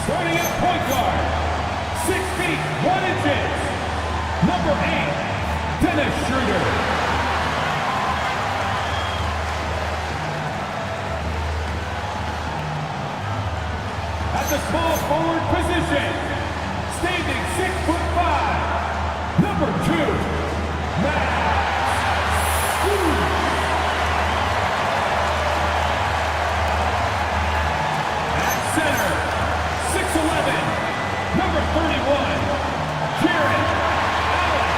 Starting at point guard, 6 feet 1 inches, number 8, Dennis Schroeder. At the small forward position, standing 6'5", number 2, Matt. At center, 6'11", number 31, Jared Allen.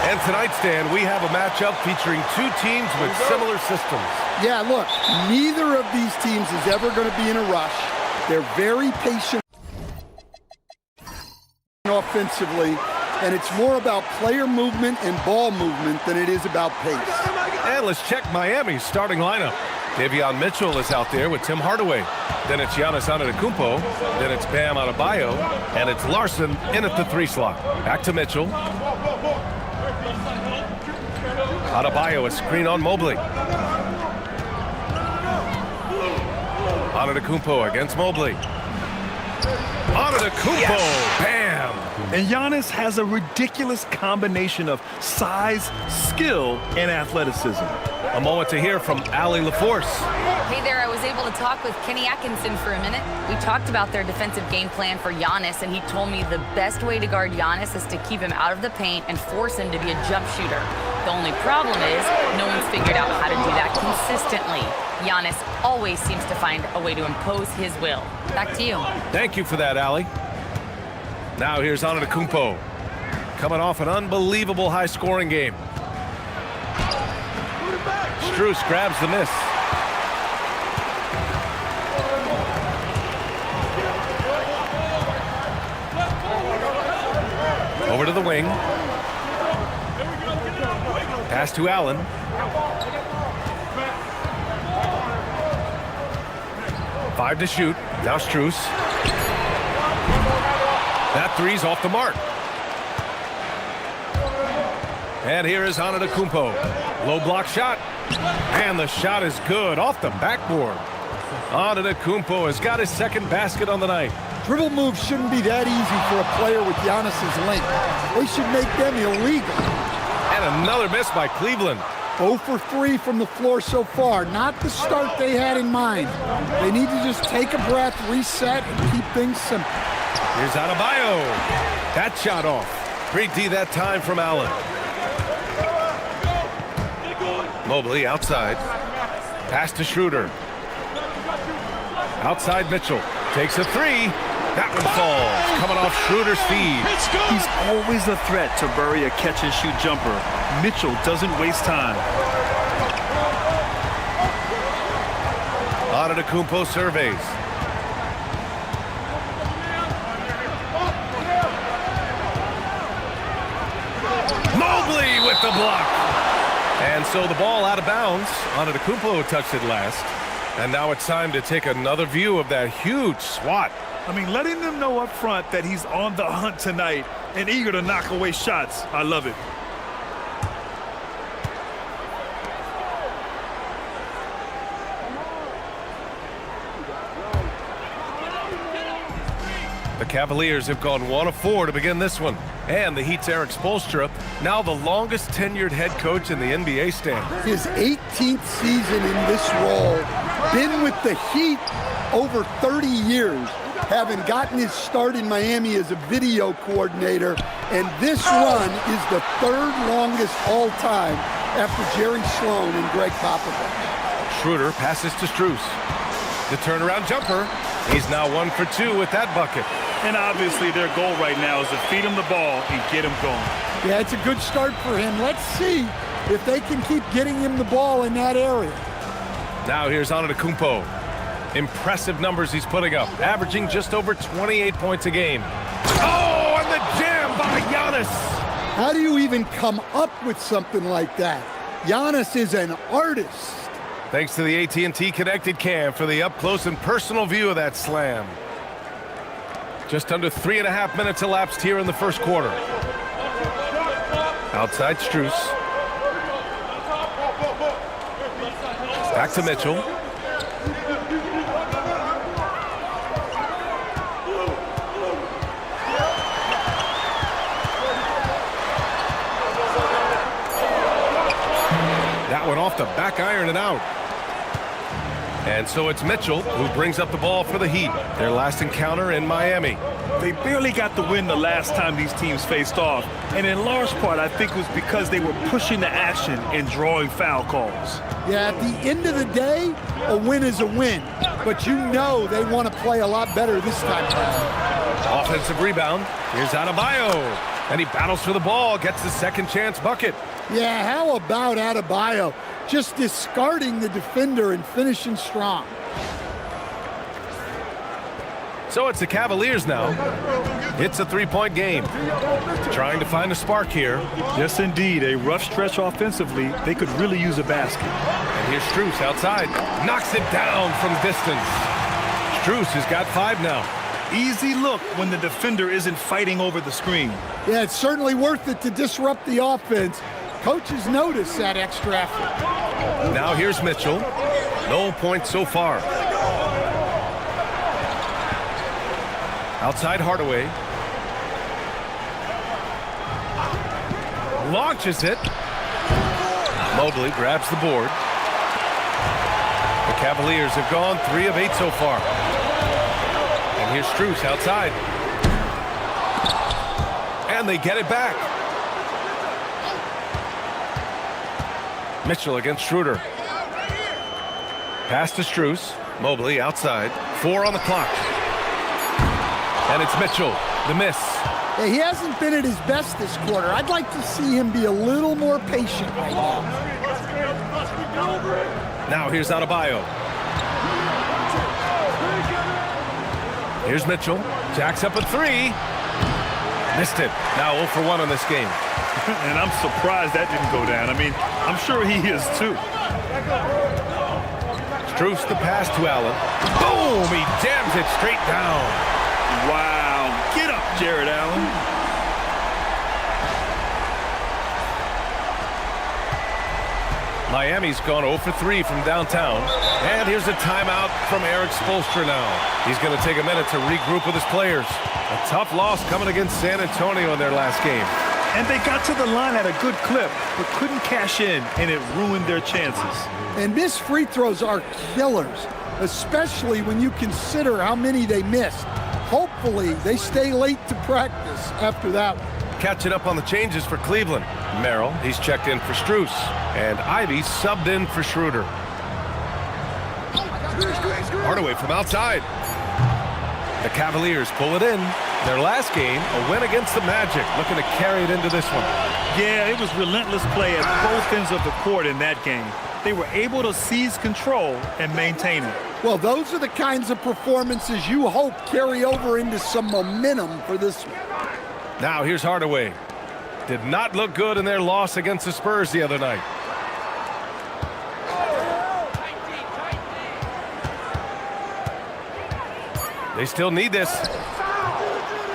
And tonight, Stan, we have a matchup featuring two teams with similar systems. Yeah, look, neither of these teams is ever going to be in a rush. They're very patient offensively, and it's more about player movement and ball movement than it is about pace. And let's check Miami's starting lineup. Davion Mitchell is out there with Tim Hardaway. Then it's Giannis Antetokounmpo. Then it's Bam Adebayo. And it's Larson in at the 3 slot. Back to Mitchell. Adebayo, a screen on Mobley. Antetokounmpo against Mobley. Antetokounmpo, yes. Bam! And Giannis has a ridiculous combination of size, skill, and athleticism. A moment to hear from Allie LaForce. Hey there, I was able to talk with Kenny Atkinson for a minute. We talked about their defensive game plan for Giannis, and he told me the best way to guard Giannis is to keep him out of the paint and force him to be a jump shooter. The only problem is no one's figured out how to do that consistently. Giannis always seems to find a way to impose his will. Back to you. Thank you for that, Allie. Now here's Antetokounmpo, coming off an unbelievable high-scoring game. Strus grabs the miss. Over to the wing. Pass to Allen. Five to shoot. Now Strus. That three's off the mark. And here is Antetokounmpo. Low block shot. And the shot is good off the backboard. Antetokounmpo has got his second basket on the night. Dribble moves shouldn't be that easy for a player with Giannis's length. They should make them illegal. And another miss by Cleveland. 0 for 3 from the floor so far. Not the start they had in mind. They need to just take a breath, reset, and keep things simple. Here's Adebayo. That shot off. Great D that time from Allen. Mobley outside. Pass to Schroeder. Outside Mitchell. Takes a 3. That one falls. Coming off Schroeder's feed. He's always a threat to bury a catch-and-shoot jumper. Mitchell doesn't waste time. Antetokounmpo surveys. Mobley with the block. And so the ball out of bounds. Antetokounmpo touched it last. And now it's time to take another view of that huge swat. I mean, letting them know up front that he's on the hunt tonight and eager to knock away shots. I love it. The Cavaliers have gone 1 of 4 to begin this one. And the Heat's Eric Spoelstra, now the longest tenured head coach in the NBA stand. His 18th season in this role, been with the Heat over 30 years, having gotten his start in Miami as a video coordinator, and this run is the 3rd longest all time after Jerry Sloan and Greg Popovich. Schroeder passes to Strus. The turnaround jumper, He's now 1 for 2 with that bucket. And obviously their goal right now is to feed him the ball and get him going. Yeah, it's a good start for him. Let's see if they can keep getting him the ball in that area. Now here's Antetokounmpo. Impressive numbers he's putting up, averaging just over 28 points a game. Oh, and the jam by Giannis. How do you even come up with something like that? Giannis is an artist. Thanks to the AT&T Connected Cam for the up-close and personal view of that slam. Just under 3.5 minutes elapsed here in the first quarter. Outside Strus. Back to Mitchell. That one off the back iron and out. And so it's Mitchell who brings up the ball for the Heat. Their last encounter in Miami. They barely got the win the last time these teams faced off. And in large part, I think it was because they were pushing the action and drawing foul calls. Yeah, at the end of the day, a win is a win. But you know they want to play a lot better this time around. Offensive rebound. Here's Adebayo. And he battles for the ball, gets the second chance bucket. Yeah, how about Adebayo? Just discarding the defender and finishing strong. So it's the Cavaliers now. It's a three-point game. Trying to find a spark here. Yes, indeed. A rough stretch offensively. They could really use a basket. And here's Strus outside. Knocks it down from distance. Strus has got 5 now. Easy look when the defender isn't fighting over the screen. Yeah, it's certainly worth it to disrupt the offense. Coaches notice that extra effort. Now here's Mitchell. No points so far. Outside Hardaway. Launches it. Mobley grabs the board. The Cavaliers have gone 3 of 8 so far. And here's Strus outside. And they get it back. Mitchell against Schroeder. Pass to Strus. Mobley outside. 4 on the clock. And it's Mitchell. The miss. Yeah, he hasn't been at his best this quarter. I'd like to see him be a little more patient right now. Now here's Adebayo. Here's Mitchell. Jacks up a 3. Missed it. Now 0 for 1 on this game. And I'm surprised that didn't go down. I mean, I'm sure he is too. Strus the pass to Allen. Boom! He jams it straight down. Wow. Get up, Jared Allen. Miami's gone 0 for 3 from downtown. And here's a timeout from Eric Spoelstra now. He's going to take a minute to regroup with his players. A tough loss coming against San Antonio in their last game. And they got to the line at a good clip, but couldn't cash in, and it ruined their chances. And missed free throws are killers, especially when you consider how many they missed. Hopefully, they stay late to practice after that one. Catching up on the changes for Cleveland. Merrill, he's checked in for Strus. And Ivy subbed in for Schroeder. Hardaway from outside. The Cavaliers pull it in. Their last game, a win against the Magic, looking to carry it into this one. Yeah, it was relentless play at both ends of the court in that game. They were able to seize control and maintain it. Well, those are the kinds of performances you hope carry over into some momentum for this one. Now here's Hardaway. Did not look good in their loss against the Spurs the other night. They still need this.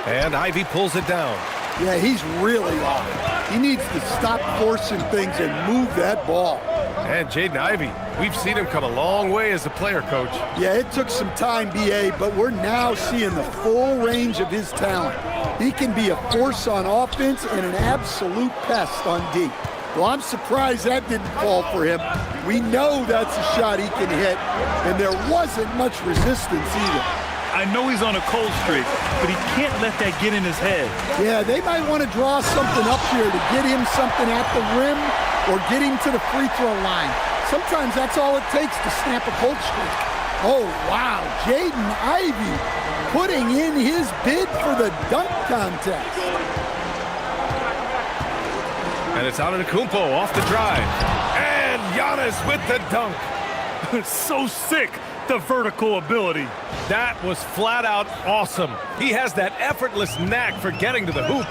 And Ivy pulls it down. Yeah, he's really off. He needs to stop forcing things and move that ball. And Jaden Ivey, we've seen him come a long way as a player, Coach. Yeah, it took some time, B.A., but we're now seeing the full range of his talent. He can be a force on offense and an absolute pest on D. Well, I'm surprised that didn't fall for him. We know that's a shot he can hit, and there wasn't much resistance either. I know he's on a cold streak, but he can't let that get in his head. Yeah, they might want to draw something up here to get him something at the rim or get him to the free throw line. Sometimes that's all it takes to snap a cold streak. Oh, wow. Jaden Ivey putting in his bid for the dunk contest. And it's Antetokounmpo off the drive. And Giannis with the dunk. So sick, the vertical ability. That was flat out awesome. He has that effortless knack for getting to the hoop.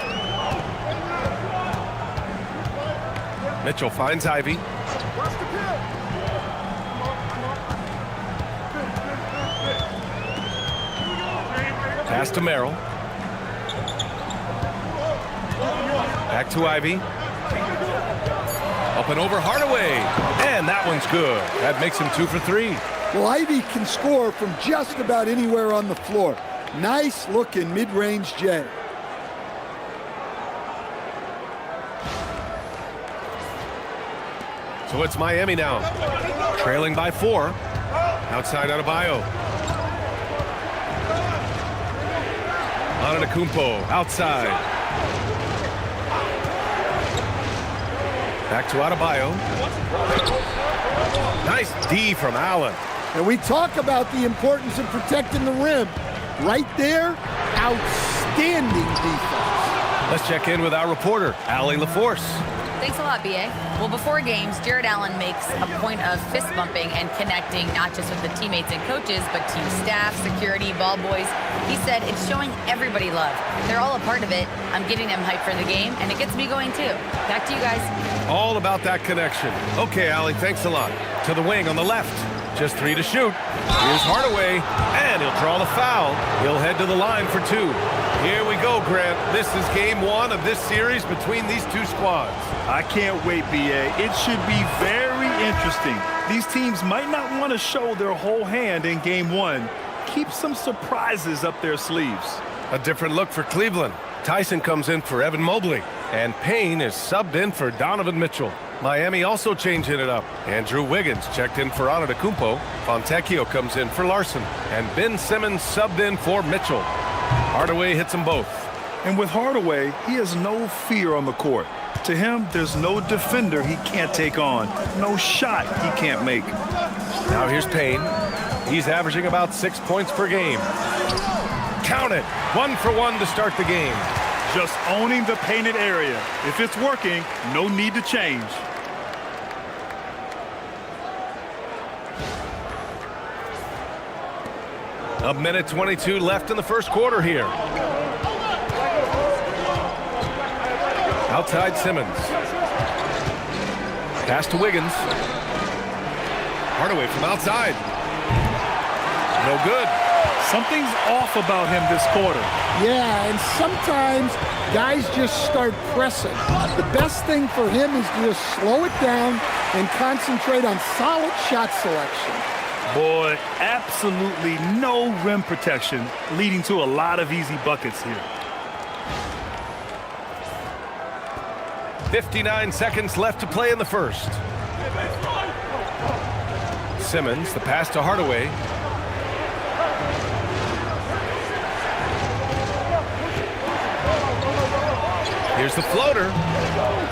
Mitchell finds Ivy. Pass to Merrill. Back to Ivy. Up and over Hardaway. And that one's good. That makes him 2 for 3. Well, Ivy can score from just about anywhere on the floor. Nice looking mid-range J. So it's Miami now. Trailing by 4. Outside Adebayo. Antetokounmpo outside. Back to Adebayo. Nice D from Allen. And we talk about the importance of protecting the rim. Right there, outstanding defense. Let's check in with our reporter, Allie LaForce. Thanks a lot, B.A. Well, before games, Jared Allen makes a point of fist bumping and connecting not just with the teammates and coaches, but team staff, security, ball boys. He said it's showing everybody love. They're all a part of it. I'm getting them hyped for the game, and it gets me going too. Back to you guys. All about that connection. Okay, Allie, thanks a lot. To the wing on the left. Just 3 to shoot. Here's Hardaway, and he'll draw the foul. He'll head to the line for 2. Here we go, Grant. This is game 1 of this series between these two squads. I can't wait, B.A. It should be very interesting. These teams might not want to show their whole hand in game 1. Keep some surprises up their sleeves. A different look for Cleveland. Tyson comes in for Evan Mobley, and Payne is subbed in for Donovan Mitchell. Miami also changing it up. Andrew Wiggins checked in for Antetokounmpo. Fontecchio comes in for Larson, and Ben Simmons subbed in for Mitchell. Hardaway hits them both. And with Hardaway, he has no fear on the court. To him, there's no defender he can't take on, no shot he can't make. Now here's Payne. He's averaging about 6 points per game. Count it. 1 for 1 to start the game. Just owning the painted area. If it's working, no need to change. A minute 22 left in the first quarter here. Outside Simmons. Pass to Wiggins. Hardaway from outside. No good. Something's off about him this quarter. Yeah, and sometimes guys just start pressing. The best thing for him is to just slow it down and concentrate on solid shot selection. Boy, absolutely no rim protection, leading to a lot of easy buckets here. 59 seconds left to play in the first. Simmons, the pass to Hardaway. Here's the floater.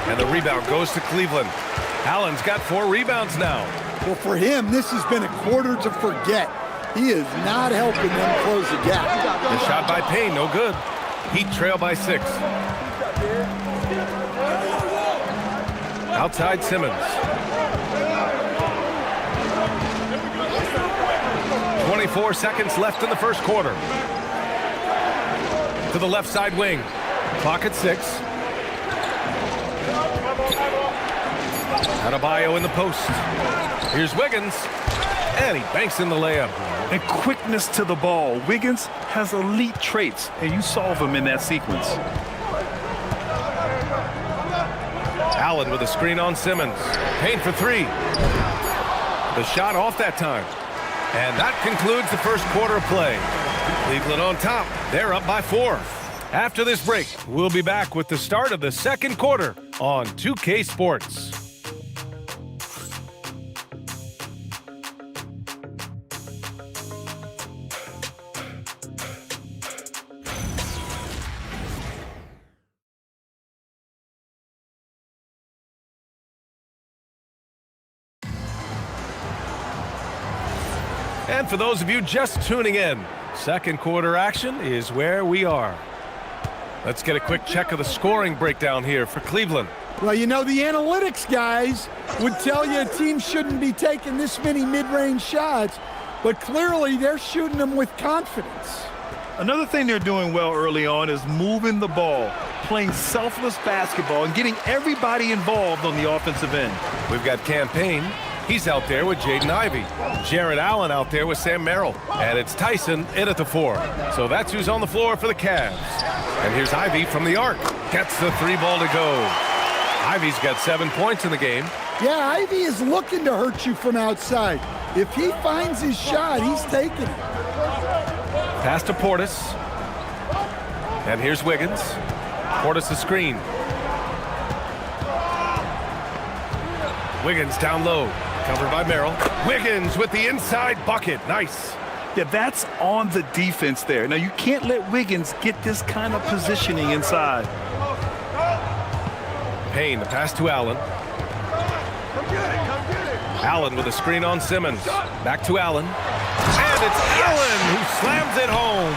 And the rebound goes to Cleveland. Allen's got 4 rebounds now. Well, for him, this has been a quarter to forget. He is not helping them close the gap. The shot by Payne, no good. Heat trail by 6. Outside Simmons. 24 seconds left in the first quarter. To the left side wing. Clock at 6. Adebayo in the post. Here's Wiggins. And he banks in the layup. And quickness to the ball. Wiggins has elite traits, and you solve him in that sequence. Allen with a screen on Simmons. Payne for 3. The shot off that time. And that concludes the first quarter of play. Cleveland on top. They're up by 4. After this break, we'll be back with the start of the second quarter on 2K Sports. And for those of you just tuning in, second quarter action is where we are. Let's get a quick check of the scoring breakdown here for Cleveland. Well, you know, the analytics guys would tell you a team shouldn't be taking this many mid-range shots, but clearly they're shooting them with confidence. Another thing they're doing well early on is moving the ball, playing selfless basketball, and getting everybody involved on the offensive end. We've got Campaign. He's out there with Jaden Ivey. Jared Allen out there with Sam Merrill. And it's Tyson in at the 4. So that's who's on the floor for the Cavs. And here's Ivey from the arc. Gets the 3 ball to go. Ivey's got 7 points in the game. Yeah, Ivey is looking to hurt you from outside. If he finds his shot, he's taking it. Pass to Portis. And here's Wiggins. Portis the screen. Wiggins down low. Covered by Merrill. Wiggins with the inside bucket. Nice. Yeah, that's on the defense there. Now, you can't let Wiggins get this kind of positioning inside. Payne, the pass to Allen. Allen with a screen on Simmons. Back to Allen. And it's Allen who slams it home.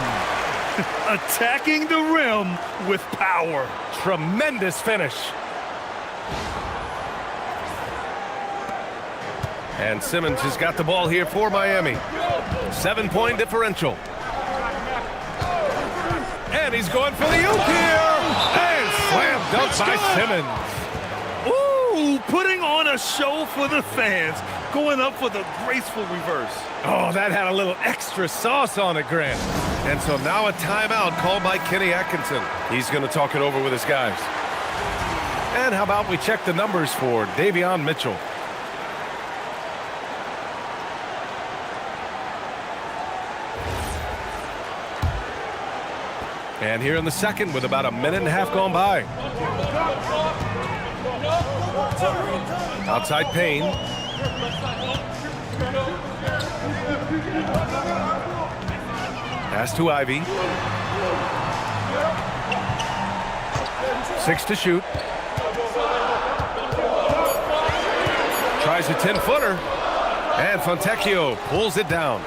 Attacking the rim with power. Tremendous finish. And Simmons has got the ball here for Miami. 7-point differential. And he's going for the oop here. And slam dunk by Simmons. Ooh, putting on a show for the fans. Going up for the graceful reverse. Oh, that had a little extra sauce on it, Grant. And so now a timeout called by Kenny Atkinson. He's going to talk it over with his guys. And how about we check the numbers for Davion Mitchell. And here in the second with about a minute and a half gone by. Outside Payne. Pass to Ivey. 6 to shoot. Tries a 10-footer. And Fontecchio pulls it down.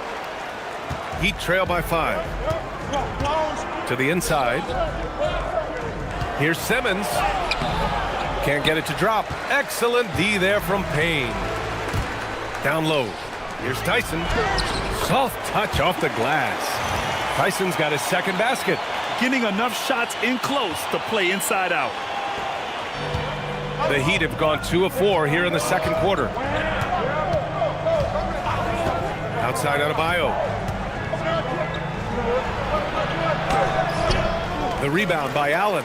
Heat trail by 5. To the inside. Here's Simmons. Can't get it to drop. Excellent D there from Payne. Down low. Here's Tyson. Soft touch off the glass. Tyson's got his second basket. Getting enough shots in close to play inside out. The Heat have gone 2 of 4 here in the second quarter. Outside Adebayo. The rebound by Allen.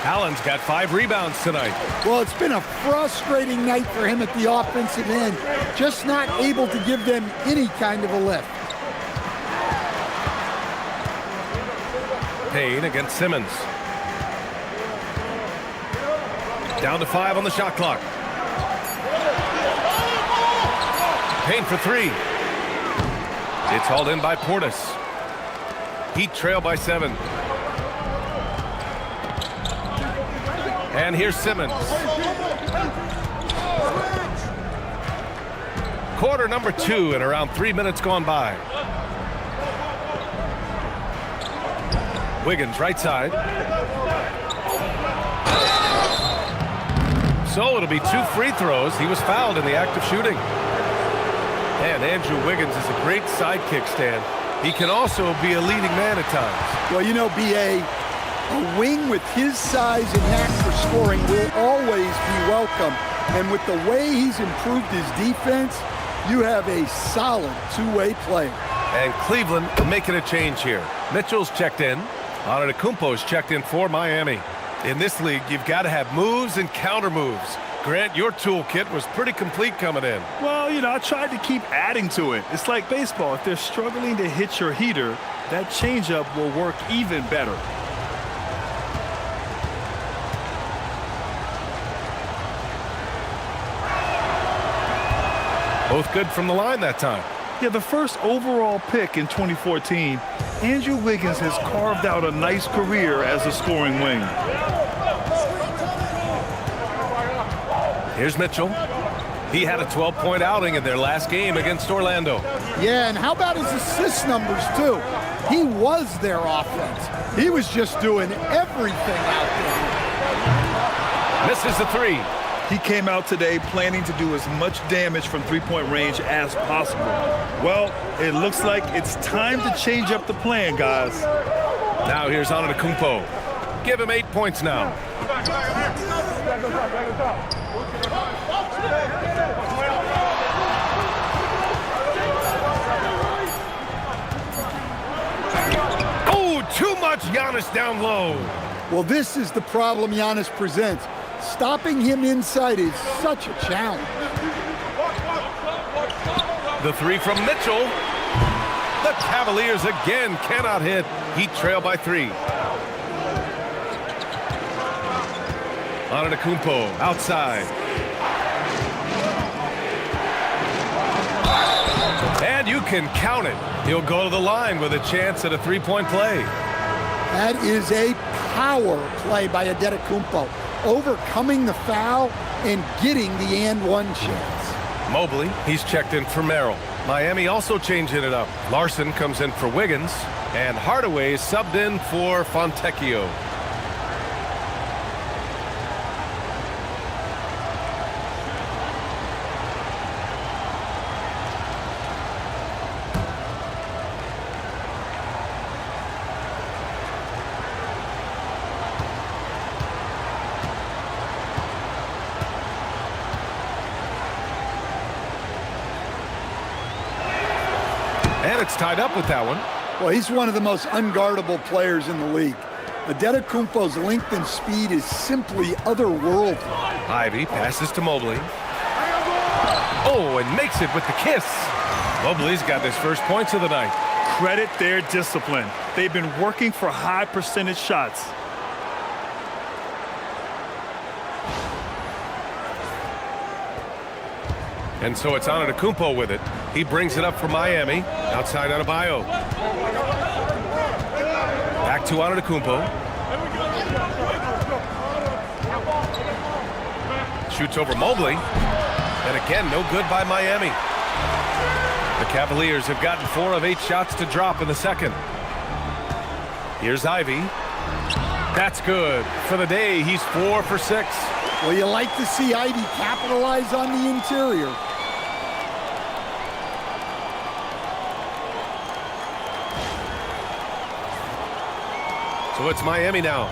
Allen's got 5 rebounds tonight. Well, it's been a frustrating night for him at the offensive end. Just not able to give them any kind of a lift. Payne against Simmons. Down to 5 on the shot clock. Payne for 3. It's hauled in by Portis. Heat trail by 7. And here's Simmons. Quarter number 2 and around 3 minutes gone by. Wiggins right side. So it'll be 2 free throws. He was fouled in the act of shooting. And Andrew Wiggins is a great sidekick, Stan. He can also be a leading man at times. Well, you know, B.A., a wing with his size and knack for scoring will always be welcome. And with the way he's improved his defense, you have a solid two-way player. And Cleveland making a change here. Mitchell's checked in. Antetokounmpo's checked in for Miami. In this league, you've got to have moves and counter moves. Grant, your toolkit was pretty complete coming in. Well, you know, I tried to keep adding to it. It's like baseball. If they're struggling to hit your heater, that changeup will work even better. Both good from the line that time. Yeah, the first overall pick in 2014, Andrew Wiggins has carved out a nice career as a scoring wing. Here's Mitchell. He had a 12-point outing in their last game against Orlando. Yeah, and how about his assist numbers, too? He was their offense. He was just doing everything out there. Misses the three. He came out today planning to do as much damage from three-point range as possible. Well, it looks like it's time to change up the plan, guys. Now here's Antetokounmpo. Give him 8 points now. Oh, too much Giannis down low. Well, this is the problem Giannis presents. Stopping him inside is such a challenge. The three from Mitchell. The Cavaliers again cannot hit. Heat trail by 3. Antetokounmpo outside. And you can count it. He'll go to the line with a chance at a three-point play. That is a power play by Antetokounmpo, overcoming the foul and getting the and-one chance. Mobley, he's checked in for Merrill. Miami also changing it up. Larson comes in for Wiggins, and Hardaway subbed in for Fontecchio. And it's tied up with that one. Well, he's one of the most unguardable players in the league. Antetokounmpo's length and speed is simply otherworldly. Ivy passes to Mobley. Oh, and makes it with the kiss. Mobley's got his first points of the night. Credit their discipline. They've been working for high percentage shots. And so it's Antetokounmpo with it. He brings it up for Miami. Outside Adebayo. Back to Antetokounmpo. Shoots over Mobley. And again, no good by Miami. The Cavaliers have gotten 4 of 8 shots to drop in the second. Here's Ivy. That's good. For the day, he's 4 for 6. Well, you like to see Ivy capitalize on the interior. So it's Miami now,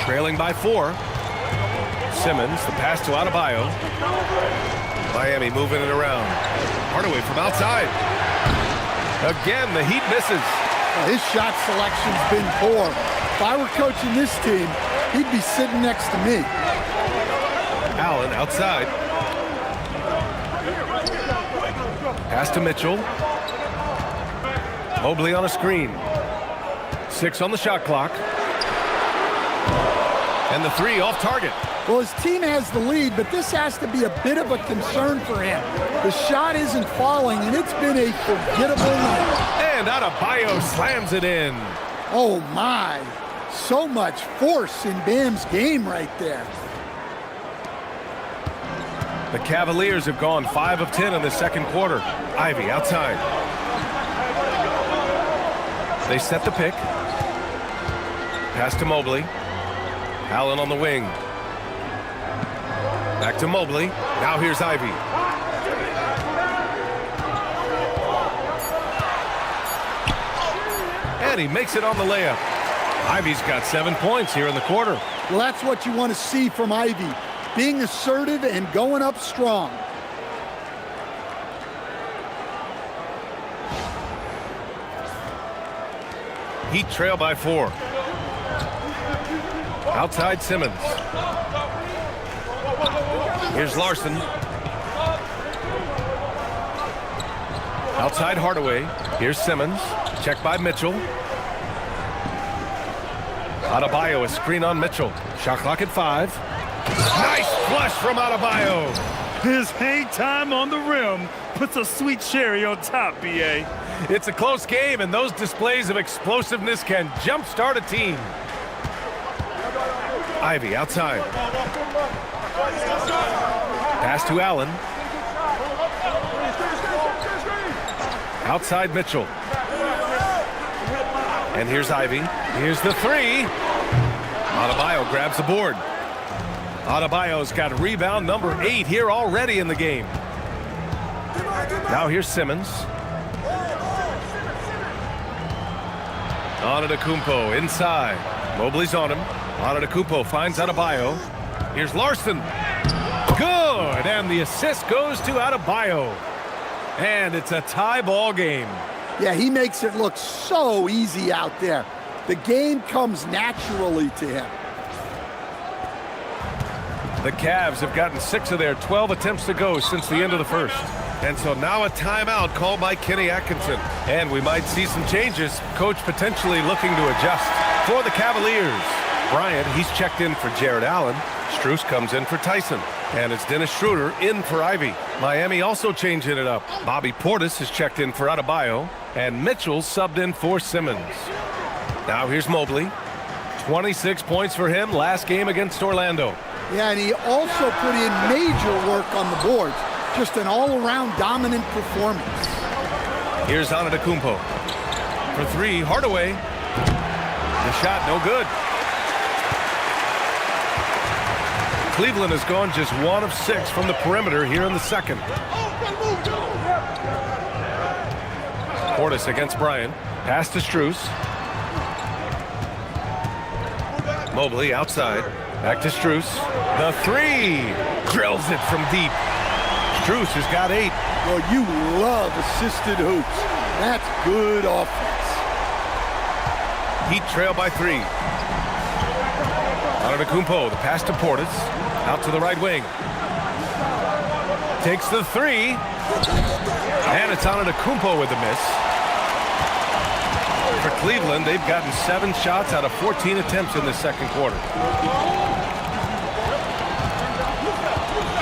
trailing by 4. Simmons, the pass to Adebayo. Miami moving it around. Hardaway from outside. Again, the Heat misses. Well, his shot selection's been poor. If I were coaching this team, he'd be sitting next to me. Allen outside. Pass to Mitchell. Mobley on a screen. 6 on the shot clock. And the 3 off target. Well, his team has the lead, but this has to be a bit of a concern for him. The shot isn't falling, and it's been a forgettable night. And Adebayo slams it in. Oh, my. So much force in Bam's game right there. The Cavaliers have gone 5 of 10 in the second quarter. Ivy outside. They set the pick. Pass to Mobley. Allen on the wing. Back to Mobley. Now here's Ivy. And he makes it on the layup. Ivy's got 7 points here in the quarter. Well, that's what you want to see from Ivy. Being assertive and going up strong. Heat trail by 4. Outside Simmons. Here's Larson. Outside Hardaway. Here's Simmons. Checked by Mitchell. Adebayo, a screen on Mitchell. Shot clock at 5. Nice flush from Adebayo. His hang time on the rim puts a sweet cherry on top, B.A. It's a close game, and those displays of explosiveness can jumpstart a team. Ivy outside. Pass to Allen. Outside Mitchell. And here's Ivy. Here's the three. Adebayo grabs the board. Adebayo's got rebound number 8 here already in the game. Now here's Simmons. Antetokounmpo inside. Mobley's on him. Antetokounmpo finds Adebayo. Here's Larson. Good, and the assist goes to Adebayo. And it's a tie ball game. Yeah, he makes it look so easy out there. The game comes naturally to him. The Cavs have gotten 6 of their 12 attempts to go since the end of the first. And so now a timeout called by Kenny Atkinson. And we might see some changes. Coach potentially looking to adjust. For the Cavaliers, Bryant, he's checked in for Jared Allen. Strus comes in for Tyson. And it's Dennis Schroeder in for Ivy. Miami also changing it up. Bobby Portis is checked in for Adebayo. And Mitchell subbed in for Simmons. Now here's Mobley. 26 points for him last game against Orlando. Yeah, and he also put in major work on the boards. Just an all-around dominant performance. Here's Antetokounmpo. For 3, Hardaway. The shot no good. Cleveland has gone just 1 of 6 from the perimeter here in the second. Portis against Bryant. Pass to Strus. Mobley outside. Back to Strus. The 3. Drills it from deep. Strus has got 8. Well, you love assisted hoops. That's good offense. Heat trail by 3. Antetokounmpo, the pass to Portis. Out to the right wing. Takes the 3. And it's Antetokounmpo with the miss. For Cleveland, they've gotten 7 shots out of 14 attempts in the second quarter.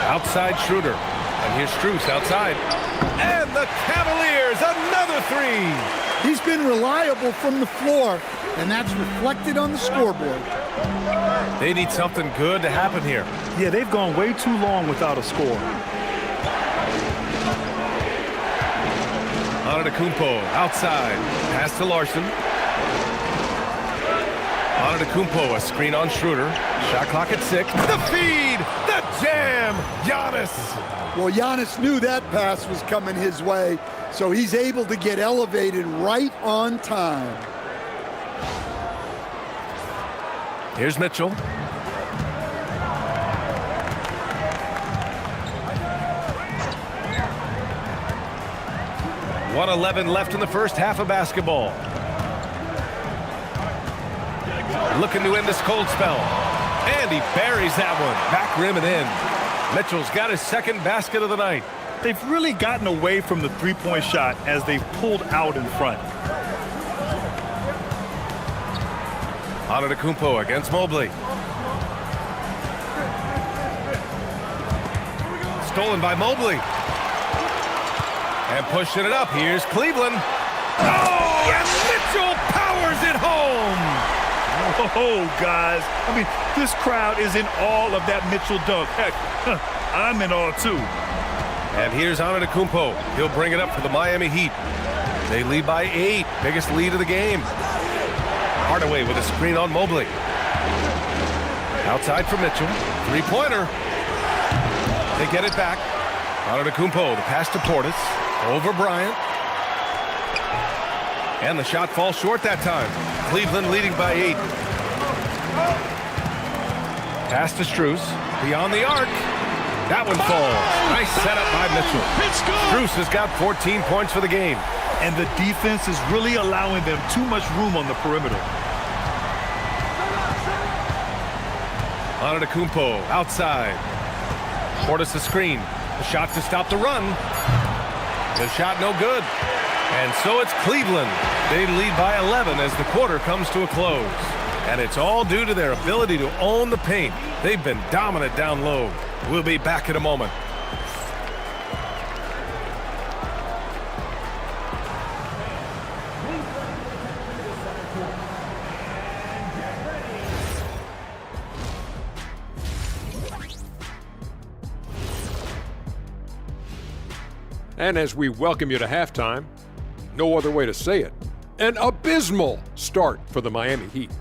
Outside Schroeder. And here's Strus outside. And the Cavaliers, another 3. He's been reliable from the floor, and that's reflected on the scoreboard. They need something good to happen here. Yeah, they've gone way too long without a score. Antetokounmpo outside. Pass to Larson. Antetokounmpo, a screen on Schroeder. Shot clock at 6. The feed! The jam! Giannis! Well, Giannis knew that pass was coming his way, so he's able to get elevated right on time. Here's Mitchell. .111 left in the first half of basketball. Looking to end this cold spell. And he buries that one. Back rim and in. Mitchell's got his second basket of the night. They've really gotten away from the three-point shot as they've pulled out in front. Antetokounmpo against Mobley. Stolen by Mobley. And pushing it up. Here's Cleveland. Oh, and Mitchell powers it home. Oh, guys. I mean, this crowd is in awe of that Mitchell dunk. Heck, I'm in awe, too. And here's Antetokounmpo. He'll bring it up for the Miami Heat. They lead by 8. Biggest lead of the game. Hardaway with a screen on Mobley. Outside for Mitchell. Three-pointer. They get it back. Antetokounmpo, the pass to Portis. Over Bryant. And the shot falls short that time. Cleveland leading by 8. Pass to Strus. Beyond the arc. That one falls. Nice setup by Mitchell. Strus has got 14 points for the game. And the defense is really allowing them too much room on the perimeter. Antetokounmpo outside. Portis the screen. The shot to stop the run. The shot no good. And so it's Cleveland. They lead by 11 as the quarter comes to a close. And it's all due to their ability to own the paint. They've been dominant down low. We'll be back in a moment. And as we welcome you to halftime, No other way to say it. An abysmal start for the Miami Heat.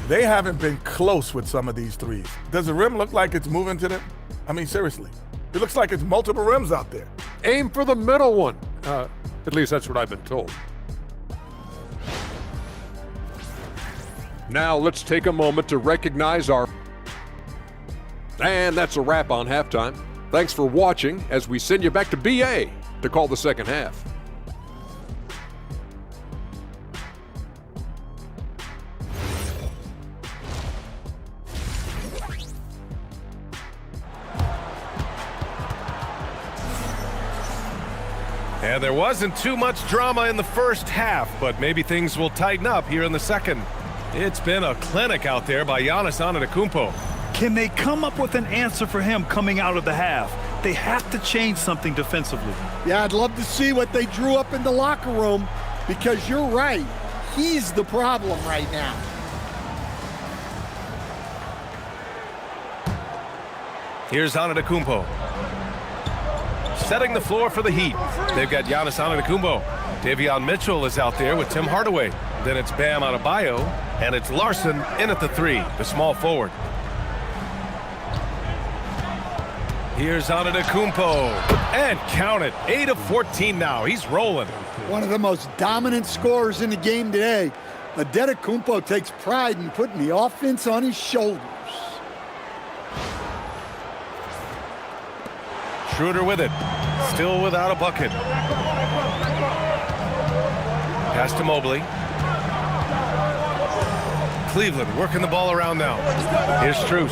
They haven't been close with some of these threes. Does the rim look like it's moving to them? I mean, seriously. It looks like it's multiple rims out there. Aim for the middle one. At least that's what I've been told. Now let's take a moment to recognize our... And that's a wrap on halftime. Thanks for watching as we send you back to BA to call the second half. And there wasn't too much drama in the first half, but maybe things will tighten up here in the second. It's been a clinic out there by Giannis Antetokounmpo. Can they come up with an answer for him coming out of the half? They have to change something defensively. Yeah, I'd love to see what they drew up in the locker room, because you're right. He's the problem right now. Here's Antetokounmpo. Setting the floor for the Heat. They've got Giannis Antetokounmpo. Davion Mitchell is out there with Tim Hardaway. Then it's Bam Adebayo, and it's Larson in at the three, the small forward. Here's Antetokounmpo, and count it, 8 of 14 now. He's rolling. One of the most dominant scorers in the game today. Antetokounmpo takes pride in putting the offense on his shoulders. Schroeder with it, still without a bucket. Pass to Mobley. Cleveland working the ball around now. Here's Strus.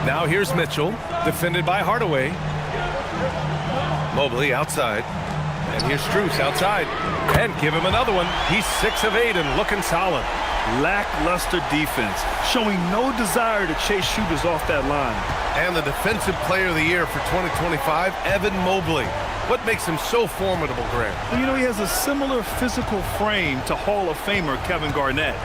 Now here's Mitchell, defended by Hardaway. Mobley outside. And here's Strus outside. And give him another one. He's 6 of 8 and looking solid. Lackluster defense, showing no desire to chase shooters off that line. And the Defensive Player of the Year for 2025, Evan Mobley. What makes him so formidable, Grant? Well, you know, he has a similar physical frame to Hall of Famer Kevin Garnett.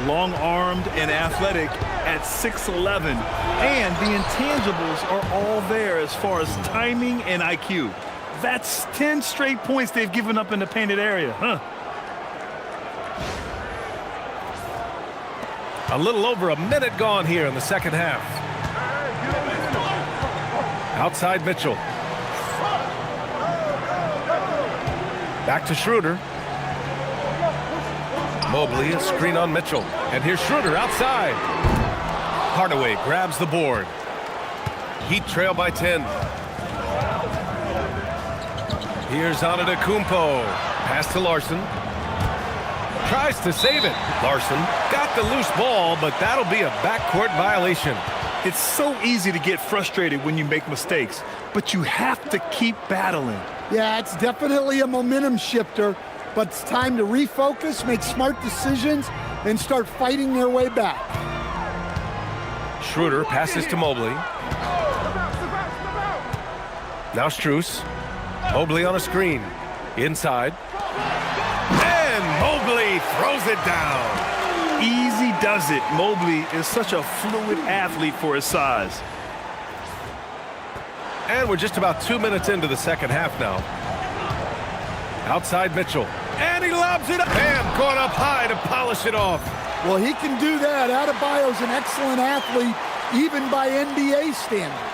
Long-armed and athletic at 6'11", and the intangibles are all there as far as timing and IQ. That's 10 straight points they've given up in the painted area, huh? A little over a minute gone here in the second half. Outside Mitchell. Back to Schroeder. Mobley, a screen on Mitchell. And here's Schroeder outside. Hardaway grabs the board. Heat trail by 10. Here's Antetokounmpo. Pass to Larson. Tries to save it. Larson got the loose ball, but that'll be a backcourt violation. It's so easy to get frustrated when you make mistakes, but you have to keep battling. Yeah, it's definitely a momentum shifter, but it's time to refocus, make smart decisions, and start fighting their way back. Schroeder passes to Mobley. Now Strus. Mobley on a screen. Inside. And Mobley throws it down. Easy does it. Mobley is such a fluid athlete for his size. And we're just about 2 minutes into the second half now. Outside Mitchell. And he lobs it up. Bam, going up high to polish it off. Well, he can do that. Adebayo's an excellent athlete, even by NBA standards.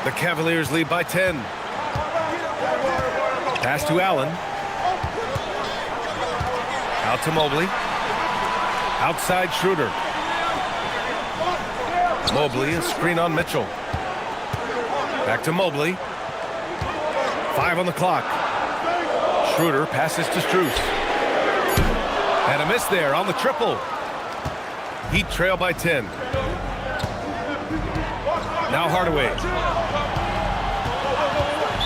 The Cavaliers lead by 10. Pass to Allen. Out to Mobley. Outside Schroeder. Mobley, a screen on Mitchell. Back to Mobley. 5 on the clock. Schroeder passes to Strus. And a miss there on the triple. Heat trail by 10. Now Hardaway.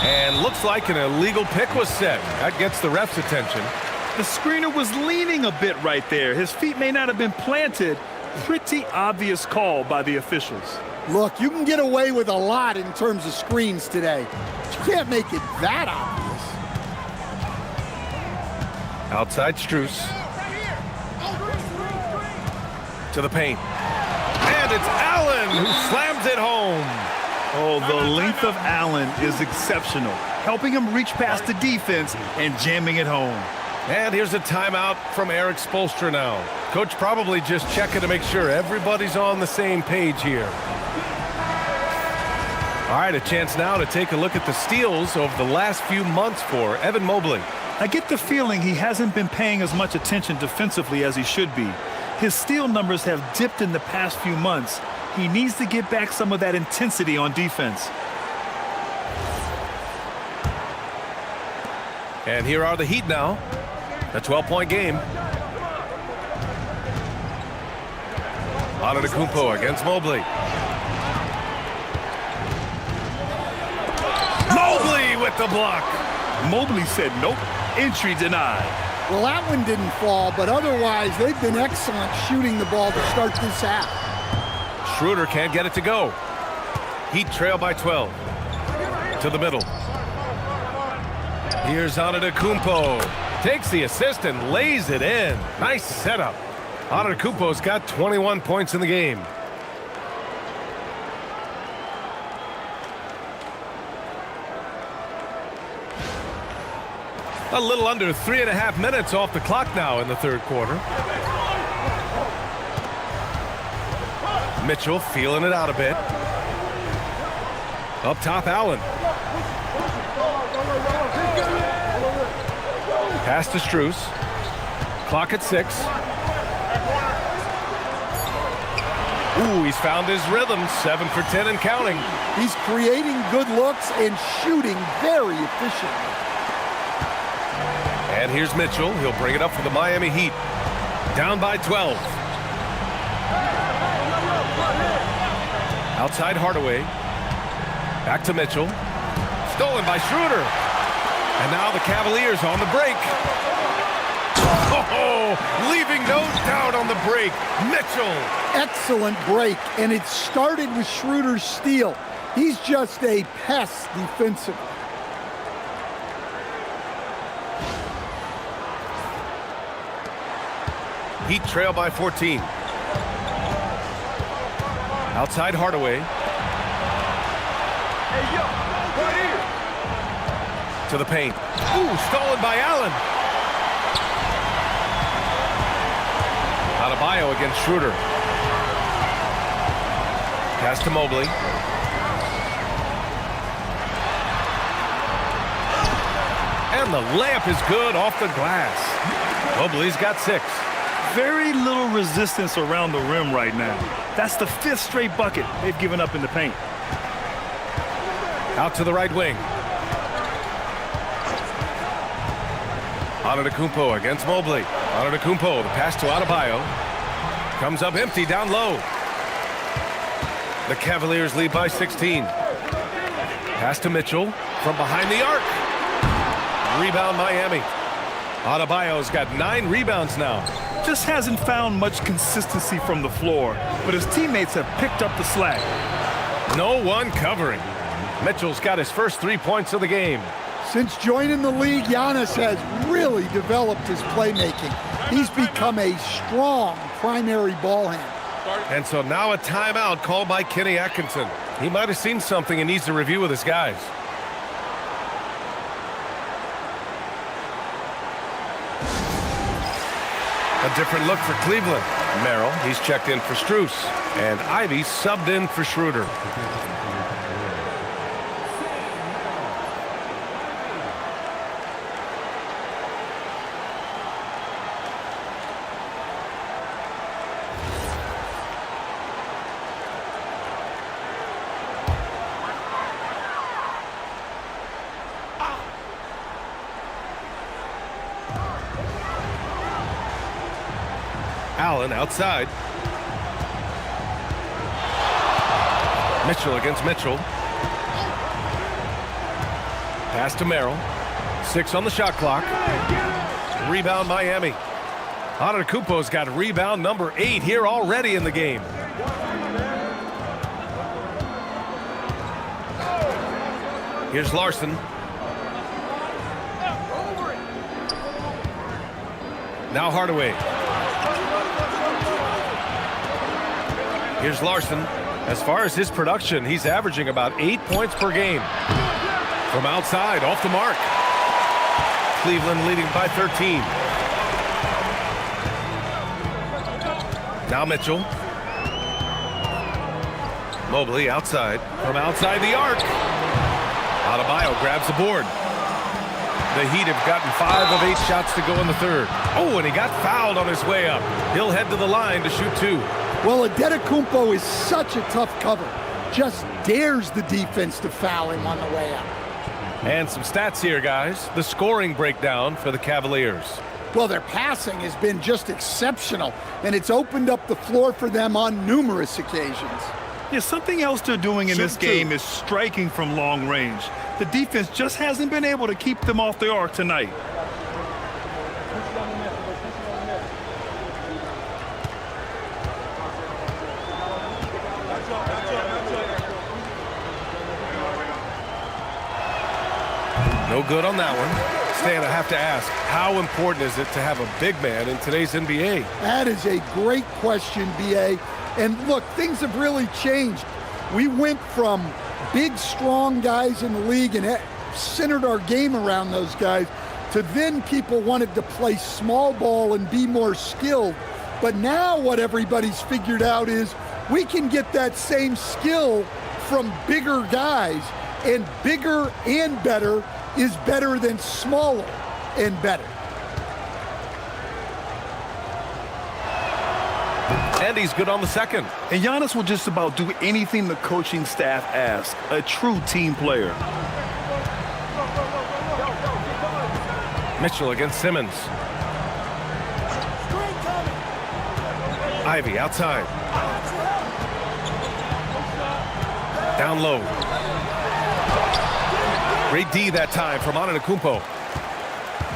And looks like an illegal pick was set. That gets the ref's attention. The screener was leaning a bit right there. His feet may not have been planted. Pretty obvious call by the officials. Look, you can get away with a lot in terms of screens today. You can't make it that obvious. Outside Strus. To the paint. And it's Allen who slams it home. Oh, the length of Allen is exceptional, helping him reach past the defense and jamming it home. And here's a timeout from Eric Spoelstra now. Coach probably just checking to make sure everybody's on the same page here. All right, a chance now to take a look at the steals over the last few months for Evan Mobley. I get the feeling he hasn't been paying as much attention defensively as he should be. His steal numbers have dipped in the past few months. He needs to get back some of that intensity on defense. And here are the Heat now. A 12-point game. Antetokounmpo against Mobley. Mobley with the block. Mobley said nope. Entry denied. Well, that one didn't fall, but otherwise they've been excellent shooting the ball to start this half. Schroeder can't get it to go. Heat trail by 12. To the middle. Here's Antetokounmpo. Takes the assist and lays it in. Nice setup. Antetokounmpo's got 21 points in the game. A little under 3.5 minutes off the clock now in the third quarter. Mitchell feeling it out a bit. Up top, Allen. Pass to Strus. Clock at 6. Ooh, he's found his rhythm. 7 for 10 and counting. He's creating good looks and shooting very efficiently. And here's Mitchell. He'll bring it up for the Miami Heat. Down by 12. Outside Hardaway. Back to Mitchell. Stolen by Schroeder. And now the Cavaliers on the break. Oh, leaving no doubt on the break. Mitchell. Excellent break, and it started with Schroeder's steal. He's just a pest defensively. Heat trail by 14. Outside Hardaway. To the paint. Ooh, stolen by Allen. Adebayo against Schroeder. Pass to Mobley. And the layup is good off the glass. Mobley's got 6. Very little resistance around the rim right now. That's the 5th straight bucket they've given up in the paint. Out to the right wing. Antetokounmpo against Mobley. Antetokounmpo, the pass to Adebayo. Comes up empty down low. The Cavaliers lead by 16. Pass to Mitchell from behind the arc. Rebound Miami. Adebayo's got 9 rebounds now. Just hasn't found much consistency from the floor, but his teammates have picked up the slack. No one covering. Mitchell's got his first 3 points of the game. Since joining the league, Giannis has really developed his playmaking. He's become a strong primary ball handler. And so now a timeout called by Kenny Atkinson. He might have seen something and needs to review with his guys. A different look for Cleveland. Merrill, he's checked in for Strus. And Ivy subbed in for Schroeder. Allen outside. Mitchell against Mitchell. Pass to Merrill. 6 on the shot clock. Rebound Miami. Antetokounmpo's got rebound number 8 here already in the game. Here's Larson. Now Hardaway. Here's Larson. As far as his production, he's averaging about 8 points per game. From outside, off the mark. Cleveland leading by 13. Now Mitchell. Mobley outside. From outside the arc. Adebayo grabs the board. The Heat have gotten 5 of 8 shots to go in the third. Oh, and he got fouled on his way up. He'll head to the line to shoot 2. Well, Antetokounmpo is such a tough cover. Just dares the defense to foul him on the way up. And some stats here, guys. The scoring breakdown for the Cavaliers. Well, their passing has been just exceptional, and it's opened up the floor for them on numerous occasions. Yeah, something else they're doing in this game is striking from long range. The defense just hasn't been able to keep them off the arc tonight. No good on that one. Stan, I have to ask, how important is it to have a big man in today's NBA? That is a great question, B.A. And look, things have really changed. We went from big, strong guys in the league and centered our game around those guys to then people wanted to play small ball and be more skilled. But now what everybody's figured out is we can get that same skill from bigger guys, and bigger and better is better than smaller and better. And he's good on the second. And Giannis will just about do anything the coaching staff asks. A true team player. Mitchell against Simmons. Ivy outside. Down low. Great D that time from Antetokounmpo.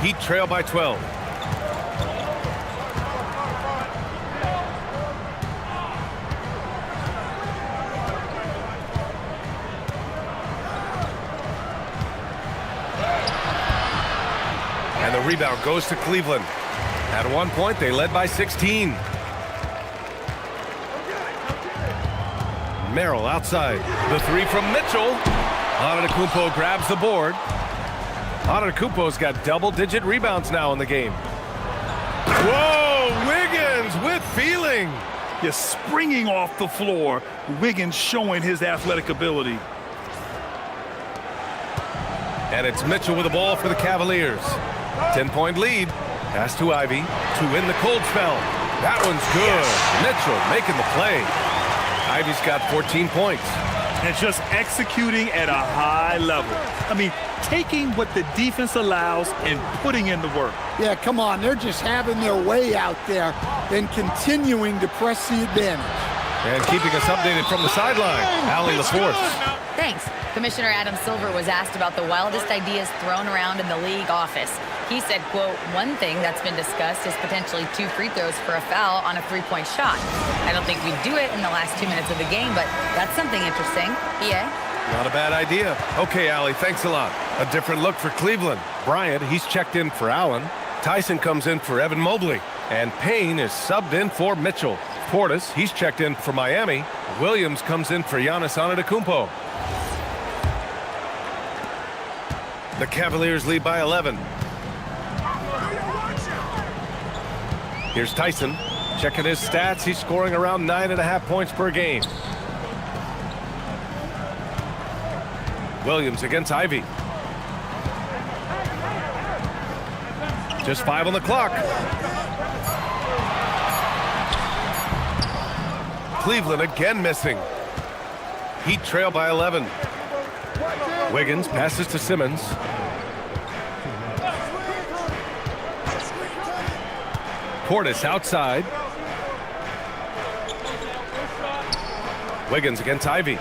Heat trail by 12. And the rebound goes to Cleveland. At one point, they led by 16. Merrill outside. The 3 from Mitchell. Antetokounmpo grabs the board. Antetokounmpo's got double-digit rebounds now in the game. Whoa, Wiggins with feeling. Just springing off the floor. Wiggins showing his athletic ability. And it's Mitchell with the ball for the Cavaliers. 10-point lead. Pass to Ivy to win the cold spell. That one's good. Mitchell making the play. Ivy's got 14 points. And just executing at a high level. I mean, taking what the defense allows and putting in the work. Yeah, come on. They're just having their way out there and continuing to press the advantage. And keeping us updated from the sideline, Allie LaForce. Thanks. Commissioner Adam Silver was asked about the wildest ideas thrown around in the league office. He said, quote, one thing that's been discussed is potentially 2 free throws for a foul on a 3-point shot. I don't think we'd do it in the last 2 minutes of the game, but that's something interesting. Yeah? Not a bad idea. Okay, Allie, thanks a lot. A different look for Cleveland. Bryant, he's checked in for Allen. Tyson comes in for Evan Mobley. And Payne is subbed in for Mitchell. Portis, he's checked in for Miami. Williams comes in for Giannis Antetokounmpo. The Cavaliers lead by 11. Here's Tyson. Checking his stats. He's scoring around 9.5 points per game. Williams against Ivy. Just 5 on the clock. Cleveland again missing. Heat trail by 11. Wiggins passes to Simmons. Portis outside. Wiggins against Ivy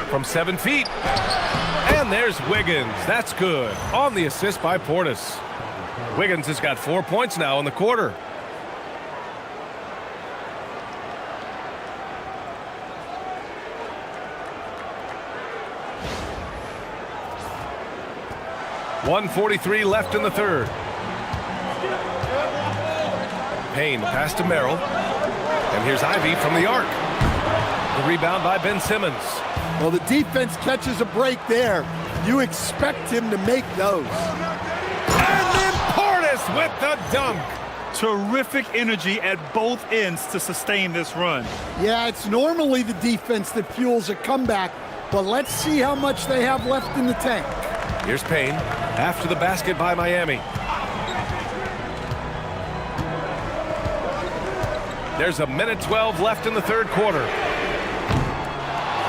from 7 feet. And there's Wiggins. That's good. On the assist by Portis. Wiggins has got 4 points now in the quarter. .143 left in the third. Payne pass to Merrill. And here's Ivy from the arc. The rebound by Ben Simmons. Well, the defense catches a break there. You expect him to make those. And then Portis with the dunk. Terrific energy at both ends to sustain this run. Yeah, it's normally the defense that fuels a comeback, but let's see how much they have left in the tank. Here's Payne after the basket by Miami. There's a minute 12 left in the third quarter.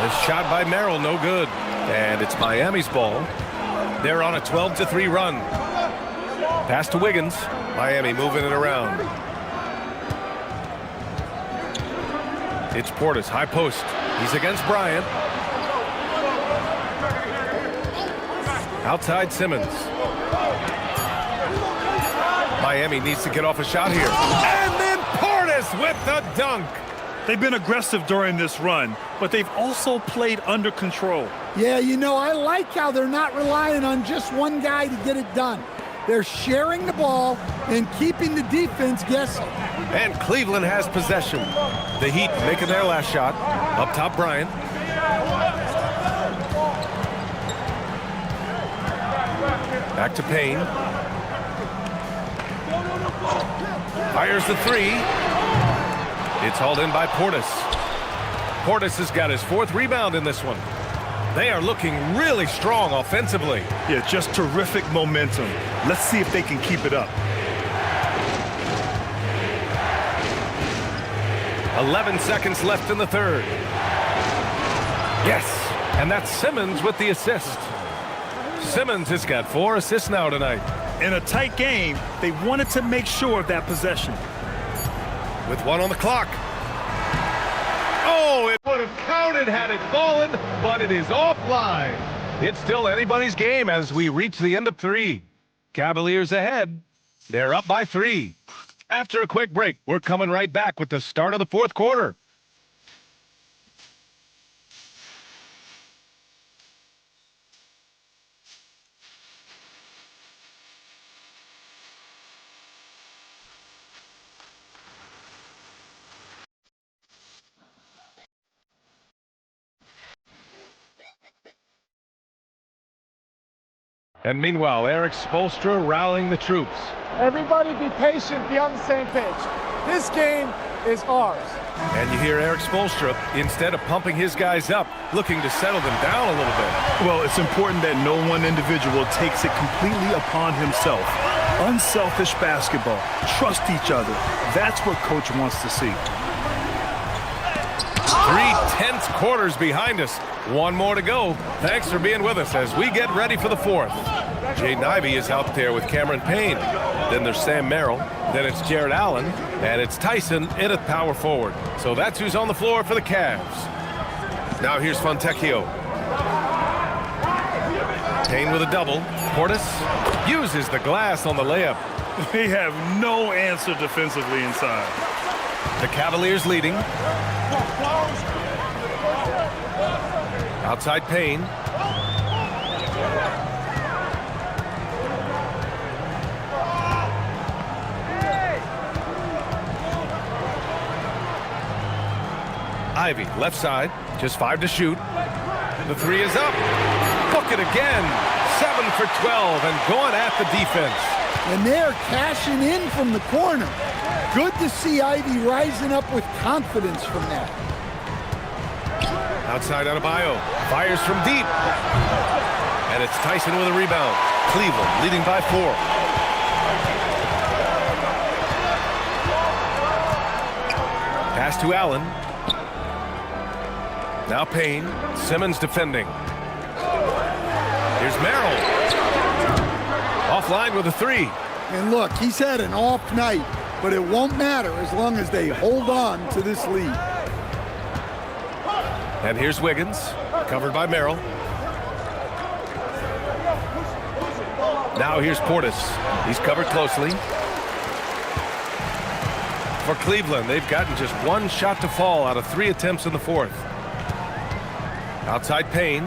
This shot by Merrill, no good. And it's Miami's ball. They're on a 12-3 run. Pass to Wiggins. Miami moving it around. It's Portis, high post. He's against Bryant. Outside Simmons. Miami needs to get off a shot here. And then Portis with the dunk. They've been aggressive during this run, but they've also played under control. Yeah, you know, I like how they're not relying on just one guy to get it done. They're sharing the ball and keeping the defense guessing. And Cleveland has possession. The Heat making their last shot. Up top, Bryant. Back to Payne. Fires the three. It's hauled in by Portis. Portis has got his fourth rebound in this one. They are looking really strong offensively. Yeah, just terrific momentum. Let's see if they can keep it up. 11 seconds left in the third. Yes, and that's Simmons with the assist. Simmons has got 4 assists now tonight. In a tight game, they wanted to make sure of that possession. With 1 on the clock. Oh, it would have counted had it fallen, but it is offline. It's still anybody's game as we reach the end of 3. Cavaliers ahead. They're up by 3. After a quick break, we're coming right back with the start of the fourth quarter. And meanwhile, Eric Spoelstra rallying the troops. Everybody be patient, be on the same page. This game is ours. And you hear Eric Spoelstra, instead of pumping his guys up, looking to settle them down a little bit. Well, it's important that no one individual takes it completely upon himself. Unselfish basketball. Trust each other. That's what Coach wants to see. 3 tense quarters behind us. 1 more to go. Thanks for being with us as we get ready for the fourth. Jaden Ivey is out there with Cameron Payne. Then there's Sam Merrill. Then it's Jared Allen. And it's Tyson in at power forward. So that's who's on the floor for the Cavs. Now here's Fontecchio. Payne with a double. Portis uses the glass on the layup. They have no answer defensively inside. The Cavaliers leading. Outside Payne. Ivy, left side, just 5 to shoot. The 3 is up. Book it again. 7 for 12 and going at the defense. And they're cashing in from the corner. Good to see Ivy rising up with confidence from that. Outside Adebayo, fires from deep. And it's Tyson with a rebound. Cleveland leading by 4. Pass to Allen. Now Payne. Simmons defending. Here's Merrill. Offline with a 3. And look, he's had an off night, but it won't matter as long as they hold on to this lead. And here's Wiggins, covered by Merrill. Now here's Portis. He's covered closely. For Cleveland, they've gotten just 1 shot to fall out of 3 attempts in the fourth. Outside Payne.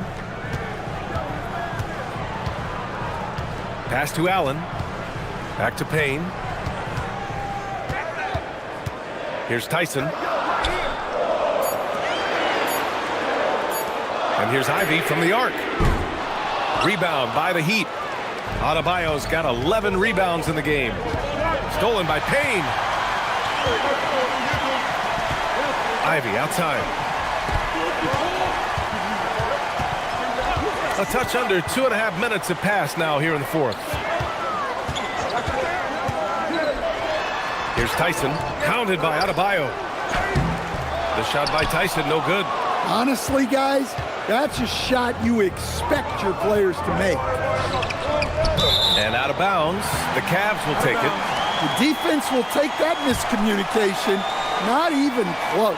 Pass to Allen. Back to Payne. Here's Tyson. And here's Ivy from the arc. Rebound by the Heat. Adebayo's got 11 rebounds in the game. Stolen by Payne. Ivy outside. A touch under 2.5 minutes have passed now here in the fourth. Here's Tyson, pounded by Adebayo. The shot by Tyson, no good. Honestly, guys, that's a shot you expect your players to make. And out of bounds, the Cavs will take it. The defense will take that miscommunication. Not even close.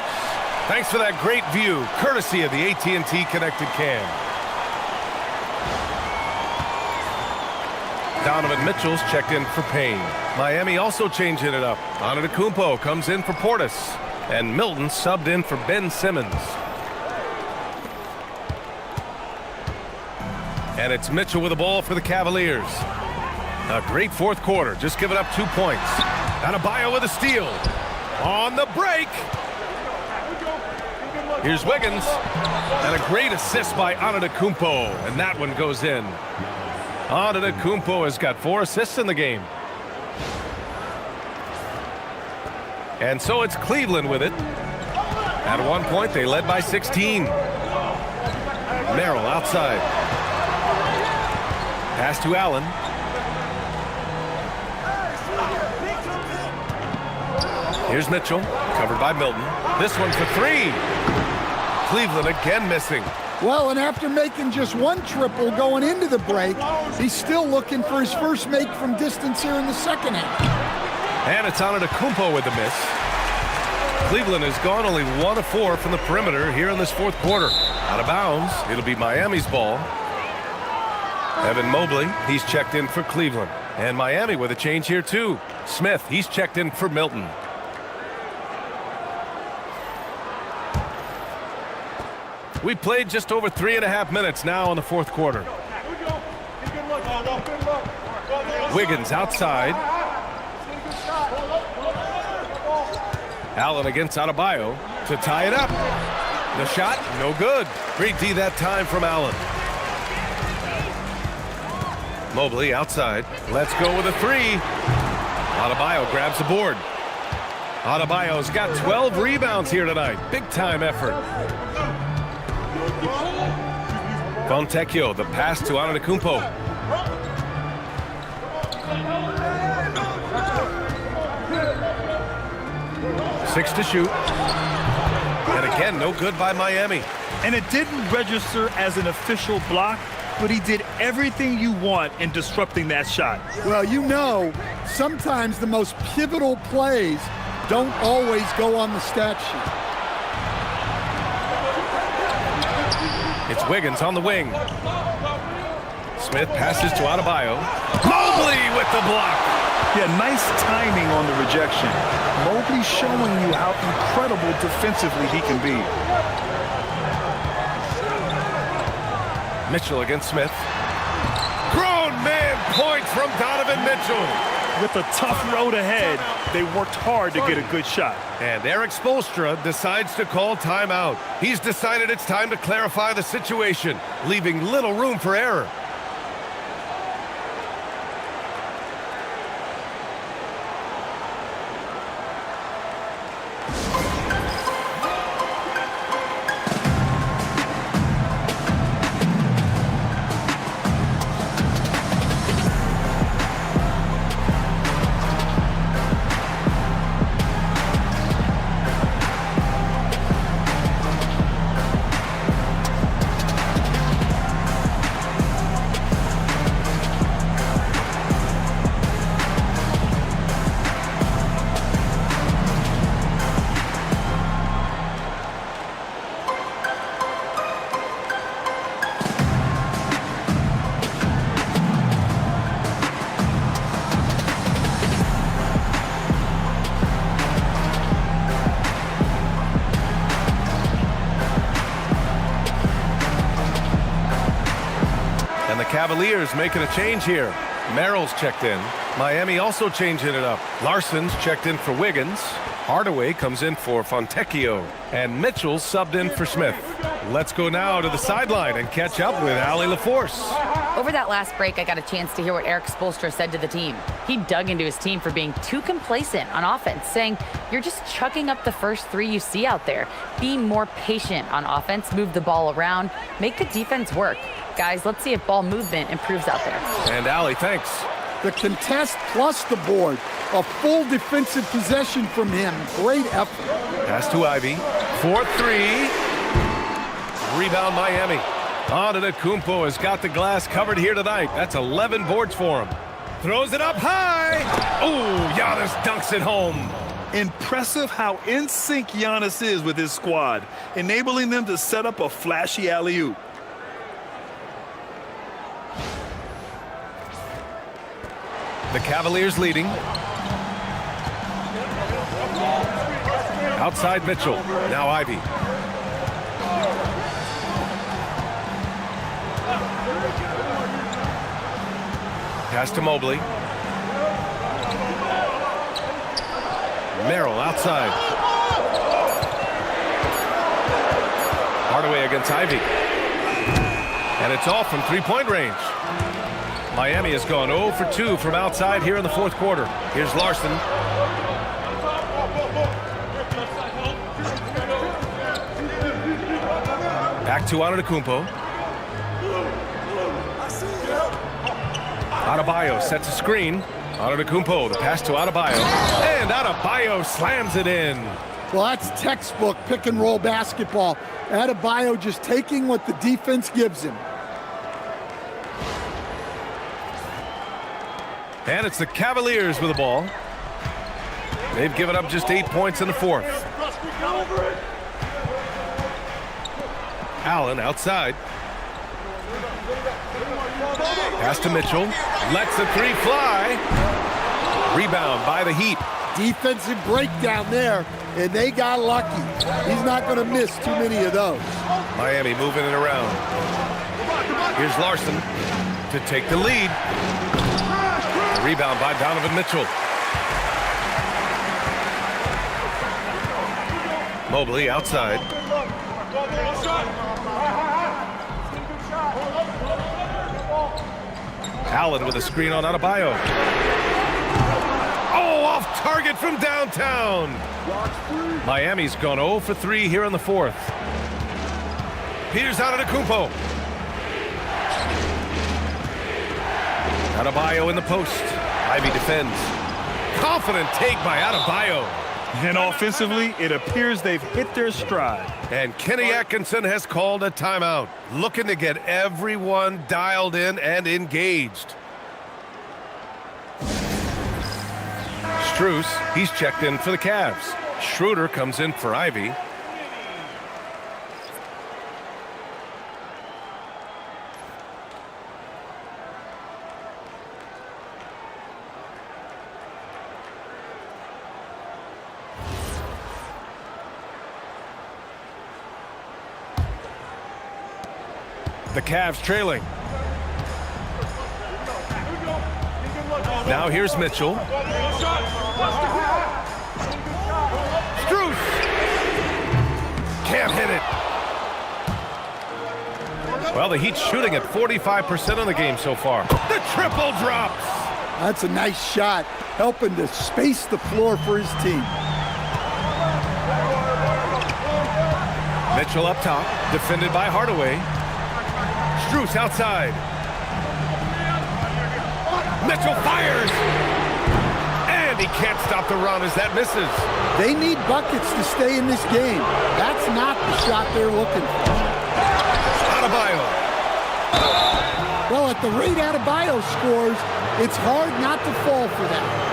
Thanks for that great view, courtesy of the AT&T Connected Cam. Donovan Mitchell's checked in for Payne. Miami also changing it up. Antetokounmpo comes in for Portis. And Milton subbed in for Ben Simmons. And it's Mitchell with the ball for the Cavaliers. A great fourth quarter, just giving up 2 points. Adebayo with a steal. On the break. Here's Wiggins. And a great assist by Antetokounmpo. And that one goes in. Antetokounmpo has got 4 assists in the game. And so it's Cleveland with it. At one point, they led by 16. Merrill outside. Pass to Allen. Here's Mitchell, covered by Milton. This one for 3. Cleveland again missing. Well, and after making just 1 triple going into the break, he's still looking for his first make from distance here in the second half. And it's Antetokounmpo with the miss. Cleveland has gone only 1 of 4 from the perimeter here in this fourth quarter. Out of bounds, it'll be Miami's ball. Evan Mobley, he's checked in for Cleveland. And Miami with a change here too. Smith, he's checked in for Milton. We played just over 3.5 minutes now in the fourth quarter. Wiggins outside. Allen against Adebayo to tie it up. The shot, no good. Great D that time from Allen. Mobley outside. Let's go with a 3. Adebayo grabs the board. Adebayo's got 12 rebounds here tonight. Big time effort. Fontecchio, the pass to Antetokounmpo. 6 to shoot. And again, no good by Miami. And it didn't register as an official block, but he did everything you want in disrupting that shot. Well, you know, sometimes the most pivotal plays don't always go on the stat sheet. It's Wiggins on the wing. Smith passes to Adebayo. Mobley with the block. Yeah, nice timing on the rejection. Mobley showing you how incredible defensively he can be. Mitchell against Smith. Grown man point from Donovan Mitchell. With a tough road ahead, they worked hard to get a good shot. And Eric Spoelstra decides to call timeout. He's decided it's time to clarify the situation, leaving little room for error. Cavaliers making a change here. Merrill's checked in. Miami also changing it up. Larson's checked in for Wiggins. Hardaway comes in for Fontecchio. And Mitchell subbed in for Smith. Let's go now to the sideline and catch up with Allie LaForce. Over that last break, I got a chance to hear what Eric Spoelstra said to the team. He dug into his team for being too complacent on offense, saying, "You're just chucking up the first three you see out there. Be more patient on offense, move the ball around, make the defense work. Guys, let's see if ball movement improves out there." And Allie, thanks. The contest plus the board. A full defensive possession from him. Great effort. Pass to Ivy. 4-3. Rebound Miami. Antetokounmpo has got the glass covered here tonight. That's 11 boards for him. Throws it up high. Oh, Giannis dunks it home. Impressive how in sync Giannis is with his squad, enabling them to set up a flashy alley-oop. The Cavaliers leading. Outside Mitchell. Now Ivy. Pass to Mobley. Merrill outside. Hardaway against Ivy. And it's off from three-point range. Miami has gone 0 for 2 from outside here in the fourth quarter. Here's Larson. Back to Antetokounmpo. Adebayo sets a screen. Antetokounmpo, the pass to Adebayo. And Adebayo slams it in. Well, that's textbook pick-and-roll basketball. Adebayo just taking what the defense gives him. And it's the Cavaliers with the ball. They've given up just 8 points in the fourth. Allen outside. Pass to Mitchell. Lets the three fly. Rebound by the Heat. Defensive breakdown there, and they got lucky. He's not going to miss too many of those. Miami moving it around. Here's Larson to take the lead. A rebound by Donovan Mitchell. Mobley outside. Allen with a screen on Adebayo. Oh, off target from downtown. Miami's gone 0 for 3 here in the fourth. Here's Antetokounmpo. Adebayo in the post. Ivy defends. Confident take by Adebayo. And offensively, it appears they've hit their stride. And Kenny Atkinson has called a timeout, looking to get everyone dialed in and engaged. Strus, he's checked in for the Cavs. Schroeder comes in for Ivy. The Cavs trailing. Now here's Mitchell. Strus! Can't hit it. Well, the Heat's shooting at 45% of the game so far. The triple drops. That's a nice shot, helping to space the floor for his team. Mitchell up top, defended by Hardaway. Strus outside. Mitchell fires. And he can't stop the run as that misses. They need buckets to stay in this game. That's not the shot they're looking for. Adebayo. Well, at the rate Adebayo scores, it's hard not to fall for that.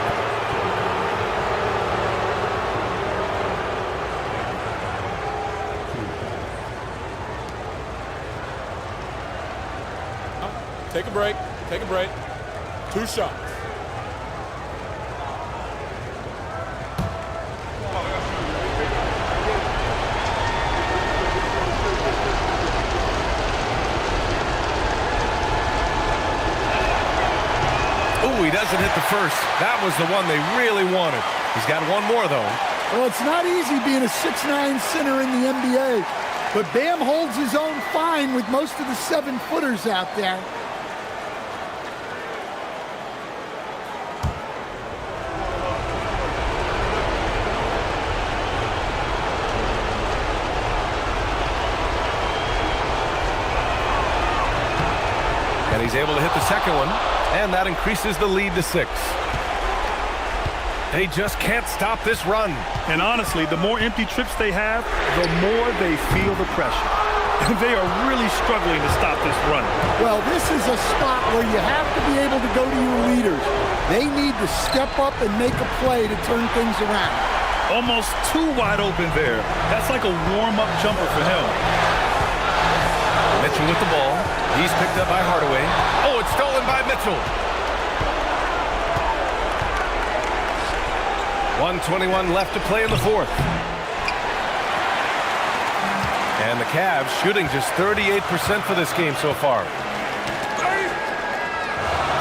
Take a break. Take a break. 2 shots. Ooh, he He doesn't hit the first. That was the one they really wanted. He's got one more, though. Well, it's not easy being a 6'9" center in the NBA, but Bam holds his own fine with most of the 7-footers out there. And he's able to hit the second one, and that increases the lead to 6. They just can't stop this run. And honestly, the more empty trips they have, the more they feel the pressure. They are really struggling to stop this run. Well, this is a spot where you have to be able to go to your leaders. They need to step up and make a play to turn things around. Almost too wide open there. That's like a warm-up jumper for him. Mitchell with the ball. He's picked up by Hardaway. Oh, it's stolen by Mitchell. 1:21 left to play in the fourth. And the Cavs shooting just 38% for this game so far.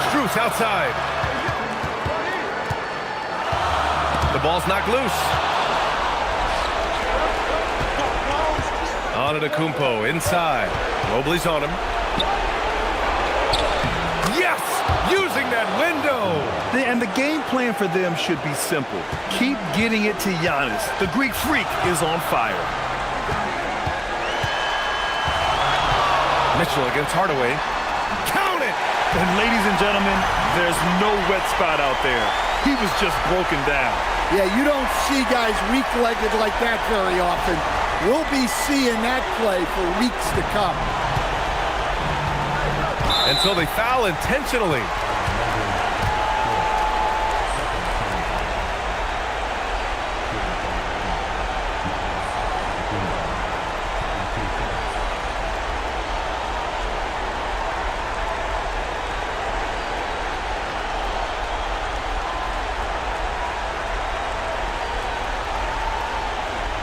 Strus outside. The ball's knocked loose. Antetokounmpo inside. Mobley's on him. Yes! Using that window! And the game plan for them should be simple. Keep getting it to Giannis. The Greek freak is on fire. Mitchell against Hardaway. Count it! And ladies and gentlemen, there's no wet spot out there. He was just broken down. Yeah, you don't see guys weak-legged like that very often. We'll be seeing that play for weeks to come. And so they foul intentionally.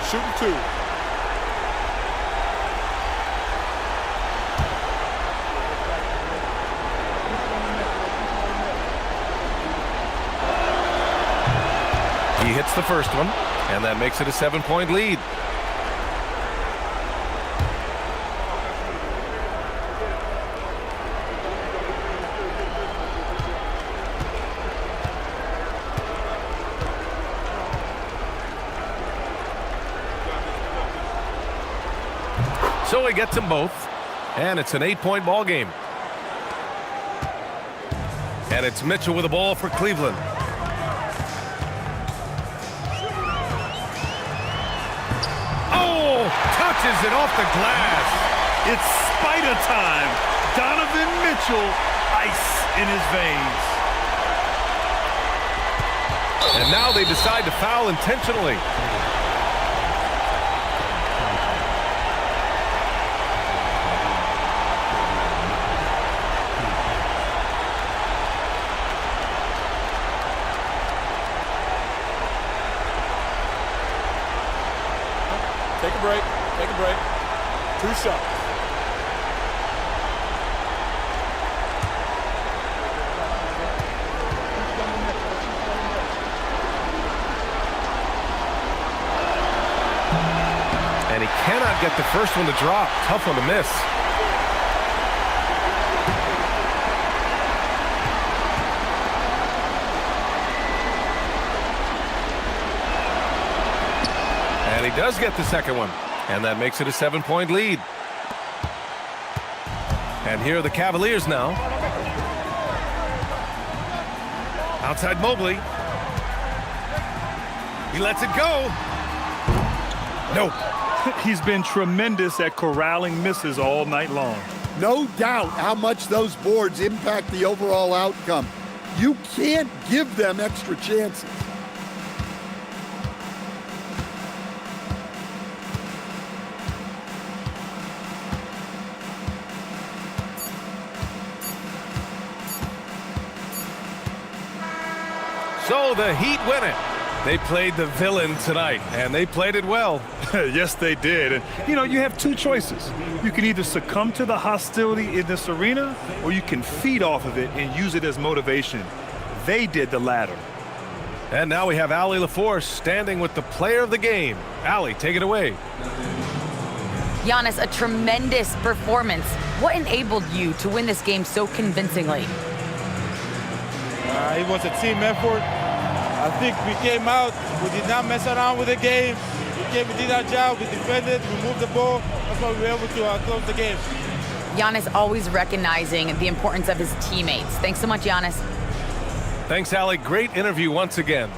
Shooting 2. He hits the first one, and that makes it a 7-point lead. So he gets them both, and it's an 8-point ball game. And it's Mitchell with the ball for Cleveland. Oh, touches it off the glass. It's spider time. Donovan Mitchell, ice in his veins. And now they decide to foul intentionally. Take a break. Take a break. 2 shots. And he cannot get the first one to drop. Tough one to miss. And he does get the second one. And that makes it a 7-point lead. And here are the Cavaliers now. Outside Mobley. He lets it go. Nope. He's been tremendous at corralling misses all night long. No doubt how much those boards impact the overall outcome. You can't give them extra chances. So the Heat win it. They played the villain tonight, and they played it well. Yes, they did. And, you have 2 choices. You can either succumb to the hostility in this arena, or you can feed off of it and use it as motivation. they did the latter. And now we have Allie LaForce standing with the player of the game. Allie, take it away. Giannis, a tremendous performance. What enabled you to win this game so convincingly? It was a team effort. I think we came out, we did not mess around with the game. We did our job, we defended, we moved the ball. That's why we were able to close the game. Giannis always recognizing the importance of his teammates. Thanks so much, Giannis. Thanks, Allie. Great interview once again.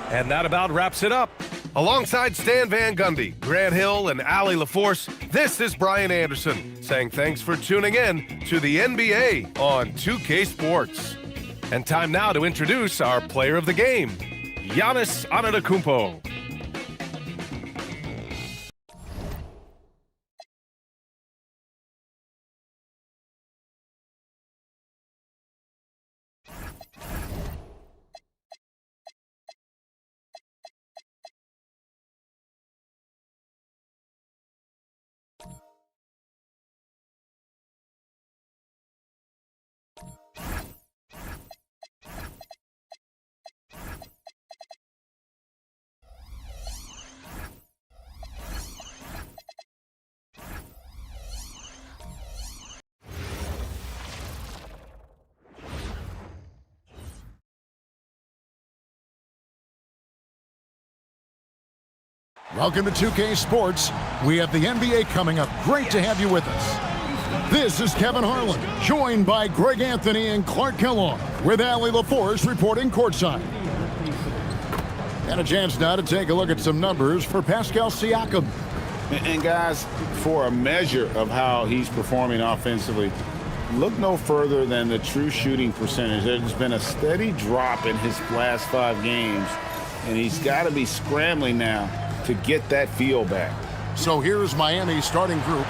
And that about wraps it up. Alongside Stan Van Gundy, Grant Hill, and Allie LaForce, this is Brian Anderson saying thanks for tuning in to the NBA on 2K Sports. And time now to introduce our player of the game, Giannis Antetokounmpo. Welcome to 2K Sports. We have the NBA coming up. Great to have you with us. This is Kevin Harlan, joined by Greg Anthony and Clark Kellogg, with Allie LaForce reporting courtside. And a chance now to take a look at some numbers for Pascal Siakam. And guys, for a measure of how he's performing offensively, look no further than the true shooting percentage. There's been a steady drop in his last 5 games, and he's got to be scrambling now to get that feel back. So here's Miami's starting group.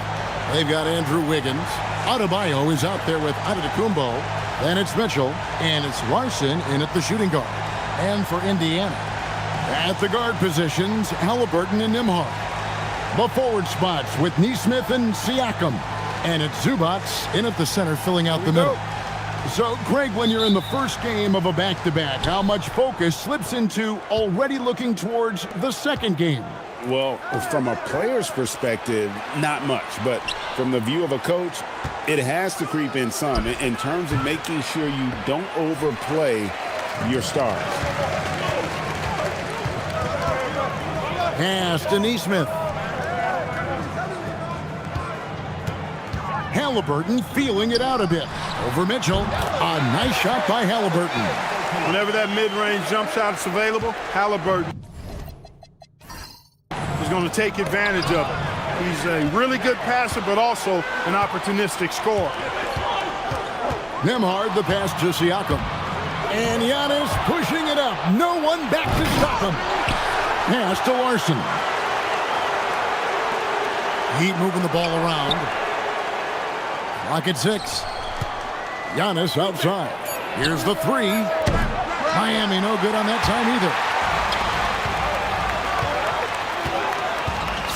They've got Andrew Wiggins. Adebayo is out there with Antetokounmpo. Then it's Mitchell, and it's Larson in at the shooting guard. And for Indiana, at the guard positions, Halliburton and Nembhard. The forward spots with Nesmith and Siakam. And it's Zubac in at the center, filling out the middle. So, Greg, when you're in the first game of a back-to-back, how much focus slips into already looking towards the second game? Well, from a player's perspective, not much. But from the view of a coach, it has to creep in some in terms of making sure you don't overplay your stars. Pass to Nesmith. Halliburton feeling it out a bit. Over Mitchell. A nice shot by Halliburton. Whenever that mid-range jump shot is available, Halliburton is going to take advantage of it. He's a really good passer, but also an opportunistic scorer. Nembhard, the pass to Siakam. And Giannis pushing it up. No one back to stop him. Pass to Larson. Heat moving the ball around. Clock at 6. Giannis outside. Here's the 3. Miami no good on that time either.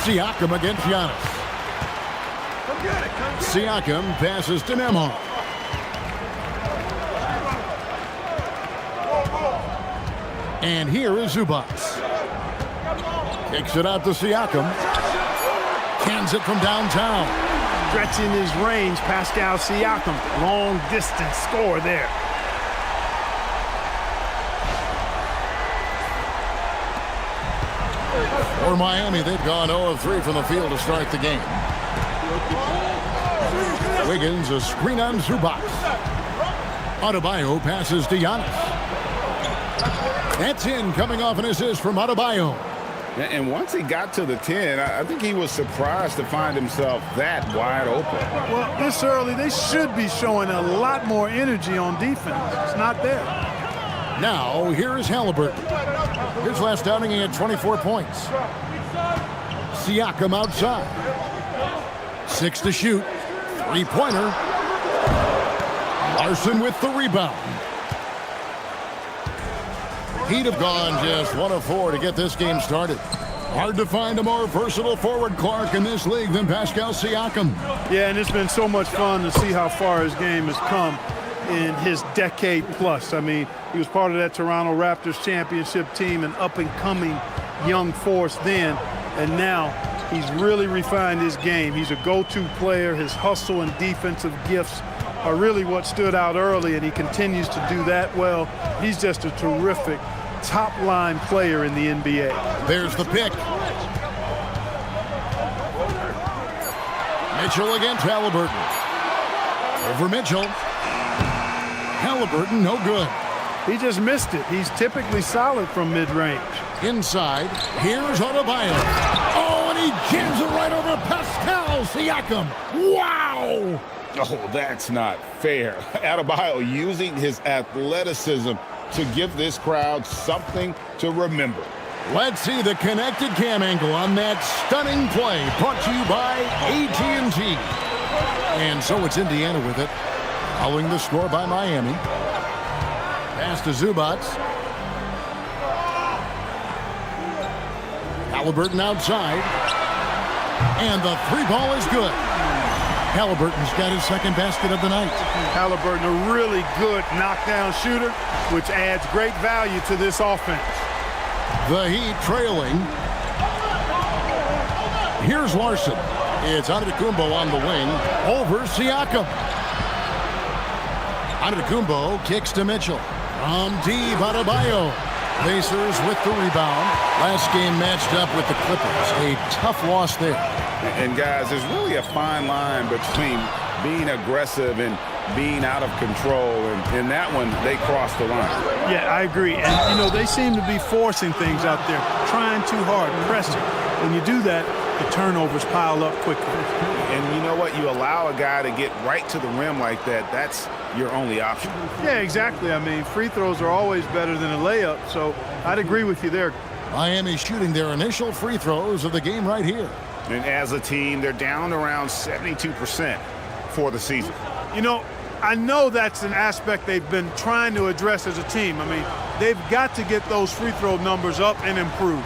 Siakam against Giannis. Siakam passes to Nembhard. And here is Zubac. Kicks it out to Siakam. Cans it from downtown. Stretching his range, Pascal Siakam. Long distance score there. For Miami, they've gone 0 of 3 from the field to start the game. Wiggins, a screen on Zubac. Adebayo passes to Giannis. That's in, coming off an assist from Adebayo. And once he got to the 10, I think he was surprised to find himself that wide open. Well, this early, they should be showing a lot more energy on defense. It's not there. Now, here is Halliburton. His last outing, he had 24 points. Siakam outside. 6 to shoot. 3-pointer. Larson with the rebound. Heat have gone just 1 of 4 to get this game started. Hard to find a more versatile forward, Clark, in this league than Pascal Siakam. Yeah, and it's been so much fun to see how far his game has come. in his decade plus. I mean, he was part of that Toronto Raptors championship team, an up-and-coming young force then, and now he's really refined his game. He's a go-to player. His hustle and defensive gifts are really what stood out early, and he continues to do that well. He's just a terrific top-line player in the NBA. There's the pick. Mitchell against Halliburton. Over Mitchell. Halliburton, no good. He just missed it. He's typically solid from mid-range. Inside, here's Adebayo. Oh, and he jams it right over Pascal Siakam. Wow! Oh, that's not fair. Adebayo using his athleticism to give this crowd something to remember. Let's see the connected cam angle on that stunning play, brought to you by AT&T. And so it's Indiana with it, following the score by Miami. Pass to Zubac. Halliburton outside. And the three ball is good. Halliburton's got his second basket of the night. Halliburton, a really good knockdown shooter, which adds great value to this offense. The Heat trailing. Here's Larson. It's Antetokounmpo on the wing over Siakam. Antetokounmpo kicks to Mitchell. From deep, Adebayo. Pacers with the rebound. Last game matched up with the Clippers. A tough loss there. And guys, there's really a fine line between being aggressive and being out of control. And in that one, they crossed the line. Yeah, I agree. And, you know, they seem to be forcing things out there, trying too hard, pressing. When you do that, the turnovers pile up quickly. And you know what? You allow a guy to get right to the rim like that, that's your only option. Yeah, exactly. I mean, free throws are always better than a layup, so I'd agree with you there. Miami shooting their initial free throws of the game right here. And as a team, they're down around 72% for the season. You know, I know that's an aspect they've been trying to address as a team. I mean, they've got to get those free throw numbers up and improve.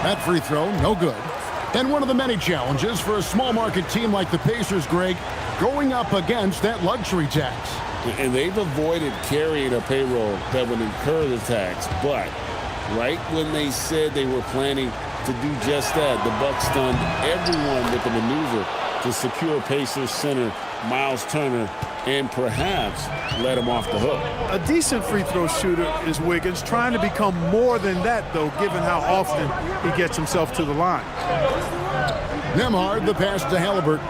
That free throw, no good. And one of the many challenges for a small market team like the Pacers, Greg, going up against that luxury tax. And they've avoided carrying a payroll that would incur the tax. But right when they said they were planning to do just that, the Bucks stunned everyone with the maneuver to secure Pacers center Miles Turner and perhaps let him off the hook. A decent free throw shooter is Wiggins, trying to become more than that, though, given how often he gets himself to the line. Nembhard, the pass to Halliburton.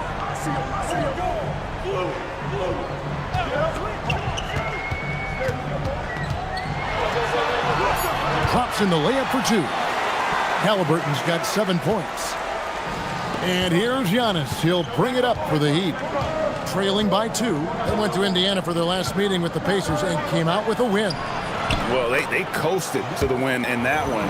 Drops in the layup for two. Halliburton's got 7 points. And here's Giannis. He'll bring it up for the Heat. Trailing by 2. They went to Indiana for their last meeting with the Pacers and came out with a win. Well, they coasted to the win in that one.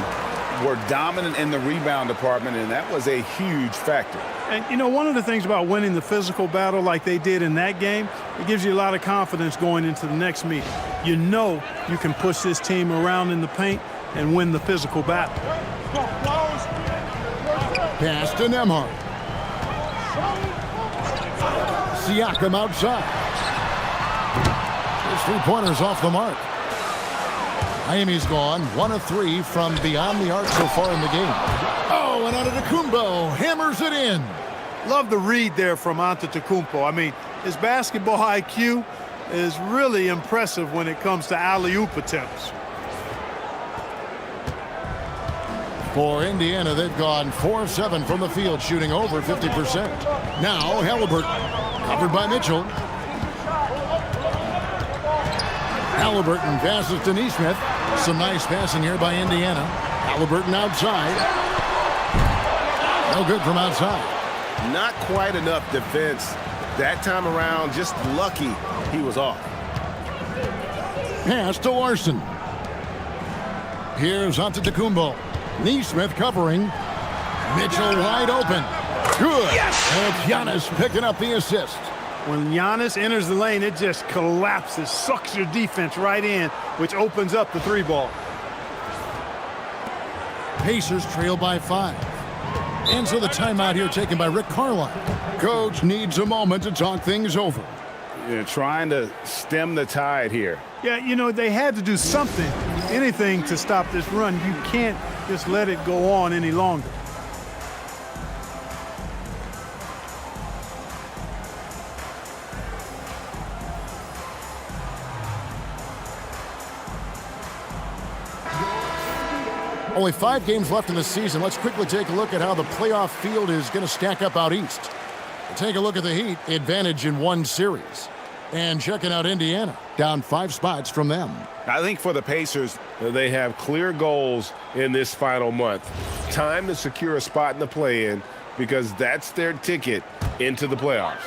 Were dominant in the rebound department, and that was a huge factor. And, you know, one of the things about winning the physical battle like they did in that game, it gives you a lot of confidence going into the next meeting. You know you can push this team around in the paint and win the physical battle. Pass to Nembhard. Siakam outside. His three-pointers off the mark. Miami's gone 1 of 3 from beyond the arc so far in the game. Oh, and Antetokounmpo hammers it in. Love the read there from Antetokounmpo. I mean, his basketball IQ is really impressive when it comes to alley-oop attempts. For Indiana, they've gone 4 of 7 from the field, shooting over 50%. Now Halliburton, covered by Mitchell. Halliburton passes to Nesmith. Some nice passing here by Indiana. Halliburton outside. No good from outside. Not quite enough defense that time around. Just lucky he was off. Pass to Larson. Here's Antetokounmpo. Nesmith covering. Mitchell wide open. Good. Yes! And it's Giannis picking up the assist. When Giannis enters the lane, it just collapses, sucks your defense right in, which opens up the three ball. Pacers trail by 5. And so the timeout here taken by Rick Carlisle. Coach needs a moment to talk things over. Trying to stem the tide here. Yeah, you know, they had to do something, anything to stop this run. You can't just let it go on any longer. Only 5 games left in the season. Let's quickly take a look at how the playoff field is going to stack up out east. Take a look at the Heat, advantage in 1 series. And checking out Indiana, down 5 spots from them. I think for the Pacers, they have clear goals in this final month. Time to secure a spot in the play-in because that's their ticket into the playoffs.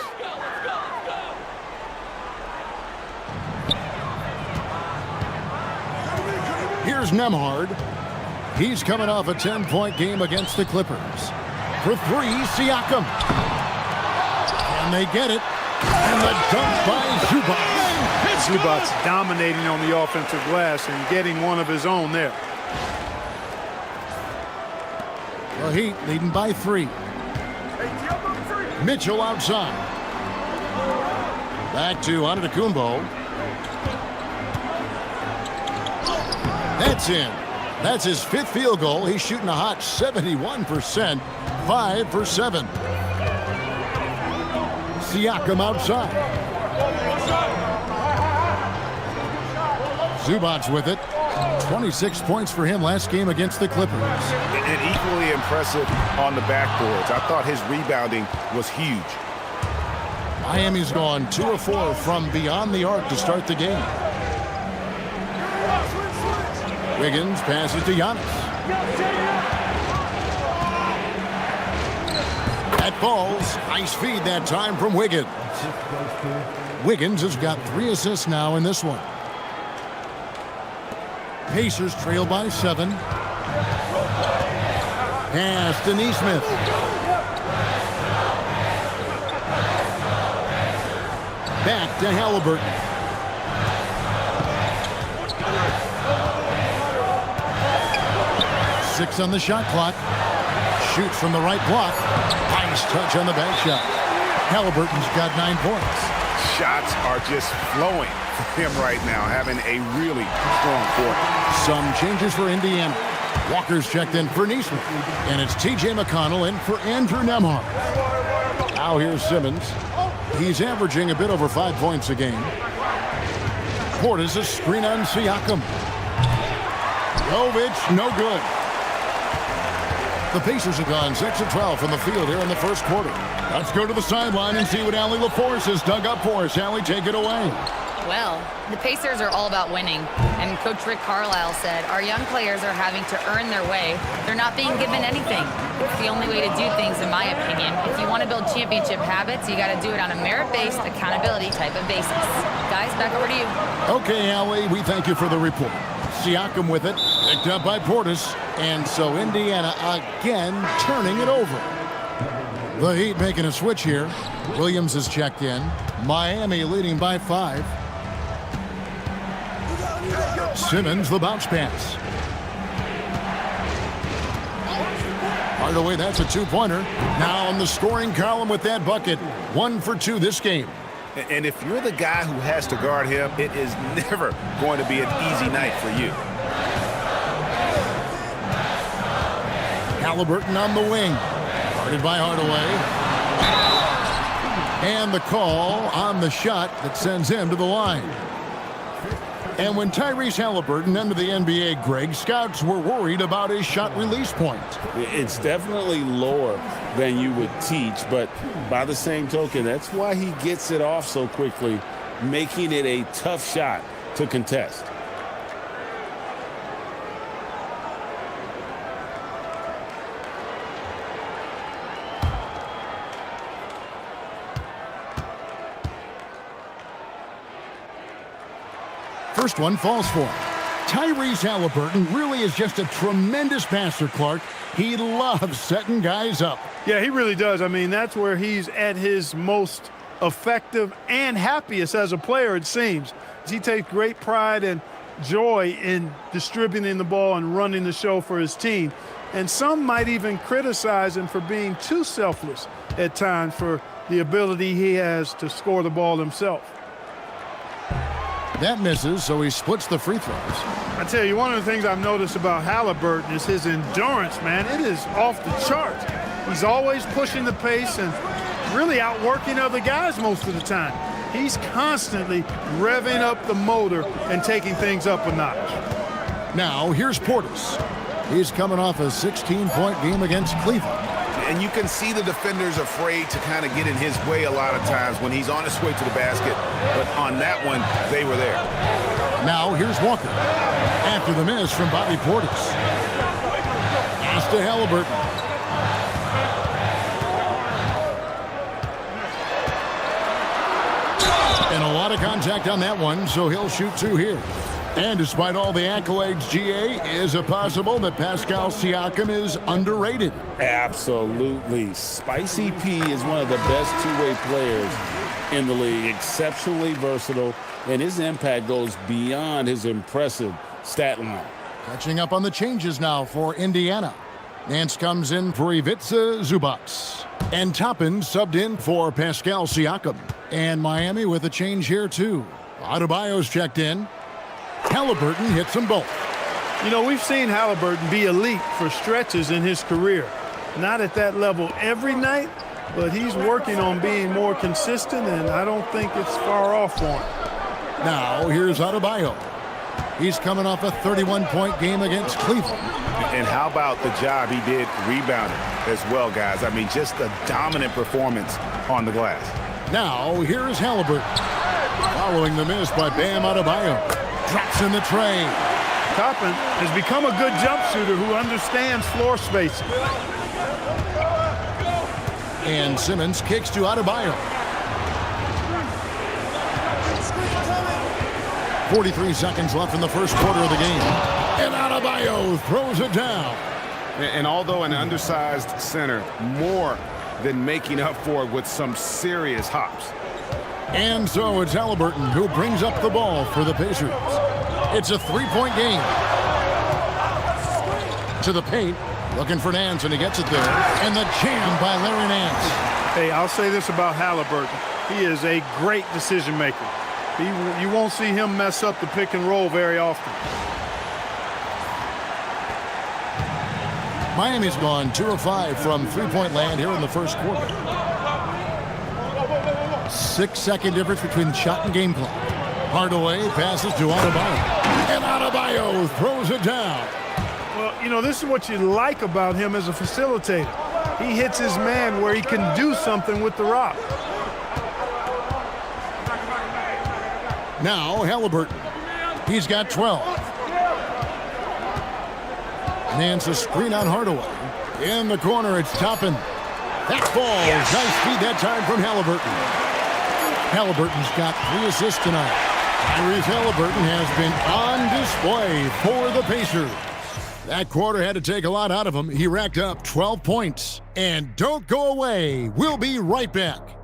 Here's Nembhard. He's coming off a 10-point game against the Clippers. For 3, Siakam. And they get it. And the dunk by Zubac. Zubac's dominating on the offensive glass and getting one of his own there. The Heat leading by 3. Mitchell outside. Back to Antetokounmpo. That's in. That's his 5th field goal. He's shooting a hot 71%. 5 for 7. Siakam outside. Zubac with it. 26 points for him last game against the Clippers. And equally impressive on the backboards. I thought his rebounding was huge. Miami's gone 2 of 4 from beyond the arc to start the game. Wiggins passes to Giannis. That falls. Nice feed that time from Wiggins. Wiggins has got 3 assists now in this one. Pacers trail by 7. Pass to Nesmith. Back to Halliburton. Six on the shot clock. Shoots from the right block. Nice touch on the back shot. Halliburton's got 9 points. Shots are just flowing for him right now, having a really strong quarter. Some changes for Indiana. Walker's checked in for Nesmith. And it's T.J. McConnell in for Andrew Nembhard. Now here's Simmons. He's averaging a bit over 5 points a game. Portis a screen on Siakam. Jovic, no good. The Pacers have gone 6 of 12 from the field here in the first quarter. Let's go to the sideline and see what Allie LaForce has dug up for us. Allie, take it away. Well, the Pacers are all about winning. And Coach Rick Carlisle said, our young players are having to earn their way. They're not being given anything. It's the only way to do things, in my opinion. If you want to build championship habits, you got to do it on a merit-based, accountability type of basis. Guys, back over to you. Okay, Allie, we thank you for the report. Siakam with it, picked up by Portis, and so Indiana again turning it over. The Heat making a switch here. Williams is checked in. Miami leading by 5. Simmons the bounce pass. Hardaway, that's a 2-pointer. Now on the scoring column with that bucket. 1 for 2 this game. And if you're the guy who has to guard him, it is never going to be an easy night for you. Halliburton on the wing. Guarded by Hardaway. And the call on the shot that sends him to the line. And when Tyrese Halliburton entered the NBA, Greg, scouts were worried about his shot release point. It's definitely lower than you would teach, but by the same token, that's why he gets it off so quickly, making it a tough shot to contest. First one falls for him. Tyrese Halliburton really is just a tremendous passer, Clark. He loves setting guys up. Yeah, he really does. I mean, that's where he's at his most effective and happiest as a player, it seems. He takes great pride and joy in distributing the ball and running the show for his team. And some might even criticize him for being too selfless at times, for the ability he has to score the ball himself. That misses, so he splits the free throws. I tell you, one of the things I've noticed about Halliburton is his endurance, man. It is off the charts. He's always pushing the pace and really outworking other guys most of the time. He's constantly revving up the motor and taking things up a notch. Now, here's Portis. He's coming off a 16-point game against Cleveland. And you can see the defenders afraid to kind of get in his way a lot of times when he's on his way to the basket. But on that one, they were there. Now, here's Walker. After the miss from Bobby Portis. Pass to Halliburton. And a lot of contact on that one, so he'll shoot 2 here. And despite all the accolades, GA, is it possible that Pascal Siakam is underrated? Absolutely. Spicy P is one of the best two-way players in the league. Exceptionally versatile, and his impact goes beyond his impressive stat line. Catching up on the changes now for Indiana. Nance comes in for Ivica Zubac. And Toppin subbed in for Pascal Siakam. And Miami with a change here, too. Adebayo's checked in. Halliburton hits them both. You know, we've seen Halliburton be elite for stretches in his career. Not at that level every night, but he's working on being more consistent, and I don't think it's far off for him. Now, here's Adebayo. He's coming off a 31-point game against Cleveland. And how about the job he did rebounding as well, guys? I mean, just a dominant performance on the glass. Now, here's Halliburton. Following the miss by Bam Adebayo. Drops in the tray. Toppin has become a good jump shooter who understands floor spacing. And Simmons kicks to Adebayo. 43 seconds left in the first quarter of the game. And Adebayo throws it down. And although an undersized center, more than making up for it with some serious hops. And so it's Halliburton who brings up the ball for the Pacers. It's a 3-point game. To the paint, looking for Nance, and he gets it there. And the jam by Larry Nance. Hey, I'll say this about Halliburton. He is a great decision maker. You won't see him mess up the pick and roll very often. Miami's gone 2 of 5 from three-point land here in the first quarter. 6-second difference between shot and game clock. Hardaway passes to Adebayo. And Adebayo throws it down. Well, you know, this is what you like about him as a facilitator. He hits his man where he can do something with the rock. Now Halliburton. He's got 12. Nance a screen on Hardaway. In the corner, it's Toppin. That falls. Yes. Nice feed that time from Halliburton. Halliburton's got 3 assists tonight. Tyrese Halliburton has been on display for the Pacers. That quarter had to take a lot out of him. He racked up 12 points. And don't go away. We'll be right back.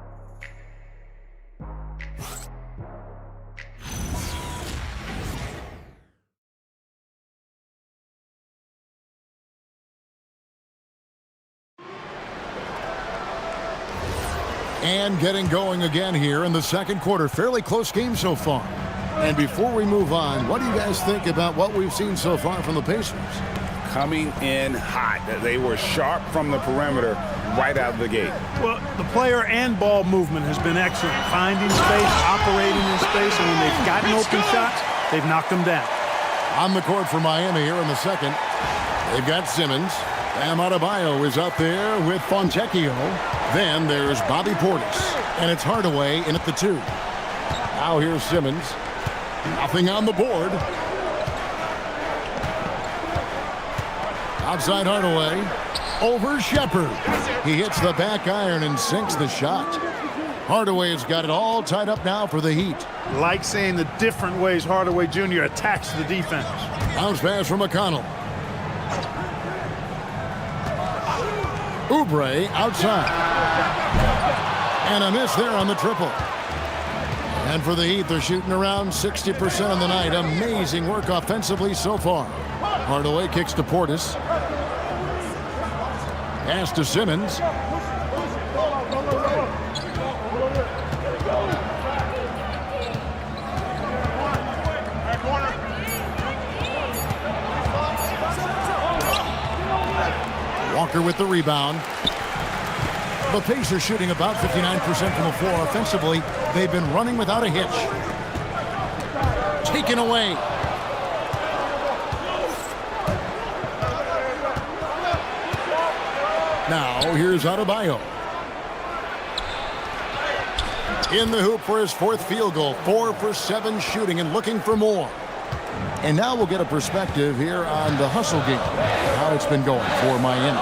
And getting going again here in the second quarter. Fairly close game so far. And before we move on, what do you guys think about what we've seen so far from the Pacers? Coming in hot. They were sharp from the perimeter right out of the gate. Well, the player and ball movement has been excellent. Finding space, operating in space, and when they've gotten open shots, they've knocked them down. On the court for Miami here in the second. They've got Simmons. Bam Adebayo is up there with Fontecchio. Then there's Bobby Portis. And it's Hardaway in at the 2. Now here's Simmons. Nothing on the board. Outside Hardaway. Over Shepherd. He hits the back iron and sinks the shot. Hardaway's got it all tied up now for the Heat. Like saying the different ways Hardaway Jr. attacks the defense. Bounce pass from McConnell. Oubre outside. And a miss there on the triple. And for the Heat, they're shooting around 60% on the night. Amazing work offensively so far. Hardaway kicks to Portis. Pass to Simmons. Walker with the rebound. The Pacers shooting about 59% from the floor offensively. They've been running without a hitch. Taken away. Now, here's Adebayo. In the hoop for his fourth field goal. 4 for 7 shooting and looking for more. And now we'll get a perspective here on the hustle game, how it's been going for Miami.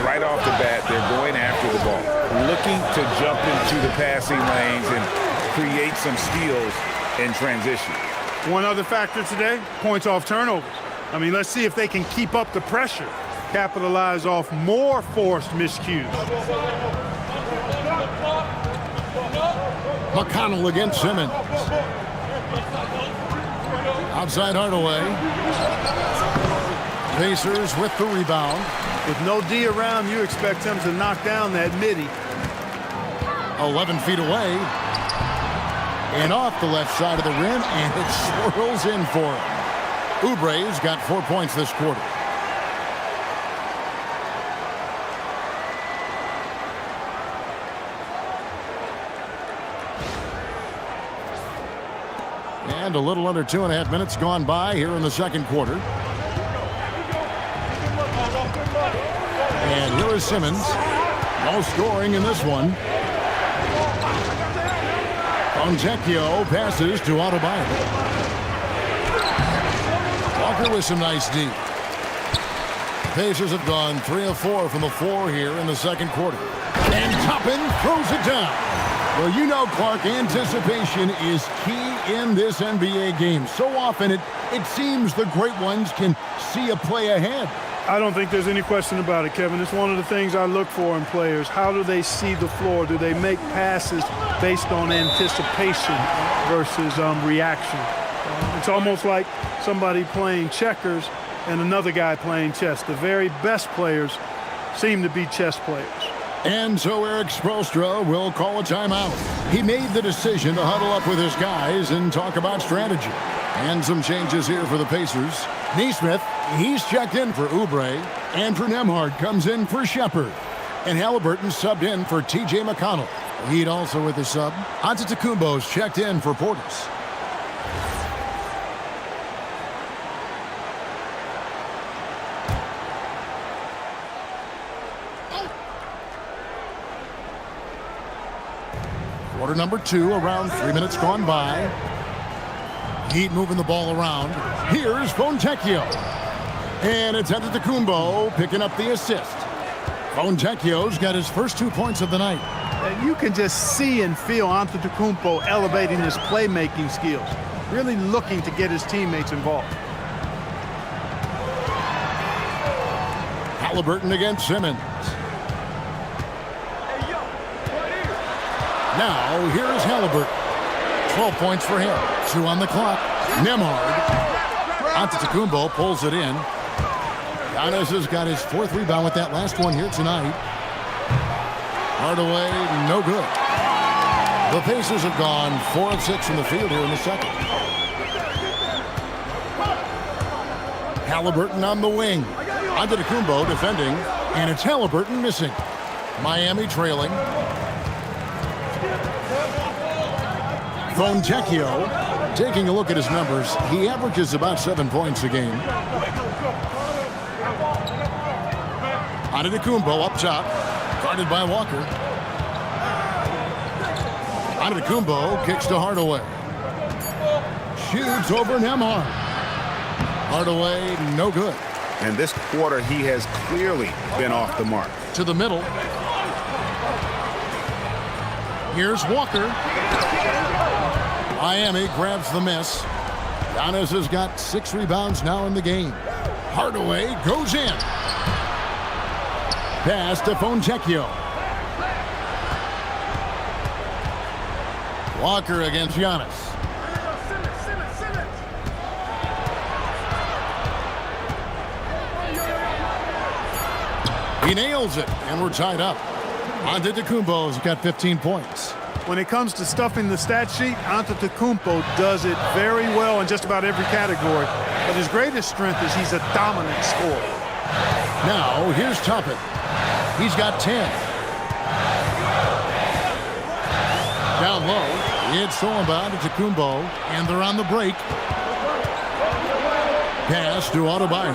Right off the bat, they're going after the ball, looking to jump into the passing lanes and create some steals in transition. One other factor today, points off turnovers. I mean, let's see if they can keep up the pressure, capitalize off more forced miscues. McConnell against Simmons. Outside Hardaway. Pacers with the rebound. With no D around, you expect him to knock down that midi. 11 feet away. And off the left side of the rim, and it swirls in for him. Oubre's got 4 points this quarter. And a little under 2.5 minutes gone by here in the second quarter. And here is Simmons. No scoring in this one. Fontecchio passes to Adebayo. Walker with some nice D. Pacers have gone 3 of 4 from the floor here in the second quarter. And Toppin throws it down. Well, you know, Clark, anticipation is key in this NBA game. So often it seems the great ones can see a play ahead. I don't think there's any question about it, Kevin. It's one of the things I look for in players. How do they see the floor? Do they make passes based on anticipation versus reaction? It's almost like somebody playing checkers and another guy playing chess. The very best players seem to be chess players. And so Eric Spoelstra will call a timeout. He made the decision to huddle up with his guys and talk about strategy. And some changes here for the Pacers. Nesmith, he's checked in for Oubre. Andrew Nembhard comes in for Shepard. And Halliburton subbed in for T.J. McConnell. Heat also with the sub. Antetokounmpo's checked in for Portis. Quarter number 2, around 3 minutes gone by. Heat moving the ball around. Here's Fontecchio. And it's Antetokounmpo picking up the assist. Fontecchio's got his first 2 points of the night. And you can just see and feel Antetokounmpo elevating his playmaking skills, really looking to get his teammates involved. Halliburton against Simmons. Now, here's Halliburton. 12 points for him. 2 on the clock. Nembhard. Antetokounmpo pulls it in. Giannis has got his 4th rebound with that last one here tonight. Hardaway, no good. The Pacers have gone 4 of 6 from the field here in the second. Halliburton on the wing. Antetokounmpo defending, and it's Halliburton missing. Miami trailing. Fontecchio, taking a look at his numbers, he averages about 7 points a game. Antetokounmpo up top, guarded by Walker. Antetokounmpo kicks to Hardaway. Shoots over Nembhard. Hardaway, no good. And this quarter, he has clearly been off the mark. To the middle. Here's Walker. Miami grabs the miss. Giannis has got 6 rebounds now in the game. Hardaway goes in. Pass to Fontecchio. Walker against Giannis. He nails it, and we're tied up. Antetokounmpo's got 15 points. When it comes to stuffing the stat sheet, Antetokounmpo does it very well in just about every category. But his greatest strength is he's a dominant scorer. Now, here's Toppin. He's got 10. Down low, it's Solomon to Tacumbo, and they're on the break. Pass to Adebayo.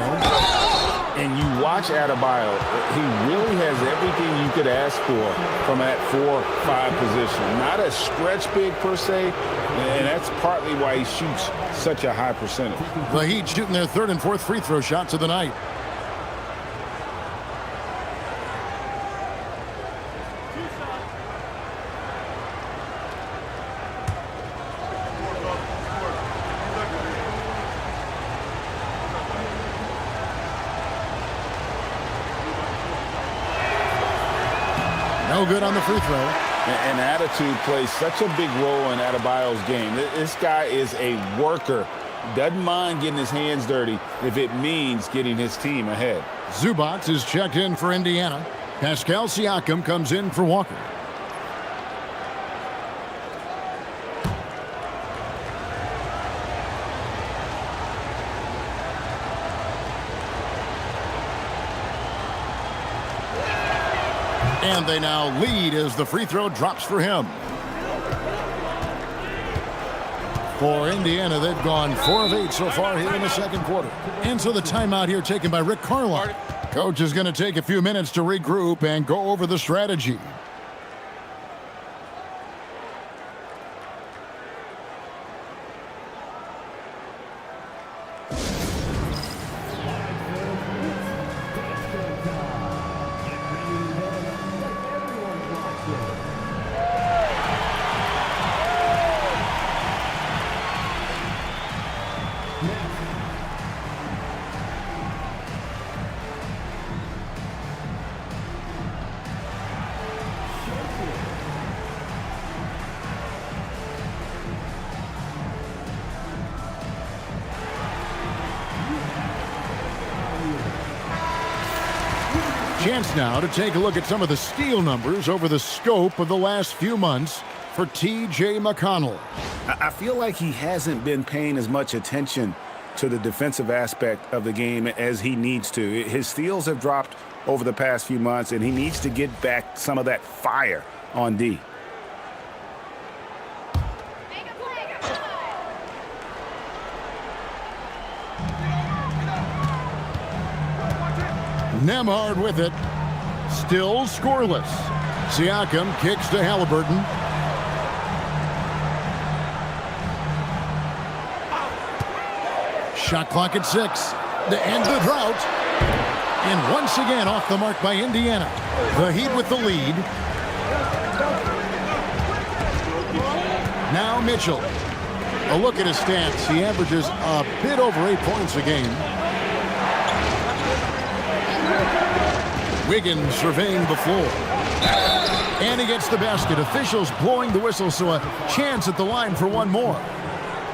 And you watch Adebayo, he really has everything you could ask for from that 4-5 position. Not a stretch big per se, and that's partly why he shoots such a high percentage. The Heat shooting their third and fourth free throw shots of the night. No good on the free throw. And attitude plays such a big role in Adebayo's game. This guy is a worker. Doesn't mind getting his hands dirty if it means getting his team ahead. Zubac is checked in for Indiana. Pascal Siakam comes in for Walker. And they now lead as the free throw drops for him. For Indiana, they've gone 4 of 8 so far here in the second quarter. And so the timeout here taken by Rick Carlisle. Coach is going to take a few minutes to regroup and go over the strategy. Chance now to take a look at some of the steal numbers over the scope of the last few months for T.J. McConnell. I feel like he hasn't been paying as much attention to the defensive aspect of the game as he needs to. His steals have dropped over the past few months, and he needs to get back some of that fire on D. Nembhard with it. Still scoreless. Siakam kicks to Halliburton. Shot clock at 6 to end the drought. And once again off the mark by Indiana. The Heat with the lead. Now Mitchell. A look at his stats. He averages a bit over 8 points a game. Wiggins surveying the floor. And he gets the basket. Officials blowing the whistle, so a chance at the line for one more.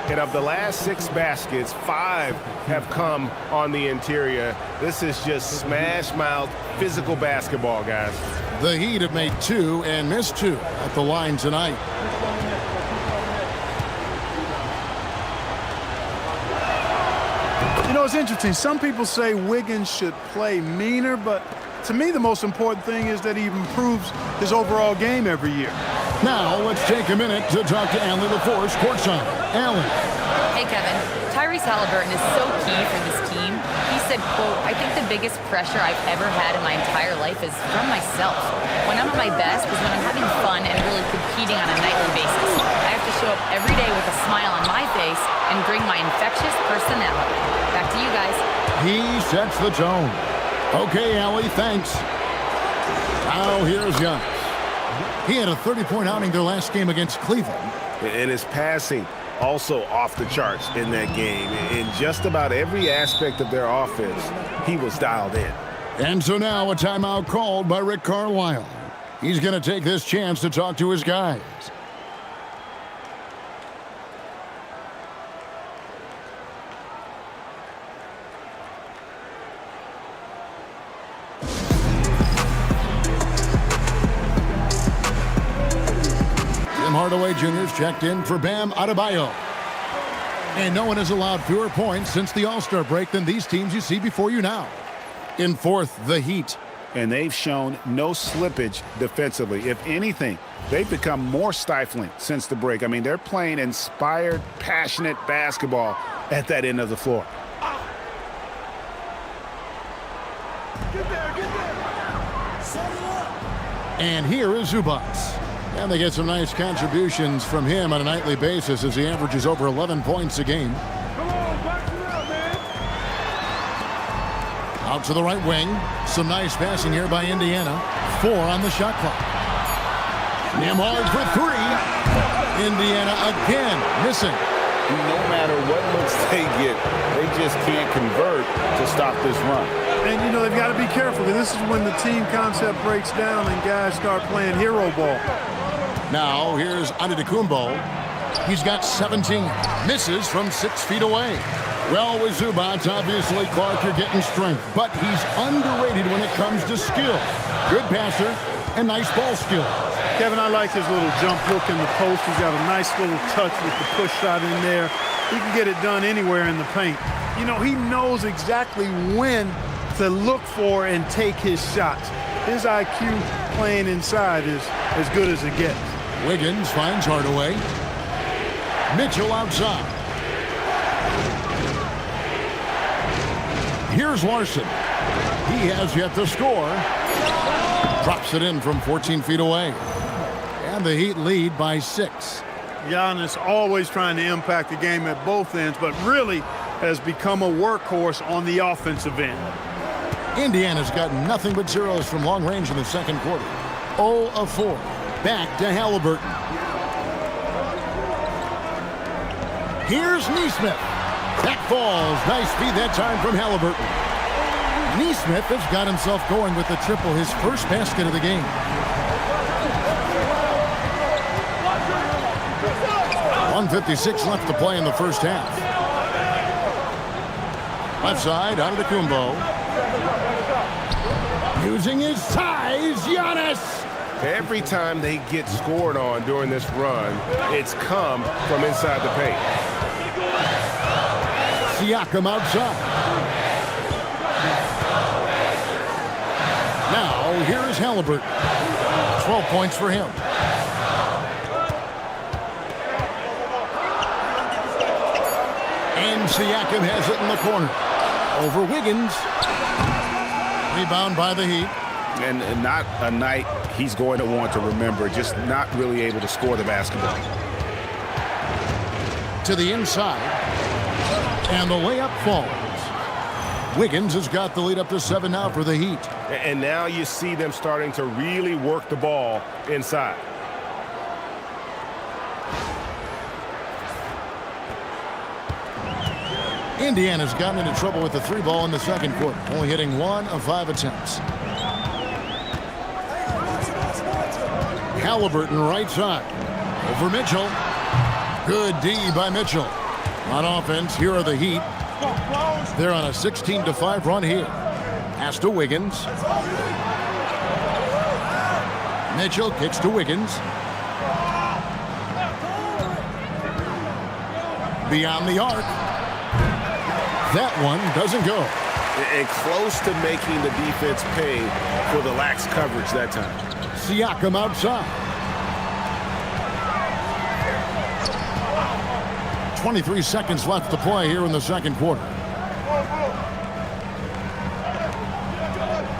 And of the last 6 baskets, 5 have come on the interior. This is just smash-mouth physical basketball, guys. The Heat have made 2 and missed 2 at the line tonight. You know, it's interesting. Some people say Wiggins should play meaner, but to me, the most important thing is that he improves his overall game every year. Now, let's take a minute to talk to Allie LaForce courtside. Allie. Hey, Kevin. Tyrese Halliburton is so key for this team. He said, quote, "I think the biggest pressure I've ever had in my entire life is from myself. When I'm at my best is when I'm having fun and really competing on a nightly basis. I have to show up every day with a smile on my face and bring my infectious personality." Back to you guys. He sets the tone. Okay, Allie, thanks. Now here's Giannis. He had a 30-point outing their last game against Cleveland. And his passing also off the charts in that game. In just about every aspect of their offense, he was dialed in. And so now a timeout called by Rick Carlisle. He's going to take this chance to talk to his guys. Hardaway Jr. is checked in for Bam Adebayo. And no one has allowed fewer points since the All-Star break than these teams you see before you now. In fourth, the Heat. And they've shown no slippage defensively. If anything, they've become more stifling since the break. I mean, they're playing inspired, passionate basketball at that end of the floor. And here is Zubats. And they get some nice contributions from him on a nightly basis as he averages over 11 points a game. Out to the right wing. Some nice passing here by Indiana. 4 on the shot clock. Nembhard for 3. Indiana again missing. No matter what looks they get, they just can't convert to stop this run. And, you know, they've got to be careful because this is when the team concept breaks down and guys start playing hero ball. Now, here's Antetokounmpo. He's got 17. Misses from 6 feet away. Well, with Zubats, obviously, Clark, you're getting strength. But he's underrated when it comes to skill. Good passer and nice ball skill. Kevin, I like his little jump hook in the post. He's got a nice little touch with the push shot in there. He can get it done anywhere in the paint. You know, he knows exactly when to look for and take his shots. His IQ playing inside is as good as it gets. Wiggins finds Hardaway. Mitchell outside. Here's Larson. He has yet to score. Drops it in from 14 feet away. And the Heat lead by 6. Giannis always trying to impact the game at both ends, but really has become a workhorse on the offensive end. Indiana's got nothing but zeros from long range in the second quarter. 0 of 4. Back to Halliburton. Here's Nesmith. That falls. Nice feed that time from Halliburton. Nesmith has got himself going with the triple, his first basket of the game. .156 left to play in the first half. Left side, Antetokounmpo. Using his size, Giannis. Every time they get scored on during this run, it's come from inside the paint. Siakam outside. Now, here is Halliburton. 12 points for him. And Siakam has it in the corner. Over Wiggins. Rebound by the Heat. And not a night he's going to want to remember, just not really able to score the basketball. To the inside. And the layup falls. Wiggins has got the lead up to 7 now for the Heat. And now you see them starting to really work the ball inside. Indiana's gotten into trouble with the 3 ball in the second quarter, only hitting 1 of 5 attempts. Halliburton right side. Over Mitchell. Good D by Mitchell. On offense, here are the Heat. They're on a 16-5 run here. Pass to Wiggins. Mitchell kicks to Wiggins. Beyond the arc. That one doesn't go. And close to making the defense pay for the lax coverage that time. Siakam outside. 23 seconds left to play here in the second quarter.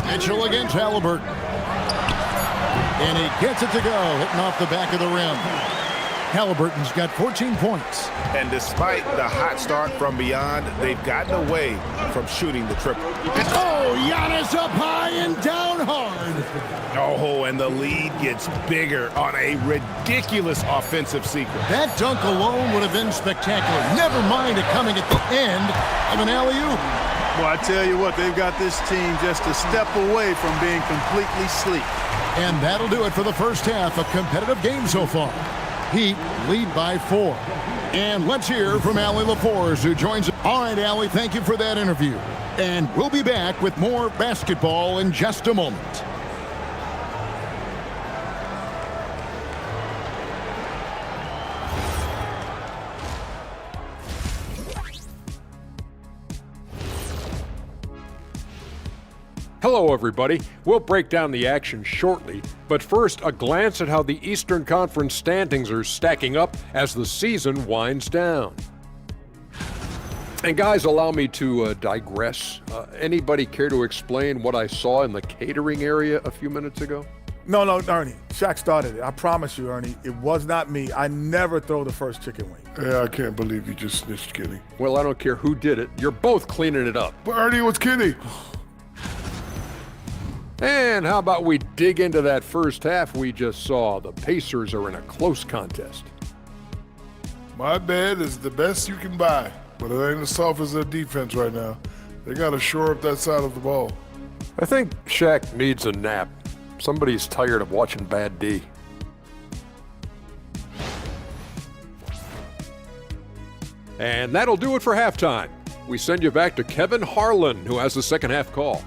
Mitchell against Halliburton. And he gets it to go, hitting off the back of the rim. Halliburton's got 14 points. And despite the hot start from beyond, they've gotten away from shooting the triple. Oh, Giannis up high and down hard. Oh, and the lead gets bigger on a ridiculous offensive sequence. That dunk alone would have been spectacular. Never mind it coming at the end of an alley-oop. Well, I tell you what, they've got this team just a step away from being completely sleek. And that'll do it for the first half. A competitive game so far. Heat lead by 4. And let's hear from Allie LaForce, who joins us. All right, Allie, thank you for that interview. And we'll be back with more basketball in just a moment. Hello, everybody. We'll break down the action shortly, but first, a glance at how the Eastern Conference standings are stacking up as the season winds down. And guys, allow me to digress. Anybody care to explain what I saw in the catering area a few minutes ago? No, Ernie. Shaq started it. I promise you, Ernie. It was not me. I never throw the first chicken wing. Yeah, I can't believe you just snitched Kenny. Well, I don't care who did it. You're both cleaning it up. But Ernie was Kenny. And how about we dig into that first half we just saw? The Pacers are in a close contest. My bed is the best you can buy, but it ain't as soft as their defense right now. They got to shore up that side of the ball. I think Shaq needs a nap. Somebody's tired of watching Bad D. And that'll do it for halftime. We send you back to Kevin Harlan, who has the second half call.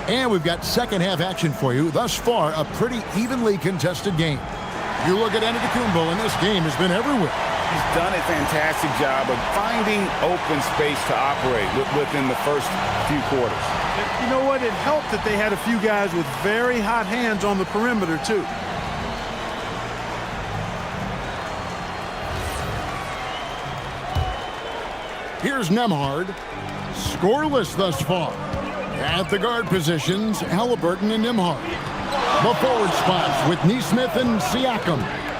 And we've got second half action for you. Thus far, a pretty evenly contested game. You look at Antetokounmpo, and this game has been everywhere. He's done a fantastic job of finding open space to operate within the first few quarters. You know what? It helped that they had a few guys with very hot hands on the perimeter, too. Here's Nembhard. Scoreless thus far. At the guard positions, Halliburton and Nembhard. The forward spots with Nesmith and Siakam.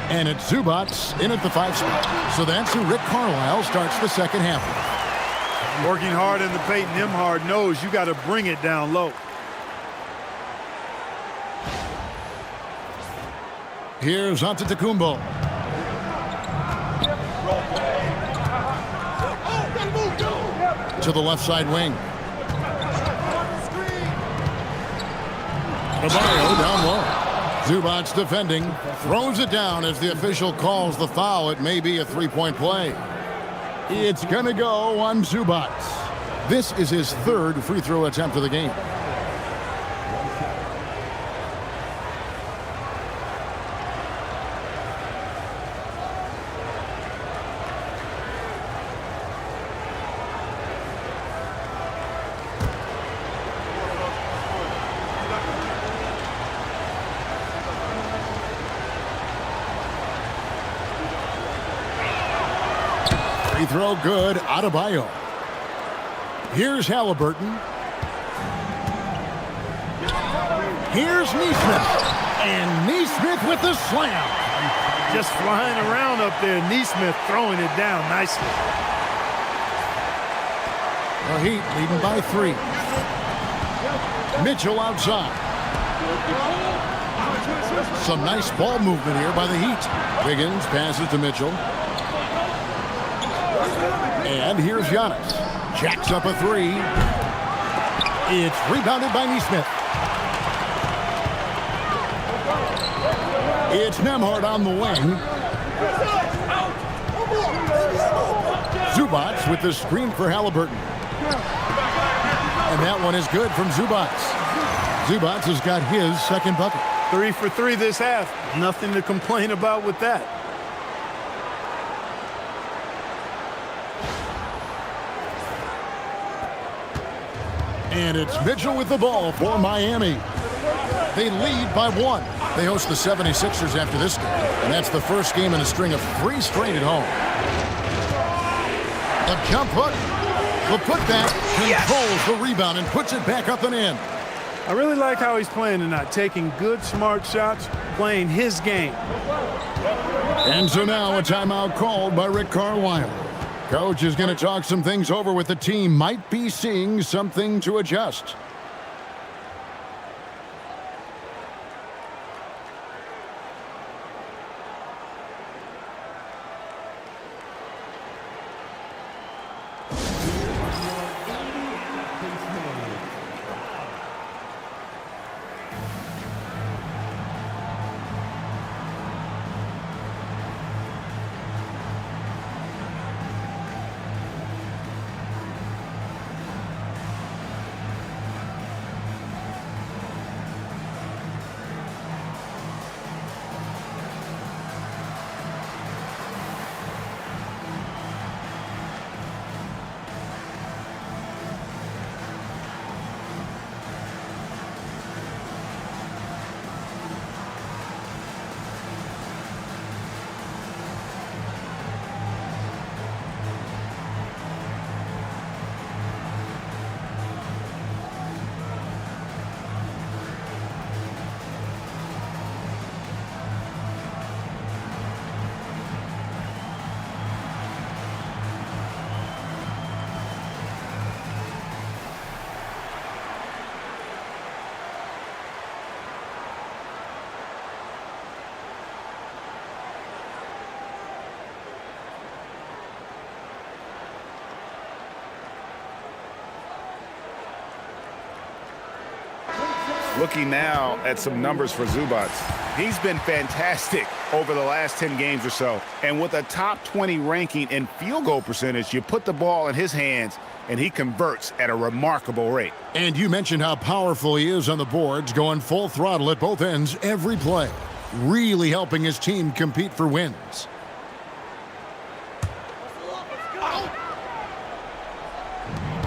And it's Zubats in at the 5 spot. So that's who Rick Carlisle starts the second half with. Working hard in the paint, Nembhard knows you got to bring it down low. Here's Antetokounmpo. To the left side wing. Adebayo down low. Zubats defending. Throws it down as the official calls the foul. It may be a three-point play. It's going to go on Zubats. This is his third free throw attempt of the game. Free throw good. Adebayo. Here's Halliburton. Here's Nesmith. And Nesmith with the slam. Just flying around up there. Nesmith throwing it down nicely. The Heat leading by 3. Mitchell outside. Some nice ball movement here by the Heat. Wiggins passes to Mitchell. And here's Giannis. Jacks up a 3. It's rebounded by Nesmith. It's Nembhard on the wing. Zubats with the screen for Halliburton. And that one is good from Zubats. Zubats has got his second bucket. 3 for 3 this half. Nothing to complain about with that. And it's Mitchell with the ball for Miami. They lead by 1. They host the 76ers after this game, and that's the first game in a string of 3 straight at home. A jump hook. The putback controls the rebound and puts it back up and in. I really like how he's playing tonight, taking good, smart shots, playing his game. And so now a timeout called by Rick Carlisle. Coach is going to talk some things over with the team. Might be seeing something to adjust. Looking now at some numbers for Zubac. He's been fantastic over the last 10 games or so. And with a top 20 ranking in field goal percentage, you put the ball in his hands, and he converts at a remarkable rate. And you mentioned how powerful he is on the boards, going full throttle at both ends every play, really helping his team compete for wins.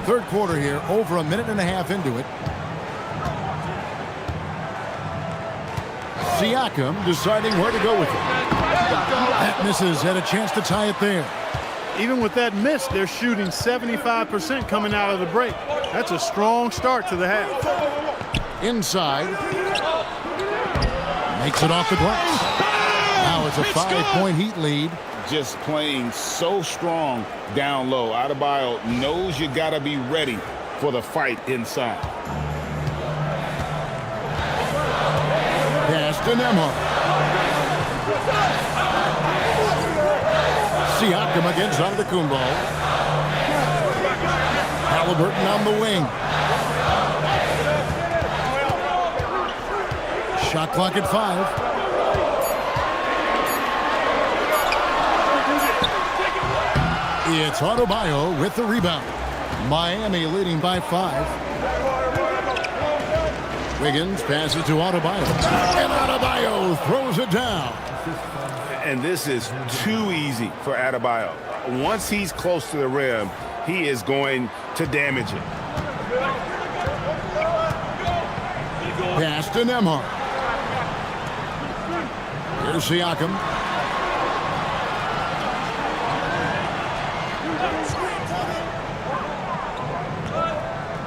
Third quarter here, over a minute and a half into it. Siakam deciding where to go with it. That misses, had a chance to tie it there. Even with that miss, they're shooting 75% coming out of the break. That's a strong start to the half. Inside. Makes it off the glass. Now it's a 5-point Heat lead. Just playing so strong down low. Adebayo knows you got to be ready for the fight inside. Pass to Nembhard. Siakam against Antetokounmpo. Halliburton on the wing. Shot clock at 5. It's Adebayo with the rebound. Miami leading by 5. Wiggins passes to Adebayo. And Adebayo throws it down. And this is too easy for Adebayo. Once he's close to the rim, he is going to damage it. Pass to Nembhard. Here's Siakam.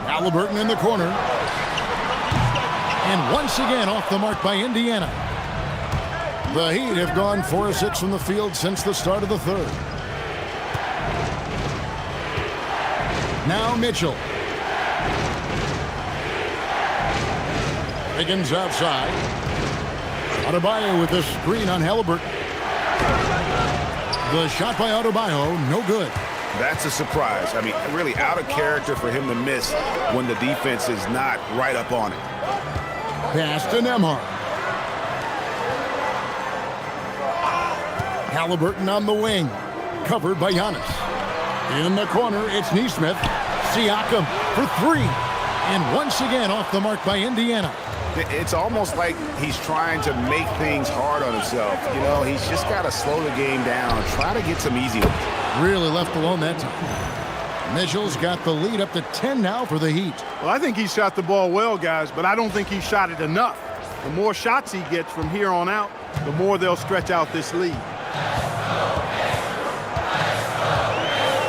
Halliburton in the corner. And once again off the mark by Indiana. The Heat have gone 4 of 6 from the field since the start of the third. Now Mitchell. Wiggins outside. Adebayo with the screen on Halliburton. The shot by Adebayo, no good. That's a surprise. I mean, really out of character for him to miss when the defense is not right up on it. Pass to Nembhard. Halliburton on the wing. Covered by Giannis. In the corner, it's Nesmith. Siakam for 3. And once again off the mark by Indiana. It's almost like he's trying to make things hard on himself. You know, he's just got to slow the game down, try to get some easy ones. Really left alone that time. Mitchell's got the lead up to 10 now for the Heat. Well, I think he shot the ball well, guys, but I don't think he shot it enough. The more shots he gets from here on out, the more they'll stretch out this lead.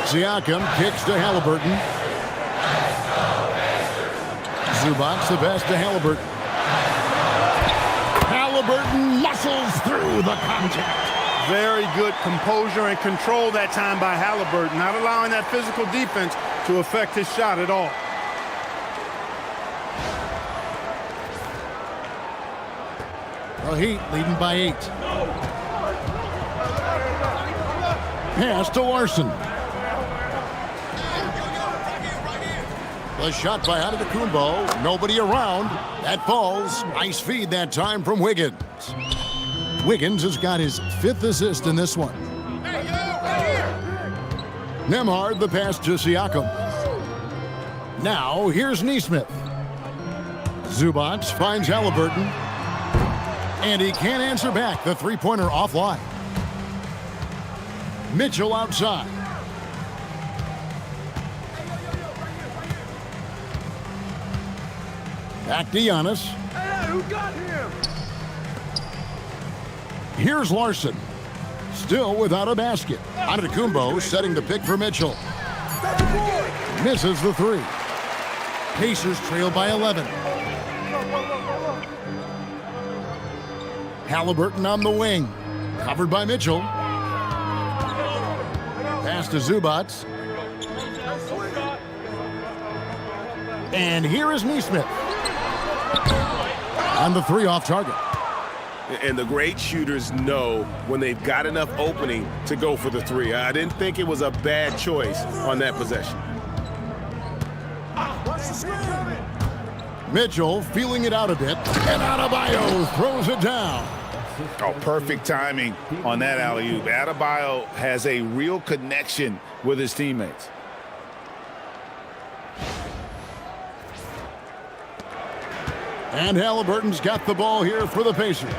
Siakam kicks to Halliburton. Zubac the pass to Halliburton. Halliburton muscles through the contact. Very good composure and control that time by Halliburton, not allowing that physical defense to affect his shot at all. The Heat leading by 8. Pass to Larson. The shot by Antetokounmpo. Nobody around. That falls. Nice feed that time from Wiggins. Wiggins has got his 5th assist in this one. Nembhard the pass to Siakam. Now here's Nesmith. Zubac finds Halliburton. And he can't answer back. The three-pointer offline. Mitchell outside. Back to Giannis. Hey, who got him? Here's Larson. Still without a basket. Antetokounmpo setting the pick for Mitchell. Misses the 3. Pacers trail by 11. Halliburton on the wing. Covered by Mitchell. Pass to Zubac. And here is Nesmith. On the 3 off target. And the great shooters know when they've got enough opening to go for the 3. I didn't think it was a bad choice on that possession. Mitchell feeling it out a bit, and Adebayo throws it down. Oh, perfect timing on that alley-oop. Adebayo has a real connection with his teammates. And Halliburton's got the ball here for the Pacers.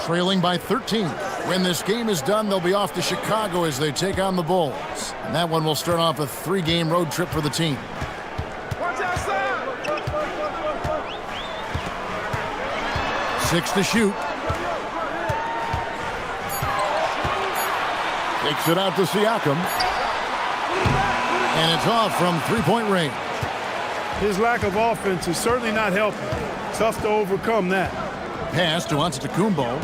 Trailing by 13. When this game is done, they'll be off to Chicago as they take on the Bulls. And that one will start off a 3-game road trip for the team. Watch outside. 6 to shoot. Takes it out to Siakam. And it's off from three-point range. His lack of offense is certainly not helping. Tough to overcome that. Pass to Antetokounmpo.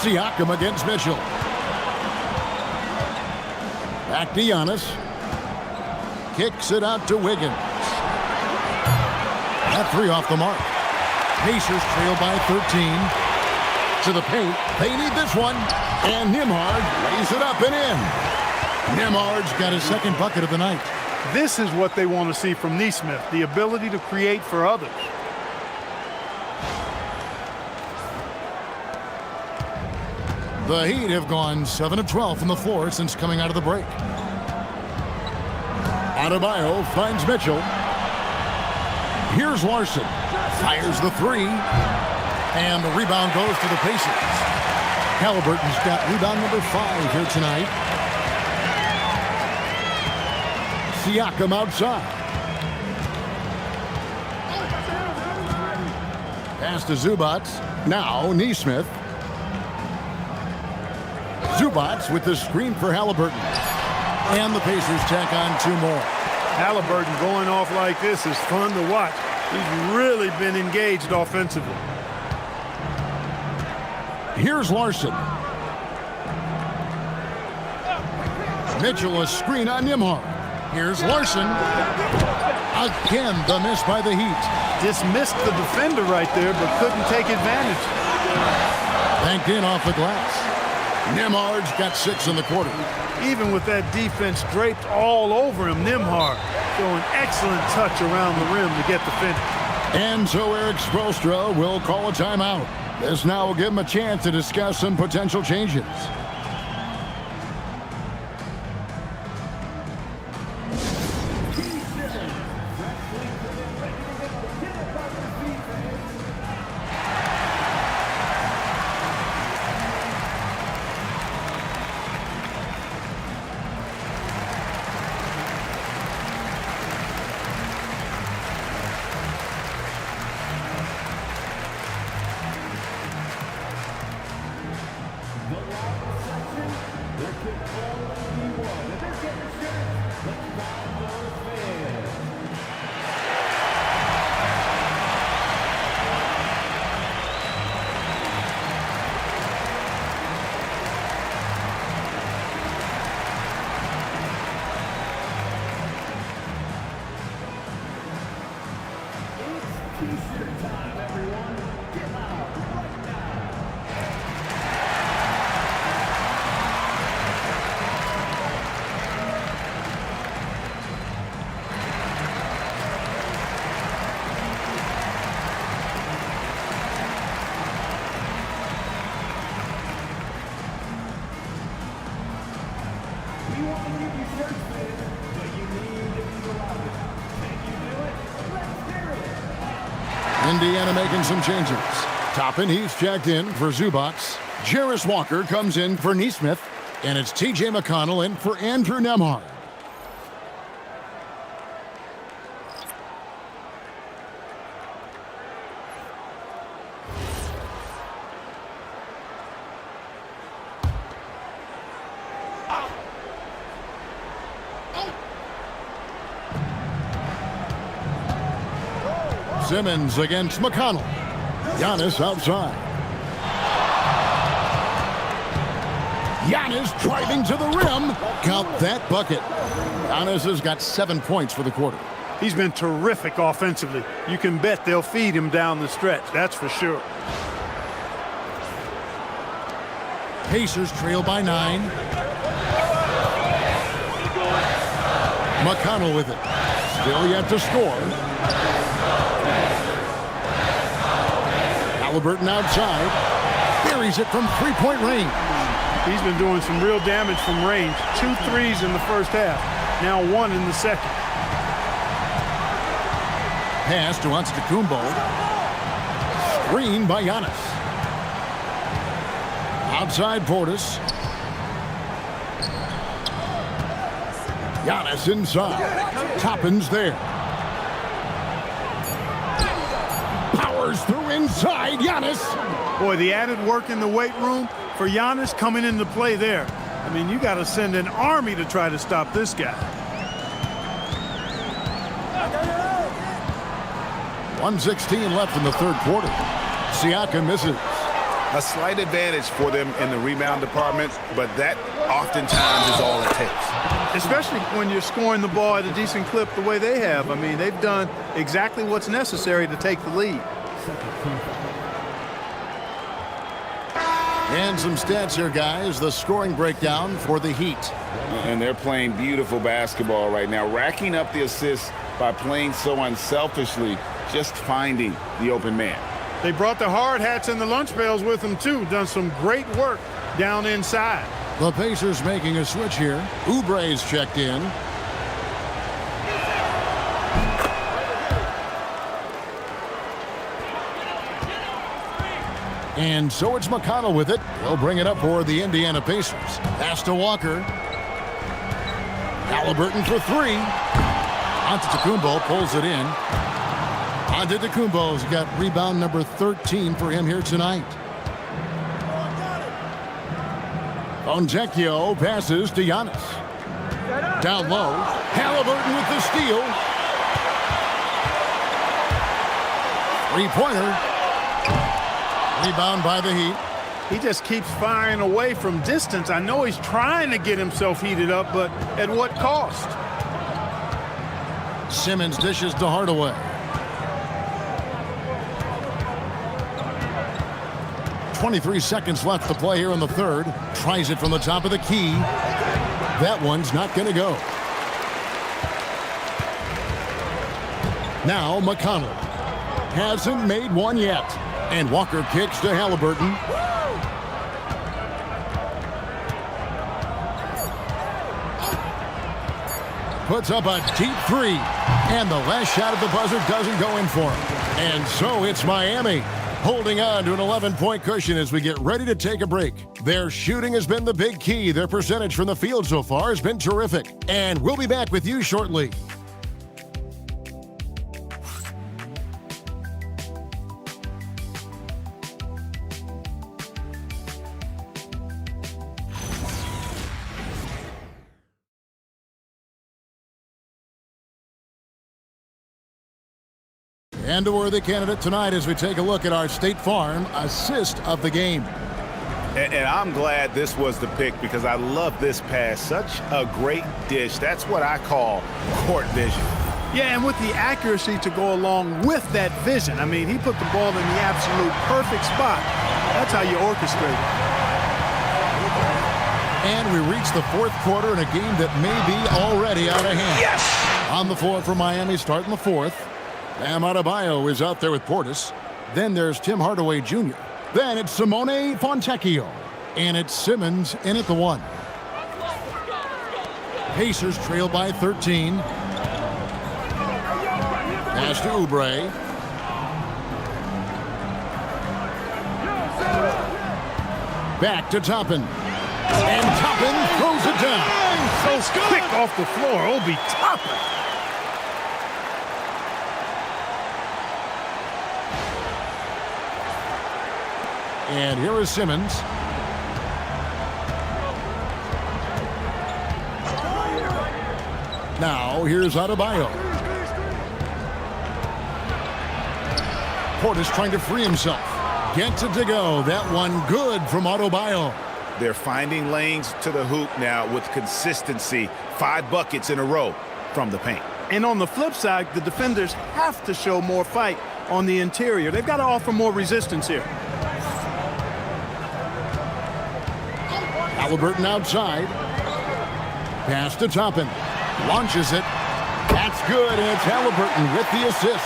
Siakam against Mitchell. Back to Giannis. Kicks it out to Wiggins. That three off the mark. Pacers trail by 13. To the paint. They need this one. And Nembhard lays it up and in. Nembhard's got his second bucket of the night. This is what they want to see from Nesmith, the ability to create for others. The Heat have gone 7 of 12 from the floor since coming out of the break. Adebayo finds Mitchell. Here's Larson. Fires the three. And the rebound goes to the Pacers. Halliburton's got rebound number 5 here tonight. Siakam outside. Pass to Zubac. Now Nesmith. Zubac with the screen for Halliburton. And the Pacers tack on 2 more. Halliburton going off like this is fun to watch. He's really been engaged offensively. Here's Larson. Mitchell a screen on Nembhard. Here's Larson. Again, the miss by the Heat. Dismissed the defender right there, but couldn't take advantage. Banked in off the glass. Nembhard's got 6 in the quarter. Even with that defense draped all over him, Nembhard showing excellent touch around the rim to get the finish. And so Eric Spoelstra will call a timeout. This now will give him a chance to discuss some potential changes. Indiana making some changes. Toppin, he's checked in for Zubac. Jarris Walker comes in for Nesmith. And it's T.J. McConnell in for Andrew Nembhard. Simmons against McConnell. Giannis outside. Giannis driving to the rim. Count that bucket. Giannis has got 7 points for the quarter. He's been terrific offensively. You can bet they'll feed him down the stretch, that's for sure. Pacers trail by 9. McConnell with it. Still yet to score. Halliburton outside. Buries it from three-point range. He's been doing some real damage from range. 2 threes in the first half. Now 1 in the second. Pass to Antetokounmpo. Screen by Giannis. Outside Portis. Giannis inside. Toppin's there. Powers through inside. Giannis. Boy, the added work in the weight room for Giannis coming into play there. I mean, you got to send an army to try to stop this guy. 1:16 left in the third quarter. Siakam misses. A slight advantage for them in the rebound department, but that oftentimes is all it takes. Especially when you're scoring the ball at a decent clip the way they have. I mean, they've done exactly what's necessary to take the lead. And some stats here, guys. The scoring breakdown for the Heat. And they're playing beautiful basketball right now, racking up the assists by playing so unselfishly, just finding the open man. They brought the hard hats and the lunch pails with them, too. Done some great work down inside. The Pacers making a switch here. Oubre's checked in. And so it's McConnell with it. He'll bring it up for the Indiana Pacers. Pass to Walker. Halliburton for 3. Antetokounmpo pulls it in. Antetokounmpo's got rebound number 13 for him here tonight. Fontecchio passes to Giannis. Down low. Halliburton with the steal. Three-pointer. Rebound by the Heat. He just keeps firing away from distance. I know he's trying to get himself heated up, but at what cost? Simmons dishes to Hardaway. .23 seconds left to play here in the third. Tries it from the top of the key. That one's not going to go. Now McConnell. Hasn't made one yet. And Walker kicks to Halliburton. Puts up a deep 3. And the last shot at the buzzer doesn't go in for him. And so it's Miami holding on to an 11-point cushion as we get ready to take a break. Their shooting has been the big key. Their percentage from the field so far has been terrific. And we'll be back with you shortly. And a worthy candidate tonight as we take a look at our State Farm assist of the game. And I'm glad this was the pick because I love this pass. Such a great dish. That's what I call court vision. Yeah, and with the accuracy to go along with that vision. I mean, he put the ball in the absolute perfect spot. That's how you orchestrate it. And we reach the fourth quarter in a game that may be already out of hand. Yes! On the floor for Miami starting the fourth. Bam Adebayo is out there with Portis. Then there's Tim Hardaway Jr. Then it's Simone Fontecchio. And it's Simmons in at the 1. Pacers trail by 13. Pass to Oubre. Back to Toppin. And Toppin throws it down. So quick off the floor, Obi Toppin. And here is Simmons. Now, here's Adebayo. Portis trying to free himself. Gets it to go. That one good from Adebayo. They're finding lanes to the hoop now with consistency. 5 buckets in a row from the paint. And on the flip side, the defenders have to show more fight on the interior. They've got to offer more resistance here. Halliburton outside. Pass to Toppin. Launches it. That's good, and it's Halliburton with the assist.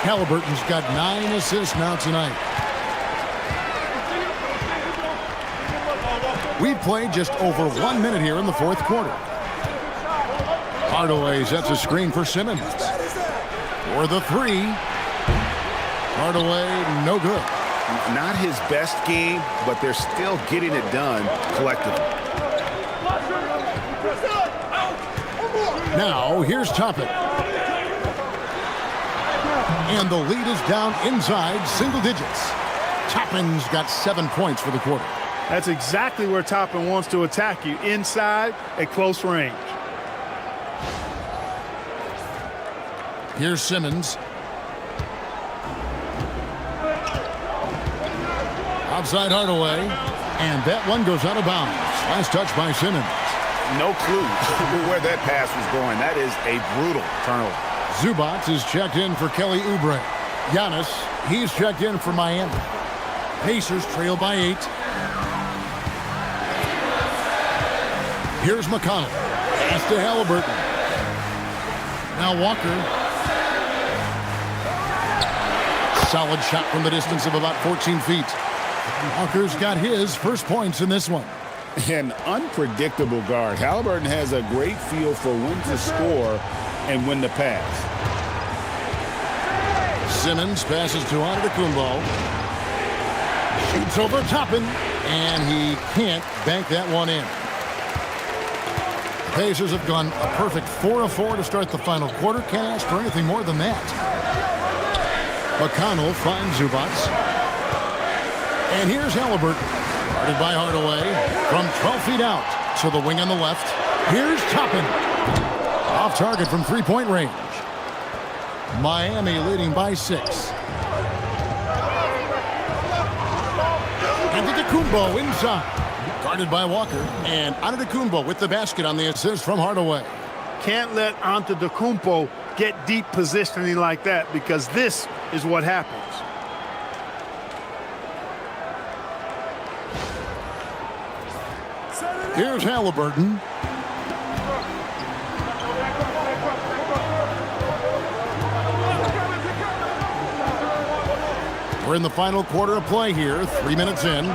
Halliburton's got 9 assists now tonight. We've played just over 1 minute here in the fourth quarter. Hardaway sets a screen for Simmons. For the three. Hardaway, no good. Not his best game, but they're still getting it done collectively. Now, here's Toppin. And the lead is down inside single digits. Toppin's got 7 points for the quarter. That's exactly where Toppin wants to attack you, inside at close range. Here's Simmons. Outside Hardaway. And that one goes out of bounds. Last touch by Simmons. No clue where that pass was going. That is a brutal turnover. Zubac is checked in for Kelly Oubre. Giannis, he's checked in for Miami. Pacers trail by 8. Here's McConnell. Pass to Halliburton. Now Walker. Solid shot from the distance of about 14 feet. Walker's got his first points in this one. An unpredictable guard. Halliburton has a great feel for when to score and when to pass. Simmons passes to Antetokounmpo. Shoots over Toppin, and he can't bank that one in. The Pacers have gone a perfect 4 of 4 to start the final quarter. Can't ask for anything more than that. McConnell finds Zubac. And here's Halliburton. Guarded by Hardaway from 12 feet out to the wing on the left. Here's Toppin. Off target from three-point range. Miami leading by 6. Antetokounmpo inside. Guarded by Walker. And Antetokounmpo with the basket on the assist from Hardaway. Can't let Antetokounmpo get deep positioning like that, because this is what happens. Here's Halliburton. We're in the final quarter of play here, 3 minutes in.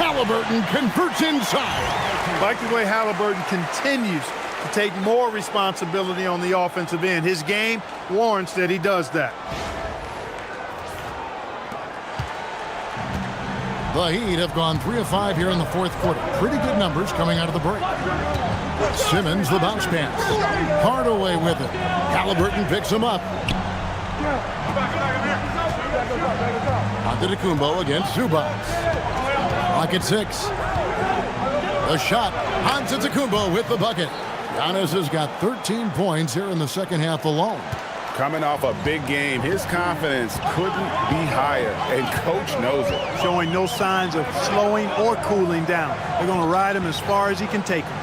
Halliburton converts inside. I like the way Halliburton continues to take more responsibility on the offensive end. His game warrants that he does that. The Heat have gone 3 of 5 here in the fourth quarter. Pretty good numbers coming out of the break. Simmons, the bounce pass. Hardaway with it. Halliburton picks him up. Antetokounmpo against Zubac. Lock at 6. The shot. Antetokounmpo with the bucket. Giannis has got 13 points here in the second half alone. Coming off a big game, his confidence couldn't be higher, and coach knows it. Showing no signs of slowing or cooling down. They're going to ride him as far as he can take him.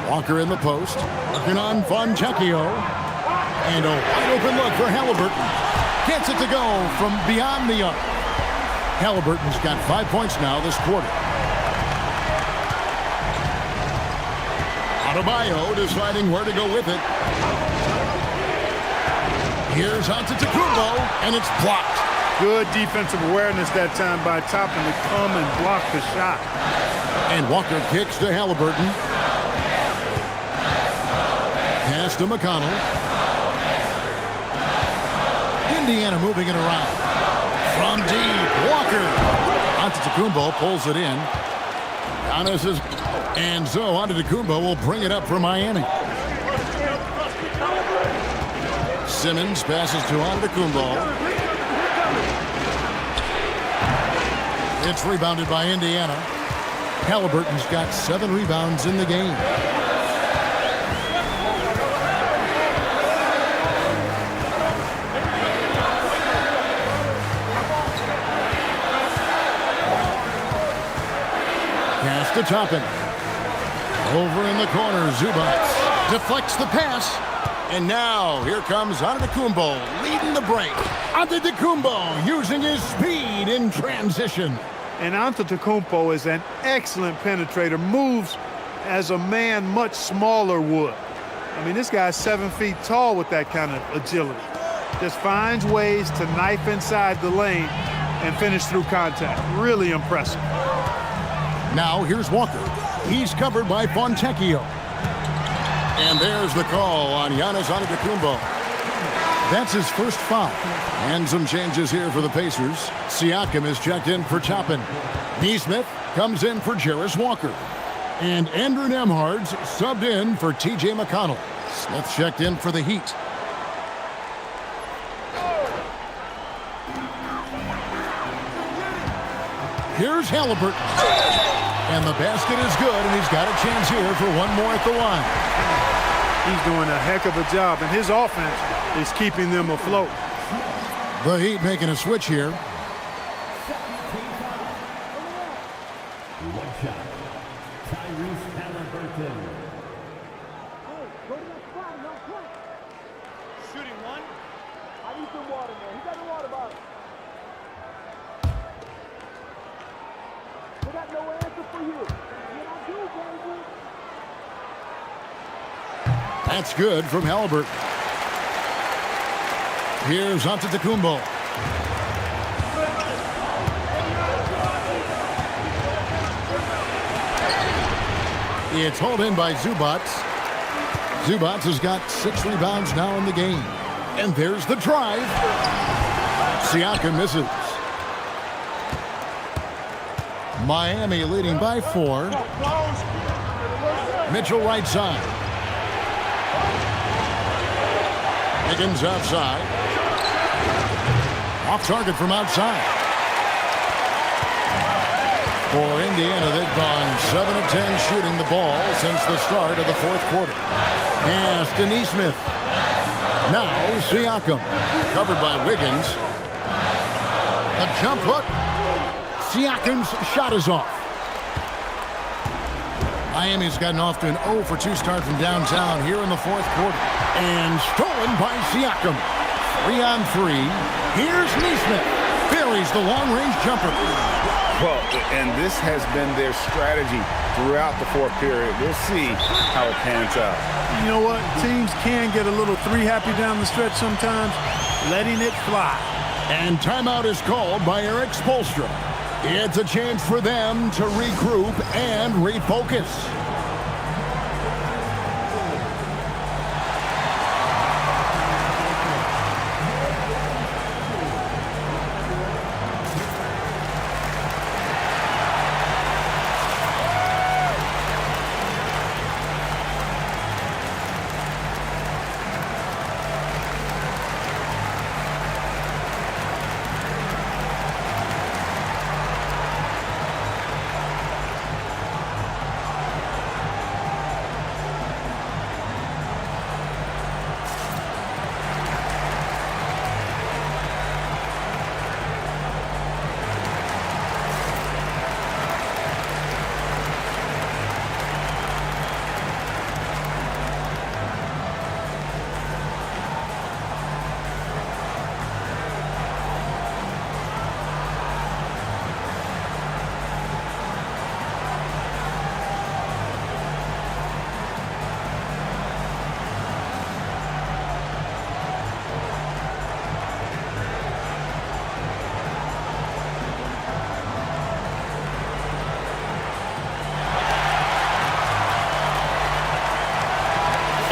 Walker in the post. Working on Fontecchio. And a wide open look for Halliburton. Gets it to go from beyond the arc. Halliburton's got 5 points now this quarter. Adebayo deciding where to go with it. Here's Antetokounmpo, and it's blocked. Good defensive awareness that time by Toppin to come and block the shot. And Walker kicks to Halliburton. Pass to McConnell. Indiana moving it around. From deep, Walker. Antetokounmpo pulls it in. Giannis is... And so Antetokounmpo will bring it up for Miami. Simmons passes to Antetokounmpo. It's rebounded by Indiana. Halliburton's got 7 rebounds in the game. Pass to Toppin. Over in the corner, Zubac deflects the pass. And now, here comes Antetokounmpo leading the break. Antetokounmpo using his speed in transition. And Antetokounmpo is an excellent penetrator, moves as a man much smaller would. I mean, this guy's 7 feet tall with that kind of agility. Just finds ways to knife inside the lane and finish through contact. Really impressive. Now here's Walker. He's covered by Fontecchio. And there's the call on Giannis Antetokounmpo. That's his first foul. And some changes here for the Pacers. Siakam is checked in for Toppin. Nesmith comes in for Jarris Walker. And Andrew Nembhard's subbed in for T.J. McConnell. Smith checked in for the Heat. Here's Halliburton. And the basket is good, and he's got a chance here for one more at the line. He's doing a heck of a job, and his offense is keeping them afloat. The Heat making a switch here. One shot. Tyrese Halliburton. Shooting one. I need some water, man. He got the water bottle. They got no answer for you. What I do, baby? That's good from Halliburton. Here's Antetokounmpo. It's hauled in by Zubac. Zubac has got 6 rebounds now in the game. And there's the drive. Siakam misses. Miami leading by 4. Mitchell right side. Higgins outside. Off target from outside. For Indiana, they've gone 7 of 10 shooting the ball since the start of the fourth quarter. Pass to Nesmith. Now Siakam, covered by Wiggins. A jump hook. Siakam's shot is off. Miami's gotten off to an 0 for 2 start from downtown here in the fourth quarter. And stolen by Siakam. 3 on 3. Here's Nesmith. Buries the long-range jumper. Well, and this has been their strategy throughout the fourth period. We'll see how it pans out. You know what? Teams can get a little 3-happy down the stretch sometimes, letting it fly. And timeout is called by Eric Spoelstra. It's a chance for them to regroup and refocus.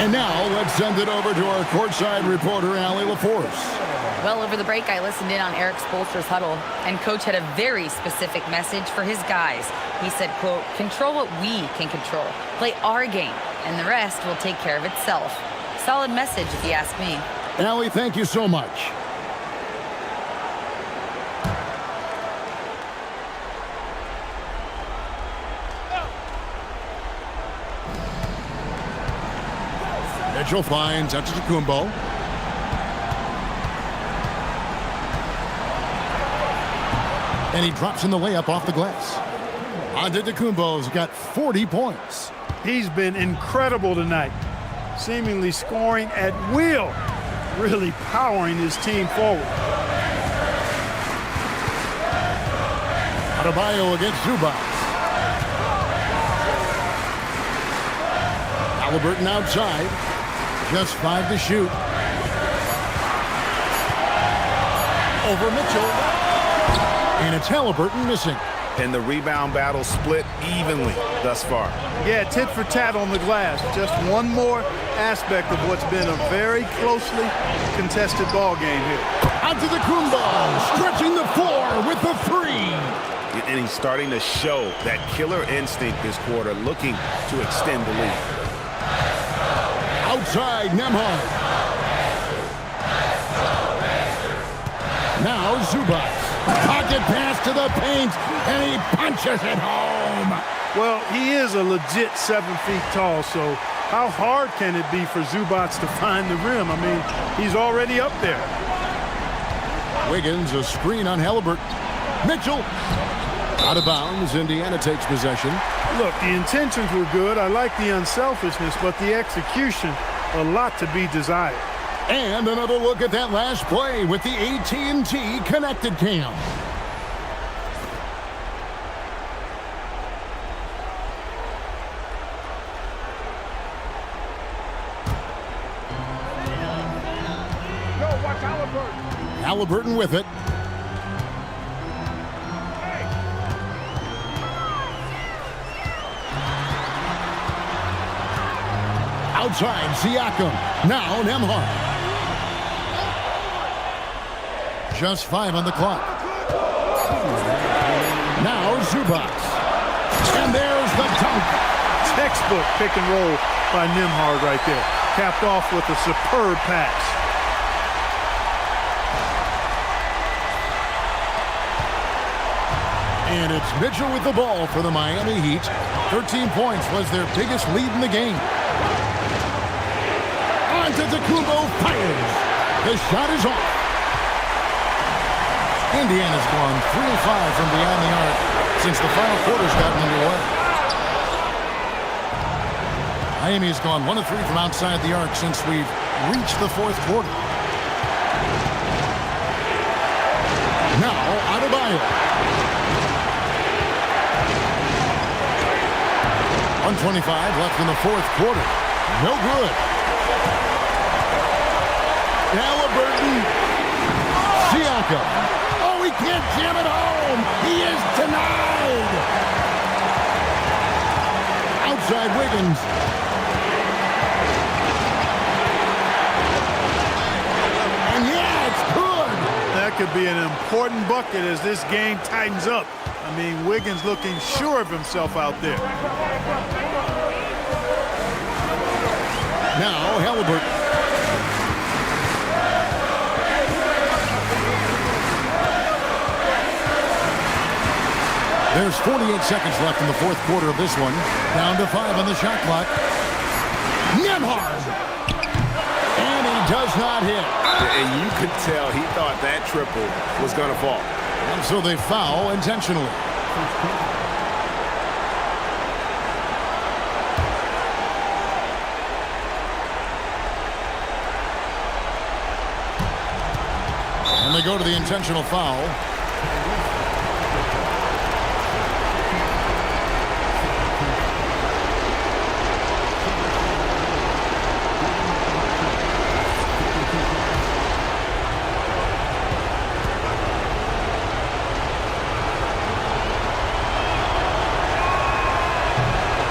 And now let's send it over to our courtside reporter, Allie LaForce. Well, over the break, I listened in on Eric Spoelstra's huddle, and Coach had a very specific message for his guys. He said, quote, control what we can control, play our game, and the rest will take care of itself. Solid message, if you ask me. Allie, thank you so much. Mitchell finds Antetokounmpo. And he drops in the layup off the glass. Antetokounmpo's got 40 points. He's been incredible tonight, seemingly scoring at will, really powering his team forward. Adebayo against Zubac. Halliburton outside. Just 5 to shoot. Over Mitchell. And it's Halliburton missing. And the rebound battle split evenly thus far. Yeah, tit for tat on the glass. Just one more aspect of what's been a very closely contested ball game here. Antetokounmpo stretching the floor with the 3. And he's starting to show that killer instinct this quarter, looking to extend the lead. Outside, Nembhard. Now Zubac. Pocket pass to the paint, and he punches it home. Well, he is a legit 7 feet tall, so how hard can it be for Zubac to find the rim? I mean, he's already up there. Wiggins, a screen on Halliburton. Mitchell. Out of bounds. Indiana takes possession. Look, the intentions were good. I like the unselfishness, but the execution, a lot to be desired. And another look at that last play with the AT&T connected cam. Halliburton with it. Outside, Siakam. Now Nembhard. Just 5 on the clock. Now Zubac. And there's the dunk. Textbook pick and roll by Nembhard right there. Capped off with a superb pass. And it's Mitchell with the ball for the Miami Heat. 13 points was their biggest lead in the game. Antetokounmpo fires. The shot is off. Indiana's gone 3 of 5 from beyond the arc since the final quarter's gotten underway. Miami's gone 1 of 3 from outside the arc since we've reached the 4th quarter. Now, Adebayo. 1:25 left in the 4th quarter. No good. Halliburton. Siakam. Oh, he can't jam it home. He is denied. Outside Wiggins. And yeah, it's good. That could be an important bucket as this game tightens up. I mean, Wiggins looking sure of himself out there. Now, Halliburton. There's 48 seconds left in the 4th quarter of this one. Down to 5 on the shot clock. Nembhard. And he does not hit. And you could tell he thought that triple was going to fall. And so they foul intentionally. And they go to the intentional foul.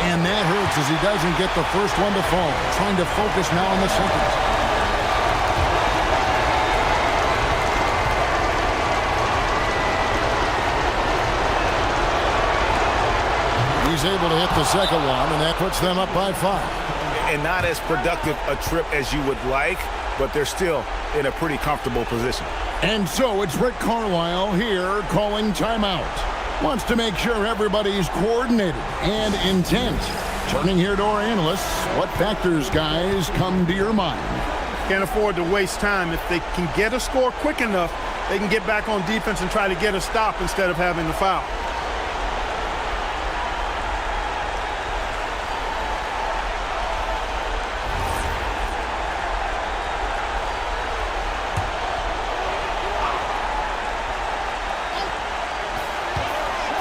And that hurts as he doesn't get the first one to fall. Trying to focus now on the second. He's able to hit the second one, and that puts them up by 5. And not as productive a trip as you would like, but they're still in a pretty comfortable position. And so it's Rick Carlisle here calling timeout. Wants to make sure everybody's coordinated and intent. Turning here to our analysts, what factors, guys, come to your mind? Can't afford to waste time. If they can get a score quick enough, they can get back on defense and try to get a stop instead of having the foul.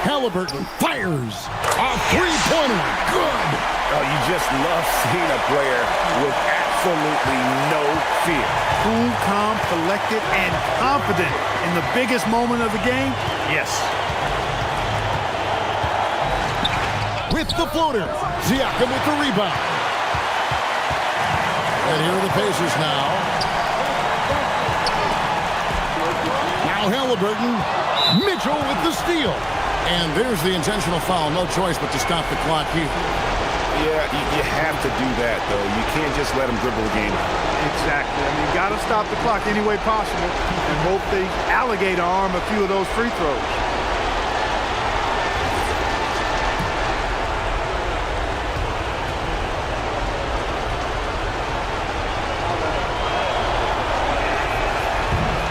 Halliburton fires a three-pointer. Good. Oh, you just love seeing a player with absolutely no fear. Cool, calm, collected, and confident in the biggest moment of the game? Yes. With the floater. Siakam with the rebound. And here are the Pacers now. Now Halliburton. Mitchell with the steal. And there's the intentional foul. No choice but to stop the clock here. Yeah, you have to do that, though. You can't just let them dribble the game. Exactly. I mean, you got to stop the clock any way possible and hope they alligator arm a few of those free throws.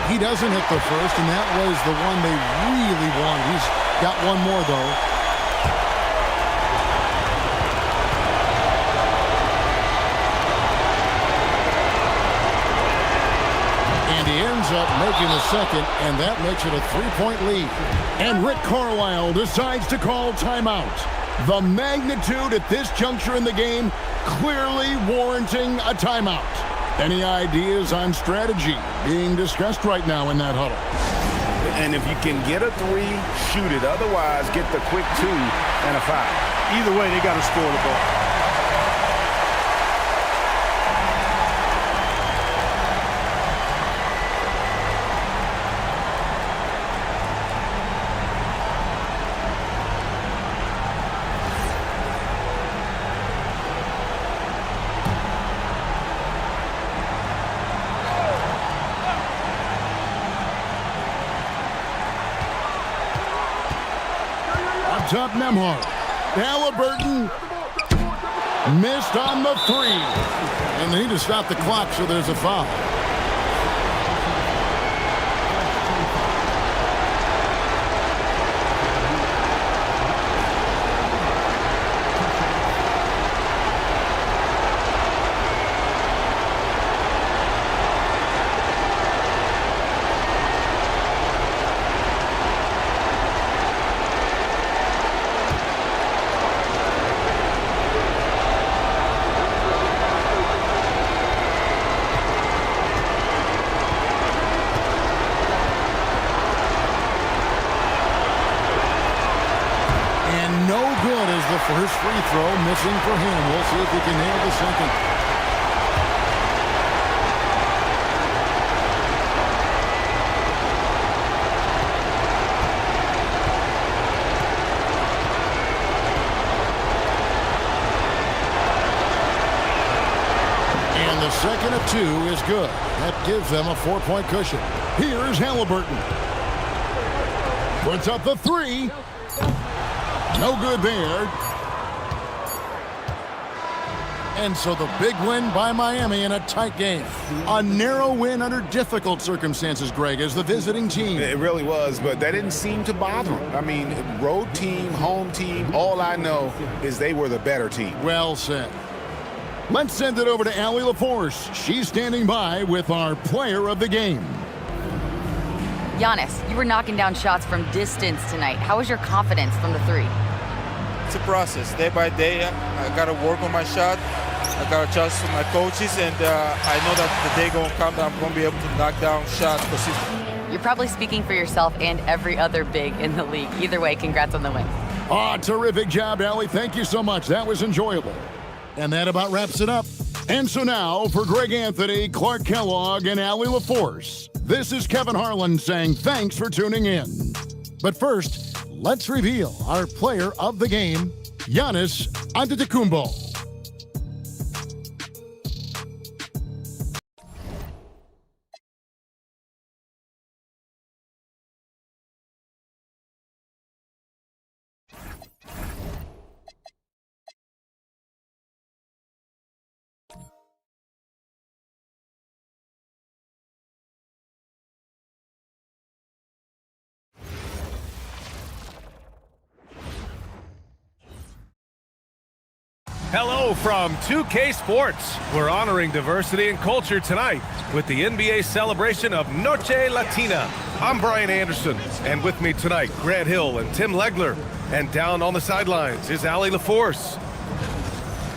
He doesn't hit the first, and that was the one they really wanted. He's got one more, though. And he ends up making the second, and that makes it a three-point lead. And Rick Carlisle decides to call timeout. The magnitude at this juncture in the game clearly warranting a timeout. Any ideas on strategy being discussed right now in that huddle? And if you can get a three, shoot it. Otherwise, get the quick 2 and a foul. Either way, they got to score the ball. Top Nembhard. Halliburton missed on the three. And they need to stop the clock, so there's a foul. First free throw missing for him. We'll see if he can nail the second. And the second of 2 is good. That gives them a 4-point cushion. Here's Halliburton. Puts up the 3. No good there. And so the big win by Miami in a tight game. A narrow win under difficult circumstances, Greg, as the visiting team. It really was, but that didn't seem to bother them. I mean, road team, home team, all I know is they were the better team. Well said. Let's send it over to Allie LaForce. She's standing by with our player of the game. Giannis, you were knocking down shots from distance tonight. How was your confidence from the 3? It's a process. Day by day, I got to work on my shot. I got to trust my coaches, and I know that the day going to come that I'm going to be able to knock down shots consistently. You're probably speaking for yourself and every other big in the league. Either way, congrats on the win. Terrific job, Allie. Thank you so much. That was enjoyable. And that about wraps it up. And so now, for Greg Anthony, Clark Kellogg, and Allie LaForce, this is Kevin Harlan saying thanks for tuning in. But first, let's reveal our player of the game, Giannis Antetokounmpo. Hello from 2K Sports. We're honoring diversity and culture tonight with the NBA celebration of Noche Latina. I'm Brian Anderson, and with me tonight, Grant Hill and Tim Legler. And down on the sidelines is Allie LaForce.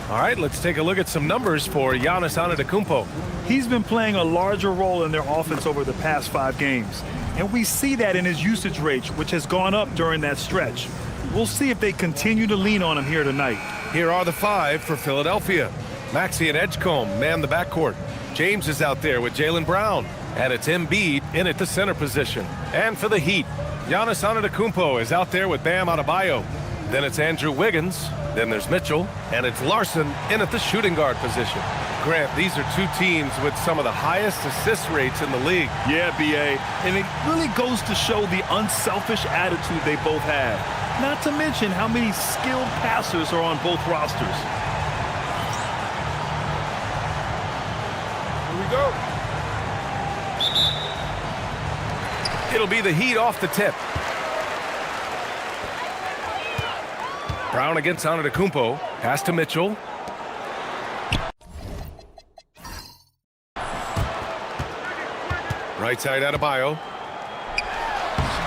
All right, let's take a look at some numbers for Giannis Antetokounmpo. He's been playing a larger role in their offense over the past 5 games. And we see that in his usage rate, which has gone up during that stretch. We'll see if they continue to lean on him here tonight. Here are the 5 for Philadelphia. Maxey and Edgecombe man the backcourt. James is out there with Jaylen Brown. And it's Embiid in at the center position. And for the Heat, Giannis Antetokounmpo is out there with Bam Adebayo. Then it's Andrew Wiggins. Then there's Mitchell. And it's Larson in at the shooting guard position. Grant, these are 2 teams with some of the highest assist rates in the league. Yeah, B.A. And it really goes to show the unselfish attitude they both have. Not to mention how many skilled passers are on both rosters. Here we go. It'll be the Heat off the tip. Brown against Antetokounmpo. Pass to Mitchell. Right side Adebayo.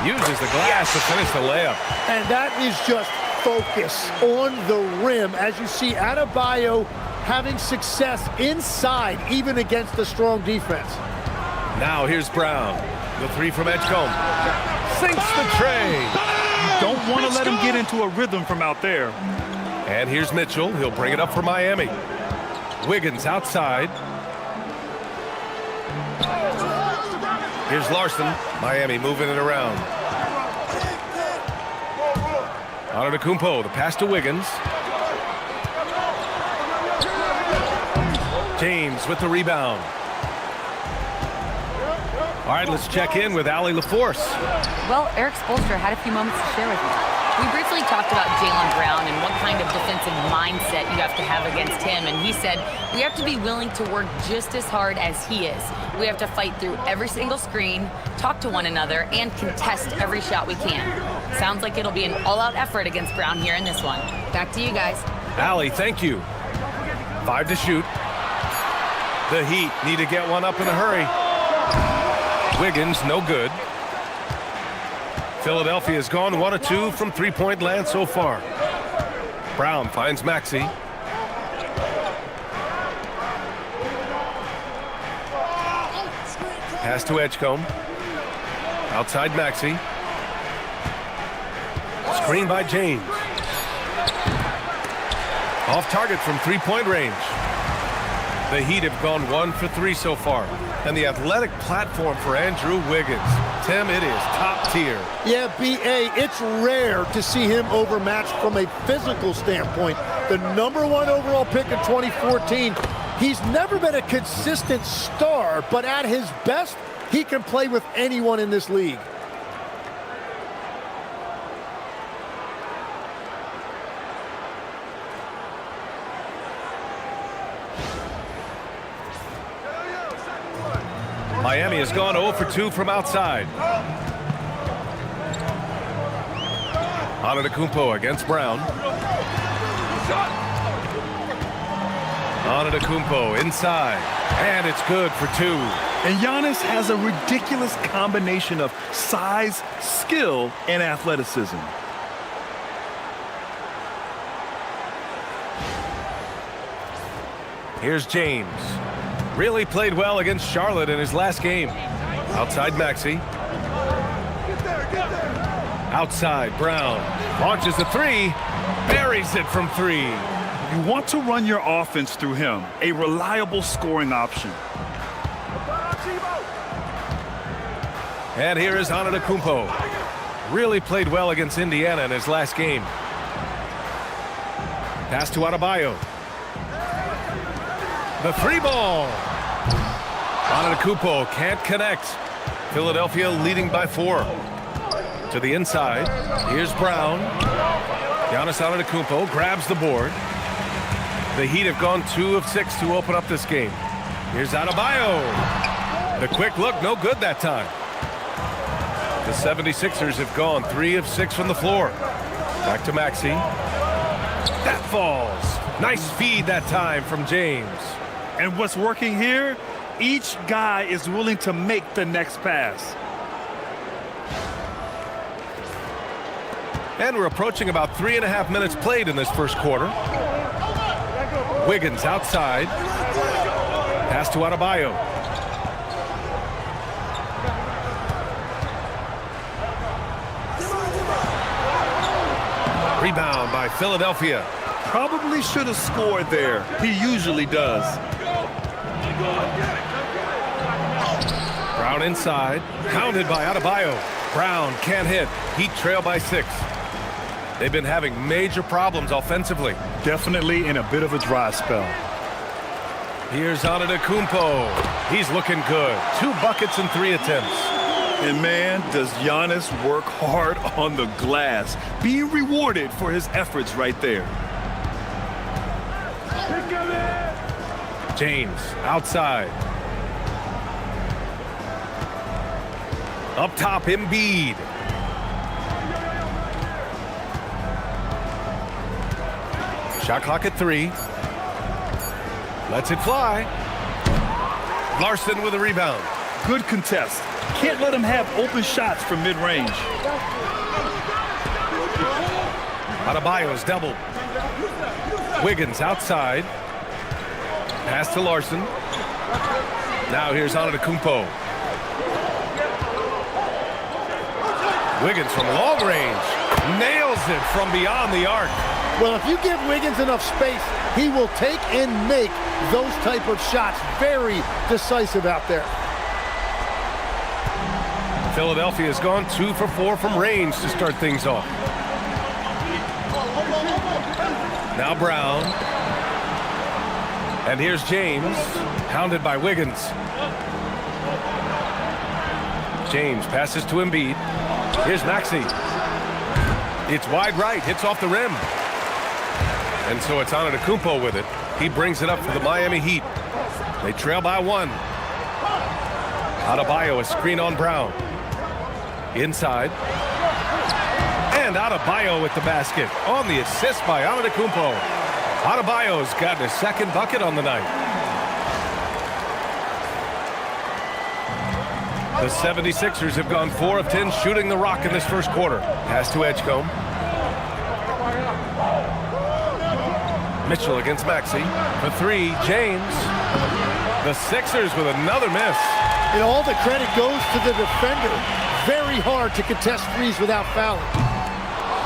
Uses the glass to finish the layup. And that is just focus on the rim. As you see, Adebayo having success inside, even against a strong defense. Now here's Brown. The 3 from Edgecombe. Sinks the tray. You don't want to let him get into a rhythm from out there. And here's Mitchell. He'll bring it up for Miami. Wiggins outside. Here's Larson. Miami moving it around. Antetokounmpo, the pass to Wiggins. James with the rebound. All right, let's check in with Allie LaForce. Well, Eric Spoelstra had a few moments to share with me. We briefly talked about Jaylen Brown and what kind of defensive mindset you have to have against him, and he said we have to be willing to work just as hard as he is. We have to fight through every single screen, talk to one another, and contest every shot we can. Sounds like it'll be an all-out effort against Brown here in this one. Back to you guys. Allie, thank you. 5 to shoot. The Heat need to get one up in a hurry. Wiggins, no good. Philadelphia's gone 1 of 2 from three-point land so far. Brown finds Maxey. Pass to Edgecombe. Outside Maxey. Screen by James. Off target from three-point range. The Heat have gone 1 for 3 so far. And the athletic platform for Andrew Wiggins. Tim, it is top tier. Yeah, B.A., it's rare to see him overmatched from a physical standpoint. The #1 overall pick in 2014. He's never been a consistent star, but at his best, he can play with anyone in this league. Miami has gone 0 for 2 from outside. Antetokounmpo against Brown. Antetokounmpo inside, and it's good for 2. And Giannis has a ridiculous combination of size, skill, and athleticism. Here's James. Really played well against Charlotte in his last game. Outside Maxey. Outside Brown. Launches the 3. Buries it from 3. You want to run your offense through him, a reliable scoring option. And here is Antetokounmpo. Really played well against Indiana in his last game. Pass to Adebayo. The 3 ball. Antetokounmpo can't connect. Philadelphia leading by 4. To the inside. Here's Brown. Giannis Antetokounmpo grabs the board. The Heat have gone 2 of 6 to open up this game. Here's Adebayo. The quick look, no good that time. The 76ers have gone 3 of 6 from the floor. Back to Maxey. That falls. Nice feed that time from James. And what's working here? Each guy is willing to make the next pass. And we're approaching about 3.5 minutes played in this first quarter. Wiggins outside. Pass to Adebayo. Rebound by Philadelphia. Probably should have scored there. He usually does. Brown inside. Pounded by Adebayo. Brown can't hit. Heat trail by 6. They've been having major problems offensively. Definitely in a bit of a dry spell. Here's Antetokounmpo. He's looking good. 2 buckets and 3 attempts. And man, does Giannis work hard on the glass. Being rewarded for his efforts right there. James outside. Up top, Embiid. Shot clock at 3. Lets it fly. Larson with a rebound. Good contest. Can't let him have open shots from mid-range. Adebayo's doubled. Wiggins outside. Pass to Larson. Now here's Antetokounmpo. Wiggins from long range. Nails it from beyond the arc. Well, if you give Wiggins enough space, he will take and make those type of shots. Very decisive out there. Philadelphia has gone 2 for 4 from range to start things off. Now Brown. And here's James, hounded by Wiggins. James passes to Embiid. Here's Maxey. It's wide right, hits off the rim. And so it's Antetokounmpo with it. He brings it up for the Miami Heat. They trail by 1. Adebayo, a screen on Brown. Inside. And Adebayo with the basket on the assist by Antetokounmpo. Adebayo's gotten his 2nd bucket on the night. The 76ers have gone 4 of 10 shooting the rock in this first quarter. Pass to Edgecombe. Mitchell against Maxey. For 3, James. The Sixers with another miss. And all the credit goes to the defender. Very hard to contest threes without fouling.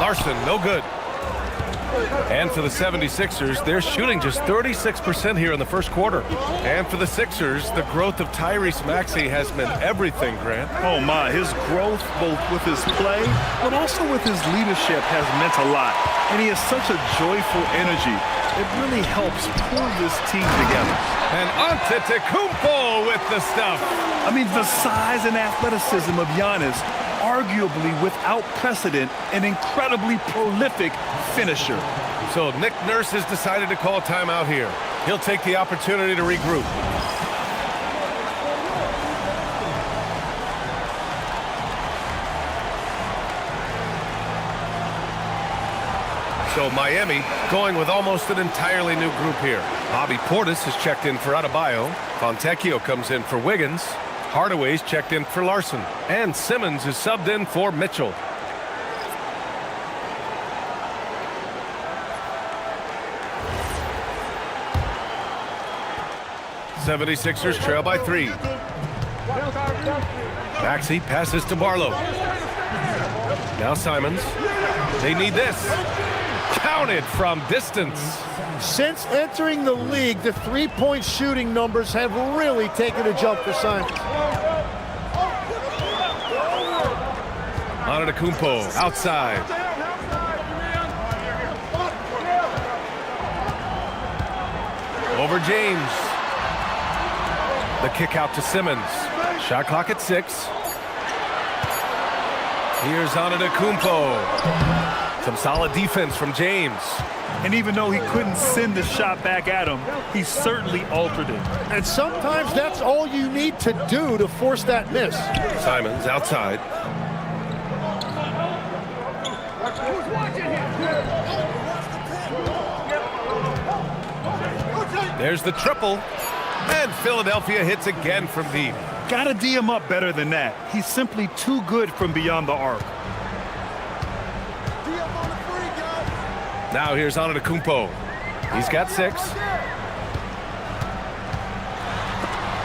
Larson, no good. And for the 76ers, they're shooting just 36% here in the first quarter. And for the Sixers, the growth of Tyrese Maxey has meant everything, Grant. Oh my, his growth both with his play, but also with his leadership has meant a lot. And he has such a joyful energy. It really helps pull this team together. And Antetokounmpo with the stuff. I mean, the size and athleticism of Giannis, arguably without precedent, an incredibly prolific finisher. So Nick Nurse has decided to call timeout here. He'll take the opportunity to regroup. So Miami going with almost an entirely new group here. Bobby Portis has checked in for Adebayo. Fontecchio comes in for Wiggins. Hardaway's checked in for Larson. And Simmons is subbed in for Mitchell. '76ers trail by 3. Maxey passes to Barlow. Now Simons. They need this. Counted from distance. Since entering the league, the three-point shooting numbers have really taken a jump for Simons. Antetokounmpo outside. Over James. The kick out to Simmons. Shot clock at 6. Here's Antetokounmpo. Some solid defense from James. And even though he couldn't send the shot back at him, he certainly altered it. And sometimes that's all you need to do to force that miss. Simons outside. There's the triple. And Philadelphia hits again from deep. Gotta D him up better than that. He's simply too good from beyond the arc. Now here's Antetokounmpo. He's got 6.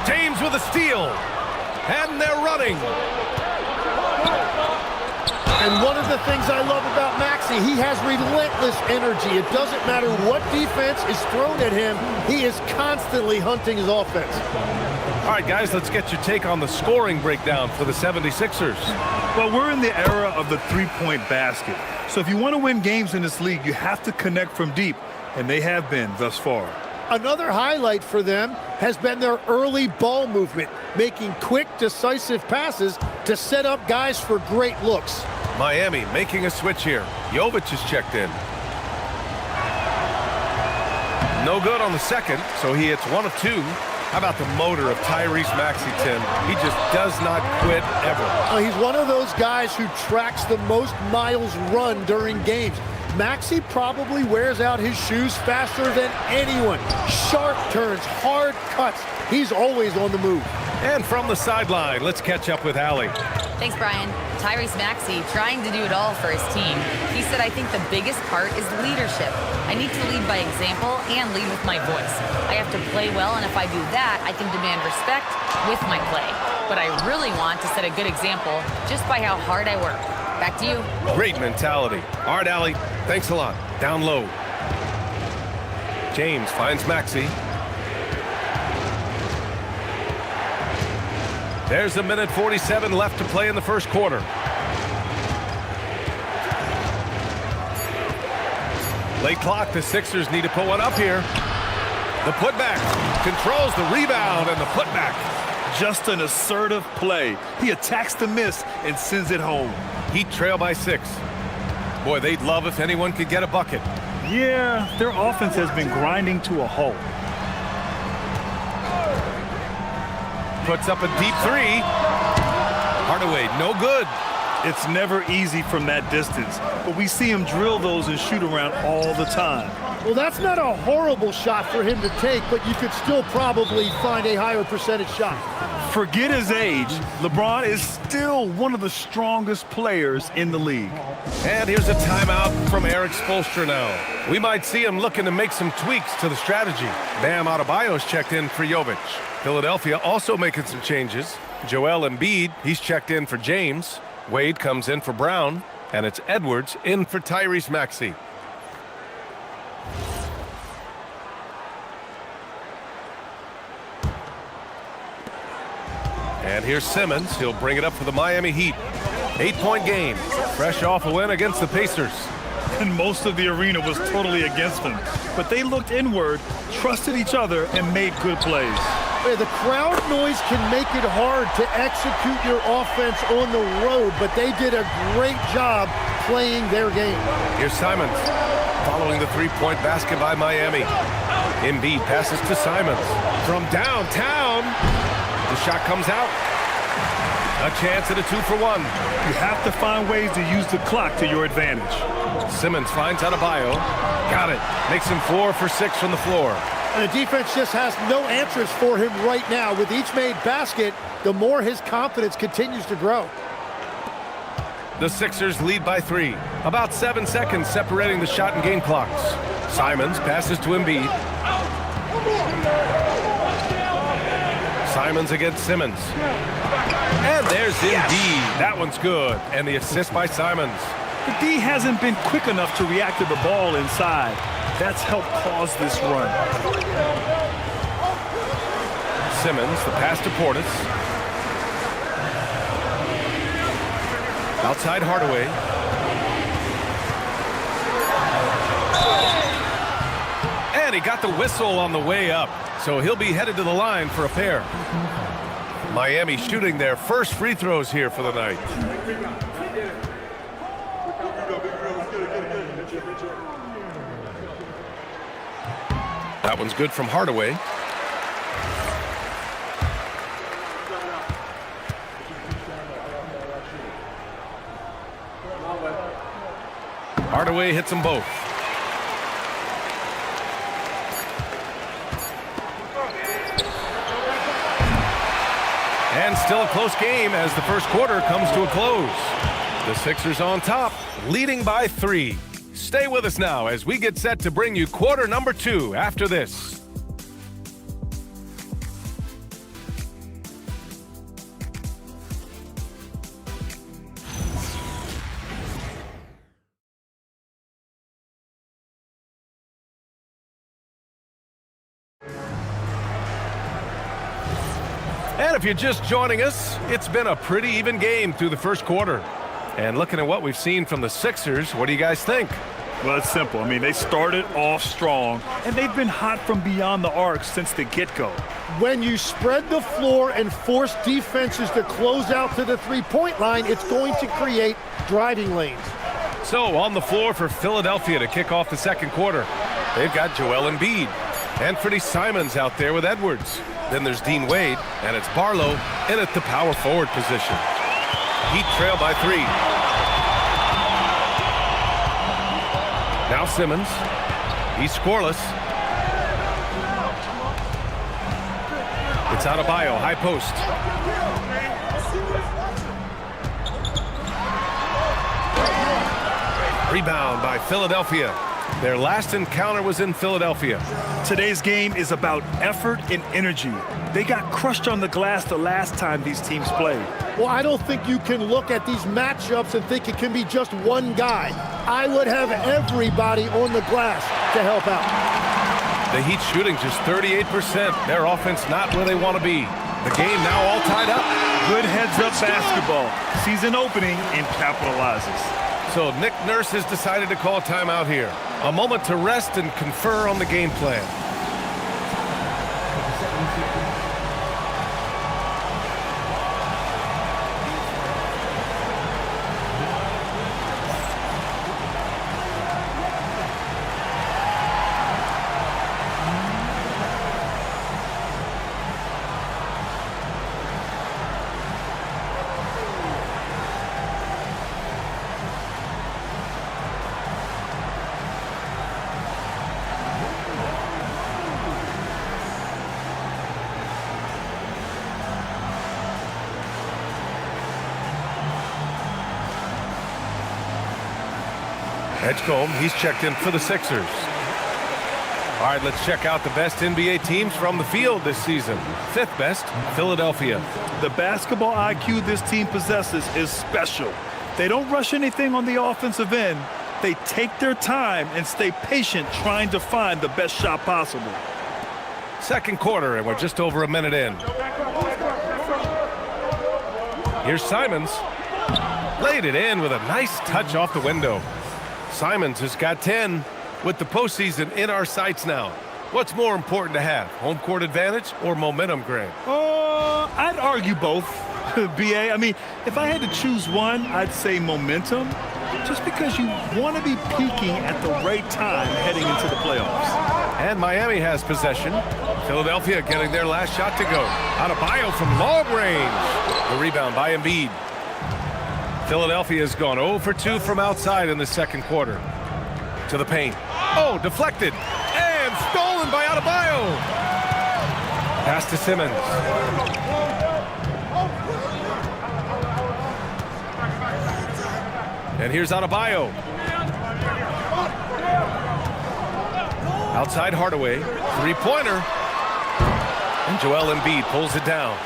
James with a steal. And they're running. And one of the things I love about Maxey, he has relentless energy. It doesn't matter what defense is thrown at him. He is constantly hunting his offense. All right, guys, let's get your take on the scoring breakdown for the 76ers. Well, we're in the era of the three-point basket. So if you want to win games in this league, you have to connect from deep, and they have been thus far. Another highlight for them has been their early ball movement, making quick, decisive passes to set up guys for great looks. Miami making a switch here. Jovic is checked in. No good on the second, so he hits 1 of 2. How about the motor of Tyrese Maxey, Tim? He just does not quit ever. He's one of those guys who tracks the most miles run during games. Maxey probably wears out his shoes faster than anyone. Sharp turns, hard cuts. He's always on the move. And from the sideline, let's catch up with Allie. Thanks, Brian. Tyrese Maxey trying to do it all for his team. He said, I think the biggest part is leadership. I need to lead by example and lead with my voice. I have to play well, and if I do that, I can demand respect with my play. But I really want to set a good example just by how hard I work. Back to you. Great mentality. All right, Allie, thanks a lot. Down low. James finds Maxey. There's 1:47 left to play in the first quarter. Late clock, the Sixers need to put one up here. The putback controls the rebound and the putback. Just an assertive play. He attacks the miss and sends it home. Heat trail by 6. Boy, they'd love if anyone could get a bucket. Yeah, their offense has been grinding to a halt. Puts up a deep 3. Hardaway, no good. It's never easy from that distance, but we see him drill those and shoot around all the time. Well, that's not a horrible shot for him to take, but you could still probably find a higher percentage shot. Forget his age, LeBron is still one of the strongest players in the league. And here's a timeout from Eric Spoelstra now. We might see him looking to make some tweaks to the strategy. Bam Adebayo's checked in for Jovic. Philadelphia also making some changes. Joel Embiid, he's checked in for James. Wade comes in for Brown. And it's Edwards in for Tyrese Maxey. And here's Simmons. He'll bring it up for the Miami Heat. 8-point game. Fresh off a win against the Pacers. And most of the arena was totally against them. But they looked inward, trusted each other, and made good plays. The crowd noise can make it hard to execute your offense on the road, but they did a great job playing their game. Here's Simons following the three-point basket by Miami. Embiid passes to Simons from downtown. The shot comes out. A chance at a 2-for-1. You have to find ways to use the clock to your advantage. Simmons finds Adebayo. Got it. Makes him 4 for 6 from the floor. And the defense just has no answers for him right now. With each made basket, the more his confidence continues to grow. The Sixers lead by 3. About 7 seconds separating the shot and game clocks. Simons passes to Embiid. Simons against Simmons. And there's Embiid. That one's good. And the assist by Simons. The D hasn't been quick enough to react to the ball inside. That's helped cause this run. Simmons, the pass to Portis. Outside Hardaway. And he got the whistle on the way up. So he'll be headed to the line for a pair. Miami shooting their first free throws here for the night. That one's good from Hardaway. Hardaway hits them both. And still a close game as the first quarter comes to a close. The Sixers on top, leading by 3. Stay with us now as we get set to bring you quarter number 2 after this. And if you're just joining us, it's been a pretty even game through the first quarter. And looking at what we've seen from the Sixers, what do you guys think? Well, it's simple. I mean, they started off strong, and they've been hot from beyond the arc since the get-go. When you spread the floor and force defenses to close out to the three-point line, it's going to create driving lanes. So on the floor for Philadelphia to kick off the second quarter, they've got Joel Embiid. Anthony Simons out there with Edwards. Then there's Dean Wade, and it's Barlow in at the power forward position. Heat trail by 3. Now Simmons. He's scoreless. It's Adebayo, high post. Rebound by Philadelphia. Their last encounter was in Philadelphia. Today's game is about effort and energy. They got crushed on the glass the last time these teams played. Well, I don't think you can look at these matchups and think it can be just one guy. I would have everybody on the glass to help out. The Heat shooting just 38%. Their offense not where they want to be. The game now all tied up. Good heads-up basketball. Season opening and capitalizes. So Nick Nurse has decided to call a timeout here. A moment to rest and confer on the game plan. Edgecombe, he's checked in for the Sixers. All right, let's check out the best NBA teams from the field this season. 5th best, Philadelphia. The basketball IQ this team possesses is special. They don't rush anything on the offensive end. They take their time and stay patient trying to find the best shot possible. Second quarter, and we're just over a minute in. Here's Simons. Laid it in with a nice touch off the window. Simons has got 10 with the postseason in our sights now. What's more important to have, home court advantage or momentum, Grant? I'd argue both, BA. I mean, if I had to choose one, I'd say momentum, just because you want to be peaking at the right time heading into the playoffs. And Miami has possession. Philadelphia getting their last shot to go. Adebayo from long range. The rebound by Embiid. Philadelphia has gone 0 for 2 from outside in the second quarter. To the paint. Oh, deflected. And stolen by Adebayo. Pass to Simmons. And here's Adebayo. Outside Hardaway. Three-pointer. And Joel Embiid pulls it down.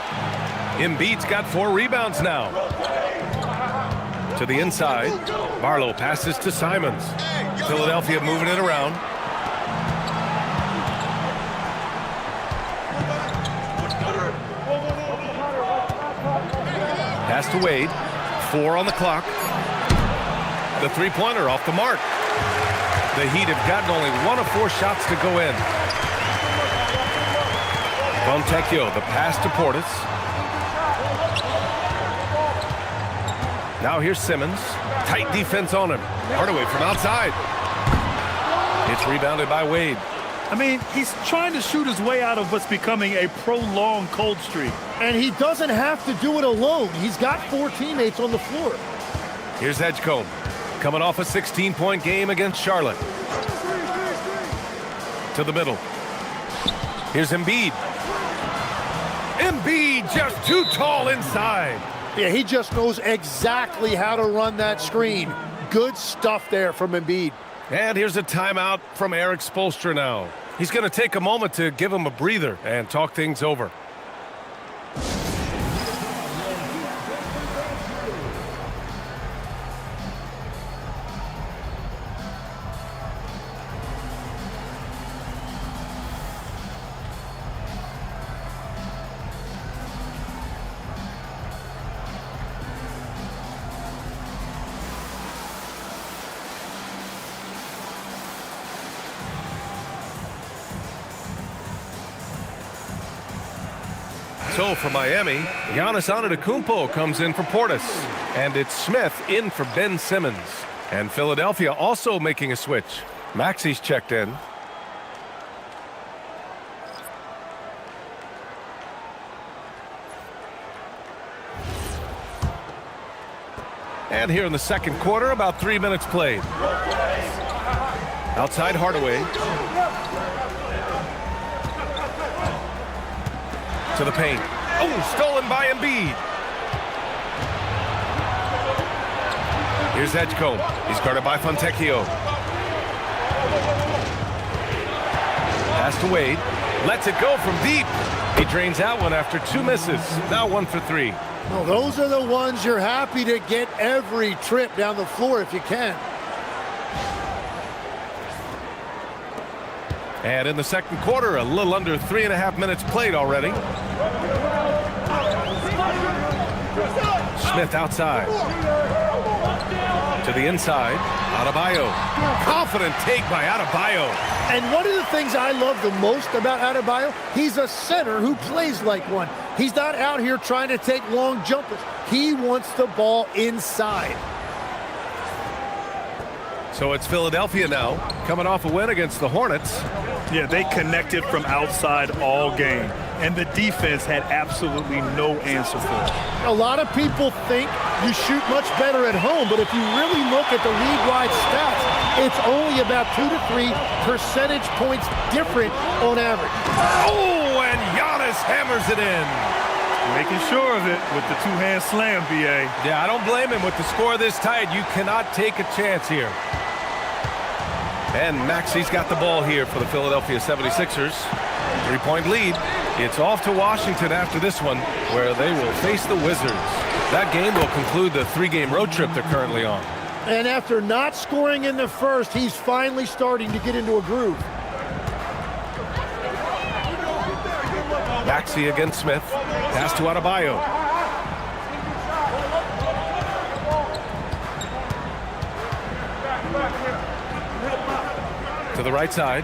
Embiid's got 4 rebounds now. To the inside. Barlow passes to Simons. Philadelphia moving it around. Pass to Wade. 4 on the clock. The three-pointer off the mark. The Heat have gotten only 1 of 4 shots to go in. Fontecchio, the pass to Portis. Now here's Simmons. Tight defense on him. Hardaway from outside. It's rebounded by Wade. I mean, he's trying to shoot his way out of what's becoming a prolonged cold streak. And he doesn't have to do it alone. He's got 4 teammates on the floor. Here's Edgecombe. Coming off a 16-point game against Charlotte. To the middle. Here's Embiid. Embiid Embiid just too tall inside. Yeah, he just knows exactly how to run that screen. Good stuff there from Embiid. And here's a timeout from Eric Spoelstra now. He's going to take a moment to give him a breather and talk things over. So for Miami, Giannis Antetokounmpo comes in for Portis. And it's Smith in for Ben Simmons. And Philadelphia also making a switch. Maxi's checked in. And here in the second quarter, about 3 minutes played. Outside Hardaway. To the paint. Oh, stolen by Embiid. Here's Edgecombe. He's guarded by Fontecchio. Pass to Wade. Lets it go from deep. He drains that one after 2 misses. Now 1 for 3. Well, those are the ones you're happy to get every trip down the floor if you can. And in the second quarter, a little under 3.5 minutes played already. Smith outside. To the inside. Adebayo. Confident take by Adebayo. And one of the things I love the most about Adebayo, he's a center who plays like one. He's not out here trying to take long jumpers. He wants the ball inside. So it's Philadelphia now, coming off a win against the Hornets. Yeah, they connected from outside all game, and the defense had absolutely no answer for it. A lot of people think you shoot much better at home, but if you really look at the league-wide stats, it's only about 2 to 3 percentage points different on average. Oh, and Giannis hammers it in. Making sure of it with the two-hand slam, B.A. Yeah, I don't blame him. With the score this tight, you cannot take a chance here. And Maxi's got the ball here for the Philadelphia 76ers. 3-point lead. It's off to Washington after this one, where they will face the Wizards. That game will conclude the 3-game road trip they're currently on. And after not scoring in the first, he's finally starting to get into a groove. Maxey against Smith. Pass to Adebayo. To the right side.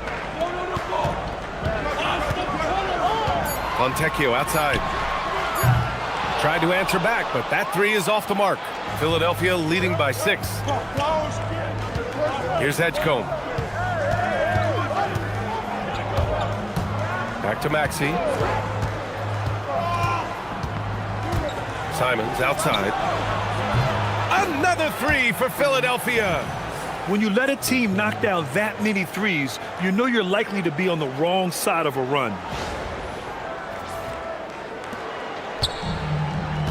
Fontecchio outside. Tried to answer back, but that 3 is off the mark. Philadelphia leading by 6. Here's Edgecombe. Back to Maxey. Simons outside. Another 3 for Philadelphia. When you let a team knock down that many threes, you know you're likely to be on the wrong side of a run.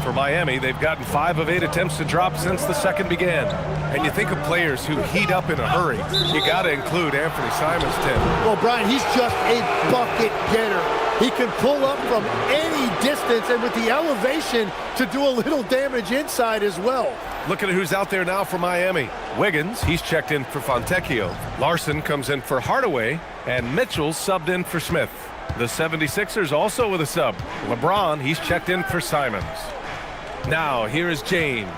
For Miami, they've gotten 5 of 8 attempts to drop since the second began. And you think of players who heat up in a hurry. You got to include Anthony Simons, Tim. Well, Brian, he's just a bucket getter. He can pull up from any distance and with the elevation to do a little damage inside as well. Looking at who's out there now for Miami. Wiggins, he's checked in for Fontecchio. Larson comes in for Hardaway. And Mitchell subbed in for Smith. The 76ers also with a sub. LeBron, he's checked in for Simons. Now, here is James.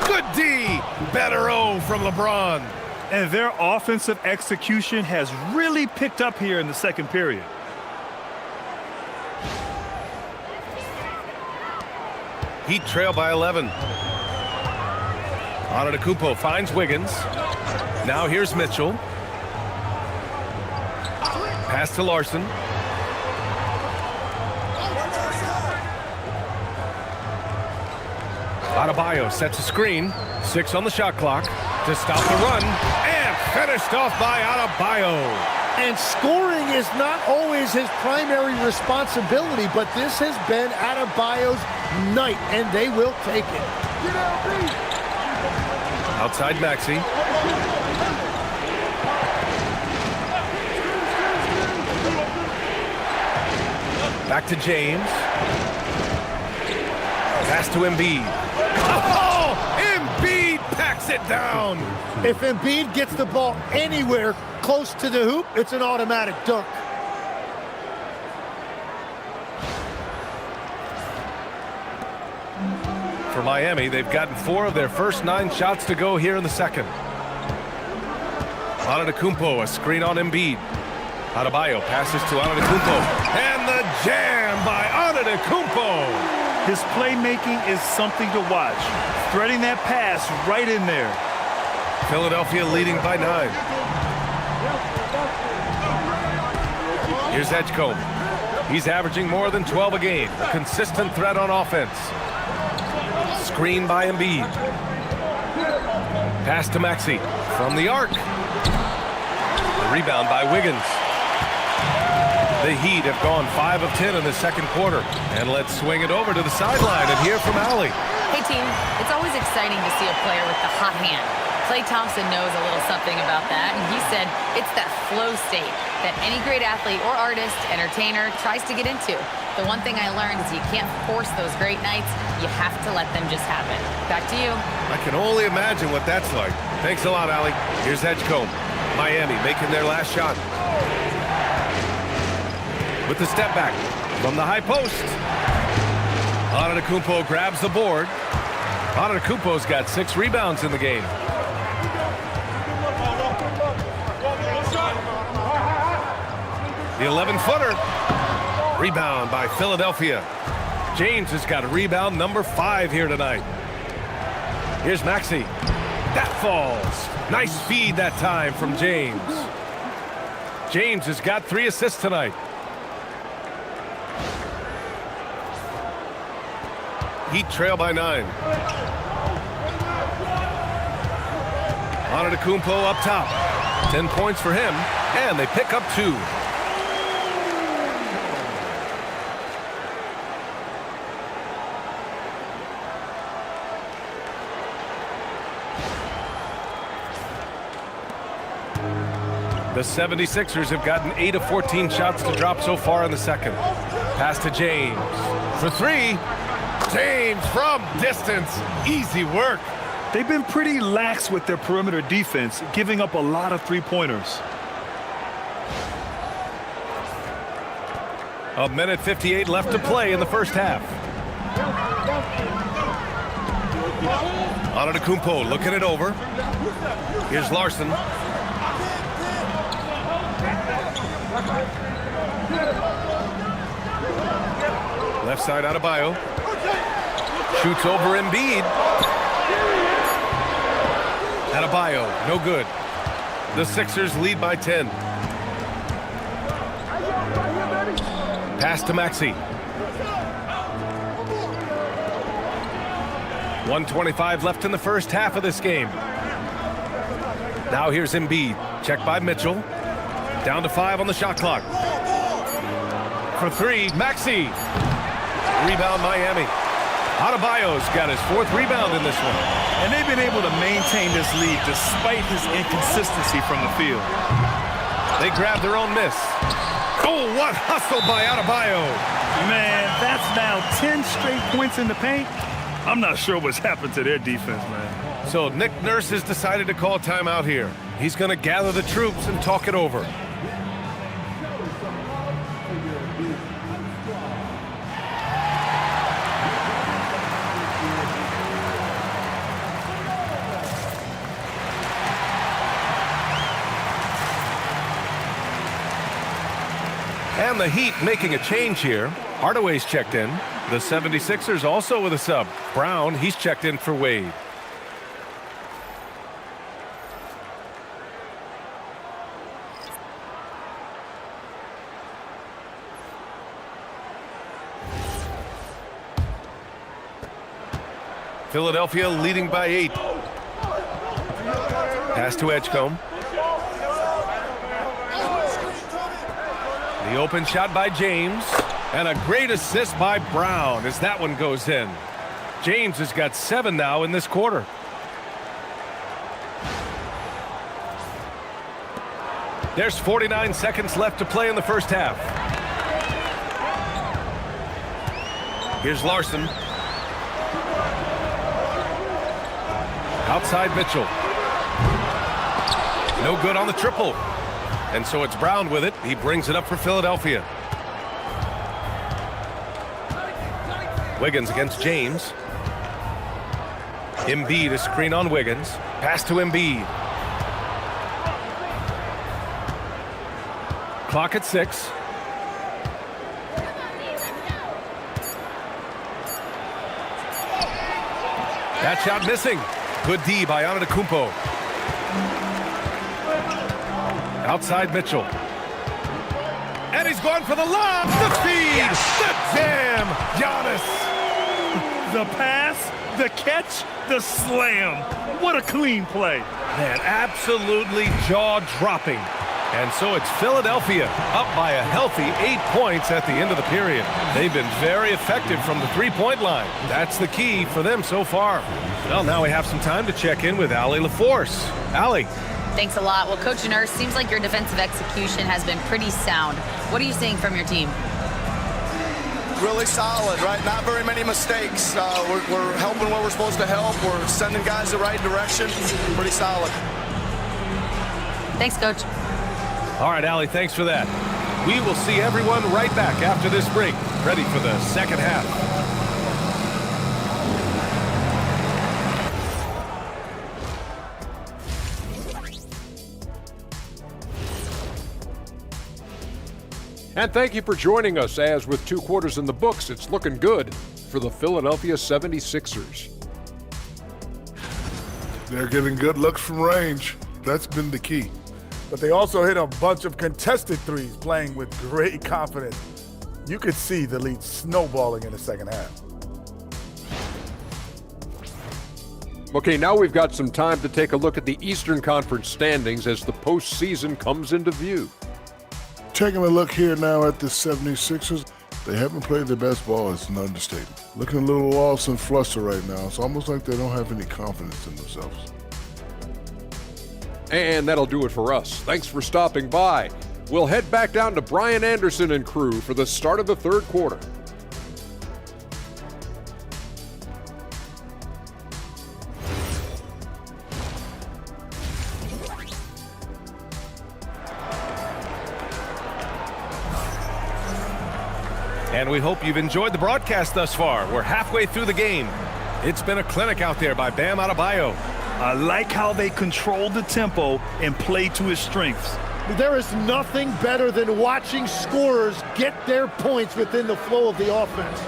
Good D. Better O from LeBron. And their offensive execution has really picked up here in the second period. Heat trail by 11. Antetokounmpo finds Wiggins. Now here's Mitchell. Pass to Larson. Adebayo sets a screen. 6 on the shot clock to stop the run. And And finished off by Adebayo. And scoring is not always his primary responsibility, but this has been Adebayo's night, and they will take it. Outside Maxey. Back to James. Pass to Embiid. Oh! Embiid packs it down. If Embiid gets the ball anywhere close to the hoop, it's an automatic dunk. For Miami, they've gotten 4 of their first 9 shots to go here in the second. Antetokounmpo, a screen on Embiid. Adebayo passes to Antetokounmpo. And the jam by Antetokounmpo. His playmaking is something to watch. Threading that pass right in there. Philadelphia leading by 9. Here's Edgecombe. He's averaging more than 12 a game. A consistent threat on offense. Screen by Embiid. Pass to Maxey from the arc. The rebound by Wiggins. The Heat have gone 5 of 10 in the second quarter. And let's swing it over to the sideline and hear from Allie. Hey, team, it's always exciting to see a player with the hot hand. Klay Thompson knows a little something about that, and he said it's that flow state that any great athlete or artist, entertainer, tries to get into. The one thing I learned is you can't force those great nights. You have to let them just happen. Back to you. I can only imagine what that's like. Thanks a lot, Allie. Here's Edgecombe. Miami making their last shot. With the step back from the high post. Antetokounmpo grabs the board. Antetokounmpo's got 6 rebounds in the game. The 11-footer. Rebound by Philadelphia. James has got rebound number 5 here tonight. Here's Maxey. That falls. Nice feed that time from James. James has got 3 assists tonight. Heat trail by 9. Antetokounmpo up top. 10 points for him, and they pick up 2. The 76ers have gotten 8 of 14 shots to drop so far in the second. Pass to James for 3. James from distance. Easy work. They've been pretty lax with their perimeter defense, giving up a lot of three-pointers. A minute 58 left to play in the first half. Antetokounmpo looking it over. Here's Larson. Left side Adebayo. Shoots over Embiid. Adebayo, no good. The Sixers lead by 10. Pass to Maxey. 1:25 left in the first half of this game. Now here's Embiid. Checked by Mitchell. Down to 5 on the shot clock. For 3, Maxey. Rebound Miami. Adebayo's got his 4th rebound in this one. And they've been able to maintain this lead despite his inconsistency from the field. They grab their own miss. Oh, what hustle by Adebayo. Man, that's now 10 straight points in the paint. I'm not sure what's happened to their defense, man. So Nick Nurse has decided to call timeout here. He's going to gather the troops and talk it over. And the Heat making a change here. Hardaway's checked in. The 76ers also with a sub. Brown, he's checked in for Wade. Philadelphia leading by 8. Pass to Edgecombe. The open shot by James. And a great assist by Brown as that one goes in. James has got 7 now in this quarter. There's 49 seconds left to play in the first half. Here's Larson. Outside Mitchell. No good on the triple. And so it's Brown with it. He brings it up for Philadelphia. Wiggins against James. Embiid a screen on Wiggins. Pass to Embiid. Clock at 6. That shot missing. Good D by Antetokounmpo. Outside Mitchell. And he's going for the lob. The feed. The jam. Giannis. The pass, the catch, the slam. What a clean play. Man, absolutely jaw-dropping. And so it's Philadelphia up by a healthy 8 points at the end of the period. They've been very effective from the three-point line. That's the key for them so far. Well, now we have some time to check in with Allie LaForce. Allie. Thanks a lot. Well, Coach Nurse, seems like your defensive execution has been pretty sound. What are you seeing from your team? Really solid, right? Not very many mistakes. We're helping where we're supposed to help. We're sending guys the right direction. Pretty solid. Thanks, Coach. All right, Allie, thanks for that. We will see everyone right back after this break, ready for the second half. And thank you for joining us, as with 2 quarters in the books, it's looking good for the Philadelphia 76ers. They're getting good looks from range. That's been the key. But they also hit a bunch of contested threes, playing with great confidence. You could see the lead snowballing in the second half. Okay, now we've got some time to take a look at the Eastern Conference standings as the postseason comes into view. Taking a look here now at the 76ers, they haven't played their best ball. It's an understatement. Looking a little lost and flustered right now. It's almost like they don't have any confidence in themselves. And that'll do it for us. Thanks for stopping by. We'll head back down to Brian Anderson and crew for the start of the third quarter. And we hope you've enjoyed the broadcast thus far. We're halfway through the game. It's been a clinic out there by Bam Adebayo. I like how they controlled the tempo and played to his strengths. There is nothing better than watching scorers get their points within the flow of the offense.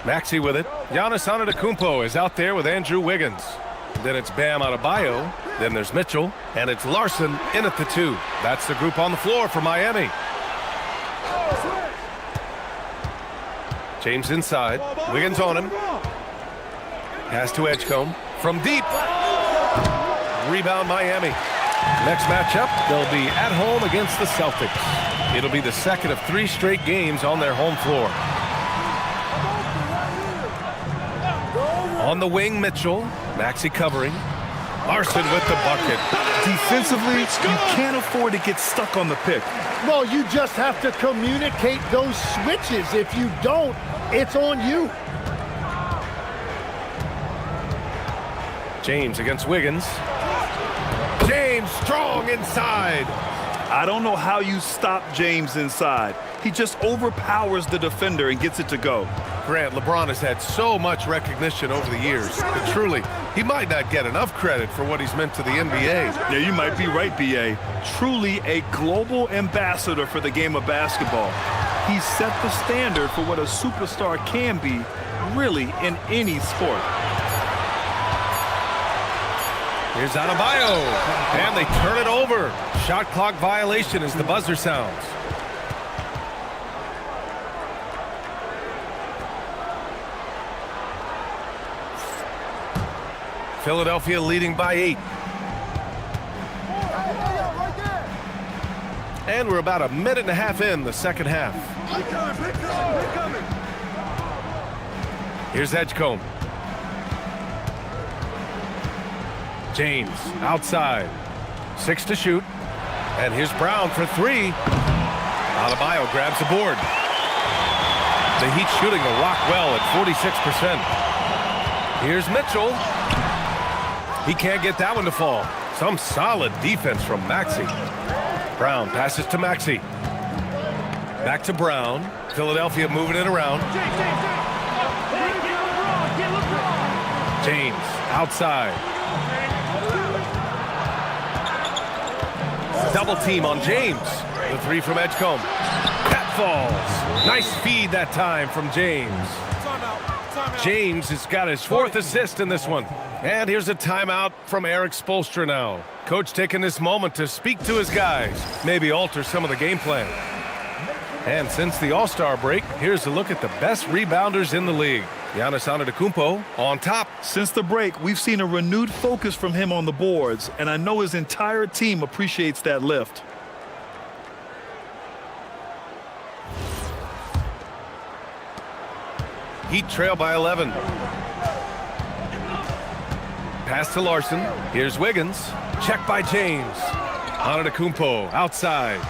Maxey with it. Giannis Antetokounmpo is out there with Andrew Wiggins. Then it's Bam Adebayo. Then there's Mitchell. And it's Larson in at the 2. That's the group on the floor for Miami. James inside. Wiggins on him. Pass to Edgecombe. From deep. Rebound Miami. Next matchup, they'll be at home against the Celtics. It'll be the second of 3 straight games on their home floor. On the wing, Mitchell. Maxey covering. Larson with the bucket. Defensively, you can't afford to get stuck on the pick. No, you just have to communicate those switches. If you don't, it's on you. James against Wiggins. James strong inside. I don't know how you stop James inside. He just overpowers the defender and gets it to go. Grant, LeBron has had so much recognition over the years, but truly, he might not get enough credit for what he's meant to the NBA. Yeah, you might be right, B.A. Truly a global ambassador for the game of basketball. He set the standard for what a superstar can be, really, in any sport. Here's Adebayo, and they turn it over. Shot clock violation as the buzzer sounds. Philadelphia leading by 8. And we're about a minute and a half in the second half. Here's Edgecombe. James outside. 6 to shoot. And here's Brown for 3. Adebayo grabs the board. The Heat shooting a rock well at 46%. Here's Mitchell. He can't get that one to fall. Some solid defense from Maxey. Brown passes to Maxey. Back to Brown. Philadelphia moving it around. James outside. Double team on James. The 3 from Edgecombe. That falls. Nice feed that time from James. James has got his 4th assist in this one. And here's a timeout from Eric Spoelstra now. Coach taking this moment to speak to his guys, maybe alter some of the game plan. And since the All-Star break, here's a look at the best rebounders in the league. Giannis Antetokounmpo on top. Since the break, we've seen a renewed focus from him on the boards, and I know his entire team appreciates that lift. Heat trail by 11. Pass to Larson. Here's Wiggins. Check by James. Antetokounmpo outside.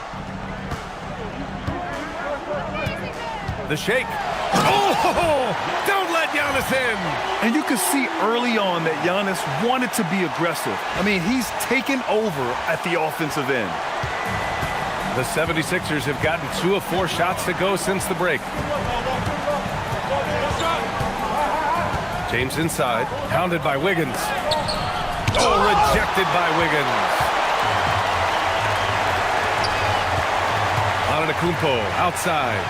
The shake. Oh! Don't let Giannis in! And you can see early on that Giannis wanted to be aggressive. I mean, he's taken over at the offensive end. The 76ers have gotten 2 of 4 shots to go since the break. James inside, pounded by Wiggins. Oh, rejected by Wiggins. Antetokounmpo outside.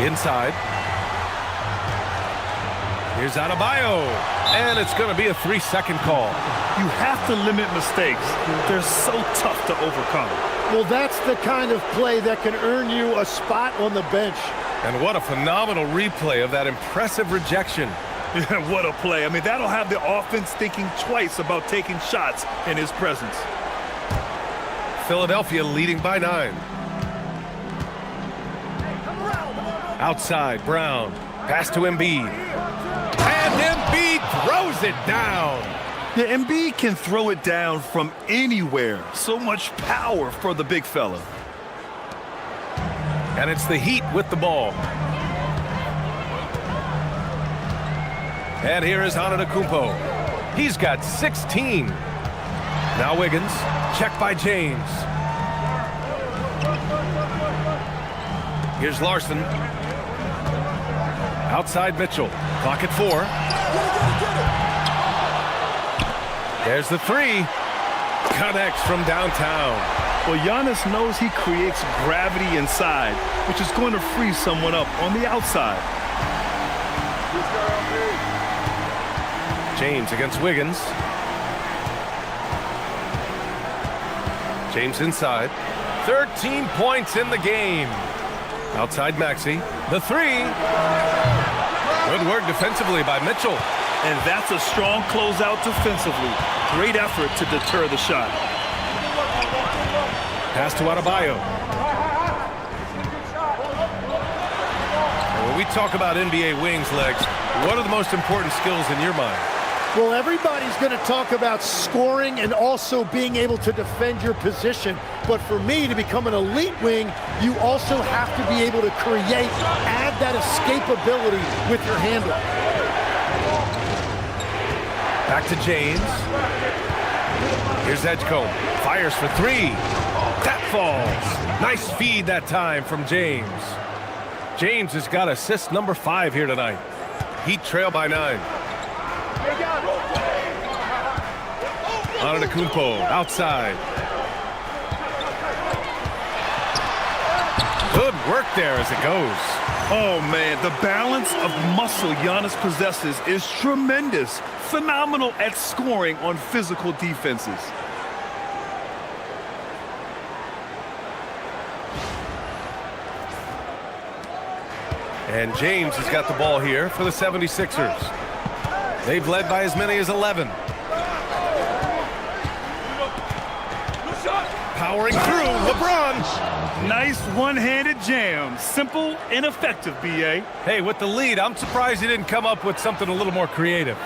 Inside. Here's Adebayo. And it's going to be a 3-second call. You have to limit mistakes. They're so tough to overcome. Well, that's the kind of play that can earn you a spot on the bench. And what a phenomenal replay of that impressive rejection. What a play. I mean, that'll have the offense thinking twice about taking shots in his presence. Philadelphia leading by 9. Outside, Brown. Pass to Embiid. And Embiid throws it down. Yeah, Embiid can throw it down from anywhere. So much power for the big fella. And it's the Heat with the ball. And here is Antetokounmpo. He's got 16. Now Wiggins. Check by James. Here's Larson. Outside Mitchell. Clock at 4. There's the 3. Connects from downtown. Well, Giannis knows he creates gravity inside, which is going to free someone up on the outside. James against Wiggins. James inside. 13 points in the game. Outside Maxey. The 3. Good work defensively by Mitchell. And that's a strong closeout defensively. Great effort to deter the shot. Pass to Adebayo. And when we talk about NBA wings, Legs, what are the most important skills in your mind? Well, everybody's going to talk about scoring and also being able to defend your position. But for me, to become an elite wing, you also have to be able to create, add that escapability with your handle. Back to James. Here's Edgecombe. Fires for 3. That falls. Nice feed that time from James. James has got assist number 5 here tonight. Heat trail by 9. Antetokounmpo outside. Good work there as it goes. Oh, man, the balance of muscle Giannis possesses is tremendous. Phenomenal at scoring on physical defenses. And James has got the ball here for the 76ers. They've led by as many as 11. Powering through, LeBron. Nice one-handed jam. Simple and effective, B.A. Hey, with the lead, I'm surprised he didn't come up with something a little more creative.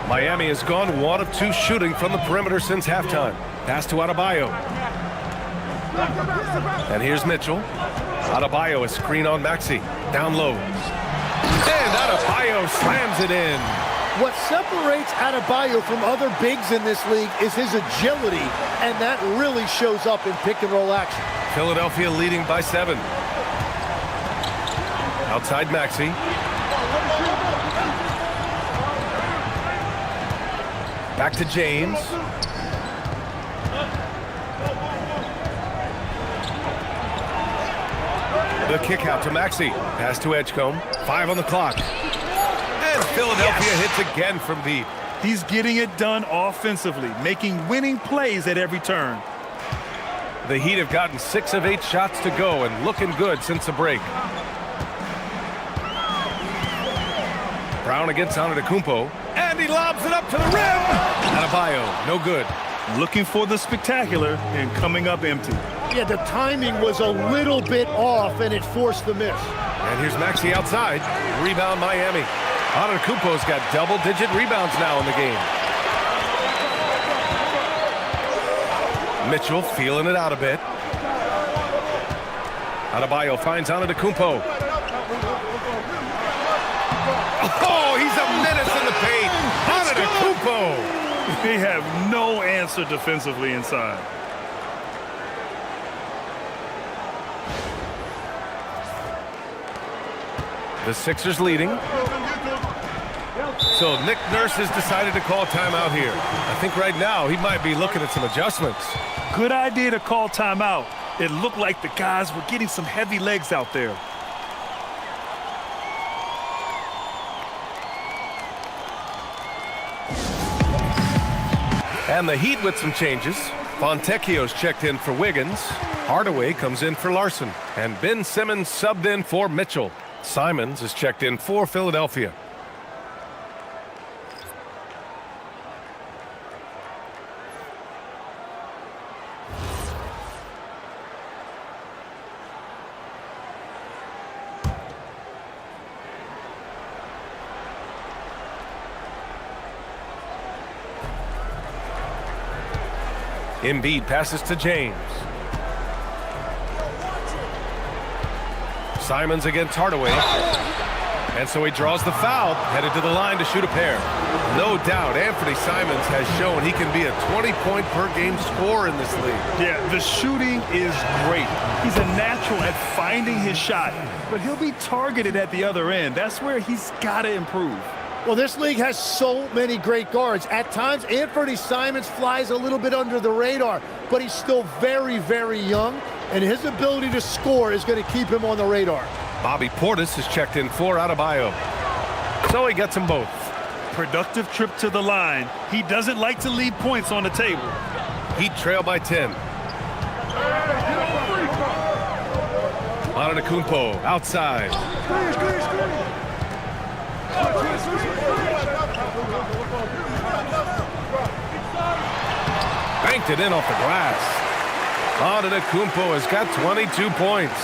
Miami has gone 1 of 2 shooting from the perimeter since halftime. Pass to Adebayo. And here's Mitchell. Adebayo, a screen on Maxey. Down low. And Adebayo slams it in. What separates Adebayo from other bigs in this league is his agility, and that really shows up in pick-and-roll action. Philadelphia leading by 7. Outside Maxey. Back to James. The kick out to Maxey. Pass to Edgecombe. 5 on the clock. And Philadelphia hits again from deep. He's getting it done offensively, making winning plays at every turn. The Heat have gotten 6 of 8 shots to go and looking good since the break. Brown against Antetokounmpo. And he lobs it up to the rim. Adebayo, no good. Looking for the spectacular and coming up empty. Yeah, the timing was a little bit off, and it forced the miss. And here's Maxey outside. Rebound Miami. Antetokounmpo's got double-digit rebounds now in the game. Mitchell feeling it out a bit. Adebayo finds Antetokounmpo. Oh, he's a menace in the paint. Antetokounmpo. They have no answer defensively inside. The Sixers leading. So Nick Nurse has decided to call timeout here. I think right now he might be looking at some adjustments. Good idea to call timeout. It looked like the guys were getting some heavy legs out there. And the Heat with some changes. Fontecchio's checked in for Wiggins. Hardaway comes in for Larson. And Ben Simmons subbed in for Mitchell. Simons is checked in for Philadelphia. Embiid passes to James. Simons against Hardaway. And so he draws the foul, headed to the line to shoot a pair. No doubt, Anthony Simons has shown he can be a 20-point-per-game scorer in this league. Yeah, the shooting is great. He's a natural at finding his shot, but he'll be targeted at the other end. That's where he's got to improve. Well, this league has so many great guards. At times, Anthony Simons flies a little bit under the radar, but he's still very, very young, and his ability to score is going to keep him on the radar. Bobby Portis is checked in for Adebayo. So he gets them both. Productive trip to the line. He doesn't like to leave points on the table. Heat trail by 10. Antetokounmpo outside. Banked it in off the glass. Antetokounmpo has got 22 points.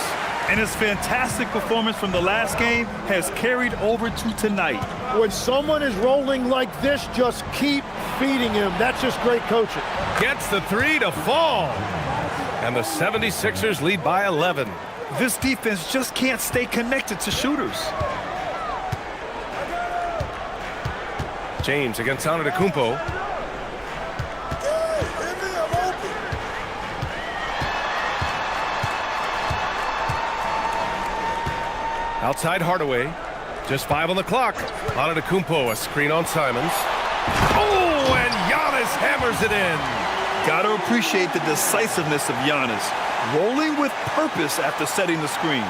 And his fantastic performance from the last game has carried over to tonight. When someone is rolling like this, just keep feeding him. That's just great coaching. Gets the 3 to fall. And the 76ers lead by 11. This defense just can't stay connected to shooters. James against Antetokounmpo. Outside Hardaway. Just 5 on the clock. Antetokounmpo, a screen on Simons. Oh, and Giannis hammers it in. Got to appreciate the decisiveness of Giannis. Rolling with purpose after setting the screen.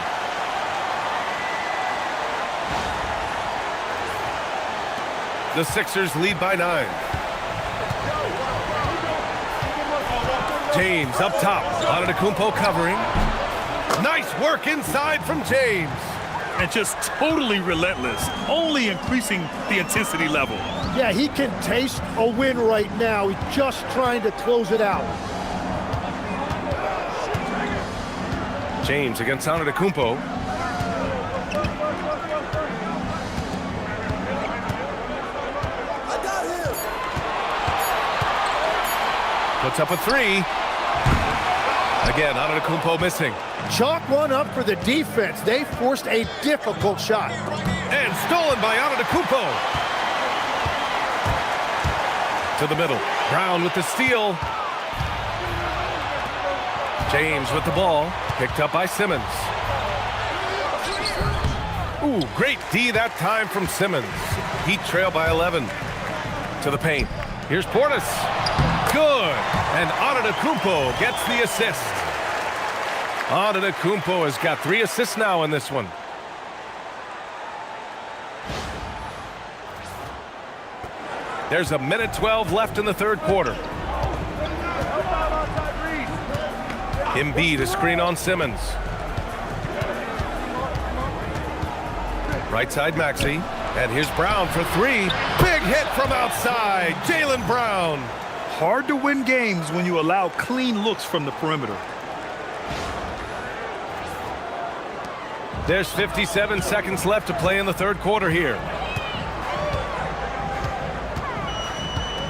The Sixers lead by 9. James up top. Antetokounmpo covering. Nice work inside from James. and just totally relentless, only increasing the intensity level. Yeah, he can taste a win right now. He's just trying to close it out. James against Antetokounmpo. Puts up a three. Again, Antetokounmpo missing. Chalk one up for the defense. They forced a difficult shot. And stolen by Antetokounmpo. To the middle. Brown with the steal. James with the ball. Picked up by Simmons. Ooh, great D that time from Simmons. Heat trail by 11. To the paint. Here's Portis. Good. And Antetokounmpo gets the assist. Antetokounmpo has got 3 assists now in this one. There's a minute 12 left in the third quarter. Embiid a screen on Simmons. Right side Maxey. And here's Brown for 3. Big hit from outside. Jaylen Brown. Hard to win games when you allow clean looks from the perimeter. There's 57 seconds left to play in the third quarter here.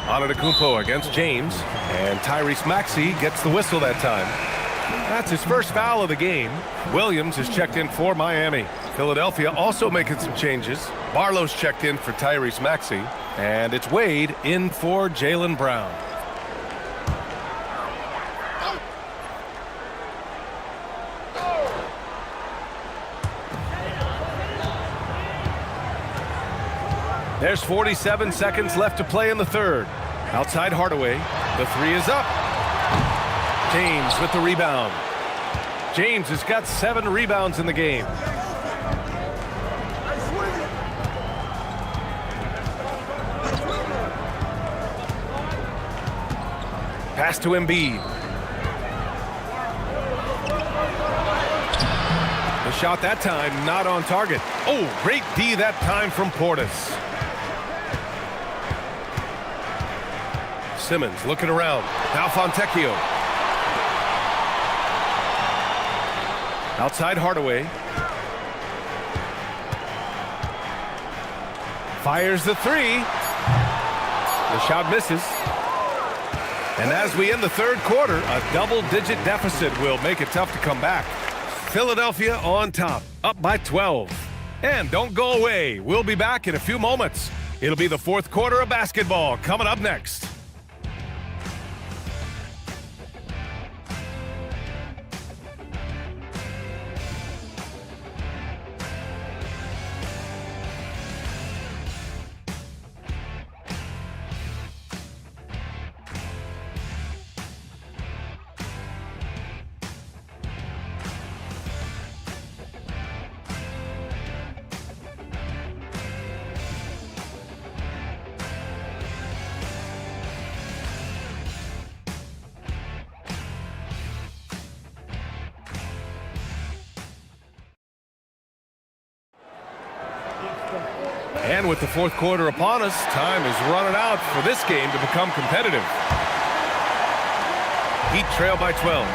Antetokounmpo against James. And Tyrese Maxey gets the whistle that time. That's his first foul of the game. Williams is checked in for Miami. Philadelphia also making some changes. Barlow's checked in for Tyrese Maxey. And it's Wade in for Jaylen Brown. There's 47 seconds left to play in the third. Outside Hardaway. The 3 is up. James with the rebound. James has got 7 rebounds in the game. Pass to Embiid. The shot that time not on target. Oh, great D that time from Portis. Simmons looking around. Now Fontecchio. Outside Hardaway. Fires the 3. The shot misses. And as we end the third quarter, a double-digit deficit will make it tough to come back. Philadelphia on top, up by 12. And don't go away. We'll be back in a few moments. It'll be the fourth quarter of basketball coming up next. And with the fourth quarter upon us, time is running out for this game to become competitive. Heat trail by 12.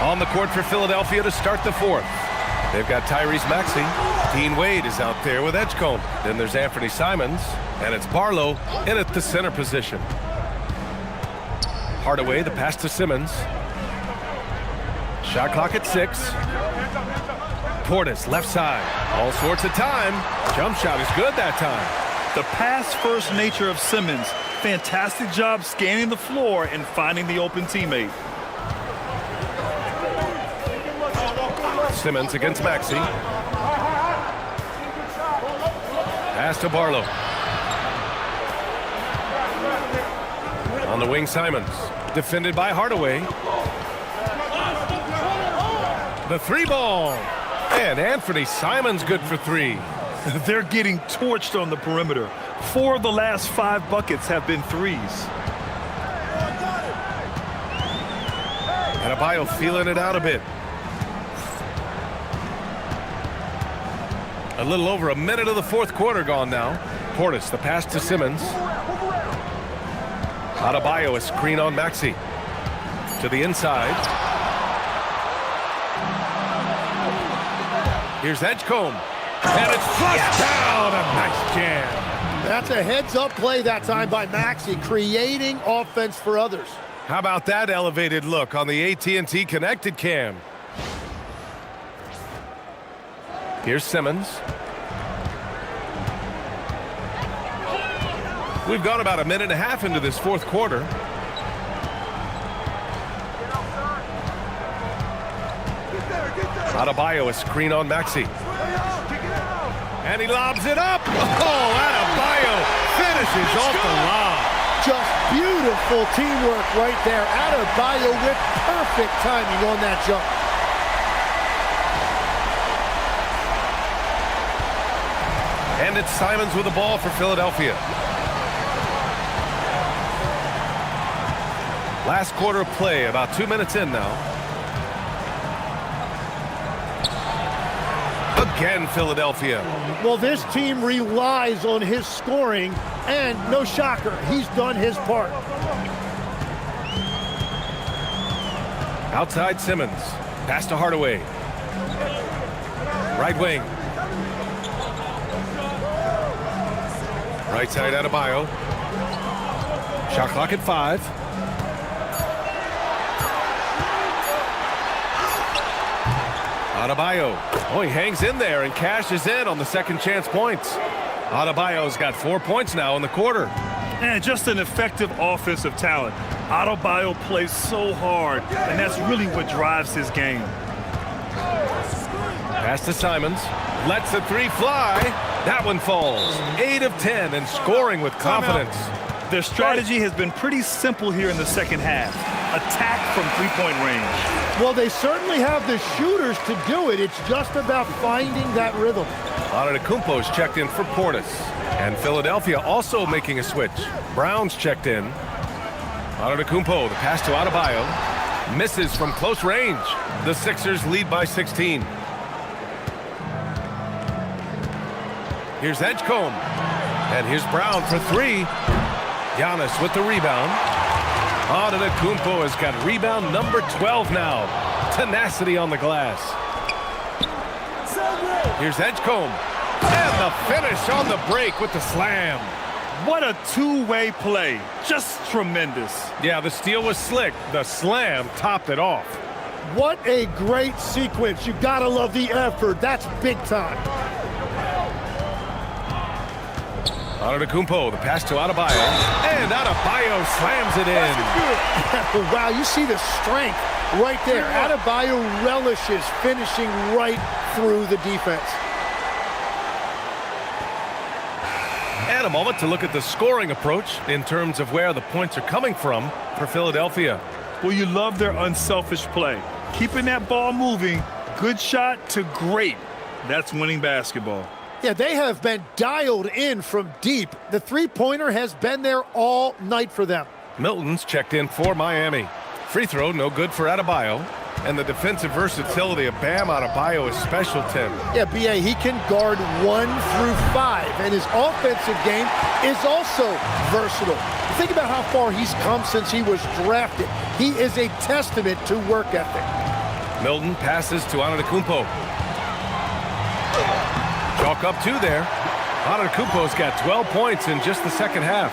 On the court for Philadelphia to start the fourth. They've got Tyrese Maxey. Dean Wade is out there with Edgecombe. Then there's Anthony Simons. And it's Barlow in at the center position. Hardaway, the pass to Simmons. Shot clock at 6. Portis, left side. All sorts of time. Jump shot is good that time. The pass-first nature of Simmons. Fantastic job scanning the floor and finding the open teammate. Simmons against Maxey. Pass to Barlow. On the wing, Simons. Defended by Hardaway. The 3 ball. And Anthony Simons good for 3. They're getting torched on the perimeter. 4 of the last 5 buckets have been threes. Adebayo feeling it out a bit. A little over a minute of the fourth quarter gone now. Portis, the pass to Simmons. Adebayo, a screen on Maxey. To the inside. Here's Edgecombe. And it's flushed down. A nice jam. That's a heads-up play that time by Maxey, creating offense for others. How about that elevated look on the AT&T connected cam? Here's Simmons. We've gone about a minute and a half into this fourth quarter. Adebayo, a screen on Maxey. And he lobs it up. Oh, Adebayo finishes off the lob. Just beautiful teamwork right there. Adebayo with perfect timing on that jump. And it's Simons with the ball for Philadelphia. Last quarter of play, about 2 minutes in now. Again, Philadelphia. Well, this team relies on his scoring, and no shocker, he's done his part. Outside Simmons. Pass to Hardaway. Right wing. Right side Adebayo. Shot clock at 5. Adebayo. Oh, he hangs in there and cashes in on the second chance points. Adebayo's got 4 points now in the quarter. And just an effective offensive talent. Adebayo plays so hard, and that's really what drives his game. Pass to Simons. Lets the three fly. That one falls. 8 of 10 and scoring with confidence. Their strategy has been pretty simple here in the second half. Attack from three-point range. Well, they certainly have the shooters to do it. It's just about finding that rhythm. Antetokounmpo's checked in for Portis. And Philadelphia also making a switch. Brown's checked in. Antetokounmpo, the pass to Adebayo. Misses from close range. The Sixers lead by 16. Here's Edgecombe. And here's Brown for 3. Giannis with the rebound. Antetokounmpo has got rebound number 12 now. Tenacity on the glass. Here's Edgecombe. And the finish on the break with the slam. What a two-way play. Just tremendous. Yeah, the steal was slick. The slam topped it off. What a great sequence. You gotta love the effort. That's big time. Antetokounmpo, the pass to Adebayo. And Adebayo slams it in. Wow, you see the strength right there. Adebayo relishes finishing right through the defense. And a moment to look at the scoring approach in terms of where the points are coming from for Philadelphia. Well, you love their unselfish play. Keeping that ball moving, good shot to great. That's winning basketball. Yeah, they have been dialed in from deep. The three-pointer has been there all night for them. Milton's checked in for Miami. Free throw, no good for Adebayo. And the defensive versatility of Bam Adebayo is special, Tim. Yeah, B.A., he can guard 1 through 5, and his offensive game is also versatile. Think about how far he's come since he was drafted. He is a testament to work ethic. Milton passes to Antetokounmpo. Chalk up 2 there. Antetokounmpo's got 12 points in just the second half.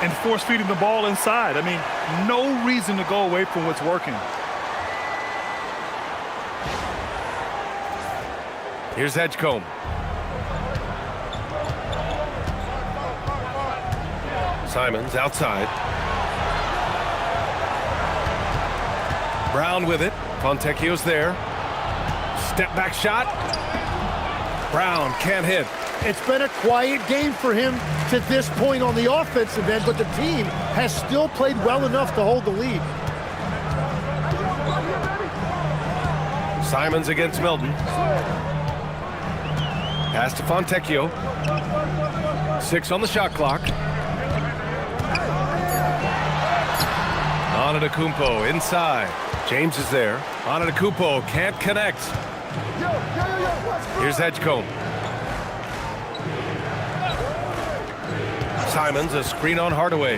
And force-feeding the ball inside. I mean, no reason to go away from what's working. Here's Edgecombe. Simons outside. Brown with it. Fontecchio's there. Step back shot. Brown can't hit. It's been a quiet game for him to this point on the offensive end, but the team has still played well enough to hold the lead. Simons against Milton. Pass to Fontecchio. 6 on the shot clock. Antetokounmpo inside. James is there. Antetokounmpo can't connect. Here's Edgecombe. Simons, a screen on Hardaway.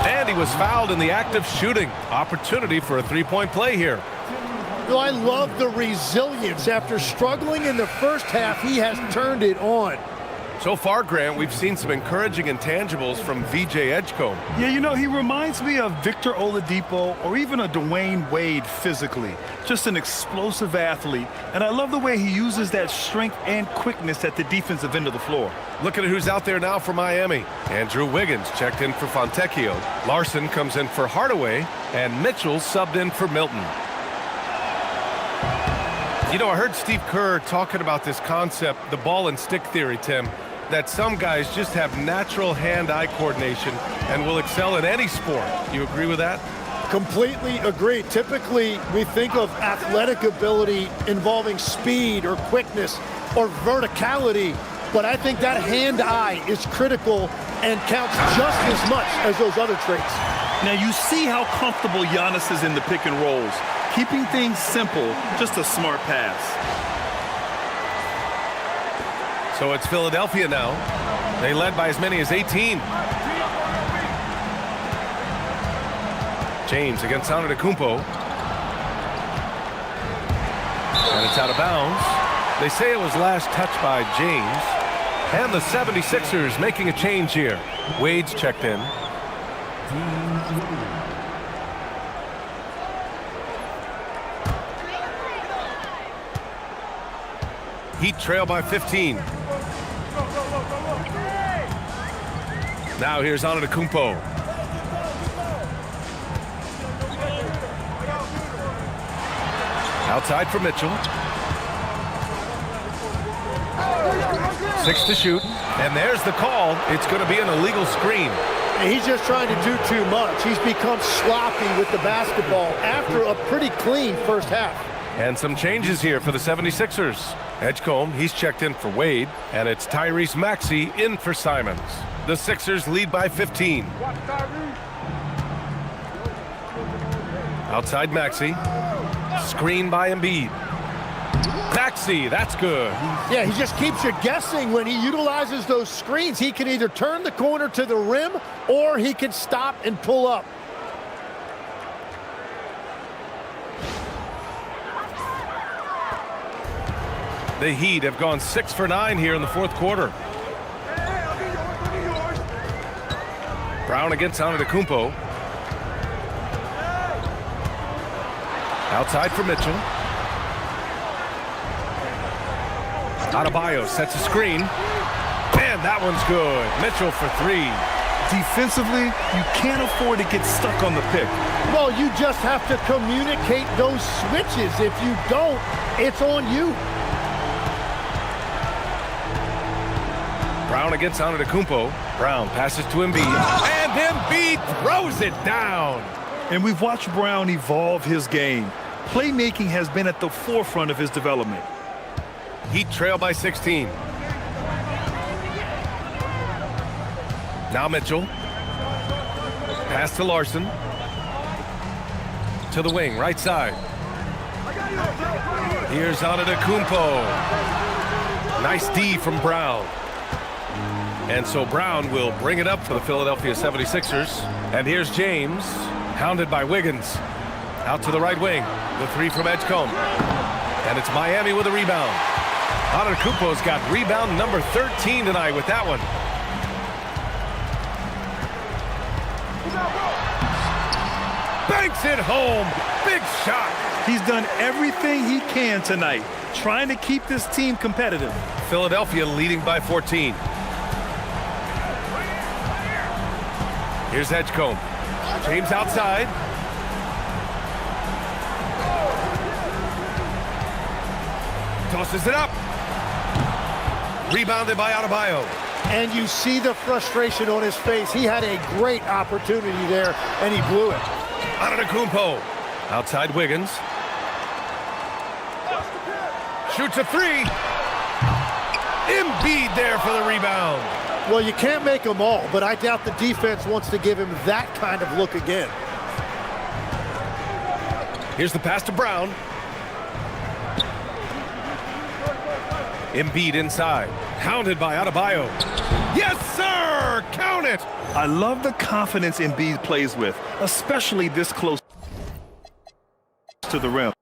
And he was fouled in the act of shooting. Opportunity for a three-point play here. I love the resilience. After struggling in the first half, he has turned it on. So far, Grant, we've seen some encouraging intangibles from VJ Edgecombe. Yeah, you know, he reminds me of Victor Oladipo or even a Dwayne Wade physically. Just an explosive athlete. And I love the way he uses that strength and quickness at the defensive end of the floor. Look at who's out there now for Miami. Andrew Wiggins checked in for Fontecchio. Larson comes in for Hardaway. And Mitchell subbed in for Milton. You know, I heard Steve Kerr talking about this concept, the ball and stick theory, Tim, that some guys just have natural hand-eye coordination and will excel in any sport. You agree with that? Completely agree. Typically, we think of athletic ability involving speed or quickness or verticality, but I think that hand-eye is critical and counts just as much as those other traits. Now, you see how comfortable Giannis is in the pick and rolls. Keeping things simple, just a smart pass. So it's Philadelphia now. They led by as many as 18. James against Antetokounmpo. And it's out of bounds. They say it was last touched by James. And the 76ers making a change here. Wade's checked in. Heat trail by 15. Now here's Antetokounmpo. Outside for Mitchell. 6 to shoot. And there's the call. It's going to be an illegal screen. And he's just trying to do too much. He's become sloppy with the basketball after a pretty clean first half. And some changes here for the 76ers. Edgecombe, he's checked in for Wade, and it's Tyrese Maxey in for Simons. The Sixers lead by 15. Outside Maxey. Screen by Embiid. Maxey, that's good. Yeah, he just keeps you guessing when he utilizes those screens. He can either turn the corner to the rim or he can stop and pull up. The Heat have gone 6 for 9 here in the fourth quarter. Brown against Antetokounmpo. Outside for Mitchell. Adebayo sets a screen. And that one's good. Mitchell for 3. Defensively, you can't afford to get stuck on the pick. Well, you just have to communicate those switches. If you don't, it's on you. Brown against Antetokounmpo. Brown passes to Embiid. And Embiid throws it down. And we've watched Brown evolve his game. Playmaking has been at the forefront of his development. Heat trail by 16. Now Mitchell. Pass to Larson. To the wing, right side. Here's Antetokounmpo. Nice D from Brown. And so Brown will bring it up for the Philadelphia 76ers. And here's James, hounded by Wiggins. Out to the right wing. The 3 from Edgecombe. And it's Miami with a rebound. Antetokounmpo's got rebound number 13 tonight with that one. Banks it home. Big shot. He's done everything he can tonight, trying to keep this team competitive. Philadelphia leading by 14. Here's Edgecombe. James outside. Tosses it up. Rebounded by Adebayo. And you see the frustration on his face. He had a great opportunity there, and he blew it. Antetokounmpo. Outside Wiggins. Shoots a 3. Embiid there for the rebound. Well, you can't make them all, but I doubt the defense wants to give him that kind of look again. Here's the pass to Brown. Embiid inside. Hounded by Adebayo. Yes, sir! Count it! I love the confidence Embiid plays with, especially this close to the rim.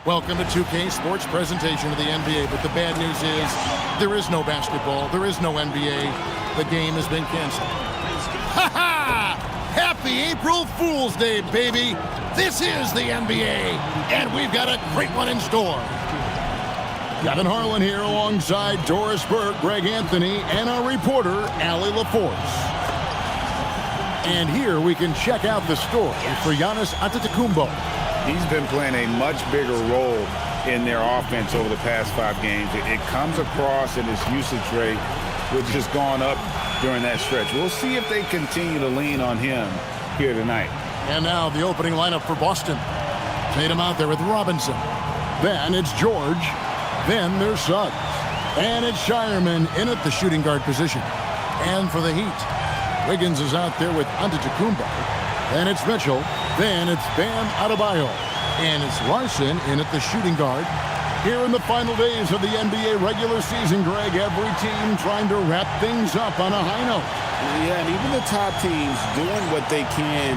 Welcome to 2K Sports presentation of the NBA, but the bad news is there is no basketball, there is no NBA. The game has been canceled. Ha ha! Happy April Fool's Day, baby! This is the NBA, and we've got a great one in store. Kevin Harlan here alongside Doris Burke, Greg Anthony, and our reporter, Allie LaForce. And here we can check out the story for Giannis Antetokounmpo. He's been playing a much bigger role in their offense over the past 5 games. It comes across in his usage rate, which has gone up during that stretch. We'll see if they continue to lean on him here tonight. And now the opening lineup for Boston. Tatum out there with Robinson. Then it's George. Then there's Suggs. And it's Shireman in at the shooting guard position. And for the Heat, Wiggins is out there with Antetokounmpo. Then it's Mitchell. Then it's Bam Adebayo. And it's Larson in at the shooting guard. Here in the final days of the NBA regular season, Greg, every team trying to wrap things up on a high note. Yeah, and even the top teams doing what they can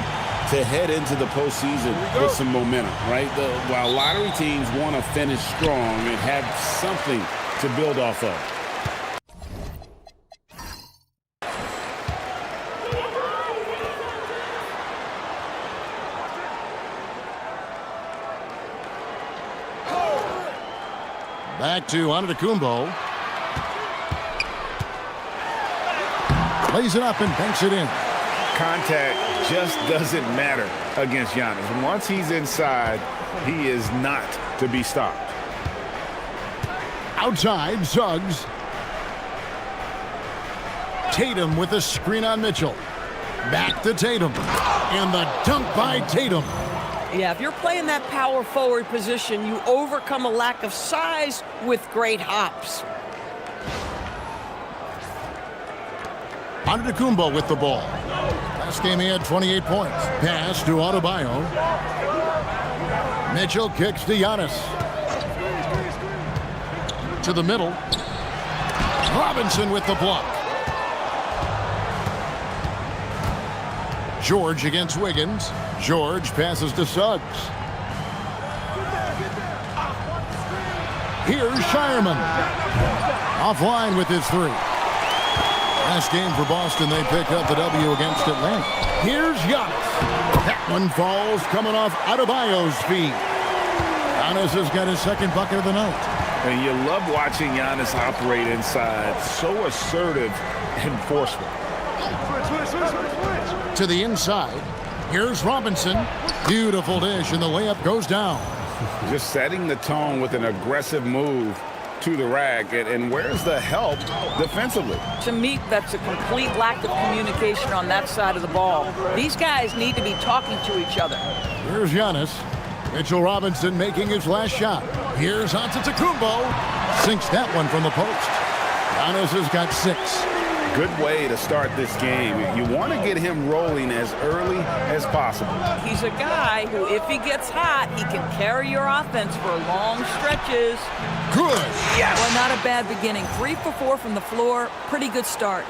to head into the postseason with some momentum, right? While lottery teams want to finish strong and have something to build off of. Back to Antetokounmpo. Lays it up and banks it in. Contact just doesn't matter against Giannis. And once he's inside, he is not to be stopped. Outside, Suggs. Tatum with a screen on Mitchell. Back to Tatum. And the dunk by Tatum. Yeah, if you're playing that power forward position, you overcome a lack of size with great hops. Antetokounmpo with the ball. Last game he had 28 points. Pass to Adebayo. Mitchell kicks to Giannis. To the middle. Robinson with the block. George against Wiggins. George passes to Suggs. Here's Shireman. Offline with his 3. Last game for Boston, they picked up the W against Atlanta. Here's Giannis. That one falls coming off Adebayo's feet. Giannis has got his second bucket of the night. And you love watching Giannis operate inside. So assertive and forceful. To the inside. Here's Robinson. Beautiful dish, and the layup goes down. Just setting the tone with an aggressive move to the rack. And where's the help defensively? To me, that's a complete lack of communication on that side of the ball. These guys need to be talking to each other. Here's Giannis. Mitchell Robinson making his last shot. Here's Antetokounmpo. Sinks that one from the post. Giannis has got 6. Good way to start this game. You want to get him rolling as early as possible. He's a guy who, if he gets hot, he can carry your offense for long stretches. Good. Yes. Well, not a bad beginning. 3 for 4 from the floor. Pretty good start.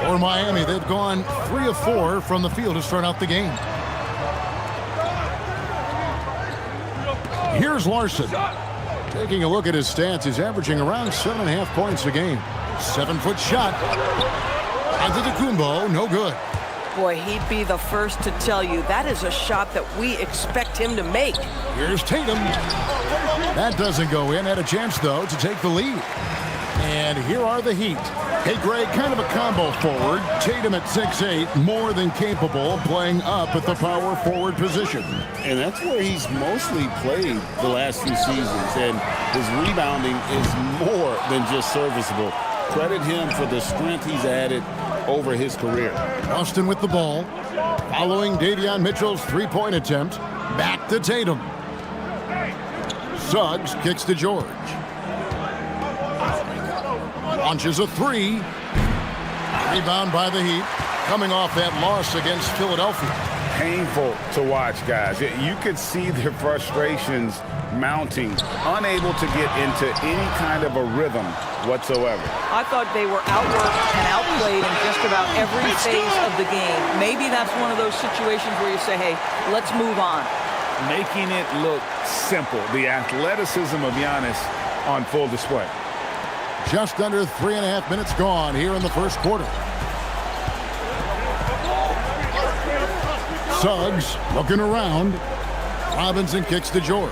For Miami, they've gone 3 of 4 from the field to start out the game. Here's Larson. Taking a look at his stats, he's averaging around 7.5 points a game. 7-foot shot. Antetokounmpo, no good. Boy, he'd be the first to tell you that is a shot that we expect him to make. Here's Tatum. That doesn't go in. Had a chance, though, to take the lead. And here are the Heat. Hey, Greg, kind of a combo forward. Tatum at 6'8", more than capable, playing up at the power forward position. And that's where he's mostly played the last few seasons. And his rebounding is more than just serviceable. Credit him for the strength he's added over his career. Austin with the ball. Following Davion Mitchell's three-point attempt. Back to Tatum. Suggs kicks to George. Launches a three. Rebound by the Heat. Coming off that loss against Philadelphia. Painful to watch, guys. You could see their frustrations mounting, unable to get into any kind of a rhythm whatsoever. I thought they were outworked and outplayed in just about every phase of the game. Maybe that's one of those situations where you say, hey, let's move on. Making it look simple. The athleticism of Giannis on full display. Just under 3.5 minutes gone here in the first quarter. Suggs looking around. Robinson kicks to George.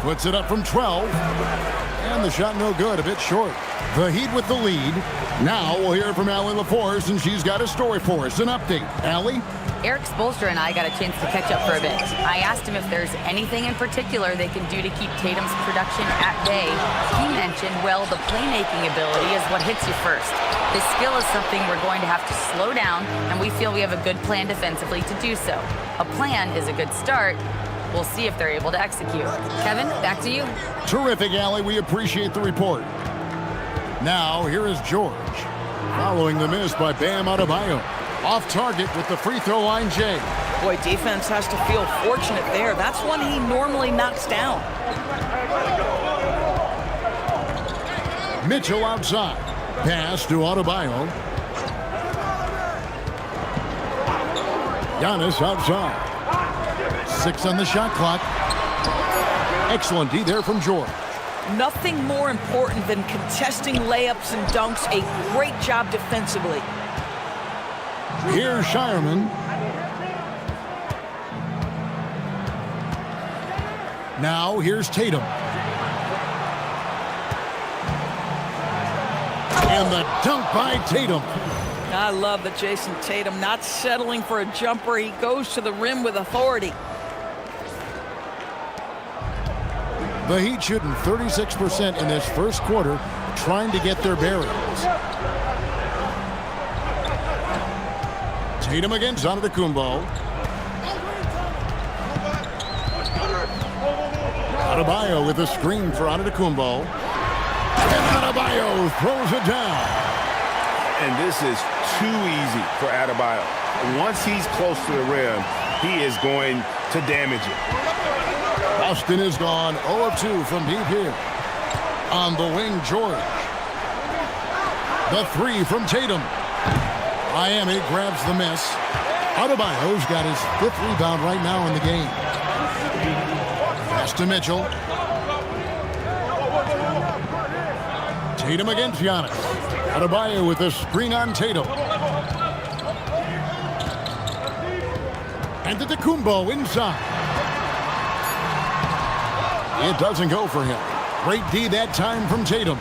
Puts it up from 12. And the shot no good, a bit short. The Heat with the lead. Now we'll hear from Allie LaForce, and she's got a story for us. An update. Allie? Eric Spoelstra and I got a chance to catch up for a bit. I asked him if there's anything in particular they can do to keep Tatum's production at bay. He mentioned, well, the playmaking ability is what hits you first. His skill is something we're going to have to slow down, and we feel we have a good plan defensively to do so. A plan is a good start. We'll see if they're able to execute. Kevin, back to you. Terrific, Allie. We appreciate the report. Now, here is George. Following the miss by Bam Adebayo. Off target with the free throw line, Jay. Boy, defense has to feel fortunate there. That's one he normally knocks down. Mitchell outside. Pass to Adebayo. Giannis outside. 6 on the shot clock. Excellent D there from George. Nothing more important than contesting layups and dunks. A great job defensively. Here's Shireman. Now here's Tatum. And the dunk by Tatum. I love that Jason Tatum not settling for a jumper. He goes to the rim with authority. The Heat shooting 36% in this first quarter, trying to get their bearings. Tatum against Antetokounmpo. Adebayo with a screen for Antetokounmpo. And Adebayo throws it down. And this is too easy for Adebayo. Once he's close to the rim, he is going to damage it. Austin is gone 0 of 2 from deep here. On the wing, George. The three from Tatum. Miami grabs the miss. Adebayo's got his 5th rebound right now in the game. Pass to Mitchell. Tatum against Giannis. Adebayo with a screen on Tatum. And Antetokounmpo inside. It doesn't go for him. Great D that time from Tatum.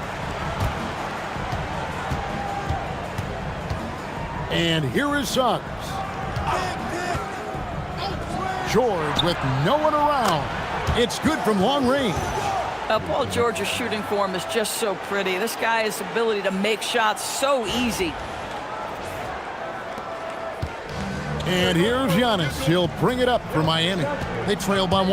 And here is Suggs. George with no one around. It's good from long range. Paul George's shooting form is just so pretty. This guy has the ability to make shots so easy. And here's Giannis. He'll bring it up for Miami. They trail by 1.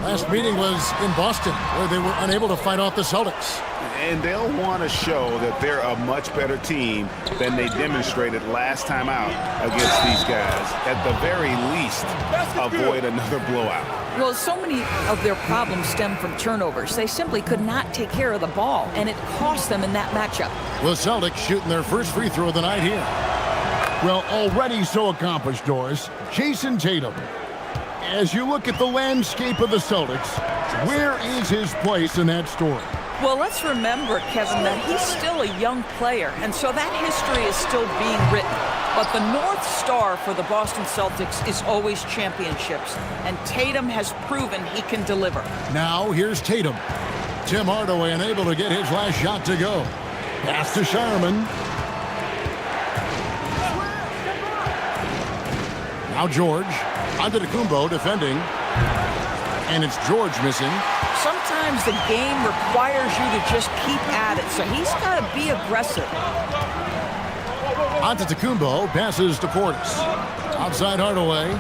Last meeting was in Boston, where they were unable to fight off the Celtics. And they'll want to show that they're a much better team than they demonstrated last time out against these guys. At the very least, avoid another blowout. Well, so many of their problems stem from turnovers. They simply could not take care of the ball, and it cost them in that matchup. The Celtics shooting their first free throw of the night here. Well, already so accomplished, Doris. Jason Tatum. As you look at the landscape of the Celtics, where is his place in that story? Well, let's remember, Kevin, that he's still a young player, and so that history is still being written. But the North Star for the Boston Celtics is always championships, and Tatum has proven he can deliver. Now here's Tatum. Tim Hardaway unable to get his last shot to go. Pass to Sharman. Now George. Antetokounmpo defending. And it's George missing. Sometimes the game requires you to just keep at it, so he's got to be aggressive. Antetokounmpo passes to Portis. Outside Hardaway.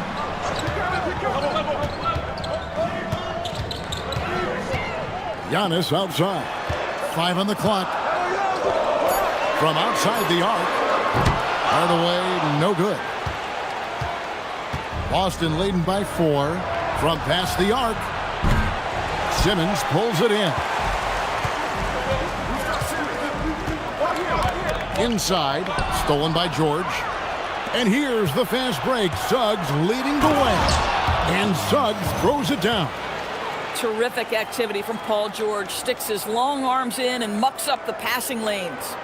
Giannis outside. 5 on the clock. From outside the arc. Hardaway, no good. Boston leading by 4. From past the arc. Simmons pulls it in. Inside, stolen by George. And here's the fast break. Suggs leading the way. And Suggs throws it down. Terrific activity from Paul George. Sticks his long arms in and mucks up the passing lanes.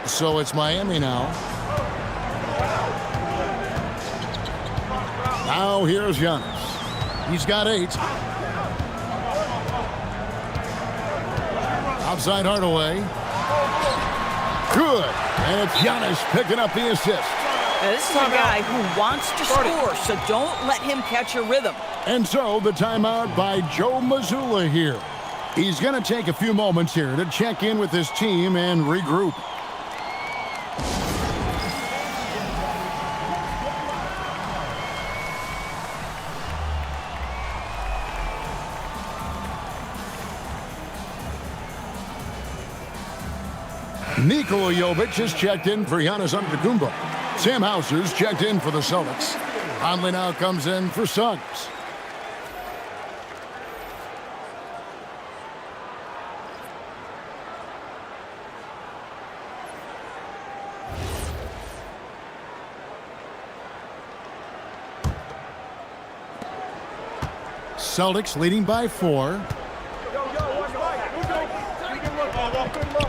So it's Miami now. Now here's Giannis. He's got 8. Outside Hardaway. Good. And it's Giannis picking up the assist. Now, this is a guy who wants to score, so don't let him catch a rhythm. And so the timeout by Joe Mazzulla here. He's going to take a few moments here to check in with his team and regroup. Nikola Jovic has checked in for Giannis Antetokounmpo. Sam Hauser's checked in for the Celtics. Conley now comes in for Suggs. Celtics leading by 4.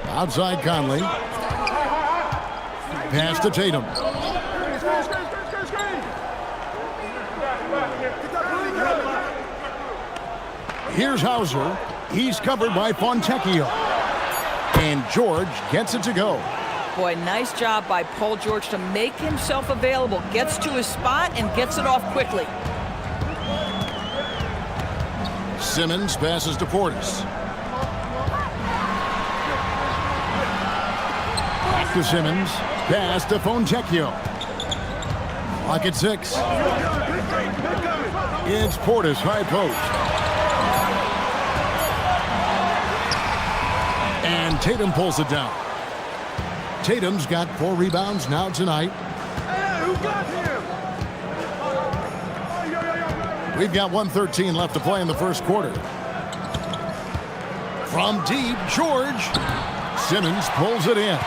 Outside Conley. Pass to Tatum. Here's Hauser. He's covered by Fontecchio. And George gets it to go. Boy, nice job by Paul George to make himself available. Gets to his spot and gets it off quickly. Simmons passes to Portis. Back to Simmons. Pass to Fontecchio. Clock at 6. It's Portis, high post. And Tatum pulls it down. Tatum's got 4 rebounds now tonight. We've got 1:13 left to play in the first quarter. From deep, George. Simmons pulls it in.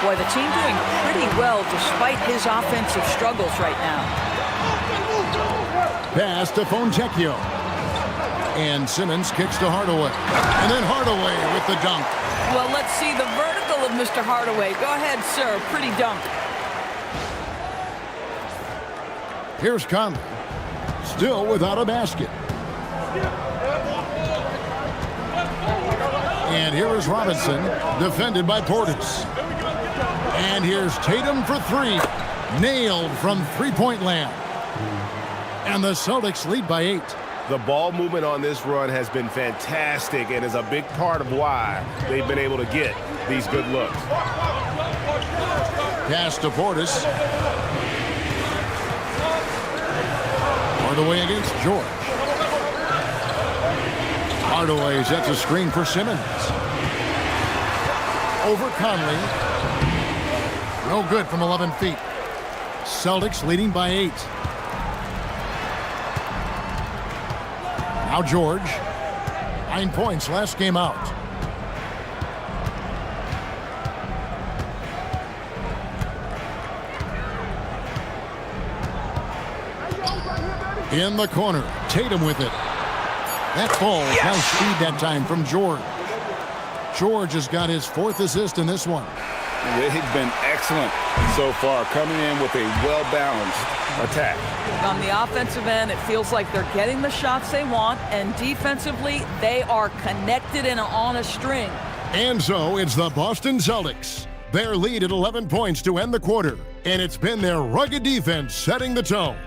Boy, the team doing pretty well despite his offensive struggles right now. Pass to Fontecchio. And Simmons kicks to Hardaway. And then Hardaway with the dunk. Well, let's see the vertical of Mr. Hardaway. Go ahead, sir. Pretty dunk. Here's Conley. Still without a basket. And here is Robinson, defended by Portis. And here's Tatum for 3. Nailed from three-point land. And the Celtics lead by 8. The ball movement on this run has been fantastic and is a big part of why they've been able to get these good looks. Pass to Portis. Hardaway against George. Hardaway sets a screen for Simmons. Over Conley. No good from 11 feet. Celtics leading by 8. Now George. 9 points last game out. In the corner, Tatum with it. That falls. Yes! Now speed that time from George. George has got his 4th assist in this one. They've been excellent so far, coming in with a well-balanced attack. On the offensive end, it feels like they're getting the shots they want, and defensively, they are connected and on a string. And so it's the Boston Celtics. Their lead at 11 points to end the quarter, and it's been their rugged defense setting the tone.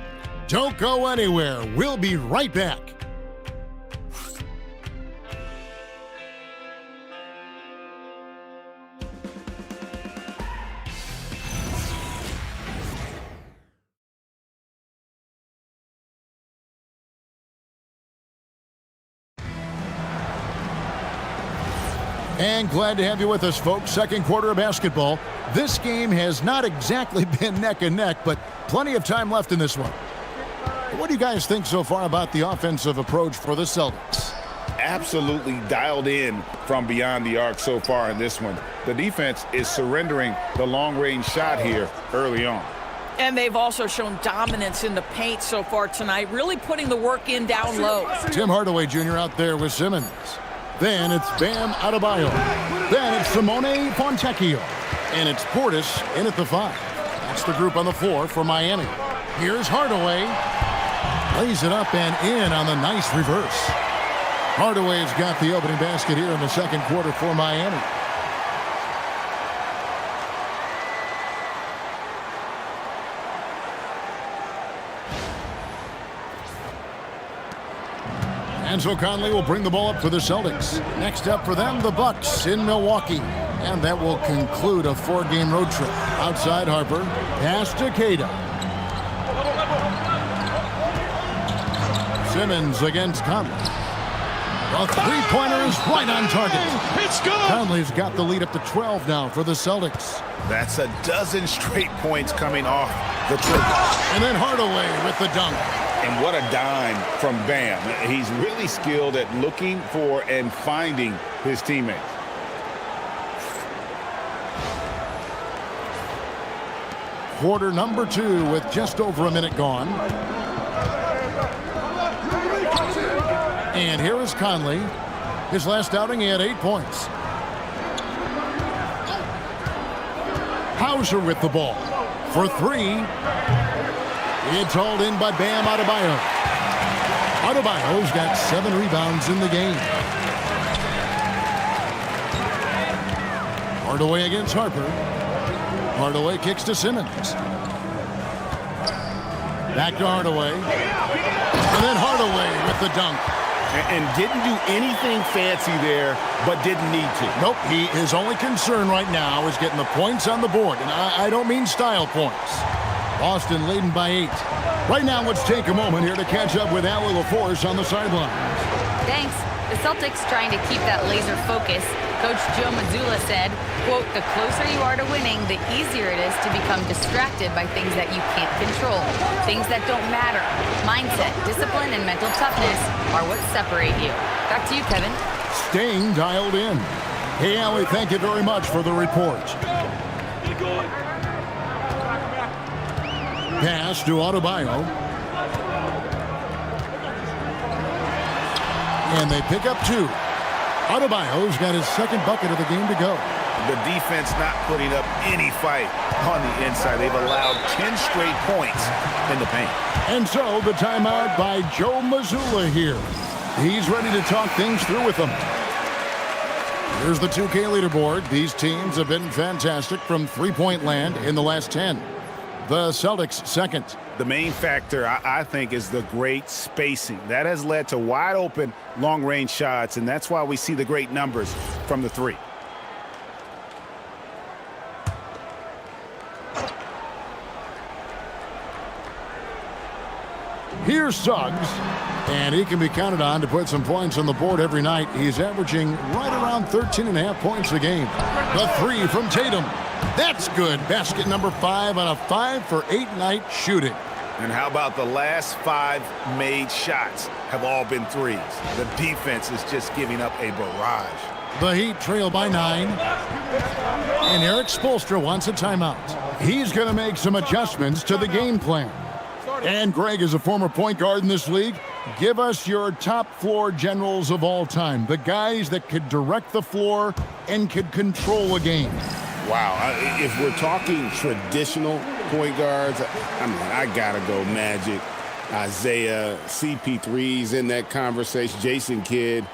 Don't go anywhere. We'll be right back. And glad to have you with us, folks. Second quarter of basketball. This game has not exactly been neck and neck, but plenty of time left in this one. What do you guys think so far about the offensive approach for the Celtics? Absolutely dialed in from beyond the arc so far in this one. The defense is surrendering the long-range shot here early on. And they've also shown dominance in the paint so far tonight, really putting the work in down low. Tim Hardaway Jr. out there with Simmons. Then it's Bam Adebayo. Then it's Simone Fontecchio. And it's Portis in at the 5. That's the group on the floor for Miami. Here's Hardaway. Lays it up and in on the nice reverse. Hardaway's got the opening basket here in the second quarter for Miami. And so Conley will bring the ball up for the Celtics. Next up for them, the Bucks in Milwaukee. And that will conclude a 4-game road trip. Outside Harper, pass to Queta. Simmons against Conley. A three-pointer is right on target. It's good. Conley's got the lead up to 12 now for the Celtics. That's a dozen straight points coming off the trigger. And then Hardaway with the dunk. And what a dime from Bam. He's really skilled at looking for and finding his teammates. Quarter number 2 with just over a minute gone. And here is Conley. His last outing, he had 8 points. Hauser with the ball for 3. It's hauled in by Bam Adebayo. Adebayo's got 7 rebounds in the game. Hardaway against Harper. Hardaway kicks to Simmons. Back to Hardaway. And then Hardaway with the dunk. And didn't do anything fancy there, but didn't need to. Nope, his only concern right now is getting the points on the board. And I don't mean style points. Boston leading by 8. Right now, let's take a moment here to catch up with Allie LaForce on the sideline. Thanks. The Celtics trying to keep that laser focus. Coach Joe Mazzulla said, quote, "The closer you are to winning, the easier it is to become distracted by things that you can't control, things that don't matter. Mindset, discipline, and mental toughness are what separate you." Back to you, Kevin. Staying dialed in. Hey, Allie, thank you very much for the report. Pass to Adebayo. And they pick up 2. Adebayo's got his second bucket of the game to go. The defense not putting up any fight on the inside. They've allowed 10 straight points in the paint. And so the timeout by Joe Mazzulla here. He's ready to talk things through with them. Here's the 2K leaderboard. These teams have been fantastic from three-point land in the last 10. The Celtics second. The main factor, I think, is the great spacing. That has led to wide open long-range shots, and that's why we see the great numbers from the 3. Here's Suggs, and he can be counted on to put some points on the board every night. He's averaging right around 13.5 points a game. The 3 from Tatum. That's good. Basket number 5 on a 5-for-8 night shooting. And how about the last 5 made shots have all been threes? The defense is just giving up a barrage. The Heat trail by 9. And Eric Spoelstra wants a timeout. He's going to make some adjustments to the game plan. And Greg is a former point guard in this league. Give us your top floor generals of all time, the guys that could direct the floor and could control a game. Wow, if we're talking traditional point guards, I mean, I gotta go Magic, Isaiah, CP3's in that conversation, Jason Kidd.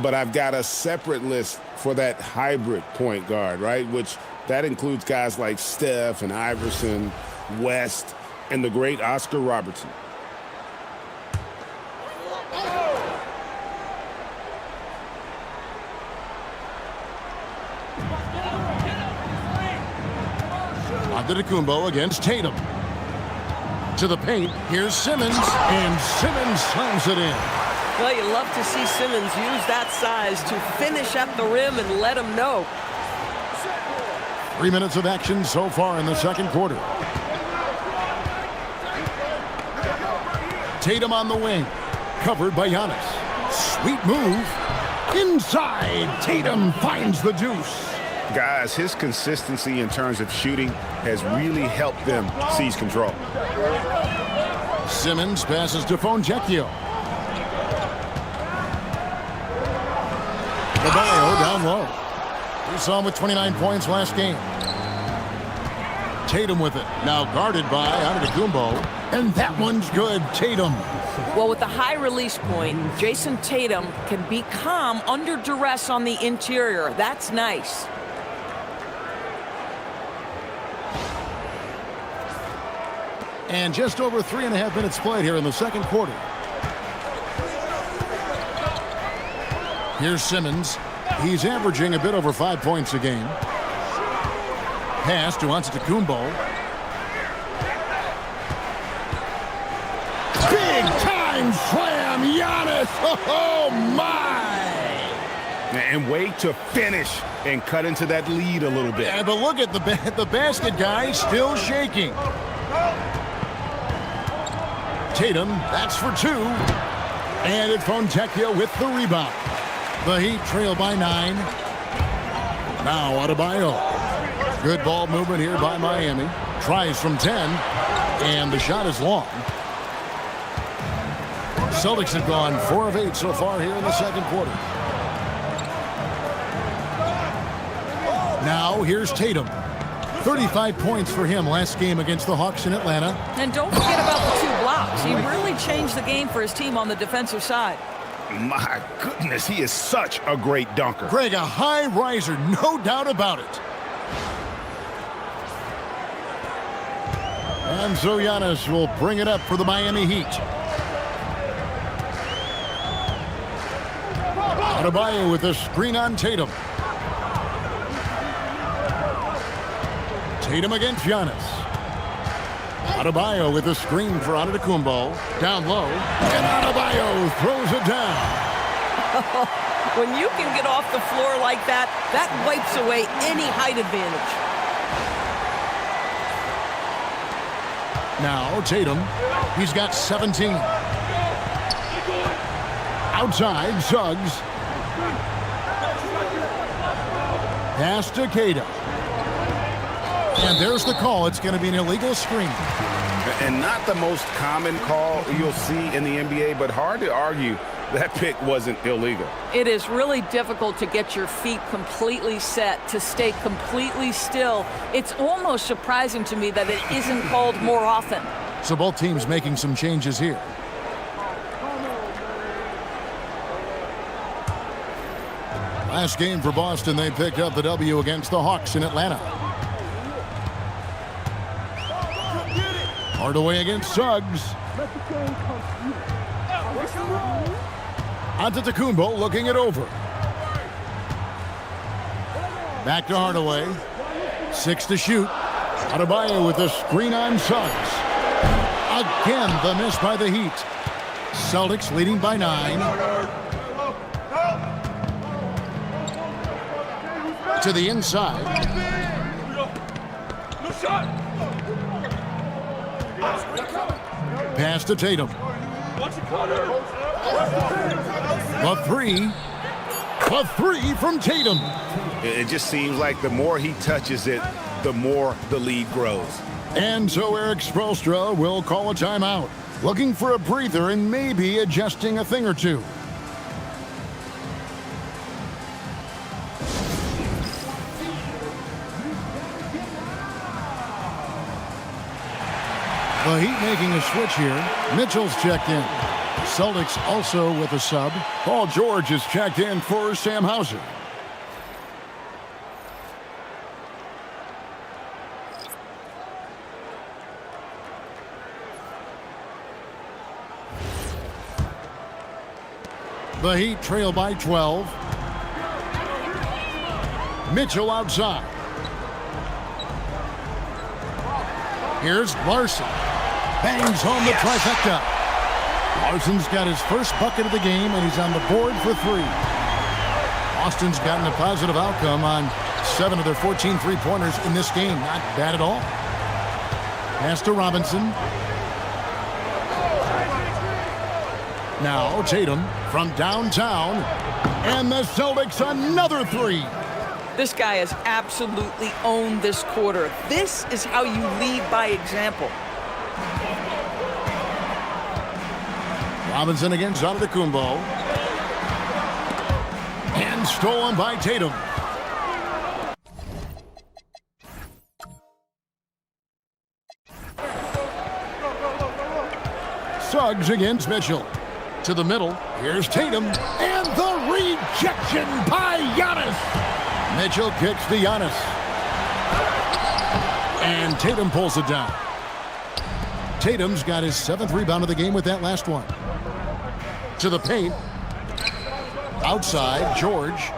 But I've got a separate list for that hybrid point guard, right? Which that includes guys like Steph and Iverson, West, and the great Oscar Robertson. Antetokounmpo against Tatum. To the paint, here's Simmons, and Simmons slams it in. Well, you love to see Simmons use that size to finish at the rim and let him know. 3 minutes of action so far in the second quarter. Tatum on the wing, covered by Giannis. Sweet move. Inside, Tatum finds the deuce. Guys, his consistency in terms of shooting has really helped them seize control. Simmons passes to Fontecchio. Adebayo down low. We saw him with 29 points last game. Tatum with it. Now guarded by Antetokounmpo. And that one's good. Tatum. Well, with the high release point, Jason Tatum can be calm under duress on the interior. That's nice. And just over 3.5 minutes played here in the second quarter. Here's Simmons. He's averaging a bit over 5 points a game. Pass to Antetokounmpo. Big time slam, Giannis. Oh my! And wait to finish and cut into that lead a little bit. Yeah, but look at the basket guy still shaking. Tatum, that's for two. And it's Fontecchio with the rebound. The Heat trail by 9. Now Adebayo. Good ball movement here by Miami. Tries from 10. And the shot is long. Celtics have gone 4 of 8 so far here in the second quarter. Now here's Tatum. 35 points for him last game against the Hawks in Atlanta. And don't forget about the 2 blocks. He really changed the game for his team on the defensive side. My goodness, he is such a great dunker. Greg, a high riser, no doubt about it. And so Giannis will bring it up for the Miami Heat. Adebayo with a screen on Tatum. Tatum against Giannis. Adebayo with a screen for Antetokounmpo. Down low. And Adebayo throws it down. When you can get off the floor like that, that wipes away any height advantage. Now Tatum. He's got 17. Outside, Suggs. Pass to Cato. And there's the call. It's going to be an illegal screen. And not the most common call you'll see in the NBA, but hard to argue that pick wasn't illegal. It is really difficult to get your feet completely set, to stay completely still. It's almost surprising to me that it isn't called more often. So both teams making some changes here. Last game for Boston, they picked up the W against the Hawks in Atlanta. Hardaway against Suggs. Antetokounmpo looking it over. Back to Hardaway. 6 to shoot. Adebayo with the screen on Suggs. Again, the miss by the Heat. Celtics leading by 9. To the inside. Pass to Tatum. The three from Tatum. It just seems like the more he touches it, the more the lead grows. And so Eric Spoelstra will call a timeout, looking for a breather and maybe adjusting a thing or two. The Heat making a switch here. Mitchell's checked in. Celtics also with a sub. Paul George is checked in for Sam Hauser. The Heat trail by 12. Mitchell outside. Here's Larson. Bangs home the trifecta. Larson's got his first bucket of the game, and he's on the board for 3. Boston's gotten a positive outcome on 7 of their 14 three-pointers in this game. Not bad at all. Pass to Robinson. Now Tatum from downtown. And the Celtics another 3. This guy has absolutely owned this quarter. This is how you lead by example. Robinson against Antetokounmpo. And stolen by Tatum. Suggs against Mitchell. To the middle. Here's Tatum. And the rejection by Giannis. Mitchell kicks to Giannis. And Tatum pulls it down. Tatum's got his 7th rebound of the game with that last one. To the paint. Outside, George.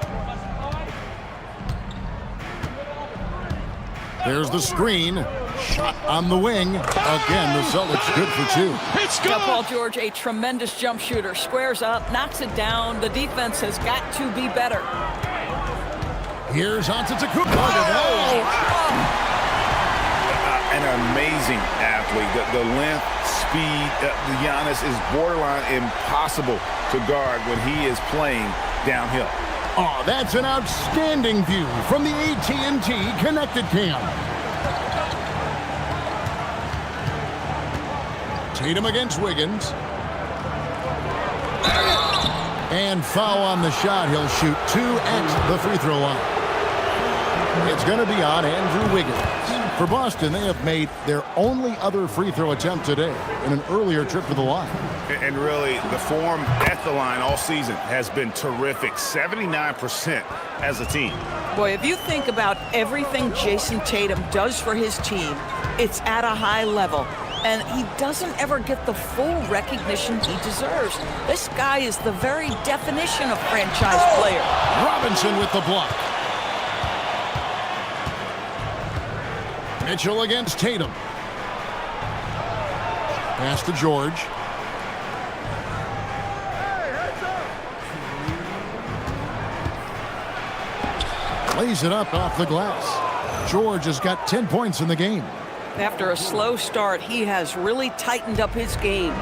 There's the screen. Shot on the wing. Again, the Celtics good for 2. It's good. Paul George, a tremendous jump shooter. Squares up, knocks it down. The defense has got to be better. Here's Antetokounmpo. An amazing athlete. The length, speed, Giannis is borderline impossible to guard when he is playing downhill. Oh, that's an outstanding view from the AT&T Connected Cam. Tatum against Wiggins. And foul on the shot. He'll shoot 2 at the free throw line. It's going to be on Andrew Wiggins. For Boston, they have made their only other free throw attempt today in an earlier trip to the line. And really, the form at the line all season has been terrific. 79% as a team. Boy, if you think about everything Jason Tatum does for his team, it's at a high level. And he doesn't ever get the full recognition he deserves. This guy is the very definition of franchise player. Robinson with the block. Mitchell against Tatum. Pass to George. Lays it up off the glass. George has got 10 points in the game. After a slow start, he has really tightened up his game.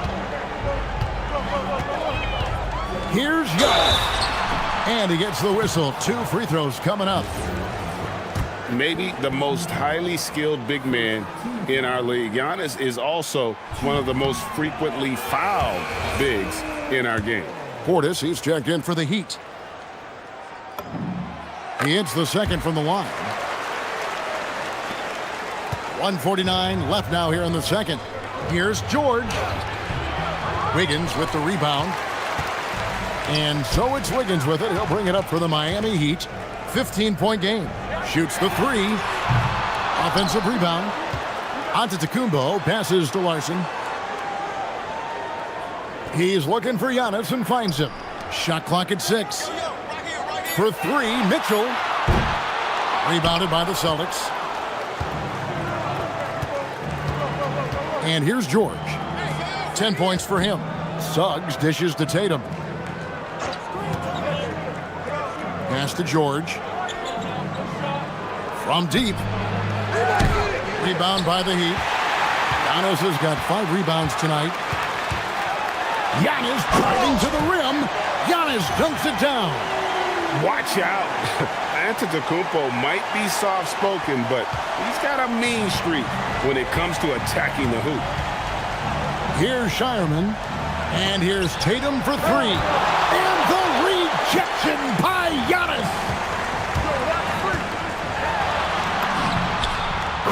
Here's Giannis. And he gets the whistle. 2 free throws coming up. Maybe the most highly skilled big man in our league. Giannis is also one of the most frequently fouled bigs in our game. Portis, he's checked in for the Heat. He hits the second from the line. 1:49 left now here in the second. Here's George. Wiggins with the rebound. And so it's Wiggins with it. He'll bring it up for the Miami Heat. 15-point game. Shoots the 3. Offensive rebound. Antetokounmpo passes to Larson. He's looking for Giannis and finds him. Shot clock at 6. For 3, Mitchell. Rebounded by the Celtics. And here's George. 10 points for him. Suggs dishes to Tatum. Pass to George. From deep. Rebound by the Heat. Giannis has got 5 rebounds tonight. Giannis driving to the rim. Giannis dunks it down. Watch out. Antetokounmpo might be soft-spoken, but he's got a mean streak when it comes to attacking the hoop. Here's Shireman, and here's Tatum for three. And the rejection by Giannis.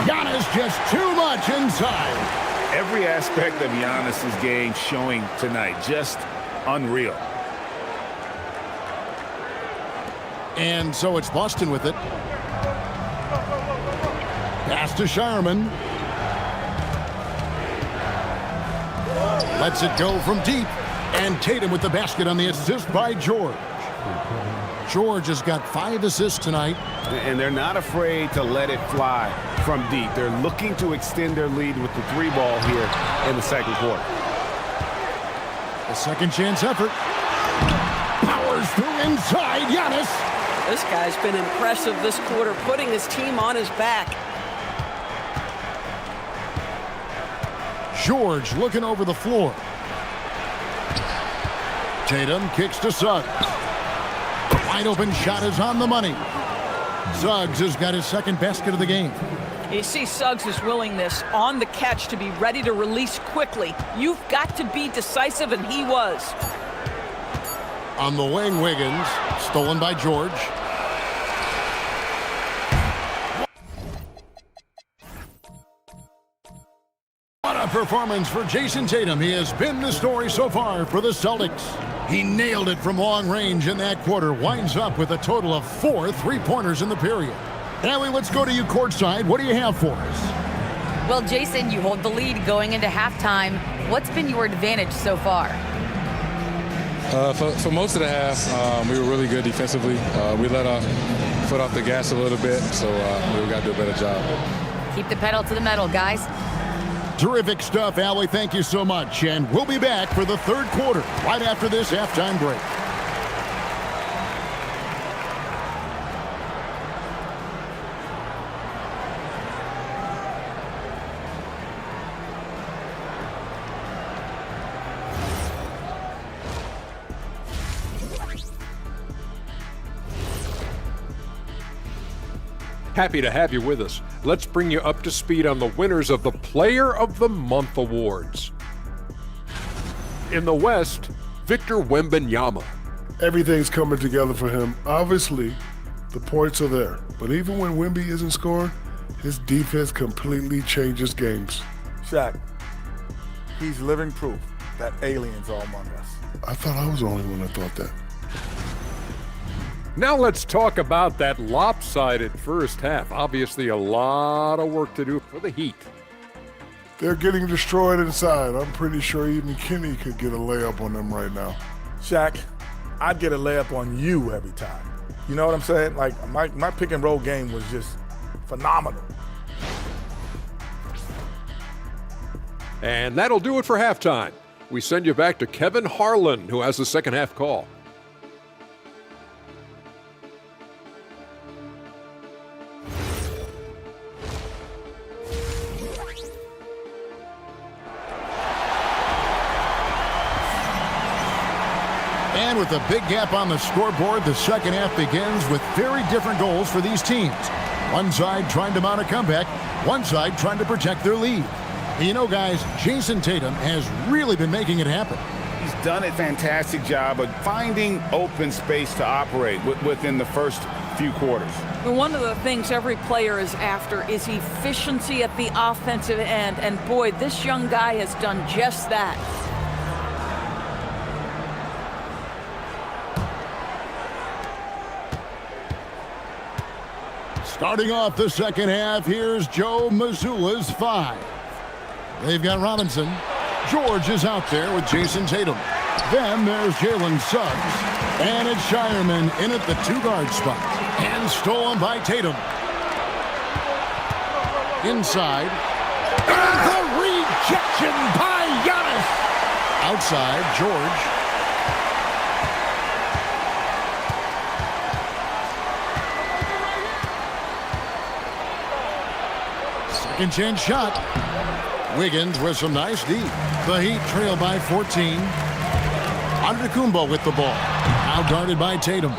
Giannis just too much inside. Every aspect of Giannis's game showing tonight, just unreal. And so it's Boston with it. Pass to Shireman. Lets it go from deep. And Tatum with the basket on the assist by George. George has got 5 assists tonight. And they're not afraid to let it fly from deep. They're looking to extend their lead with the 3 ball here in the second quarter. A second chance effort. Powers through inside. Giannis. This guy's been impressive this quarter, putting his team on his back. George looking over the floor. Tatum kicks to Suggs. Wide open shot is on the money. Suggs has got his second basket of the game. You see Suggs' willingness on the catch to be ready to release quickly. You've got to be decisive, and he was. On the wing, Wiggins. Stolen by George. What a performance for Jason Tatum. He has been the story so far for the Celtics. He nailed it from long range in that quarter. Winds up with a total of 4 3-pointers in the period. Ellie, let's go to you courtside. What do you have for us? Well, Jason, you hold the lead going into halftime. What's been your advantage so far? For most of the half, we were really good defensively. We let our foot off the gas a little bit, so we got to do a better job. Keep the pedal to the metal, guys. Terrific stuff, Allie. Thank you so much. And we'll be back for the third quarter right after this halftime break. Happy to have you with us. Let's bring you up to speed on the winners of the Player of the Month awards. In the West, Victor Wembanyama. Everything's coming together for him. Obviously, the points are there. But even when Wemby isn't scoring, his defense completely changes games. Shaq, he's living proof that aliens are among us. I thought I was the only one that thought that. Now let's talk about that lopsided first half. Obviously a lot of work to do for the Heat. They're getting destroyed inside. I'm pretty sure even Kenny could get a layup on them right now. Shaq, I'd get a layup on you every time. You know what I'm saying? Like, my pick and roll game was just phenomenal. And that'll do it for halftime. We send you back to Kevin Harlan, who has the second half call. And with a big gap on the scoreboard, the second half begins with very different goals for these teams. One side trying to mount a comeback, one side trying to protect their lead. And you know, guys, Jason Tatum has really been making it happen. He's done a fantastic job of finding open space to operate within the first few quarters. One of the things every player is after is efficiency at the offensive end. And boy, this young guy has done just that. Starting off the second half, here's Joe Mazzulla's 5. They've got Robinson. George is out there with Jason Tatum. Then there's Jalen Suggs. And it's Shireman in at the 2-guard spot. And stolen by Tatum. Inside. And the rejection by Giannis. Outside, George. Second chance shot. Wiggins with some nice D. The Heat trail by 14. Antetokounmpo with the ball. Now guarded by Tatum.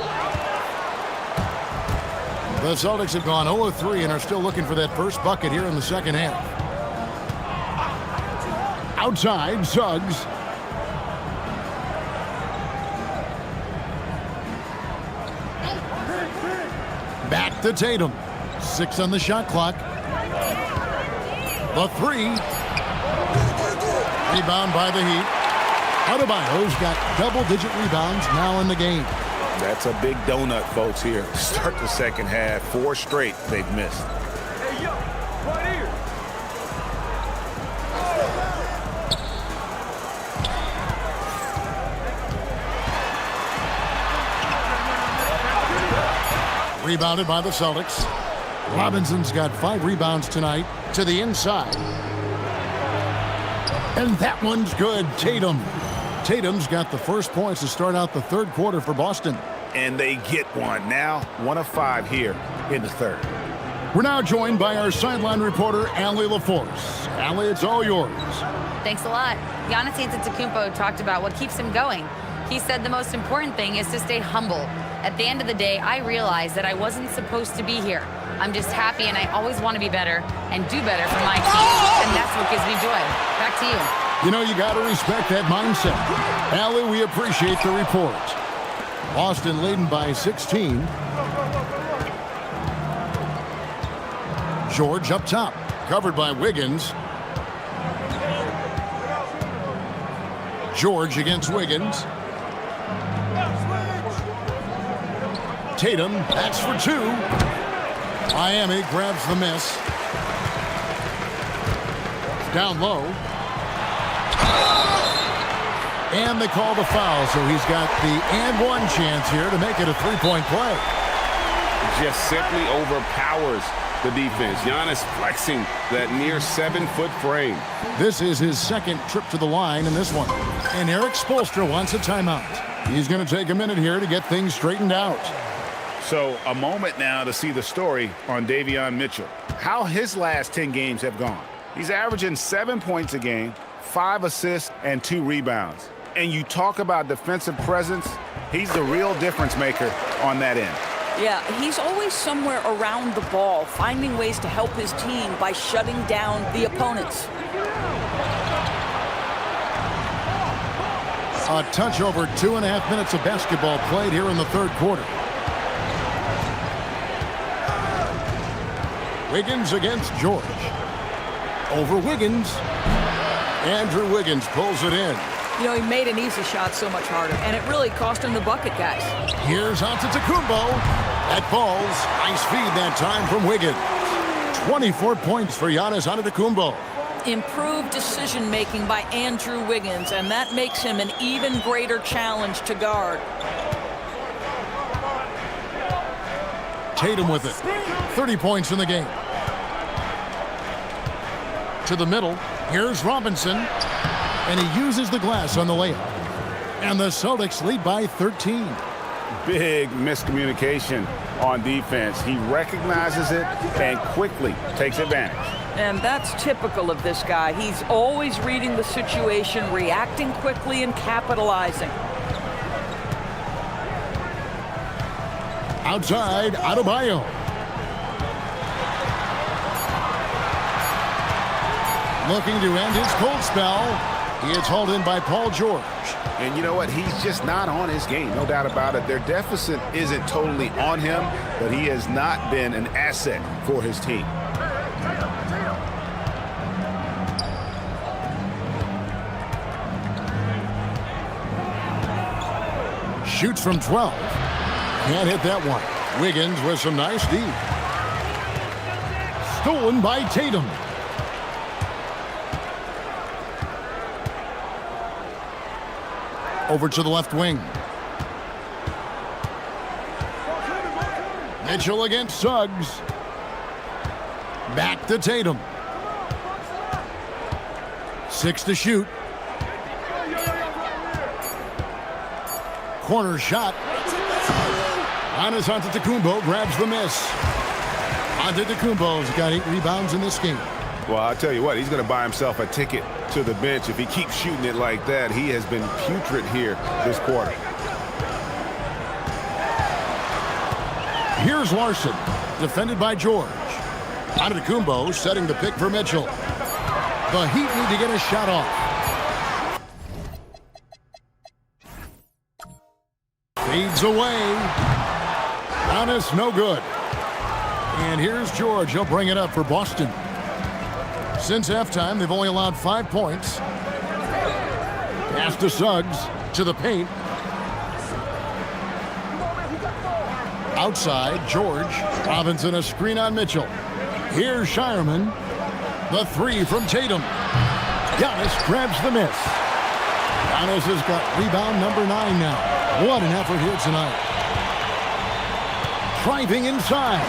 The Celtics have gone 0-3 and are still looking for that first bucket here in the second half. Outside, Suggs. Back to Tatum. 6 on the shot clock. The 3. Rebound by the Heat. Adebayo's got double-digit rebounds now in the game. That's a big donut, folks, here. Start the second half. 4 straight they've missed. Hey, yo, right here. Rebounded by the Celtics. Robinson's got 5 rebounds tonight to the inside. And that one's good. Tatum's got the first points to start out the third quarter for Boston. And they get one. Now 1 of 5 here in the third. We're now joined by our sideline reporter, Allie LaForce. Allie, it's all yours. Thanks a lot. Giannis Antetokounmpo talked about what keeps him going. He said the most important thing is to stay humble. At the end of the day, I realized that I wasn't supposed to be here. I'm just happy, and I always want to be better and do better for my team. And that's what gives me joy. Back to you. You know, you got to respect that mindset. Allie, we appreciate the report. Boston leading by 16. George up top, covered by Wiggins. George against Wiggins. Tatum, that's for 2. Miami grabs the miss. Down low. And they call the foul, so he's got the and one chance here to make it a 3-point play. Just simply overpowers the defense. Giannis flexing that near 7-foot frame. This is his second trip to the line in this one. And Eric Spoelstra wants a timeout. He's going to take a minute here to get things straightened out. So a moment now to see the story on Davion Mitchell. How his last 10 games have gone. He's averaging 7 points a game, 5 assists, and 2 rebounds. And you talk about defensive presence, he's the real difference maker on that end. Yeah, he's always somewhere around the ball, finding ways to help his team by shutting down the opponents. A touch over 2.5 minutes of basketball played here in the third quarter. Wiggins against George. Over Wiggins. Andrew Wiggins pulls it in. You know, he made an easy shot so much harder, and it really cost him the bucket, guys. Here's Antetokounmpo. That falls. Nice feed that time from Wiggins. 24 points for Giannis Antetokounmpo. Improved decision-making by Andrew Wiggins, and that makes him an even greater challenge to guard. Tatum with it. 30 points in the game. To the middle. Here's Robinson. And he uses the glass on the layup. And the Celtics lead by 13. Big miscommunication on defense. He recognizes it and quickly takes advantage. And that's typical of this guy. He's always reading the situation, reacting quickly, and capitalizing. Outside, Adebayo. Looking to end his cold spell. He is hauled in by Paul George. And you know what? He's just not on his game, no doubt about it. Their deficit isn't totally on him, but he has not been an asset for his team. Shoots from 12. Can't hit that one. Wiggins with some nice D. Stolen by Tatum. Over to the left wing. Mitchell against Suggs. Back to Tatum. 6 to shoot. Corner shot. Giannis Antetokounmpo grabs the miss. Antetokounmpo's got 8 rebounds in this game. Well, I'll tell you what, he's going to buy himself a ticket to the bench if he keeps shooting it like that. He has been putrid here this quarter. Here's Larson. defended by George. Antetokounmpo setting the pick for Mitchell. The Heat need to get a shot off. Fades away. Giannis, no good. And here's George. He'll bring it up for Boston. Since halftime, they've only allowed 5 points. Pass to Suggs, to the paint. Outside, George. Robinson a screen on Mitchell. Here's Shireman. The three from Tatum. Giannis grabs the miss. Giannis has got rebound number 9 now. What an effort here tonight. Driving inside.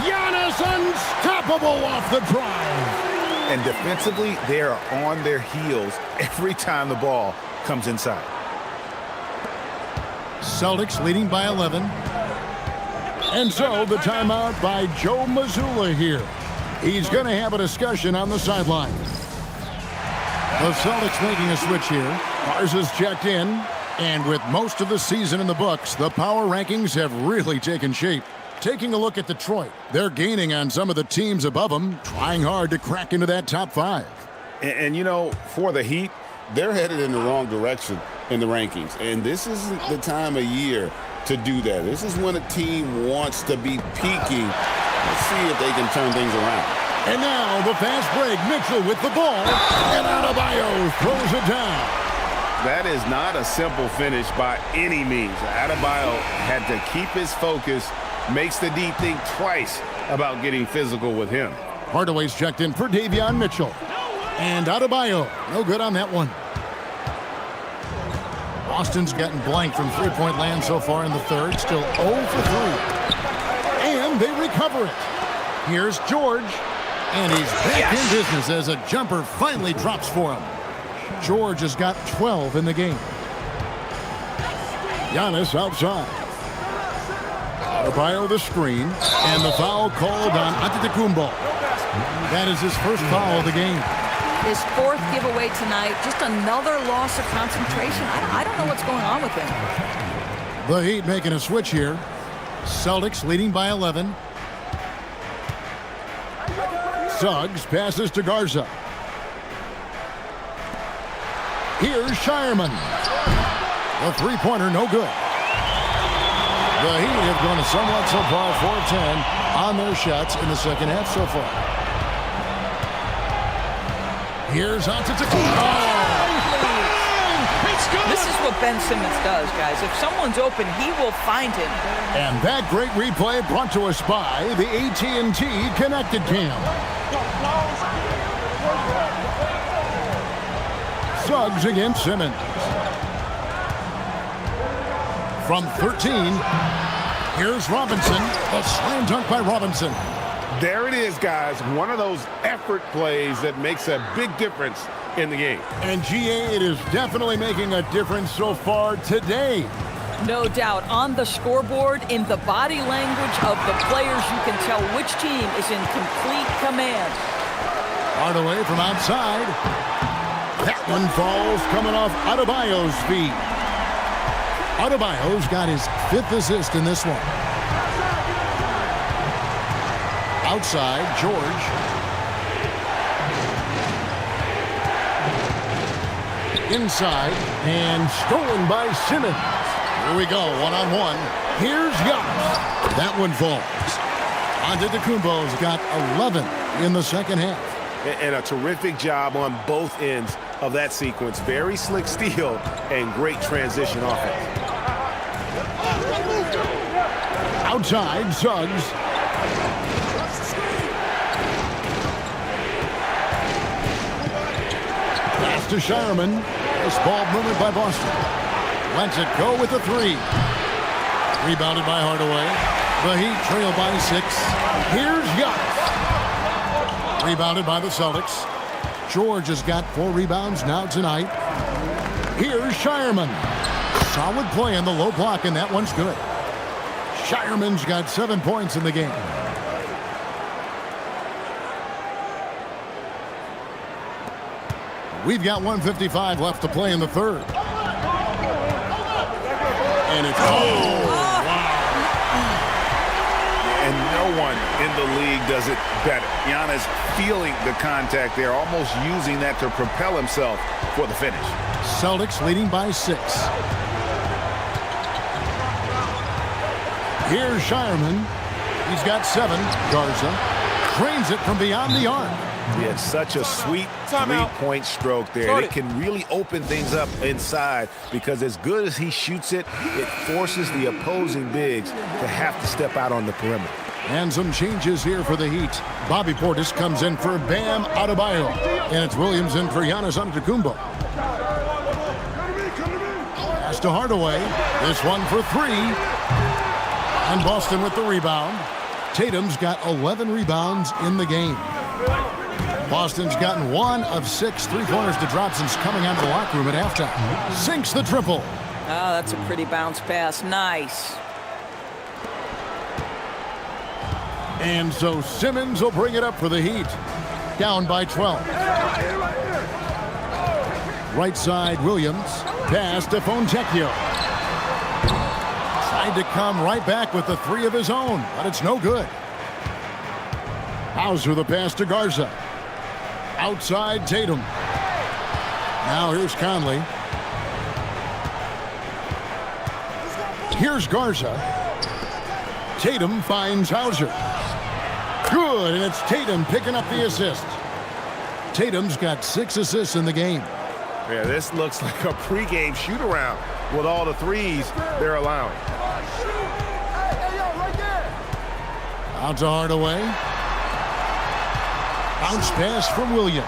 Giannis unstoppable off the drive. And defensively, they are on their heels every time the ball comes inside. Celtics leading by 11. And so the timeout by Joe Mazzulla here. He's going to have a discussion on the sideline. The Celtics making a switch here. Garza's checked in. And with most of the season in the books, the power rankings have really taken shape. Taking a look at Detroit, they're gaining on some of the teams above them, trying hard to crack into that top 5. And you know, for the Heat, they're headed in the wrong direction in the rankings. And this isn't the time of year to do that. This is when a team wants to be peaking. Let's see if they can turn things around. And now the fast break. Mitchell with the ball. And Adebayo throws it down. That is not a simple finish by any means. Adebayo had to keep his focus. Makes the D think twice about getting physical with him. Hardaway's checked in for Davion Mitchell. And Adebayo, no good on that one. Boston's gotten blank from three-point land so far in the third. Still 0 for 3. And they recover it. Here's George. And he's back in business as a jumper finally drops for him. George has got 12 in the game. Giannis outside. Adebayo the screen, and the foul called on Antetokounmpo. That is his first foul of the game. His 4th giveaway tonight, just another loss of concentration. I don't know what's going on with him. The Heat making a switch here. Celtics leading by 11. Suggs passes to Garza. Here's Shireman. The three-pointer, no good. The Heat have gone somewhat so far 4-10 on their shots in the second half so far. Here's Antetokounmpo. This is what Ben Simmons does, guys. If someone's open, he will find him. And that great replay brought to us by the AT&T Connected Cam. Suggs against Simmons. From 13, here's Robinson. A slam dunk by Robinson. There it is, guys. One of those effort plays that makes a big difference in the game. And GA, it is definitely making a difference so far today. No doubt. On the scoreboard, in the body language of the players, you can tell which team is in complete command. Hardaway from outside. That one falls coming off Adebayo's feet. Adebayo's got his 5th assist in this one. Outside, George. Inside, and stolen by Simmons. Here we go, one-on-one. Here's Giannis. That one falls. Antetokounmpo's got 11 in the second half. And a terrific job on both ends of that sequence. Very slick steal and great transition offense. Outside, Suggs. Pass to Shireman. This ball moved by Boston. Lets it go with the 3. Rebounded by Hardaway. The Heat trail by 6. Here's Giannis. Rebounded by the Celtics. George has got 4 rebounds now tonight. Here's Shireman. Solid play in the low block, and that one's good. Shireman's got 7 points in the game. We've got 1:55 left to play in the third. And it's... And no one in the league does it better. Giannis feeling the contact there, almost using that to propel himself for the finish. Celtics leading by 6. Here's Shireman. He's got 7. Garza drains it from beyond the arc. He had such a sweet three-point stroke there. It can really open things up inside because as good as he shoots it, it forces the opposing bigs to have to step out on the perimeter. And some changes here for the Heat. Bobby Portis comes in for Bam Adebayo. And it's Williams in for Giannis Antetokounmpo. Pass to Hardaway. This one for 3. And Boston with the rebound. Tatum's got 11 rebounds in the game. Boston's gotten 1 of 6 3-pointers to drop since coming out of the locker room at halftime. Sinks the triple. Oh, that's a pretty bounce pass. Nice. And so Simmons will bring it up for the Heat. Down by 12. Right side, Williams. Pass to Fontecchio. Tried to come right back with the 3 of his own, but it's no good. Hauser the pass to Garza. Outside Tatum. Now here's Conley. Here's Garza. Tatum finds Hauser. Good, and it's Tatum picking up the assist. Tatum's got 6 assists in the game. Yeah, this looks like a pregame shoot-around with all the threes they're allowing. Out to Hardaway. Bounce pass from Williams.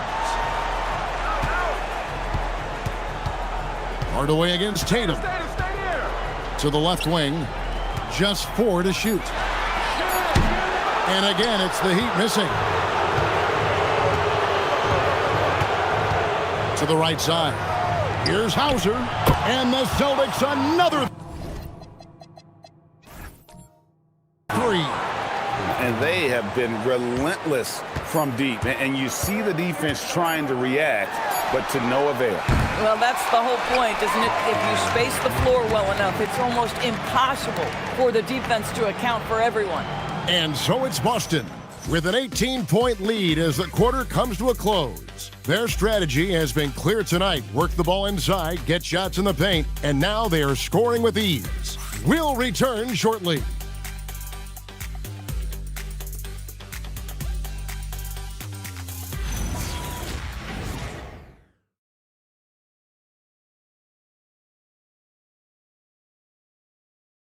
Hardaway against Tatum. To the left wing. Just 4 to shoot. And again, it's the Heat missing. To the right side. Here's Hauser. And the Celtics another 3. And they have been relentless from deep. And you see the defense trying to react, but to no avail. Well, that's the whole point, isn't it? If you space the floor well enough, it's almost impossible for the defense to account for everyone. And so it's Boston with an 18-point lead as the quarter comes to a close. Their strategy has been clear tonight. Work the ball inside, get shots in the paint, and now they are scoring with ease. We'll return shortly.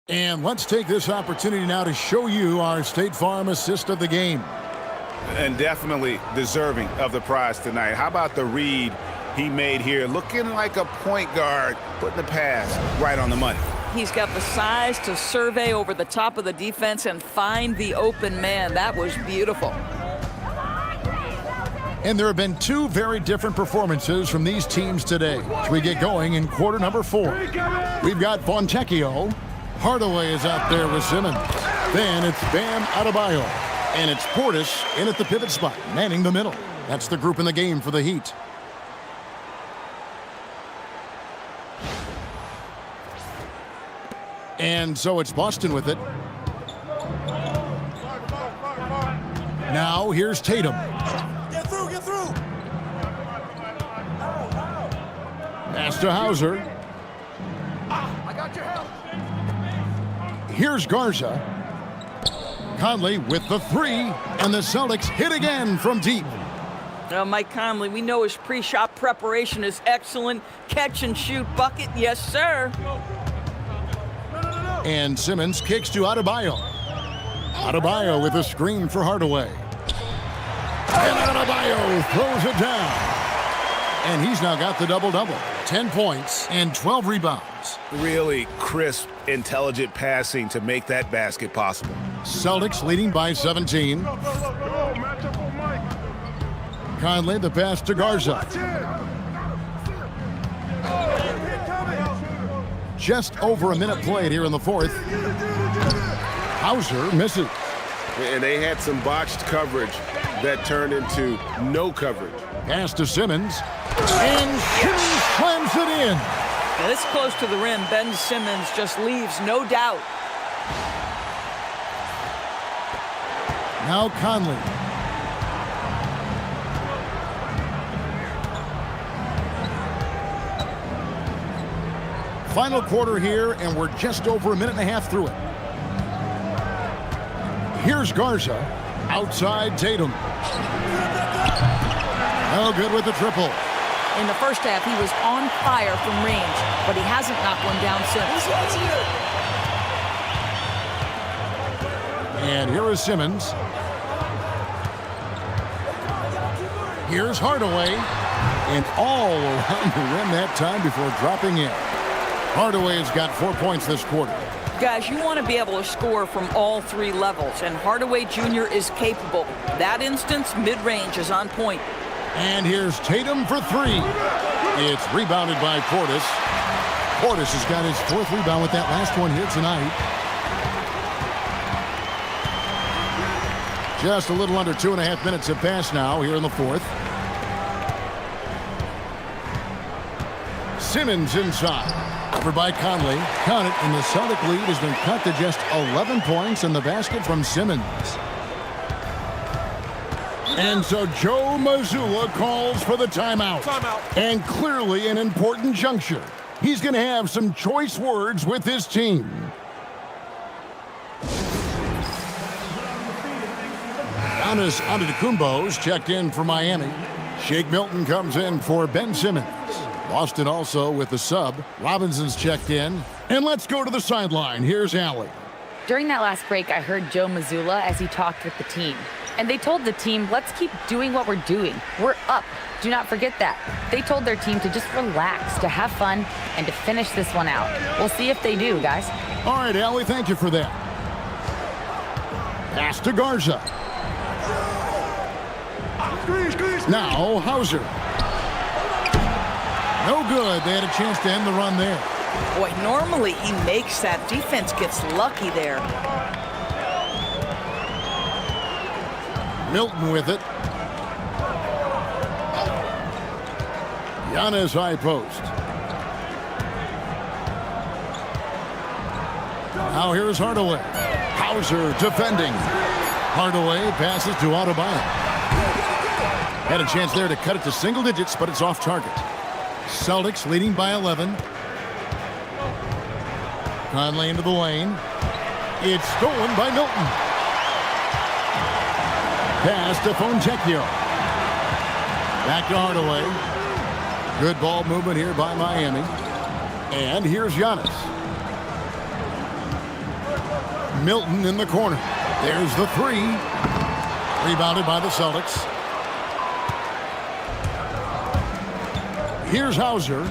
And let's take this opportunity now to show you our State Farm assist of the game. And definitely deserving of the prize tonight. How about the read he made here? Looking like a point guard, putting the pass right on the money. He's got the size to survey over the top of the defense and find the open man. That was beautiful. And there have been 2 very different performances from these teams today. As we get going in quarter number 4. We've got Fontecchio. Hardaway is out there with Simmons. Then it's Bam Adebayo. And it's Portis in at the pivot spot, manning the middle. That's the group in the game for the Heat. And so it's Boston with it. Now here's Tatum. Get through, get through. Pass to Hauser. I got your help. Here's Garza. Conley with the 3, and the Celtics hit again from deep. Mike Conley, we know his pre-shot preparation is excellent. Catch and shoot bucket, yes, sir. And Simmons kicks to Adebayo. Adebayo with a screen for Hardaway. And Adebayo throws it down. And he's now got the double-double. 10 points and 12 rebounds. Really crisp, intelligent passing to make that basket possible. Celtics leading by 17. Conley the pass to Garza. Just over a minute played here in the 4th. Hauser misses. And they had some botched coverage that turned into no coverage. Pass to Simmons. And Simmons slams it in. Now, this close to the rim, Ben Simmons just leaves no doubt. Now Conley. Final quarter here, and we're just over a minute and a half through it. Here's Garza. Outside Tatum. No good with the triple. In the first half, he was on fire from range, but he hasn't knocked one down since. And here is Simmons. Here's Hardaway. And all around the rim that time before dropping in. Hardaway has got 4 points this quarter. Guys, you want to be able to score from all three levels, and Hardaway Jr. is capable. That instance, mid-range is on point. And here's Tatum for three. It's rebounded by Portis. Portis has got his 4th rebound with that last one here tonight. Just a little under 2.5 minutes have passed now here in the 4th. Simmons inside. Over by Conley. Count it, and the Celtic lead has been cut to just 11 points in the basket from Simmons. And so Joe Mazzulla calls for the timeout. And clearly an important juncture. He's going to have some choice words with his team. Giannis Antetokounmpo's checked in for Miami. Shake Milton comes in for Ben Simmons. Boston also with the sub. Robinson's checked in. And let's go to the sideline. Here's Allie. During that last break, I heard Joe Mazzulla as he talked with the team. And they told the team, let's keep doing what we're doing. We're up. Do not forget that. They told their team to just relax, to have fun, and to finish this one out. We'll see if they do, guys. All right, Allie, thank you for that. Pass to Garza. Now, Hauser. No good. They had a chance to end the run there. Boy, normally he makes that. Defense gets lucky there. Milton with it. Giannis high post. Now here's Hardaway. Hauser defending. Hardaway passes to Adebayo. Had a chance there to cut it to single digits, but it's off target. Celtics leading by 11. Conley into the lane. It's stolen by Milton. Pass to Fontecchio. Back to Hardaway. Good ball movement here by Miami. And here's Giannis. Milton in the corner. There's the three. Rebounded by the Celtics. Here's Hauser.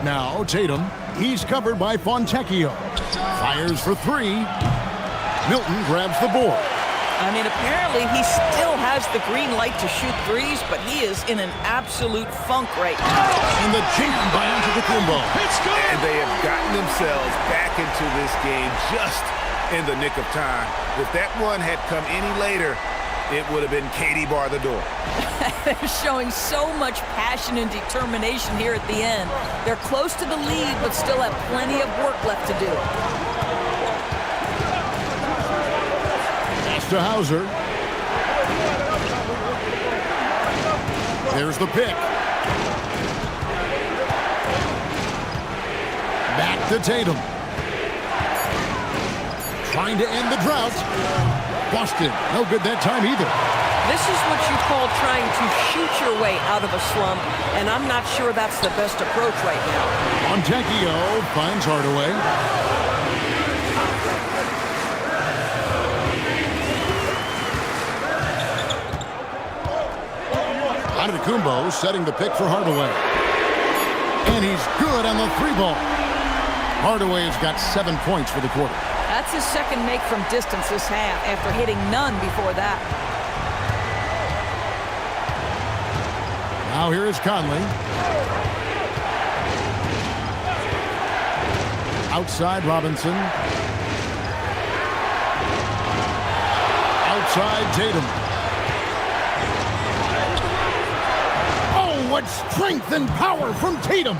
Now Tatum. He's covered by Fontecchio. Fires for three. Milton grabs the board. I mean, apparently he still has the green light to shoot threes, but he is in an absolute funk right now. And the jam by Antetokounmpo. And they have gotten themselves back into this game just in the nick of time. If that one had come any later, it would have been Katie bar the door. They're showing so much passion and determination here at the end. They're close to the lead, but still have plenty of work left to do. To Hauser. There's the pick. Back to Tatum. Trying to end the drought. Boston, no good that time either. This is what you call trying to shoot your way out of a slump, and I'm not sure that's the best approach right now. Fontecchio finds Hardaway. Antetokounmpo setting the pick for Hardaway. And he's good on the three ball. Hardaway has got 7 points for the quarter. That's his second make from distance this half after hitting none before that. Now here is Conley. Outside Robinson. Outside Tatum. What strength and power from Tatum.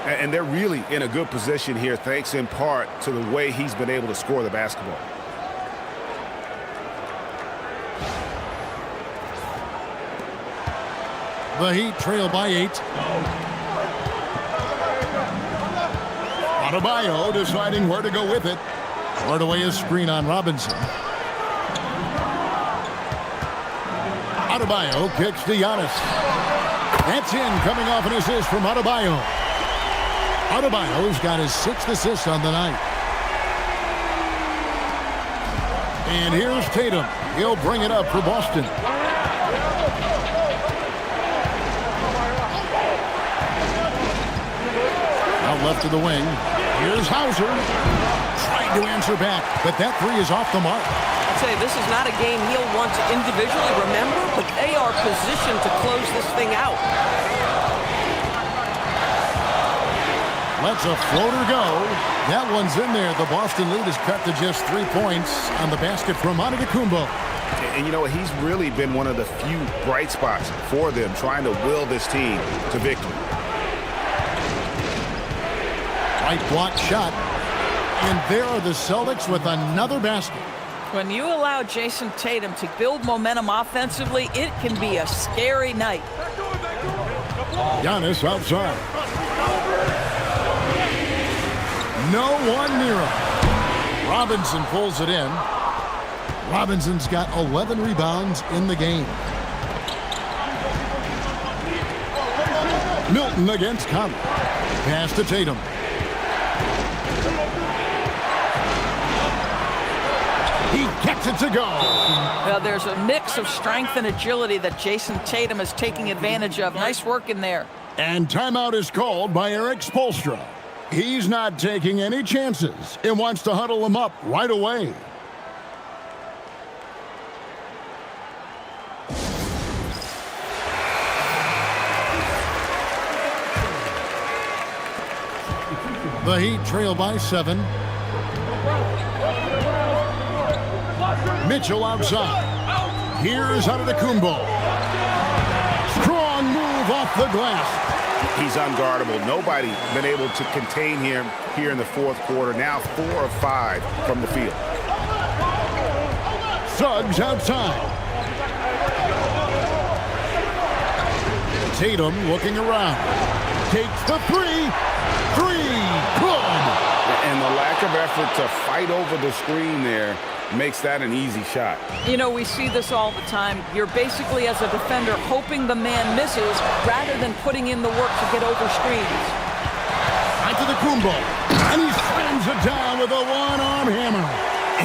And they're really in a good position here, thanks in part to the way he's been able to score the basketball. The Heat trail by 8. Adebayo deciding where to go with it. Hardaway is screen on Robinson. Adebayo kicks to Giannis. That's in, coming off an assist from Adebayo. Adebayo's got his 6th assist on the night. And here's Tatum. He'll bring it up for Boston. Out left of the wing. Here's Hauser. Trying to answer back, but that 3 is off the mark. I'd say this is not a game he'll want to individually remember, but they are positioned to close this thing out. Lets a floater go. That one's in there. The Boston lead is cut to just 3 points on the basket from Antetokounmpo. And you know, he's really been one of the few bright spots for them, trying to will this team to victory. Right block shot. And there are the Celtics with another basket. When you allow Jason Tatum to build momentum offensively, it can be a scary night. Giannis outside. No one near him. Robinson pulls it in. Robinson's got 11 rebounds in the game. Milton against Conley. Pass to Tatum. He gets it to go. Well, there's a mix of strength and agility that Jason Tatum is taking advantage of. Nice work in there. And timeout is called by Eric Spoelstra. He's not taking any chances and wants to huddle him up right away. The Heat trail by 7. Mitchell outside. Here's Antetokounmpo. Strong move off the glass. He's unguardable. Nobody been able to contain him here in the 4th quarter. Now 4 of 5 from the field. Suggs outside. Tatum looking around. Takes the 3. 3. Good. And the lack of effort to fight over the screen there makes that an easy shot. You know, we see this all the time. You're basically, as a defender, hoping the man misses rather than putting in the work to get over screens. Antetokounmpo. And he slams it down with a one-arm hammer.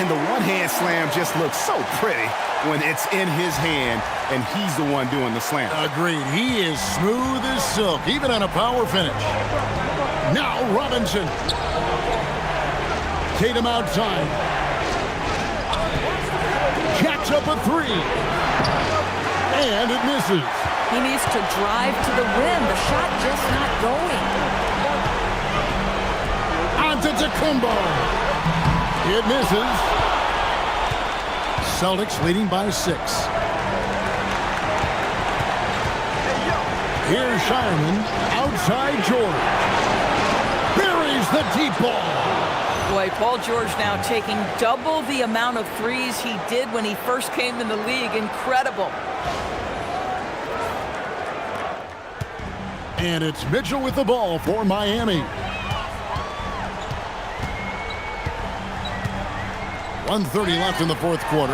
And the one-hand slam just looks so pretty when it's in his hand and he's the one doing the slam. Agreed. He is smooth as silk, even on a power finish. Now Robinson. Tatum outside. Jacks up a 3. And it misses. He needs to drive to the rim. The shot just not going. Antetokounmpo. It misses. Celtics leading by 6. Here's Shireman. Outside George. Buries the deep ball. Boy, Paul George now taking double the amount of threes he did when he first came in the league. Incredible. And it's Mitchell with the ball for Miami. 1:30 left in the 4th quarter.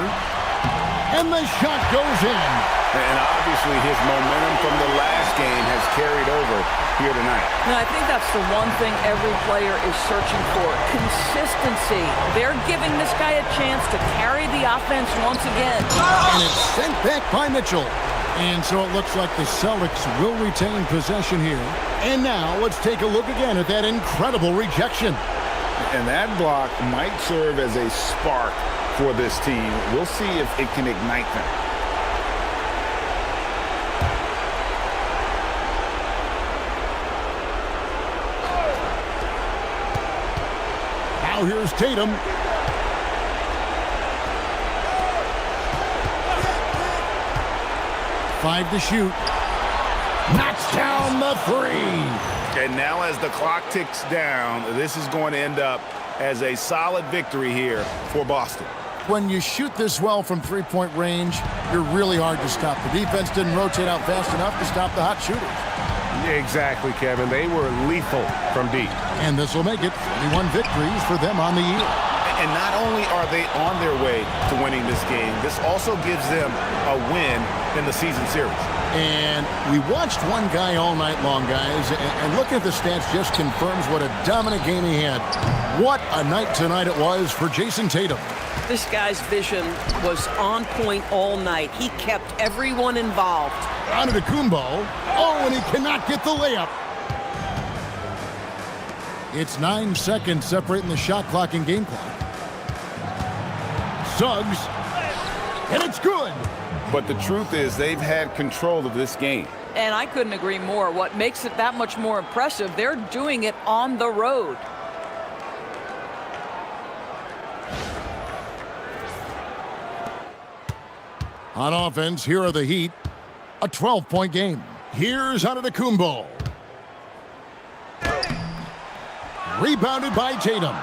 And the shot goes in. And obviously his momentum from the last game has carried over here tonight. Now, I think that's the one thing every player is searching for. Consistency. They're giving this guy a chance to carry the offense once again. And it's sent back by Mitchell. And so it looks like the Celtics will retain possession here. And now let's take a look again at that incredible rejection. And that block might serve as a spark for this team. We'll see if it can ignite them. Now here's Tatum. Five to shoot. Knocks down the 3. And now as the clock ticks down, this is going to end up as a solid victory here for Boston. when you shoot this well from three-point range, you're really hard to stop. The defense didn't rotate out fast enough to stop the hot shooters. Exactly, Kevin. They were lethal from deep. And this will make it 31 victories for them on the year. And not only are they on their way to winning this game, this also gives them a win in the season series. And we watched one guy all night long, guys, and looking at the stats just confirms what a dominant game he had. What a night tonight it was for Jason Tatum. This guy's vision was on point all night. He kept everyone involved. Antetokounmpo. Oh, and he cannot get the layup. It's 9 seconds separating the shot clock and game clock. Suggs. And it's good. But the truth is they've had control of this game. And I couldn't agree more. What makes it that much more impressive, they're doing it on the road. On offense, here are the Heat. A 12-point game. Here's Antetokounmpo. Rebounded by Tatum.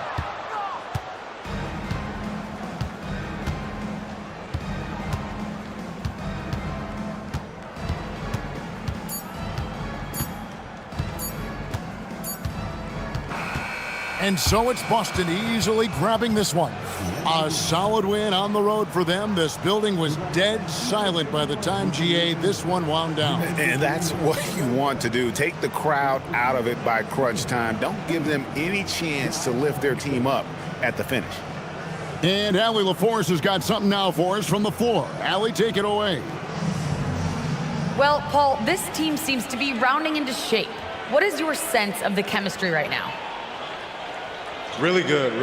And so it's Boston easily grabbing this one. A solid win on the road for them. This building was dead silent by the time, GA, this one wound down. And that's what you want to do. Take the crowd out of it by crunch time. Don't give them any chance to lift their team up at the finish. And Allie LaForce has got something now for us from the floor. Allie, take it away. Well, Paul, this team seems to be rounding into shape. What is your sense of the chemistry right now? Really good,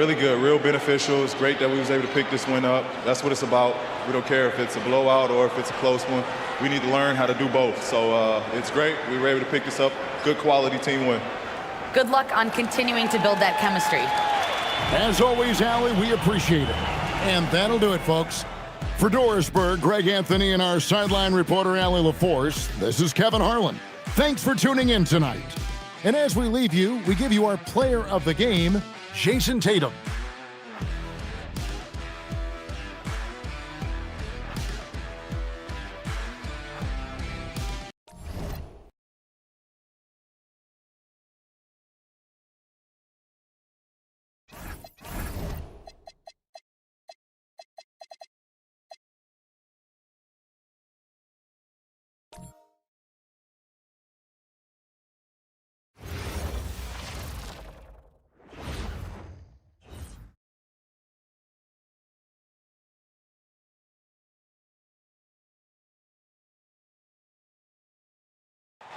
real beneficial. It's great that we was able to pick this win up. That's what it's about. We don't care if it's a blowout or if it's a close one. We need to learn how to do both. So it's great. We were able to pick this up. Good quality team win. Good luck on continuing to build that chemistry. As always, Allie, we appreciate it. And that'll do it, folks. For Dorisburg, Greg Anthony, and our sideline reporter, Allie LaForce, this is Kevin Harlan. Thanks for tuning in tonight. And as we leave you, we give you our player of the game, Jason Tatum.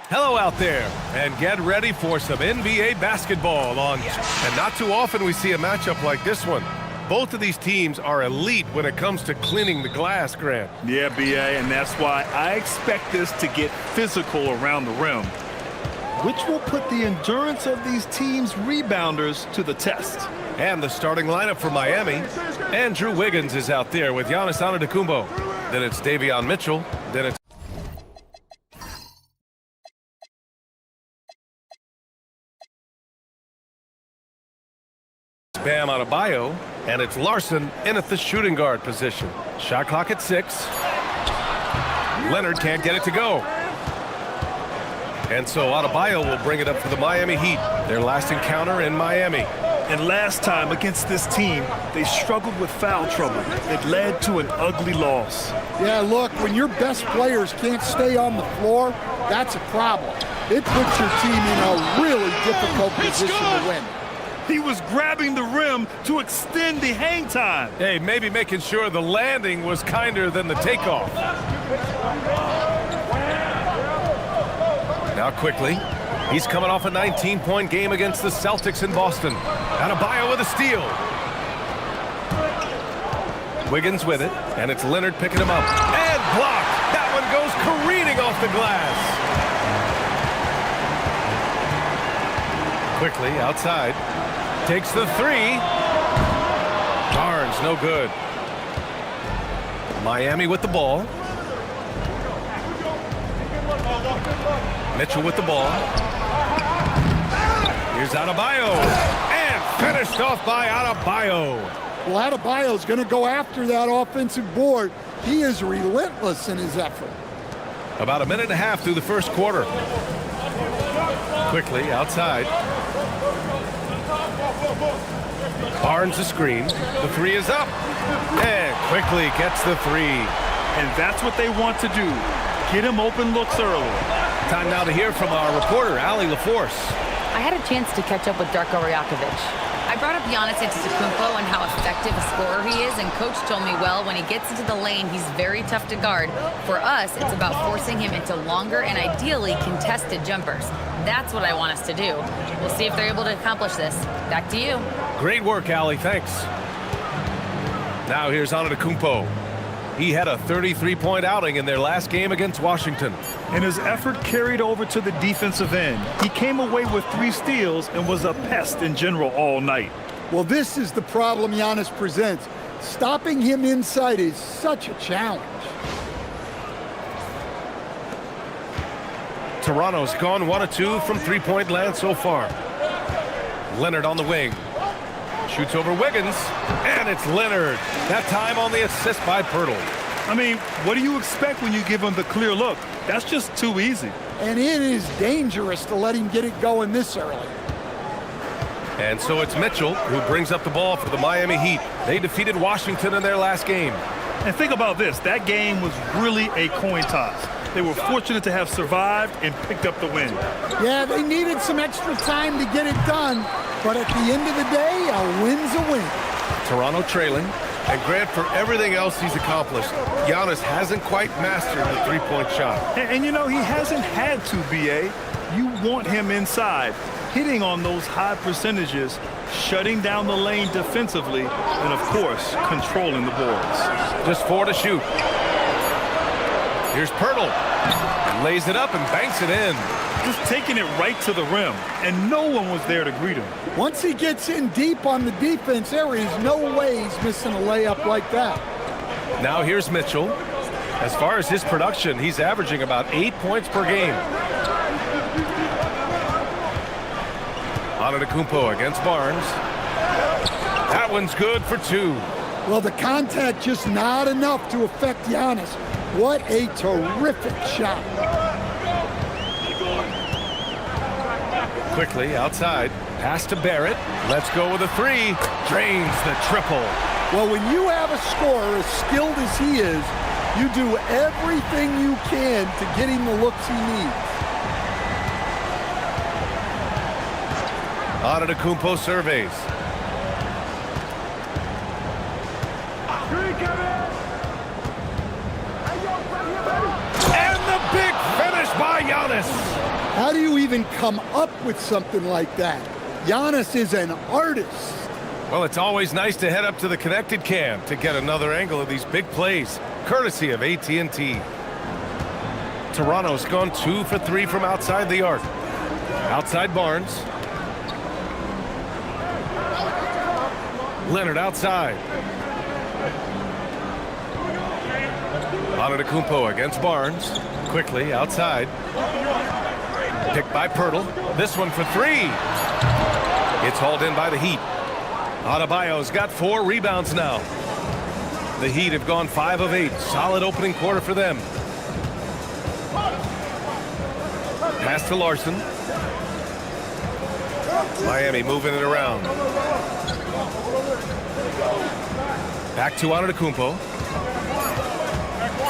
Hello out there, and get ready for some NBA basketball on. And not too often we see a matchup like this one. Both of these teams are elite when it comes to cleaning the glass, Grant. Yeah, B.A., and that's why I expect this to get physical around the rim, which will put the endurance of these teams' rebounders to the test. And the starting lineup for Miami. Andrew Wiggins is out there with Giannis Antetokounmpo. Then it's Davion Mitchell. Then it's Bam Adebayo, and it's Larson in at the shooting guard position. Shot clock at 6. Leonard can't get it to go. And so Adebayo will bring it up for the Miami Heat, their last encounter in Miami. And last time against this team, they struggled with foul trouble. It led to an ugly loss. Yeah, look, when your best players can't stay on the floor, that's a problem. It puts your team in a really difficult position to win. He was grabbing the rim to extend the hang time. Hey, maybe making sure the landing was kinder than the takeoff. Now quickly, he's coming off a 19-point game against the Celtics in Boston. Adebayo with a steal. Wiggins with it, and it's Leonard picking him up. And blocked. That one goes careening off the glass. Quickly, outside. Takes the 3. Barnes, no good. Miami with the ball. Mitchell with the ball. Here's Adebayo. And finished off by Adebayo. Well, Adebayo's going to go after that offensive board. He is relentless in his effort. About a minute and a half through the first quarter. Quickly outside. Barnes the screen. The three is up. And quickly gets the three. And that's what they want to do. Get him open looks early. Time now to hear from our reporter, Allie LaForce. I had a chance to catch up with Darko Rajakovic. I brought up Giannis Antetokounmpo and how effective a scorer he is, and Coach told me, well, when he gets into the lane, he's very tough to guard. For us, it's about forcing him into longer and ideally contested jumpers. That's what I want us to do. We'll see if they're able to accomplish this. Back to you. Great work, Allie. Thanks. Now here's Antetokounmpo. He had a 33-point outing in their last game against Washington. And his effort carried over to the defensive end. He came away with 3 steals and was a pest in general all night. Well, this is the problem Giannis presents. Stopping him inside is such a challenge. Toronto's gone 1 of 2 from three-point land so far. Leonard on the wing. Shoots over Wiggins, and it's Leonard. That time on the assist by Pirtle. I mean, what do you expect when you give him the clear look? That's just too easy. And it is dangerous to let him get it going this early. And so it's Mitchell who brings up the ball for the Miami Heat. They defeated Washington in their last game. And think about this. That game was really a coin toss. They were fortunate to have survived and picked up the win. Yeah, they needed some extra time to get it done. But at the end of the day, a win's a win. Toronto trailing. And Grant, for everything else he's accomplished, Giannis hasn't quite mastered the three-point shot. And you know, he hasn't had to, B.A. You want him inside, hitting on those high percentages, shutting down the lane defensively, and, of course, controlling the boards. Just 4 to shoot. Here's Pirtle. Lays it up and banks it in. Just taking it right to the rim, and no one was there to greet him. Once he gets in deep on the defense, there is no way he's missing a layup like that. Now here's Mitchell. As far as his production, he's averaging about 8 points per game. Antetokounmpo against Barnes. That one's good for 2. Well, the contact just not enough to affect Giannis. What a terrific shot. Quickly outside. Pass to Barrett. Let's go with a 3. Drains the triple. Well, when you have a scorer as skilled as he is, you do everything you can to get him the looks he needs. Antetokounmpo surveys. And the big finish by Giannis. How do you even come up with something like that? Giannis is an artist. Well, it's always nice to head up to the connected cam to get another angle of these big plays, courtesy of AT&T. Toronto's gone 2 for 3 from outside the arc. Outside Barnes. Leonard outside. Antetokounmpo against Barnes. Quickly outside. Picked by Pirtle. This one for 3. It's hauled in by the Heat. Adebayo's got 4 rebounds now. The Heat have gone 5 of 8. Solid opening quarter for them. Pass to Larson. Miami moving it around. Back to Antetokounmpo.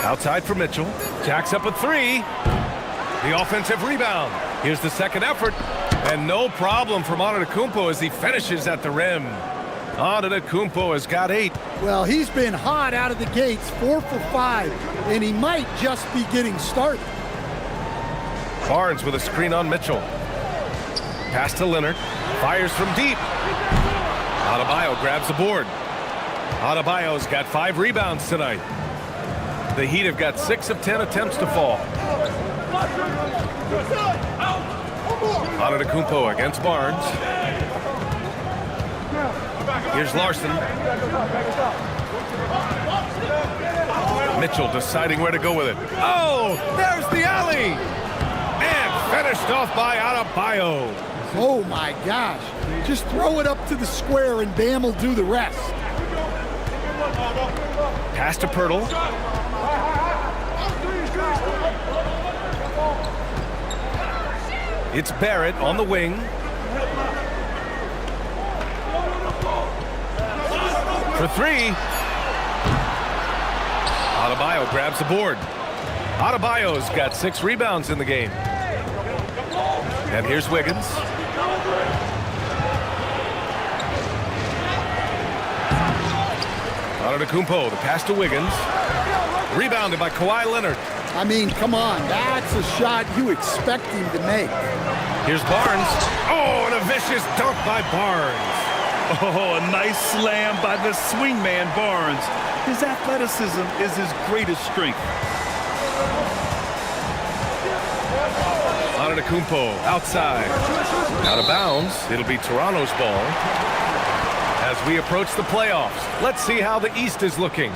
Outside for Mitchell. Jacks up a 3. The offensive rebound. Here's the second effort. And no problem from Antetokounmpo as he finishes at the rim. Antetokounmpo has got 8. Well, he's been hot out of the gates, 4 for 5, and he might just be getting started. Barnes with a screen on Mitchell. Pass to Leonard. Fires from deep. Adebayo grabs the board. Adebayo's got 5 rebounds tonight. The Heat have got 6 of 10 attempts to fall. Antetokounmpo against Barnes. Here's Larson. Mitchell deciding where to go with it. Oh, there's the alley! And finished off by Adebayo. Oh my gosh. Just throw it up to the square and Bam will do the rest. Pass to Pirtle. It's Barrett on the wing. For three. Adebayo grabs the board. Adebayo's got 6 rebounds in the game. And here's Wiggins. Antetokounmpo, the pass to Wiggins. Rebounded by Kawhi Leonard. I mean, come on. That's a shot you expect him to make. Here's Barnes. Oh, and a vicious dunk by Barnes. Oh, a nice slam by the swingman Barnes. His athleticism is his greatest strength. Antetokounmpo outside. Out of bounds. It'll be Toronto's ball. As we approach the playoffs, let's see how the East is looking.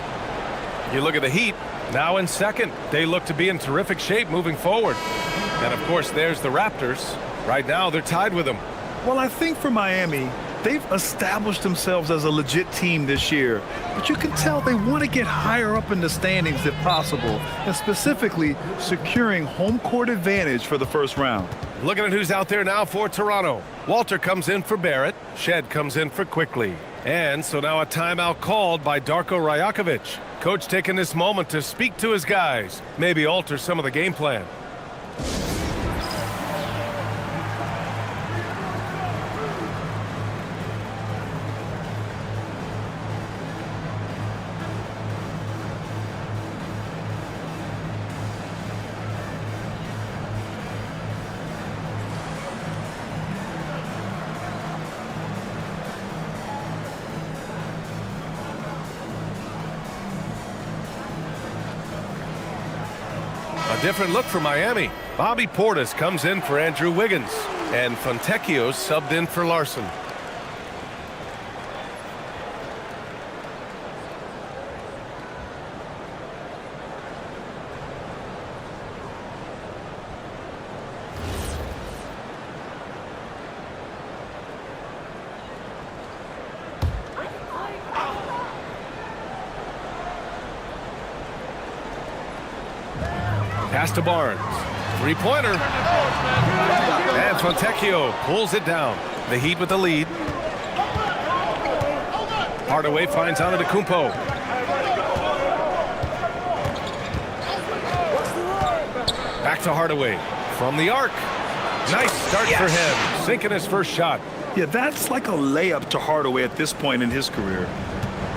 You look at the Heat, now in second. They look to be in terrific shape moving forward. And, of course, there's the Raptors. Right now, they're tied with them. Well, I think for Miami, they've established themselves as a legit team this year. But you can tell they want to get higher up in the standings if possible, and specifically securing home court advantage for the first round. Looking at who's out there now for Toronto. Walter comes in for Barrett. Shed comes in for Quickly. And so now a timeout called by Darko Rajakovic. Coach taking this moment to speak to his guys. Maybe alter some of the game plan. A different look for Miami. Bobby Portis comes in for Andrew Wiggins. And Fontecchio subbed in for Larson. Pass to Barnes. Three-pointer. And Fontecchio pulls it down. The Heat with the lead. Hardaway finds Antetokounmpo. Back to Hardaway. From the arc. Nice start for him. Sinking his first shot. Yeah, that's like a layup to Hardaway at this point in his career.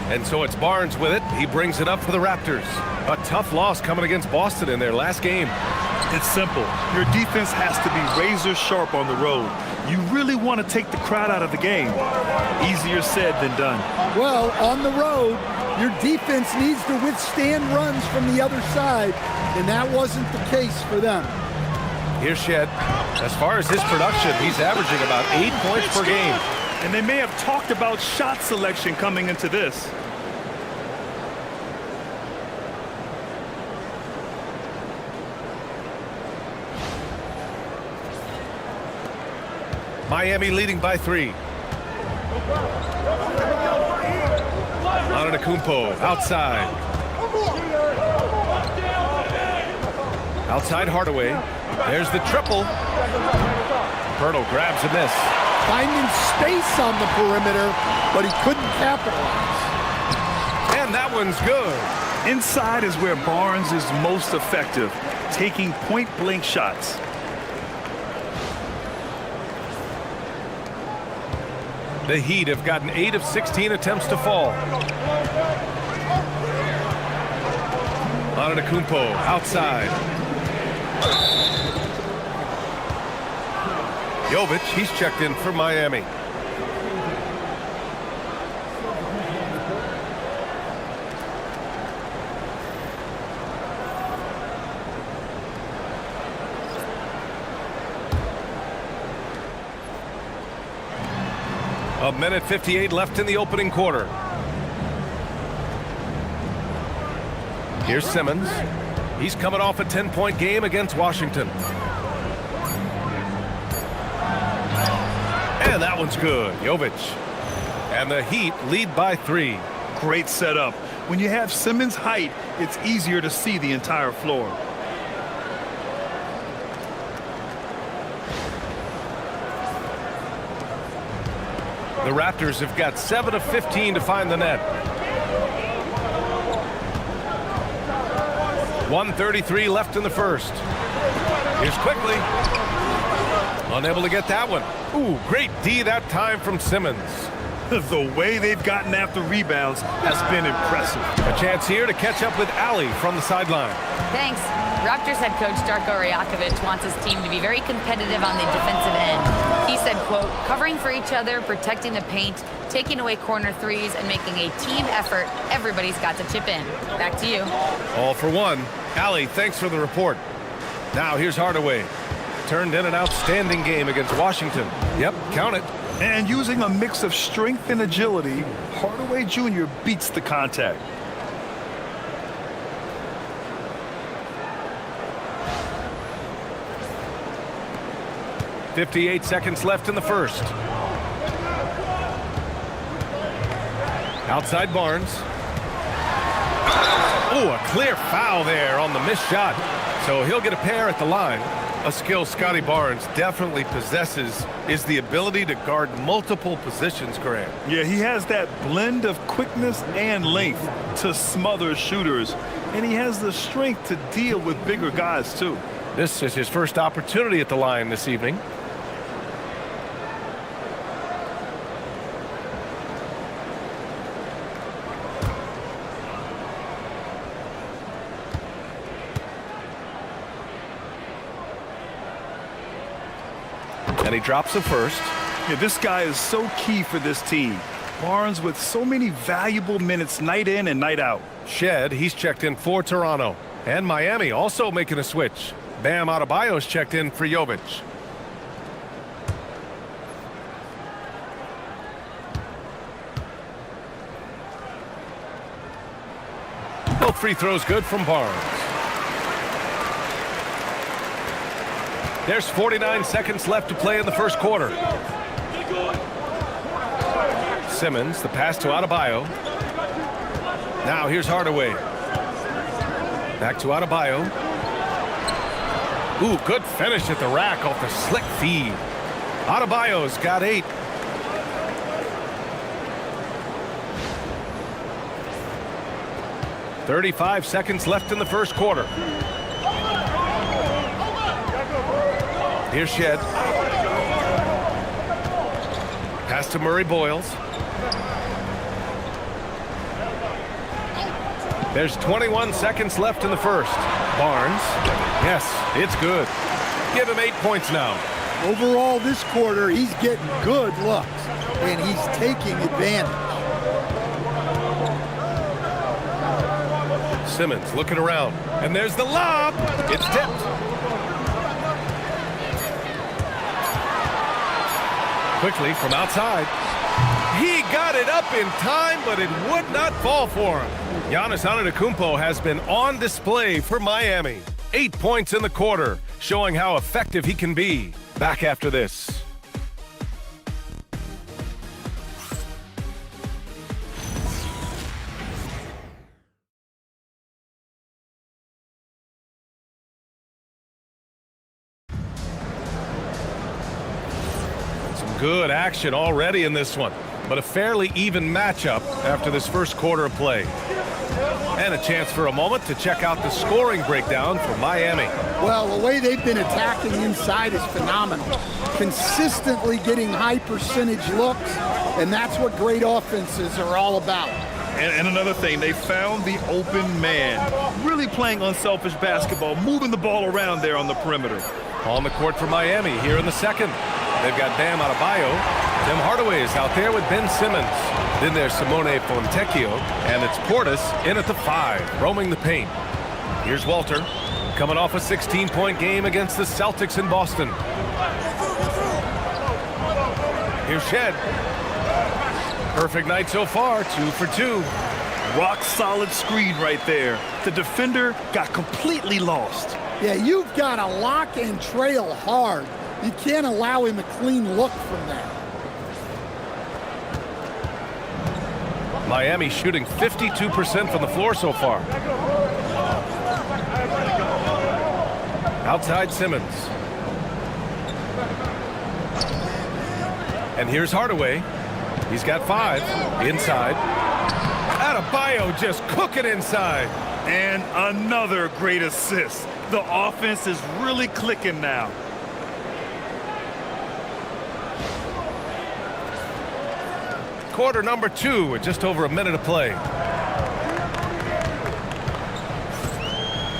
And so it's Barnes with it. He brings it up for the Raptors. A tough loss coming against Boston in their last game. It's simple. Your defense has to be razor sharp on the road. You really want to take the crowd out of the game. Easier said than done. Well, on the road, your defense needs to withstand runs from the other side, and that wasn't the case for them. Here's Shed. As far as his production, he's averaging about 8 points per game. And they may have talked about shot selection coming into this. Miami leading by 3. Antetokounmpo outside. Outside Hardaway. There's the triple. Pirtle grabs a miss. Finding space on the perimeter, but he couldn't capitalize. And that one's good. Inside is where Barnes is most effective, taking point-blank shots. The Heat have gotten 8 of 16 attempts to fall. Antetokounmpo outside. Jovic, he's checked in for Miami. A minute 58 left in the opening quarter. Here's Simmons. He's coming off a 10-point game against Washington. And that one's good. Jovic. And the Heat lead by 3. Great setup. When you have Simmons' height, it's easier to see the entire floor. The Raptors have got 7 of 15 to find the net. 1:33 left in the first. Here's quickly. Unable to get that one. Ooh, great D that time from Simmons. The way they've gotten after rebounds has been impressive. A chance here to catch up with Ali from the sideline. Thanks. Raptors head coach Darko Rajakovic wants his team to be very competitive on the defensive end. He said, quote, covering for each other, protecting the paint, taking away corner threes, and making a team effort. Everybody's got to chip in. Back to you. All for one. Ali, thanks for the report. Now here's Hardaway. Turned in an outstanding game against Washington. Yep, count it. And using a mix of strength and agility, Hardaway Jr. beats the contact. .58 seconds left in the first. Outside Barnes. Oh, a clear foul there on the missed shot. So he'll get a pair at the line. A skill Scotty Barnes definitely possesses is the ability to guard multiple positions, Graham. Yeah, he has that blend of quickness and length to smother shooters. And he has the strength to deal with bigger guys, too. This is his first opportunity at the line this evening. And he drops the first. Yeah, this guy is so key for this team. Barnes with so many valuable minutes night in and night out. Shed, he's checked in for Toronto. And Miami also making a switch. Bam Adebayo's checked in for Jovic. Both free throws good from Barnes. There's 49 seconds left to play in the first quarter. Simmons, the pass to Adebayo. Now here's Hardaway. Back to Adebayo. Ooh, good finish at the rack off the slick feed. Adebayo's got 8. .35 seconds left in the first quarter. Here's Shed. Pass to Murray Boyles. There's 21 seconds left in the first. Barnes. Yes, it's good. Give him 8 points now. Overall this quarter, he's getting good looks, and he's taking advantage. Simmons looking around, and there's the lob. It's tipped. Quickly from outside. He got it up in time, but it would not fall for him. Giannis Antetokounmpo has been on display for Miami. 8 points in the quarter, showing how effective he can be. Back after this. Good action already in this one, but a fairly even matchup after this first quarter of play. And a chance for a moment to check out the scoring breakdown for Miami. Well, the way they've been attacking inside is phenomenal. Consistently getting high percentage looks, and that's what great offenses are all about. And another thing, they found the open man. Really playing unselfish basketball, moving the ball around there on the perimeter. On the court for Miami here in the second. They've got Bam Adebayo. Tim Hardaway is out there with Ben Simmons. Then there's Simone Fontecchio, and it's Portis in at the 5, roaming the paint. Here's Walter, coming off a 16-point game against the Celtics in Boston. Here's Shed. Perfect night so far, 2 for 2. Rock solid screen right there. The defender got completely lost. Yeah, you've got to lock and trail hard. You can't allow him a clean look from that. Miami shooting 52% from the floor so far. Outside Simmons. And here's Hardaway. He's got 5. Inside. Adebayo just cooking inside. And another great assist. The offense is really clicking now. Quarter number 2 with just over a minute to play.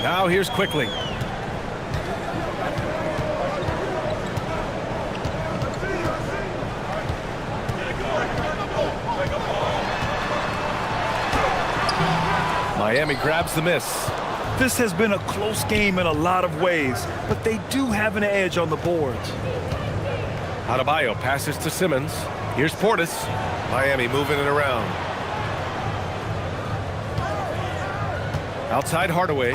Now here's Quickly. Miami grabs the miss. This has been a close game in a lot of ways, but they do have an edge on the boards. Adebayo passes to Simmons. Here's Portis. Miami moving it around. Outside Hardaway.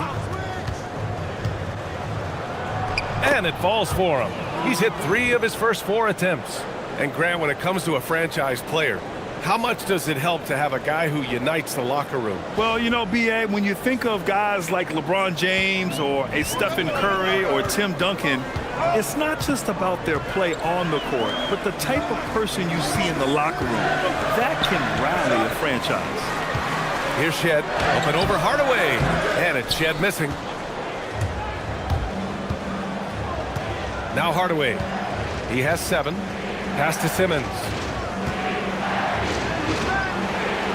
And it falls for him. He's hit 3 of his first 4 attempts. And Grant, when it comes to a franchise player, how much does it help to have a guy who unites the locker room? Well, you know, B.A., when you think of guys like LeBron James or a Stephen Curry or Tim Duncan, it's not just about their play on the court, but the type of person you see in the locker room. That can rally a franchise. Here's Shed. Open over Hardaway. And it's Shed missing. Now Hardaway. He has 7. Pass to Simmons.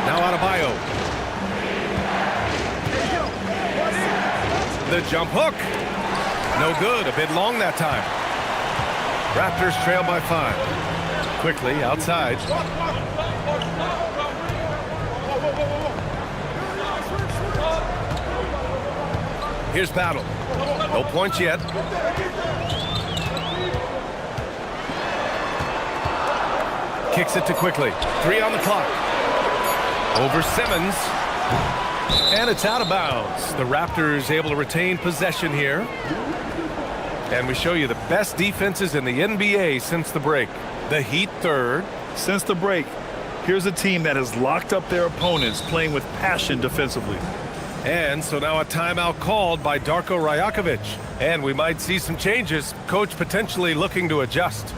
Now Adebayo. The jump hook. No good. A bit long that time. Raptors trail by 5. Quickly outside. Here's Battle. No points yet. Kicks it to Quickly. 3 on the clock. Over Simmons. And it's out of bounds. The Raptors able to retain possession here. And we show you the best defenses in the NBA since the break. The Heat 3rd. Since the break, here's a team that has locked up their opponents, playing with passion defensively. And so now a timeout called by Darko Rajakovic. And we might see some changes. Coach potentially looking to adjust.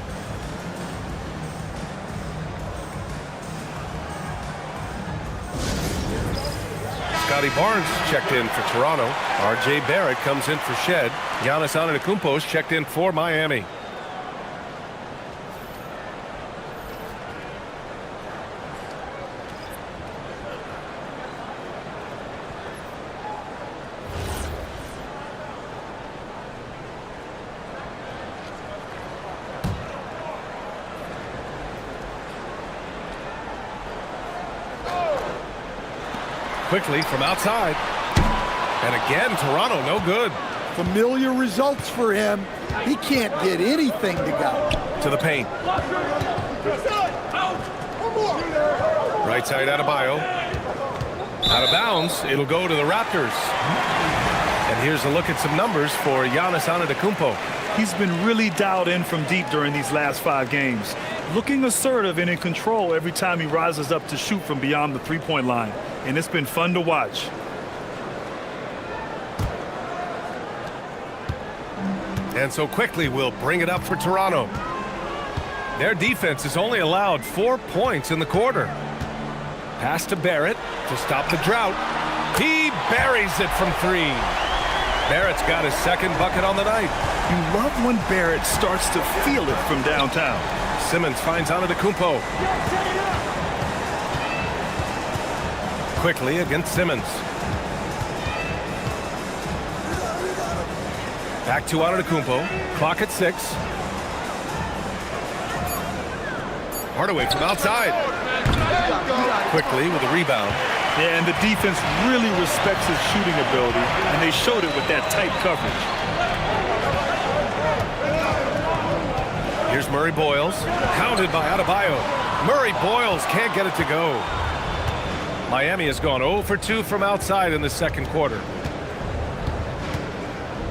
Scotty Barnes checked in for Toronto. R.J. Barrett comes in for Shed. Giannis Antetokounmpo's checked in for Miami. Quickly from outside. And again, Toronto, no good. Familiar results for him. He can't get anything to go. To the paint. Right side Adebayo. Out of bounds. It'll go to the Raptors. And here's a look at some numbers for Giannis Antetokounmpo. He's been really dialed in from deep during these last 5 games. Looking assertive and in control every time he rises up to shoot from beyond the three-point line. And it's been fun to watch. And so Quickly will bring it up for Toronto. Their defense has only allowed 4 points in the quarter. Pass to Barrett to stop the drought. He buries it from 3. Barrett's got his 2nd bucket on the night. You love when Barrett starts to feel it from downtown. Simmons finds Antetokounmpo. Quickly against Simmons. Back to Antetokounmpo. Clock at 6. Hardaway from outside. Quickly with a rebound. Yeah, and the defense really respects his shooting ability, and they showed it with that tight coverage. Here's Murray Boyles. Counted by Adebayo. Murray Boyles can't get it to go. Miami has gone 0 for 2 from outside in the 2nd quarter.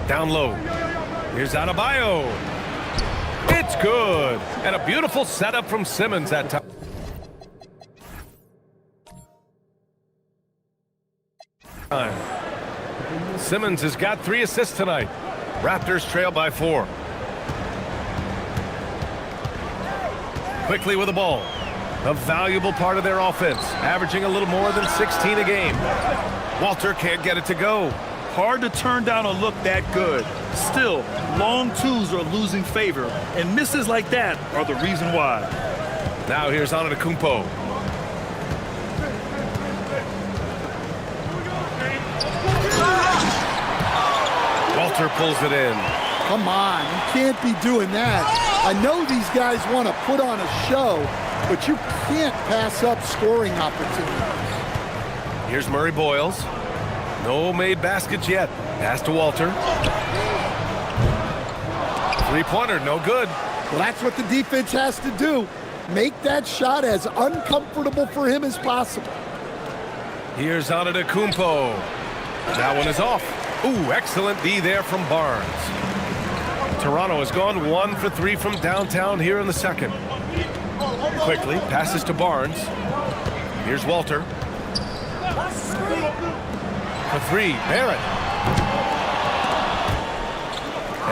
Down low. Here's Adebayo. It's good. And a beautiful setup from Simmons that time. Simmons has got 3 assists tonight. Raptors trail by 4. Quickly with the ball. A valuable part of their offense, averaging a little more than 16 a game. Walter can't get it to go. Hard to turn down a look that good. Still, long twos are losing favor, and misses like that are the reason why. Now here's Antetokounmpo. Walter pulls it in. Come on, you can't be doing that. I know these guys want to put on a show, but you can't pass up scoring opportunities. Here's Murray Boyles. No made baskets yet. Pass to Walter. 3-pointer, no good. Well, that's what the defense has to do. Make that shot as uncomfortable for him as possible. Here's Antetokounmpo. That one is off. Ooh, excellent D there from Barnes. Toronto has gone 1 for 3 from downtown here in the second. Quickly, passes to Barnes. Here's Walter. For 3, Barrett.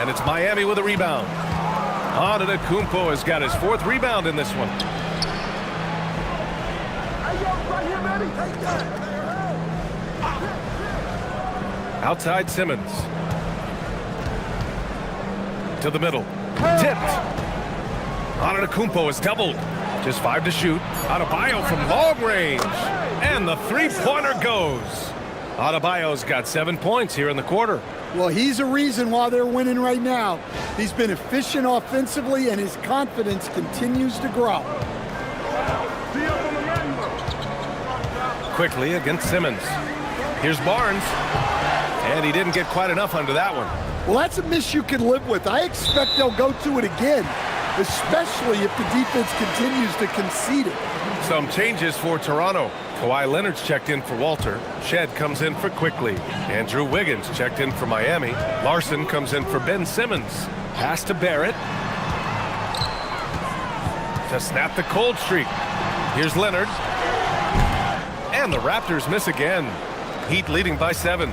And it's Miami with a rebound. Antetokounmpo has got his 4th rebound in this one. Outside Simmons. To the middle. Tipped. Antetokounmpo is doubled. Just 5 to shoot. Adebayo from long range. And the 3-pointer goes. Adebayo's got 7 points here in the quarter. Well, he's a reason why they're winning right now. He's been efficient offensively, and his confidence continues to grow. Quickly against Simmons. Here's Barnes. And he didn't get quite enough under that one. Well, that's a miss you can live with. I expect they'll go to it again, especially if the defense continues to concede it. Some changes for Toronto. Kawhi Leonard's checked in for Walter. Shed comes in for Quickly. Andrew Wiggins checked in for Miami. Larson comes in for Ben Simmons. Pass to Barrett. To snap the cold streak. Here's Leonard. And the Raptors miss again. Heat leading by 7.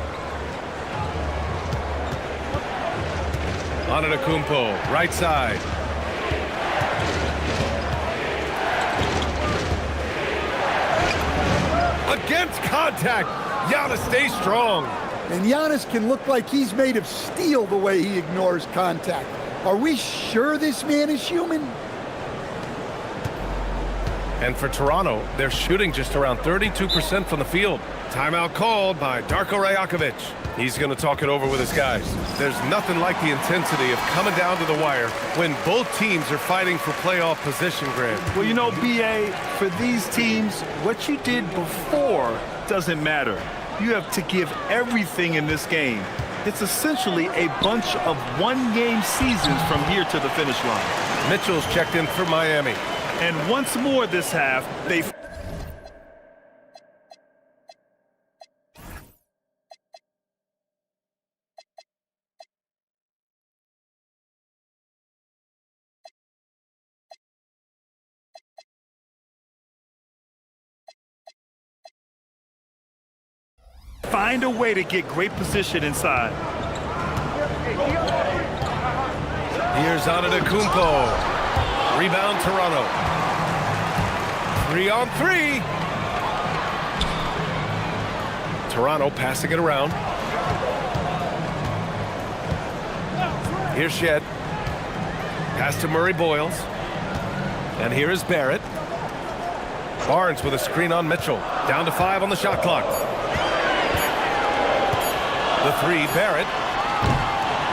Antetokounmpo, right side. Against contact, Giannis stays strong. And Giannis can look like he's made of steel the way he ignores contact. Are we sure this man is human? And for Toronto, they're shooting just around 32% from the field. Timeout called by Darko Rajakovic. He's going to talk it over with his guys. There's nothing like the intensity of coming down to the wire when both teams are fighting for playoff position, Grant. Well, you know, B.A., for these teams, what you did before doesn't matter. You have to give everything in this game. It's essentially a bunch of one-game seasons from here to the finish line. Mitchell's checked in for Miami. And once more this half, they... find a way to get great position inside. Here's Antetokounmpo. Rebound Toronto. 3-on-3. Toronto passing it around. Here's Shed. Pass to Murray Boyles. And here is Barrett. Barnes with a screen on Mitchell. Down to 5 on the shot clock. The 3, Barrett.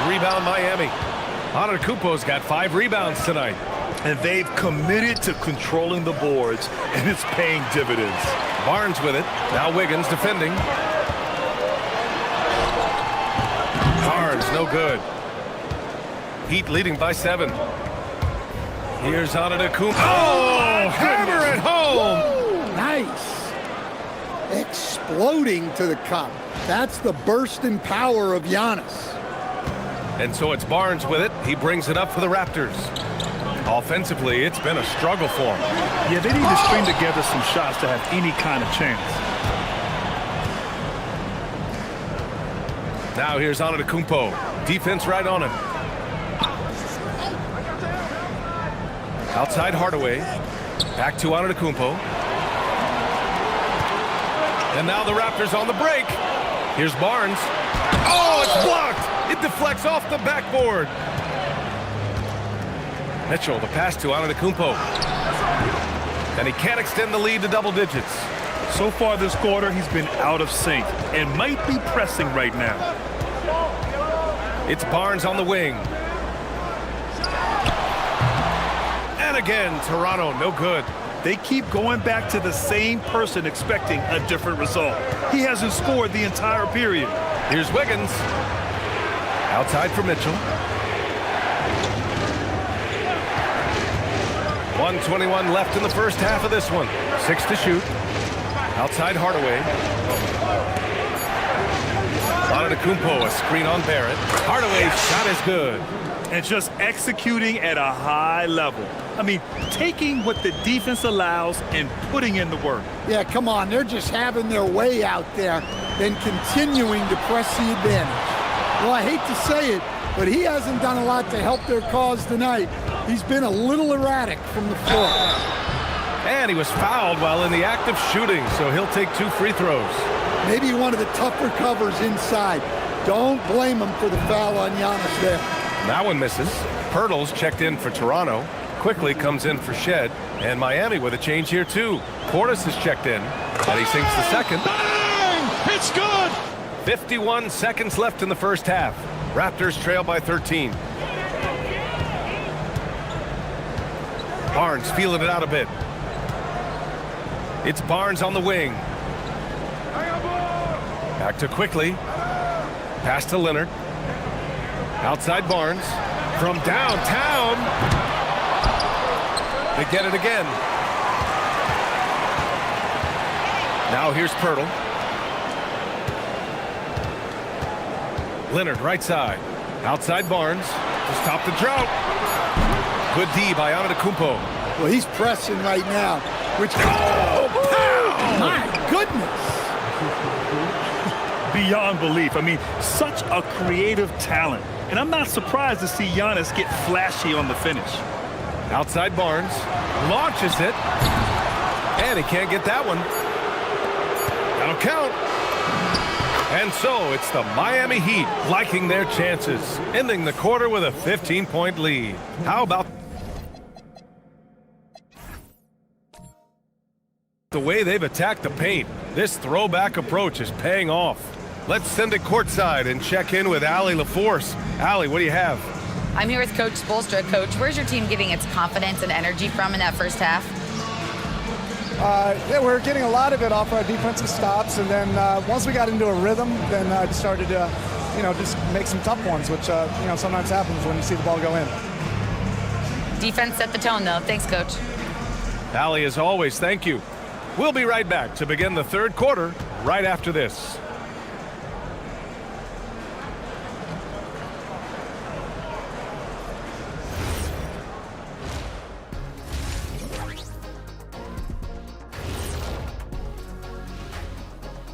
Rebound Miami. Antetokounmpo's got 5 rebounds tonight. And they've committed to controlling the boards, and it's paying dividends. Barnes with it. Now Wiggins defending. Barnes, no good. Heat leading by 7. Here's Antetokounmpo. Oh, hammer it home. Woo, nice. Exploding to the cup. That's the burst in power of Giannis. And so it's Barnes with it. He brings it up for the Raptors. Offensively, it's been a struggle for them. Yeah, they need to string together some shots to have any kind of chance. Now here's Antetokounmpo. Defense right on him. Outside Hardaway. Back to Antetokounmpo. And now the Raptors on the break. Here's Barnes. Oh, it's blocked. It deflects off the backboard. Mitchell, the pass to Antetokounmpo. And he can't extend the lead to double digits. So far this quarter, he's been out of sync and might be pressing right now. It's Barnes on the wing. And again, Toronto, no good. They keep going back to the same person expecting a different result. He hasn't scored the entire period. Here's Wiggins. Outside for Mitchell. 1:21 left in the first half of this one. 6 to shoot. Outside Hardaway. Antetokounmpo, a screen on Barrett. Hardaway's shot is good. And just executing at a high level. I mean, taking what the defense allows and putting in the work. Yeah, come on. They're just having their way out there and continuing to press the advantage. Well, I hate to say it, but he hasn't done a lot to help their cause tonight. He's been a little erratic from the floor. And he was fouled while in the act of shooting, so he'll take 2 free throws. Maybe one of the tougher covers inside. Don't blame him for the foul on Giannis there. That one misses. Pirtle's checked in for Toronto. Quickly comes in for Shed. And Miami with a change here, too. Portis is checked in. And he sinks the second. Bang! It's good! 51 seconds left in the first half. Raptors trail by 13. Barnes feeling it out a bit. It's Barnes on the wing. Back to Quickly. Pass to Leonard. Outside Barnes. From downtown. They get it again. Now here's Pirtle. Leonard right side. Outside Barnes to stop the drought. Good D by Antetokounmpo. Well, he's pressing right now. Which my goodness. Beyond belief. I mean, such a creative talent. And I'm not surprised to see Giannis get flashy on the finish. Outside Barnes. Launches it. And he can't get that one. That'll count. And so it's the Miami Heat liking their chances, ending the quarter with a 15-point lead. How about the way they've attacked the paint? This throwback approach is paying off. Let's send it courtside and check in with Allie LaForce. Allie, what do you have? I'm here with Coach Spoelstra. Coach, where's your team getting its confidence and energy from in that first half? Yeah, we're getting a lot of it off our defensive stops, and then once we got into a rhythm, then it started to, just make some tough ones, which, sometimes happens when you see the ball go in. Defense set the tone, though. Thanks, Coach. Allie, as always, thank you. We'll be right back to begin the third quarter right after this.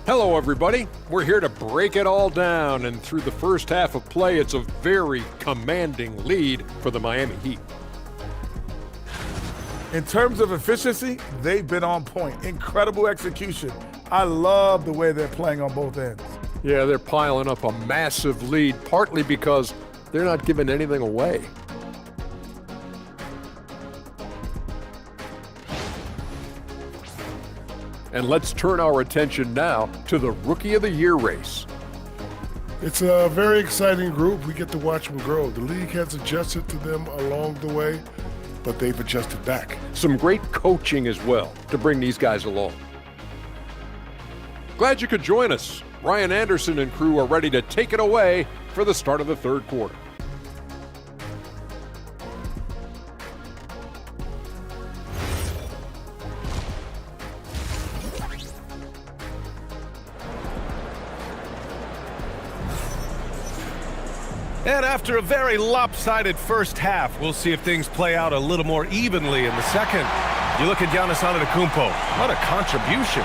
Hello, everybody. We're here to break it all down, and through the first half of play, it's a very commanding lead for the Miami Heat. In terms of efficiency, they've been on point. Incredible execution. I love the way they're playing on both ends. Yeah, they're piling up a massive lead, partly because they're not giving anything away. And let's turn our attention now to the Rookie of the Year race. It's a very exciting group. We get to watch them grow. The league has adjusted to them along the way, but they've adjusted back. Some great coaching as well to bring these guys along. Glad you could join us. Ryan Anderson and crew are ready to take it away for the start of the third quarter. And after a very lopsided first half, we'll see if things play out a little more evenly in the second. You look at Giannis Antetokounmpo. What a contribution.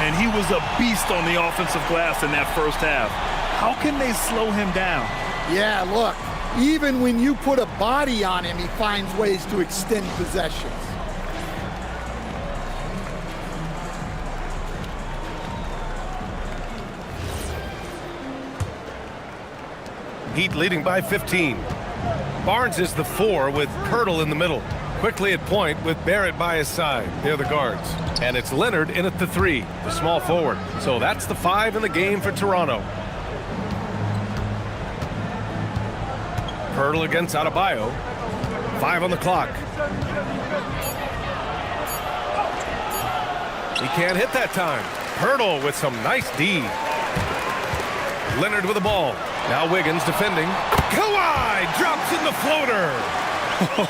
And he was a beast on the offensive glass in that first half. How can they slow him down? Yeah, look, even when you put a body on him, he finds ways to extend possessions. Heat leading by 15. Barnes is the 4 with Pirtle in the middle. Quickly at point with Barrett by his side. They're the guards. And it's Leonard in at the 3, the small forward. So that's the 5 in the game for Toronto. Pirtle against Adebayo. 5 on the clock. He can't hit that time. Pirtle with some nice D. Leonard with the ball. Now Wiggins defending. Kawhi drops in the floater.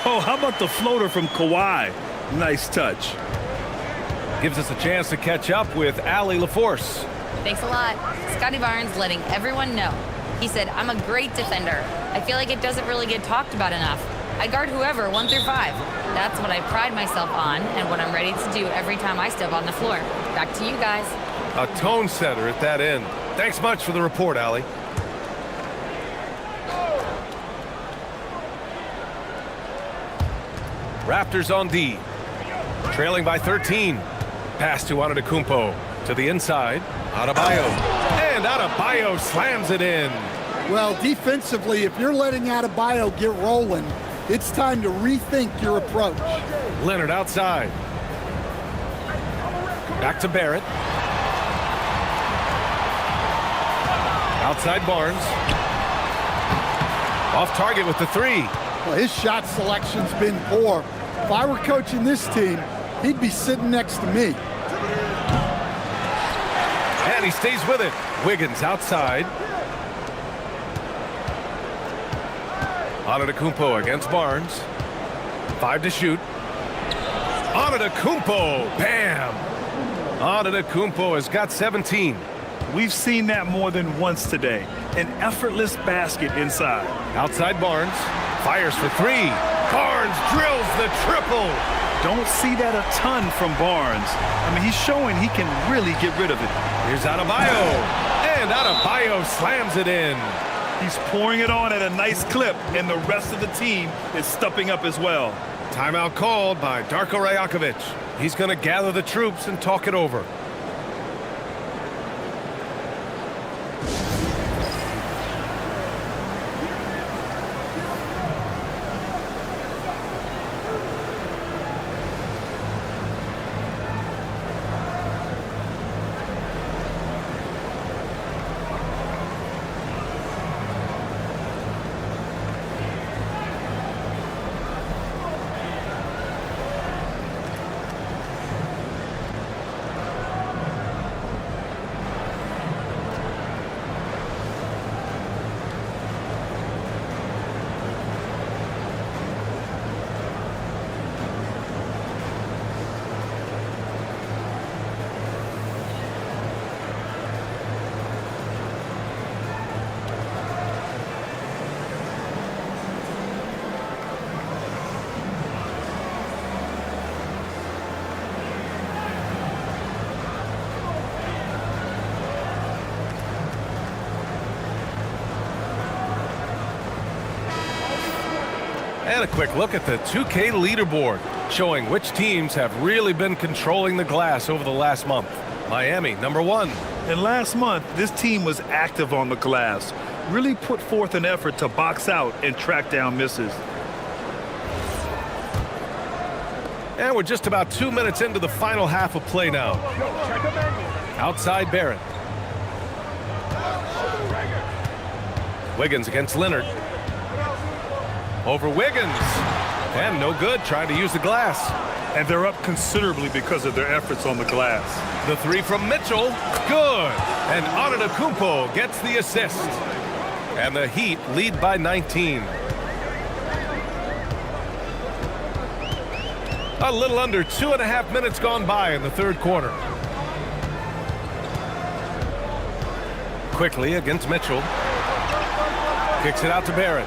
Oh, how about the floater from Kawhi? Nice touch. Gives us a chance to catch up with Allie LaForce. Thanks a lot. Scotty Barnes letting everyone know. He said, I'm a great defender. I feel like it doesn't really get talked about enough. I guard whoever, 1 through 5. That's what I pride myself on and what I'm ready to do every time I step on the floor. Back to you guys. A tone setter at that end. Thanks much for the report, Allie. Raptors on D. Trailing by 13. Pass to Antetokounmpo. To the inside. Adebayo. And Adebayo slams it in. Well, defensively, if you're letting Adebayo get rolling, it's time to rethink your approach. Leonard outside. Back to Barrett. Outside Barnes. Off target with the 3. Well, his shot selection's been poor. If I were coaching this team, he'd be sitting next to me. And he stays with it. Wiggins outside. Antetokounmpo against Barnes. 5 to shoot. Antetokounmpo. Bam! Antetokounmpo has got 17. We've seen that more than once today. An effortless basket inside. Outside Barnes. Fires for 3. Barnes drills the triple. Don't see that a ton from Barnes. I mean, he's showing he can really get rid of it. Here's Adebayo. And Adebayo slams it in. He's pouring it on at a nice clip, and the rest of the team is stepping up as well. Timeout called by Darko Rajakovic. He's going to gather the troops and talk it over. And a quick look at the 2K leaderboard, showing which teams have really been controlling the glass over the last month. Miami, number 1. And last month, this team was active on the glass, really put forth an effort to box out and track down misses. And we're just about 2 minutes into the final half of play now. Outside Barrett. Wiggins against Leonard. Over Wiggins. And no good, trying to use the glass. And they're up considerably because of their efforts on the glass. The 3 from Mitchell. Good. And Antetokounmpo gets the assist. And the Heat lead by 19. A little under 2.5 minutes gone by in the third quarter. Quickly against Mitchell. Kicks it out to Barrett.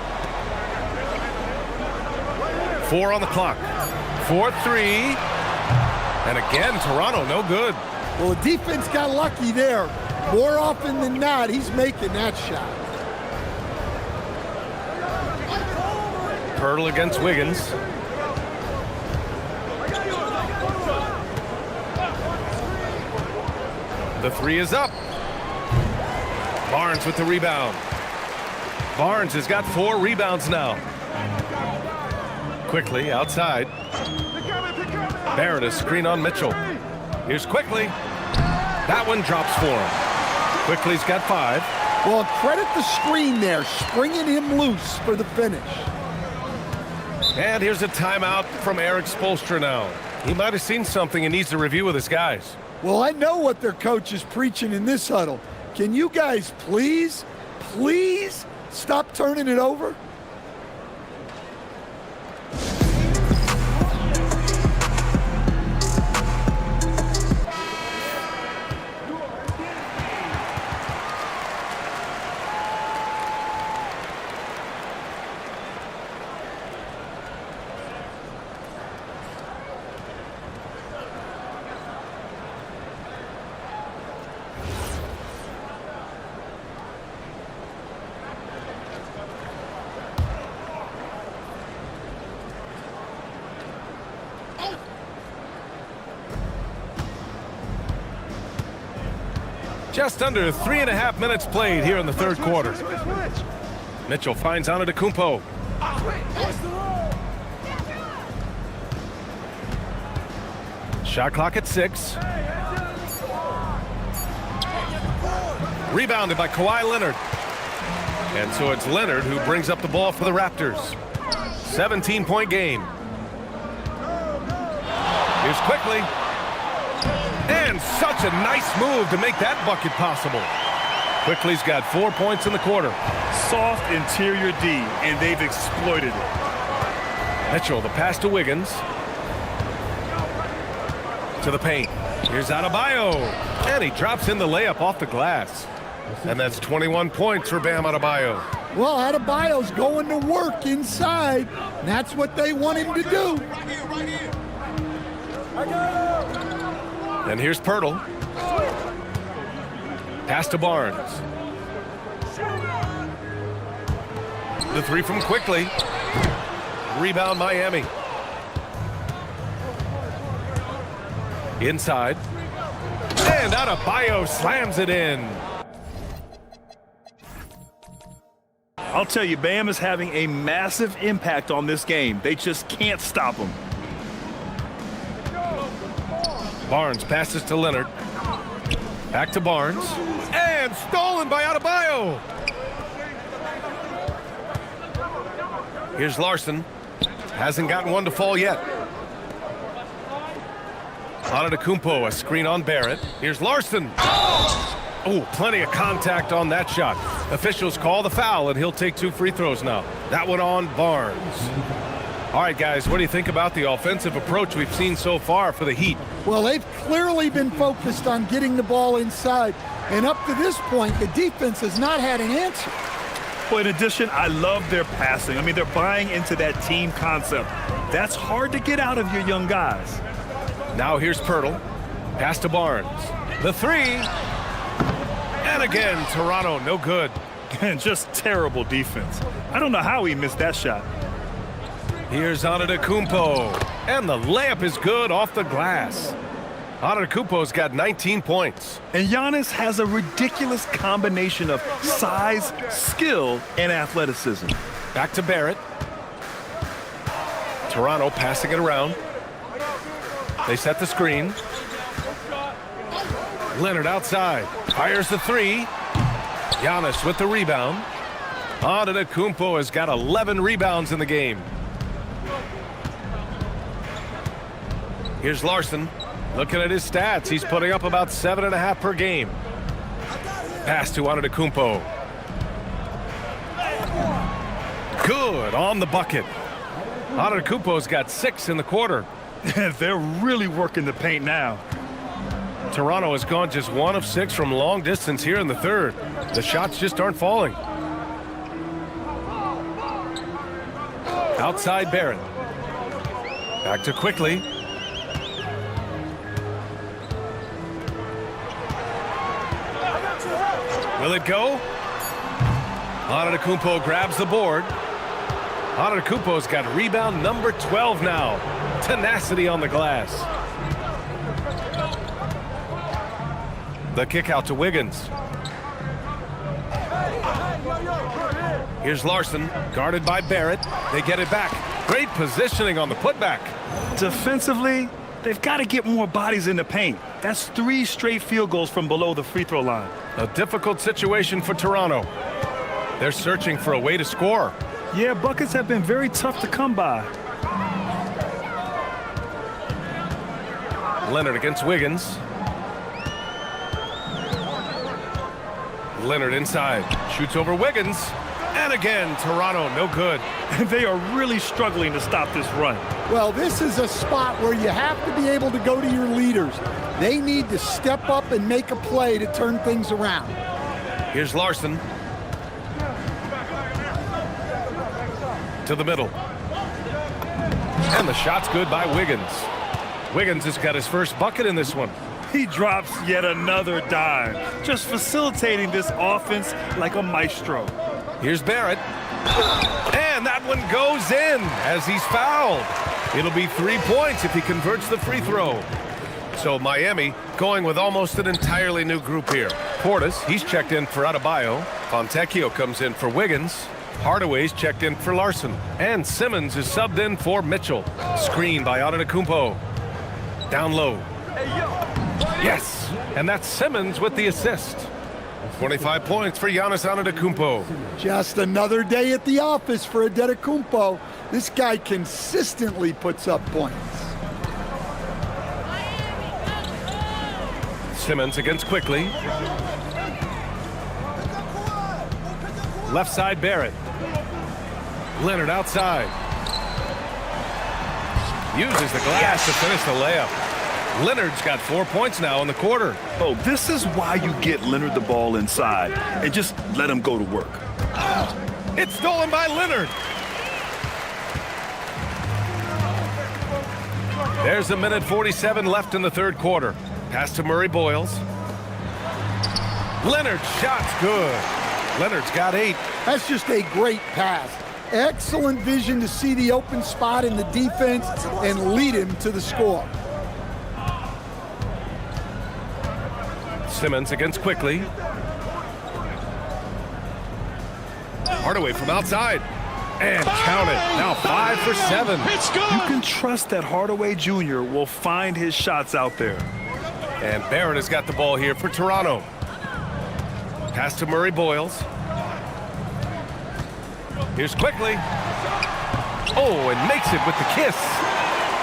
4 on the clock. 4-3. And again, Toronto, no good. Well, the defense got lucky there. more often than not, he's making that shot. Pirtle against Wiggins. The three is up. Barnes with the rebound. Barnes has got 4 rebounds now. Quickly outside. Barrett, a screen on Mitchell. Here's Quickly. That one drops for him. Quickly's got 5. Well, credit the screen there, springing him loose for the finish. And here's a timeout from Eric Spoelstra now. He might have seen something and needs to review with his guys. Well, I know what their coach is preaching in this huddle. Can you guys please stop turning it over? Just under 3.5 minutes played here in the third quarter. Mitchell finds Antetokounmpo. Shot clock at 6. Rebounded by Kawhi Leonard. And so it's Leonard who brings up the ball for the Raptors. 17-point game. Here's Quickly. And such a nice move to make that bucket possible. Quickly's got 4 points in the quarter. Soft interior D, and they've exploited it. Mitchell, the pass to Wiggins. To the paint. Here's Adebayo. And he drops in the layup off the glass. And that's 21 points for Bam Adebayo. Well, Adebayo's going to work inside. And that's what they want him to do. And here's Pirtle. Pass to Barnes. The three from Quickly. Rebound Miami. Inside. And Adebayo slams it in. I'll tell you, Bam is having a massive impact on this game. They just can't stop him. Barnes passes to Leonard. Back to Barnes. And stolen by Adebayo. Here's Larson. Hasn't gotten one to fall yet. Antetokounmpo, a screen on Barrett. Here's Larson. Oh, plenty of contact on that shot. Officials call the foul, and he'll take 2 free throws now. That one on Barnes. All right, guys, what do you think about the offensive approach we've seen so far for the Heat? Well, they've clearly been focused on getting the ball inside. And up to this point, the defense has not had an answer. Well, in addition, I love their passing. I mean, they're buying into that team concept. That's hard to get out of your young guys. Now here's Pirtle. Pass to Barnes. The three. And again, Toronto, no good. And just terrible defense. I don't know how he missed that shot. Here's Antetokounmpo. And the layup is good off the glass. Antetokounmpo's got 19 points. And Giannis has a ridiculous combination of size, skill, and athleticism. Back to Barrett. Toronto passing it around. They set the screen. Leonard outside. Fires the three. Giannis with the rebound. Antetokounmpo has got 11 rebounds in the game. Here's Larson. Looking at his stats, he's putting up about 7.5 per game. Pass to Antetokounmpo. Good on the bucket. Antetokounmpo's got 6 in the quarter. They're really working the paint now. Toronto has gone just 1 of 6 from long distance here in the third. The shots just aren't falling. Outside Barrett. Back to Quickly. Will it go? Antetokounmpo grabs the board. Antetokounmpo's got rebound number 12 now. Tenacity on the glass. The kick out to Wiggins. Here's Larson, guarded by Barrett. They get it back. Great positioning on the putback. Defensively, they've got to get more bodies in the paint. That's 3 straight field goals from below the free throw line. A difficult situation for Toronto. They're searching for a way to score. Yeah, buckets have been very tough to come by. Leonard against Wiggins. Leonard inside. Shoots over Wiggins. And again, Toronto, no good. They are really struggling to stop this run. Well, this is a spot where you have to be able to go to your leaders. They need to step up and make a play to turn things around. Here's Larson. To the middle. And the shot's good by Wiggins. Wiggins has got his first bucket in this one. He drops yet another dime, just facilitating this offense like a maestro. Here's Barrett. And that one goes in as he's fouled. It'll be 3 points if he converts the free throw. So Miami going with almost an entirely new group here. Portis, he's checked in for Adebayo. Fontecchio comes in for Wiggins. Hardaway's checked in for Larson. And Simmons is subbed in for Mitchell. Screen by Antetokounmpo. Down low. Yes, and that's Simmons with the assist. 25 points for Giannis Antetokounmpo. Just another day at the office for Antetokounmpo. This guy consistently puts up points. Simmons against Quickly. Left side Barrett. Leonard outside. Uses the glass to finish the layup. Leonard's got 4 points now in the quarter. Oh, this is why you get Leonard the ball inside and just let him go to work. It's stolen by Leonard. There's a minute 47 left in the third quarter. Pass to Murray Boyles. Leonard's shot's good. Leonard's got 8. That's just a great pass. Excellent vision to see the open spot in the defense and lead him to the score. Simmons against Quickly. Hardaway from outside. And count it. Now 5 for 7. You can trust that Hardaway Jr. will find his shots out there. And Barrett has got the ball here for Toronto. Pass to Murray Boyles. Here's Quickly. Oh, and makes it with the kiss.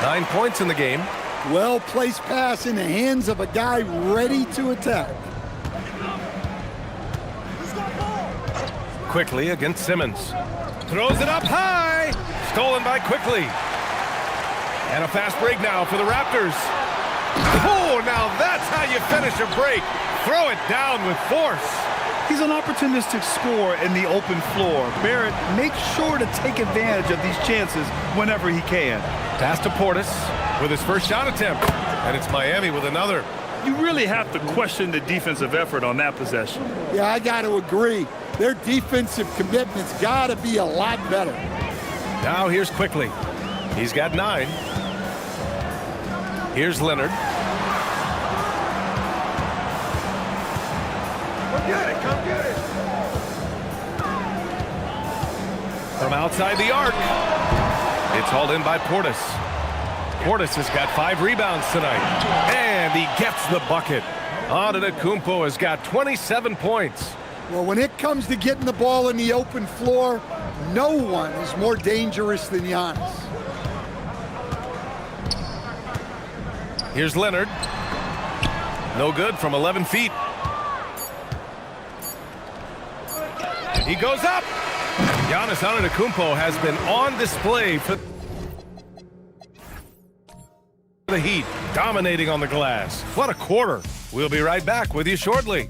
9 points in the game. Well-placed pass in the hands of a guy ready to attack. Quickly against Simmons. Throws it up high. Stolen by Quickly. And a fast break now for the Raptors. Oh, now that's how you finish a break. Throw it down with force. He's an opportunistic scorer in the open floor. Barrett makes sure to take advantage of these chances whenever he can. Pass to Portis with his first shot attempt. And it's Miami with another. You really have to question the defensive effort on that possession. Yeah, I got to agree. Their defensive commitment's got to be a lot better. Now here's Quickly. He's got 9. Here's Leonard. Come get it, come get it. From outside the arc. It's hauled in by Portis. Portis has got 5 rebounds tonight. And he gets the bucket. Antetokounmpo has got 27 points. Well, when it comes to getting the ball in the open floor, no one is more dangerous than Giannis. Here's Leonard. No good from 11 feet. He goes up. Giannis Antetokounmpo has been on display for the Heat, dominating on the glass. What a quarter. We'll be right back with you shortly.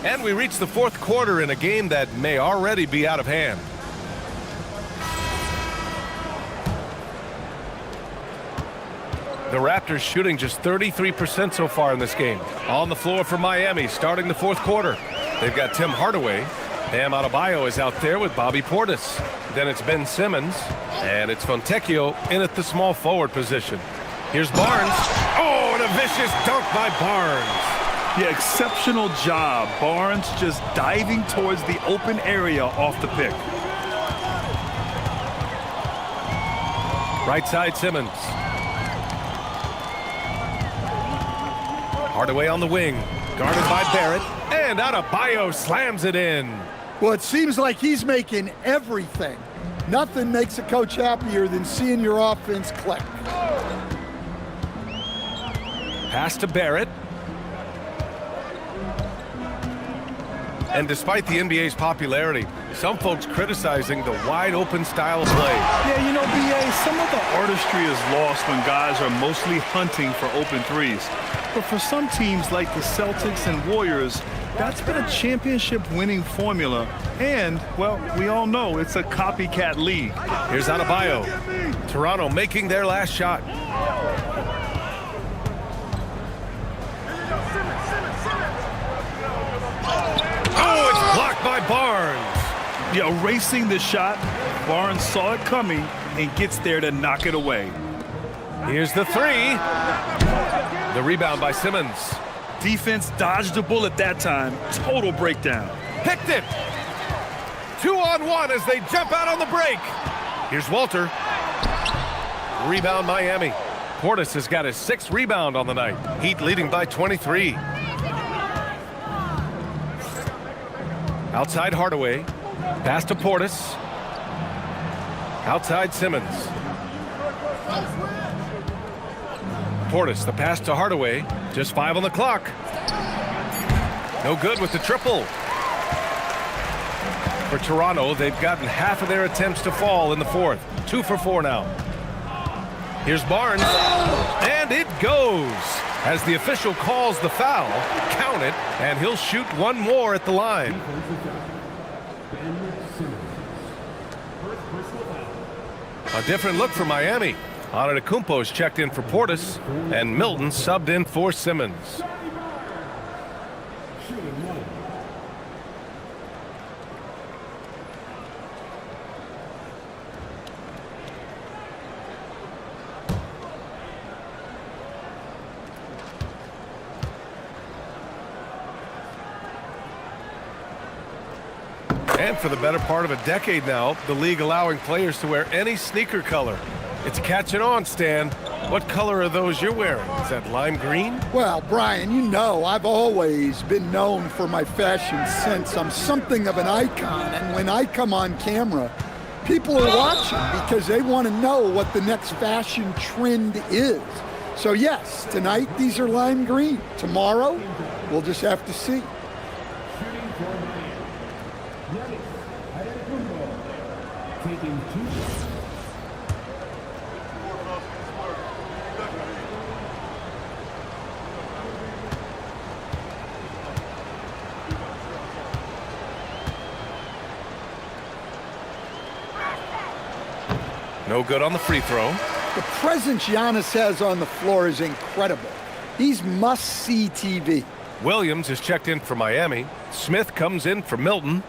And we reach the fourth quarter in a game that may already be out of hand. The Raptors shooting just 33% so far in this game. On the floor for Miami starting the fourth quarter. They've got Tim Hardaway. Bam Adebayo is out there with Bobby Portis. Then it's Ben Simmons. And it's Fontecchio in at the small forward position. Here's Barnes. Oh, and a vicious dunk by Barnes. Yeah, exceptional job. Barnes just diving towards the open area off the pick. Right side Simmons. Hardaway on the wing. Guarded by Barrett. And Adebayo slams it in. Well, it seems like he's making everything. Nothing makes a coach happier than seeing your offense click. Pass to Barrett. And despite the NBA's popularity, some folks criticizing the wide-open style of play. Yeah, you know, B.A., some of the artistry is lost when guys are mostly hunting for open threes. But for some teams like the Celtics and Warriors, that's been a championship-winning formula. And, well, we all know it's a copycat league. Here's Adebayo. Toronto making their last shot. Oh, it's blocked by Barnes. Yeah, erasing the shot. Barnes saw it coming and gets there to knock it away. Here's the three. The rebound by Simmons. Defense dodged the bullet that time. Total breakdown. Picked it. 2-on-1 as they jump out on the break. Here's Walter. Rebound Miami. Portis has got his 6th rebound on the night. Heat leading by 23. Outside Hardaway. Pass to Portis. Outside Simmons. Portis, the pass to Hardaway. Just 5 on the clock. No good with the triple. For Toronto, they've gotten half of their attempts to fall in the fourth. 2 for 4 now. Here's Barnes. And it goes. As the official calls the foul, count it, and he'll shoot one more at the line. A different look for Miami. Antetokounmpo's checked in for Portis, and Milton subbed in for Simmons. And for the better part of a decade now, the league allowing players to wear any sneaker color. It's catching on, Stan. What color are those you're wearing? Is that lime green? Well, Brian, you know I've always been known for my fashion sense. I'm something of an icon, and when I come on camera, people are watching because they want to know what the next fashion trend is. So yes, tonight these are lime green. Tomorrow, we'll just have to see. No good on the free throw. The presence Giannis has on the floor is incredible. He's must-see TV. Williams is checked in for Miami. Smith comes in for Milton.